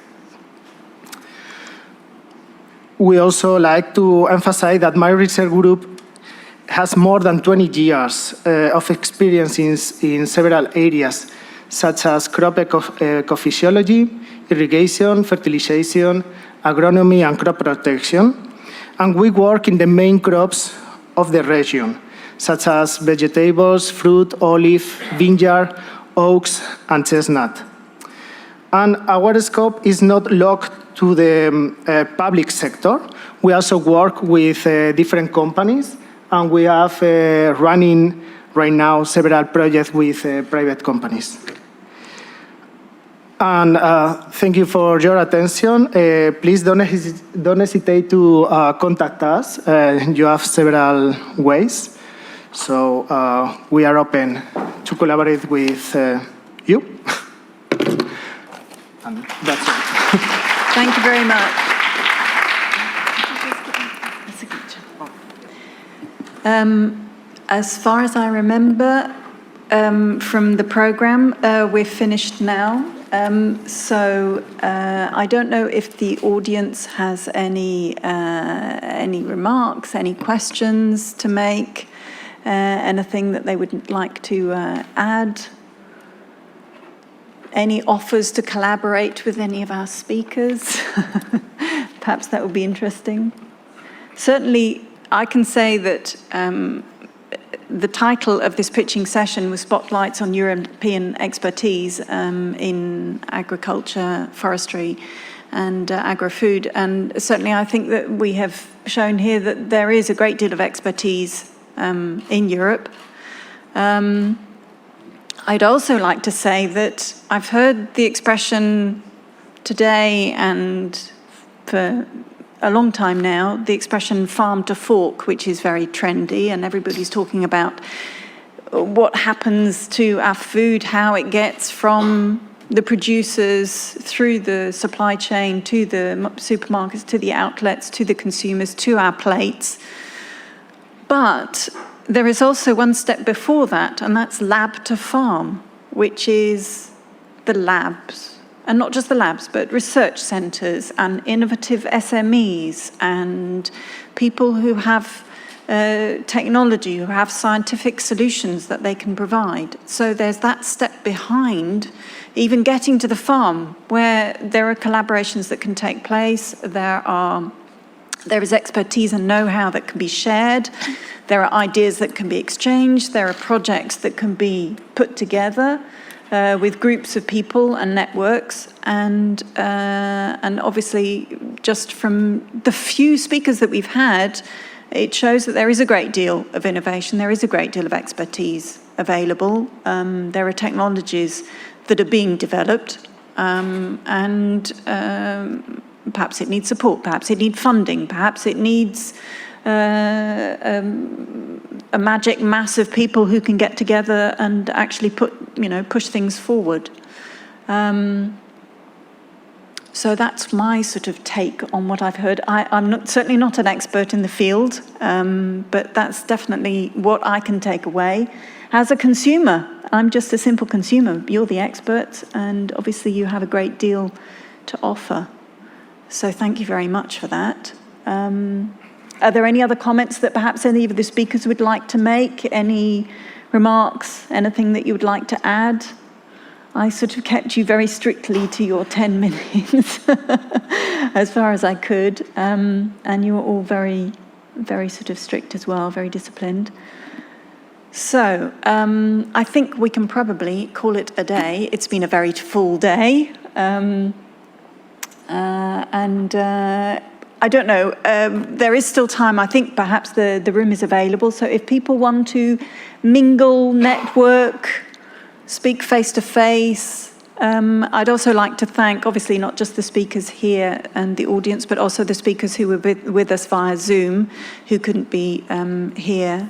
We also like to emphasize that my research group has more than 20 years of experience in several areas, such as crop ecophysiology, irrigation, fertilization, agronomy, and crop protection. And we work in the main crops of the region, such as vegetables, fruit, olive, vineyard, oaks, and chestnut. And our scope is not locked to the public sector. We also work with different companies, and we have running right now several projects with private companies. And thank you for your attention. Please don't hesitate to contact us. You have several ways. So we are open to collaborate with you. And that's it. Thank you very much. As far as I remember from the program, we're finished now. So I don't know if the audience has any remarks, any questions to make, anything that they would like to add. Any offers to collaborate with any of our speakers? Perhaps that would be interesting. Certainly, I can say that the title of this pitching session was Spotlights on European Expertise in Agriculture, Forestry and Agri-Food. And certainly I think that we have shown here that there is a great deal of expertise in Europe. I'd also like to say that I've heard the expression today and for a long time now, the expression farm to fork, which is very trendy, and everybody's talking about what happens to our food, how it gets from the producers through the supply chain to the supermarkets, to the outlets, to the consumers, to our plates. But there is also one step before that, and that's lab to farm, which is the labs. And not just the labs, but research centres and innovative SMEs and people who have technology, who have scientific solutions that they can provide. So there's that step behind even getting to the farm where there are collaborations that can take place, there is expertise and know-how that can be shared, there are ideas that can be exchanged, there are projects that can be put together with groups of people and networks, and obviously just from the few speakers that we've had, it shows that there is a great deal of innovation, there is a great deal of expertise available. There are technologies that are being developed, and perhaps it needs support, perhaps it needs funding, perhaps it needs a magic mass of people who can get together and actually push things forward. So that's my sort of take on what I've heard. I'm certainly not an expert in the field, but that's definitely what I can take away. As a consumer, I'm just a simple consumer. You're the experts, and obviously you have a great deal to offer. So thank you very much for that. Are there any other comments that perhaps any of the speakers would like to make? Any remarks, anything that you would like to add? I sort of kept you very strictly to your 10 minutes as far as I could. And you were all very, very sort of strict as well, very disciplined. So I think we can probably call it a day. It's been a very full day. I don't know, there is still time. I think perhaps the room is available. So if people want to mingle, network, speak face-to-face, I'd also like to thank, obviously, not just the speakers here and the audience, but also the speakers who were with us via Zoom, who couldn't be here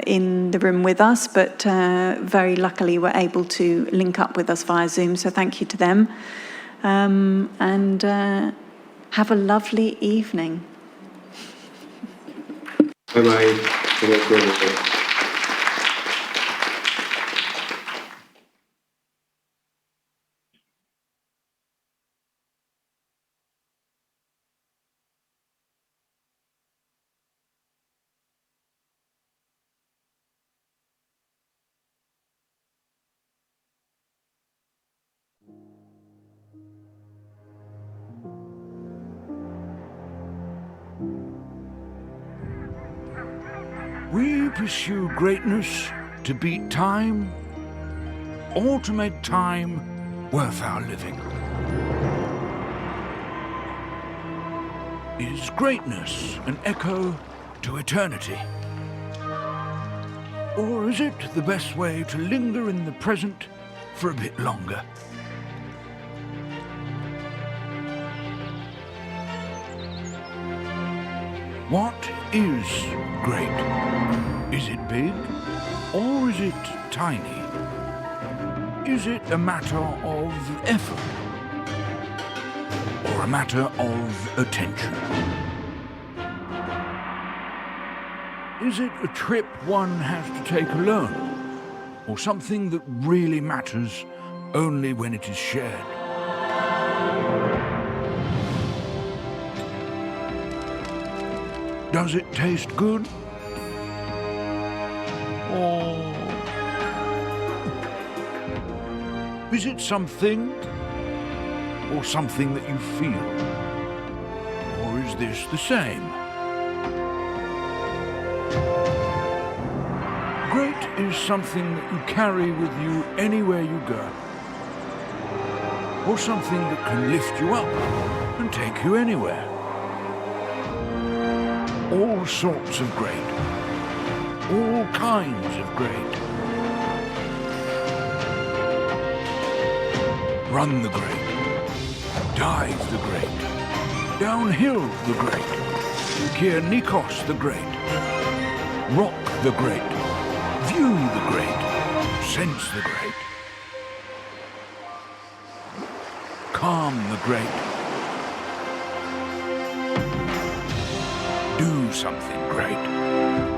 in the room with us, but very luckily were able to link up with us via Zoom. So thank you to them. Have a lovely evening. Bye-bye. We pursue greatness to beat time, or to make time worth our living. Is greatness an echo to eternity? Or is it the best way to linger in the present for a bit longer? What is great? Is it big, or is it tiny? Is it a matter of effort, or a matter of attention? Is it a trip one has to take alone, or something that really matters only when it is shared? Does it taste good? Or is it something, or something that you feel? Or is this the same? is something that you carry with you anywhere you go, or something that can lift you up and take you anywhere. All sorts of great, all kinds of great. Run the great, dive the great, downhill the great, Kier Nikos the great, rock the great, view the great, sense the great, calm the great, do something great.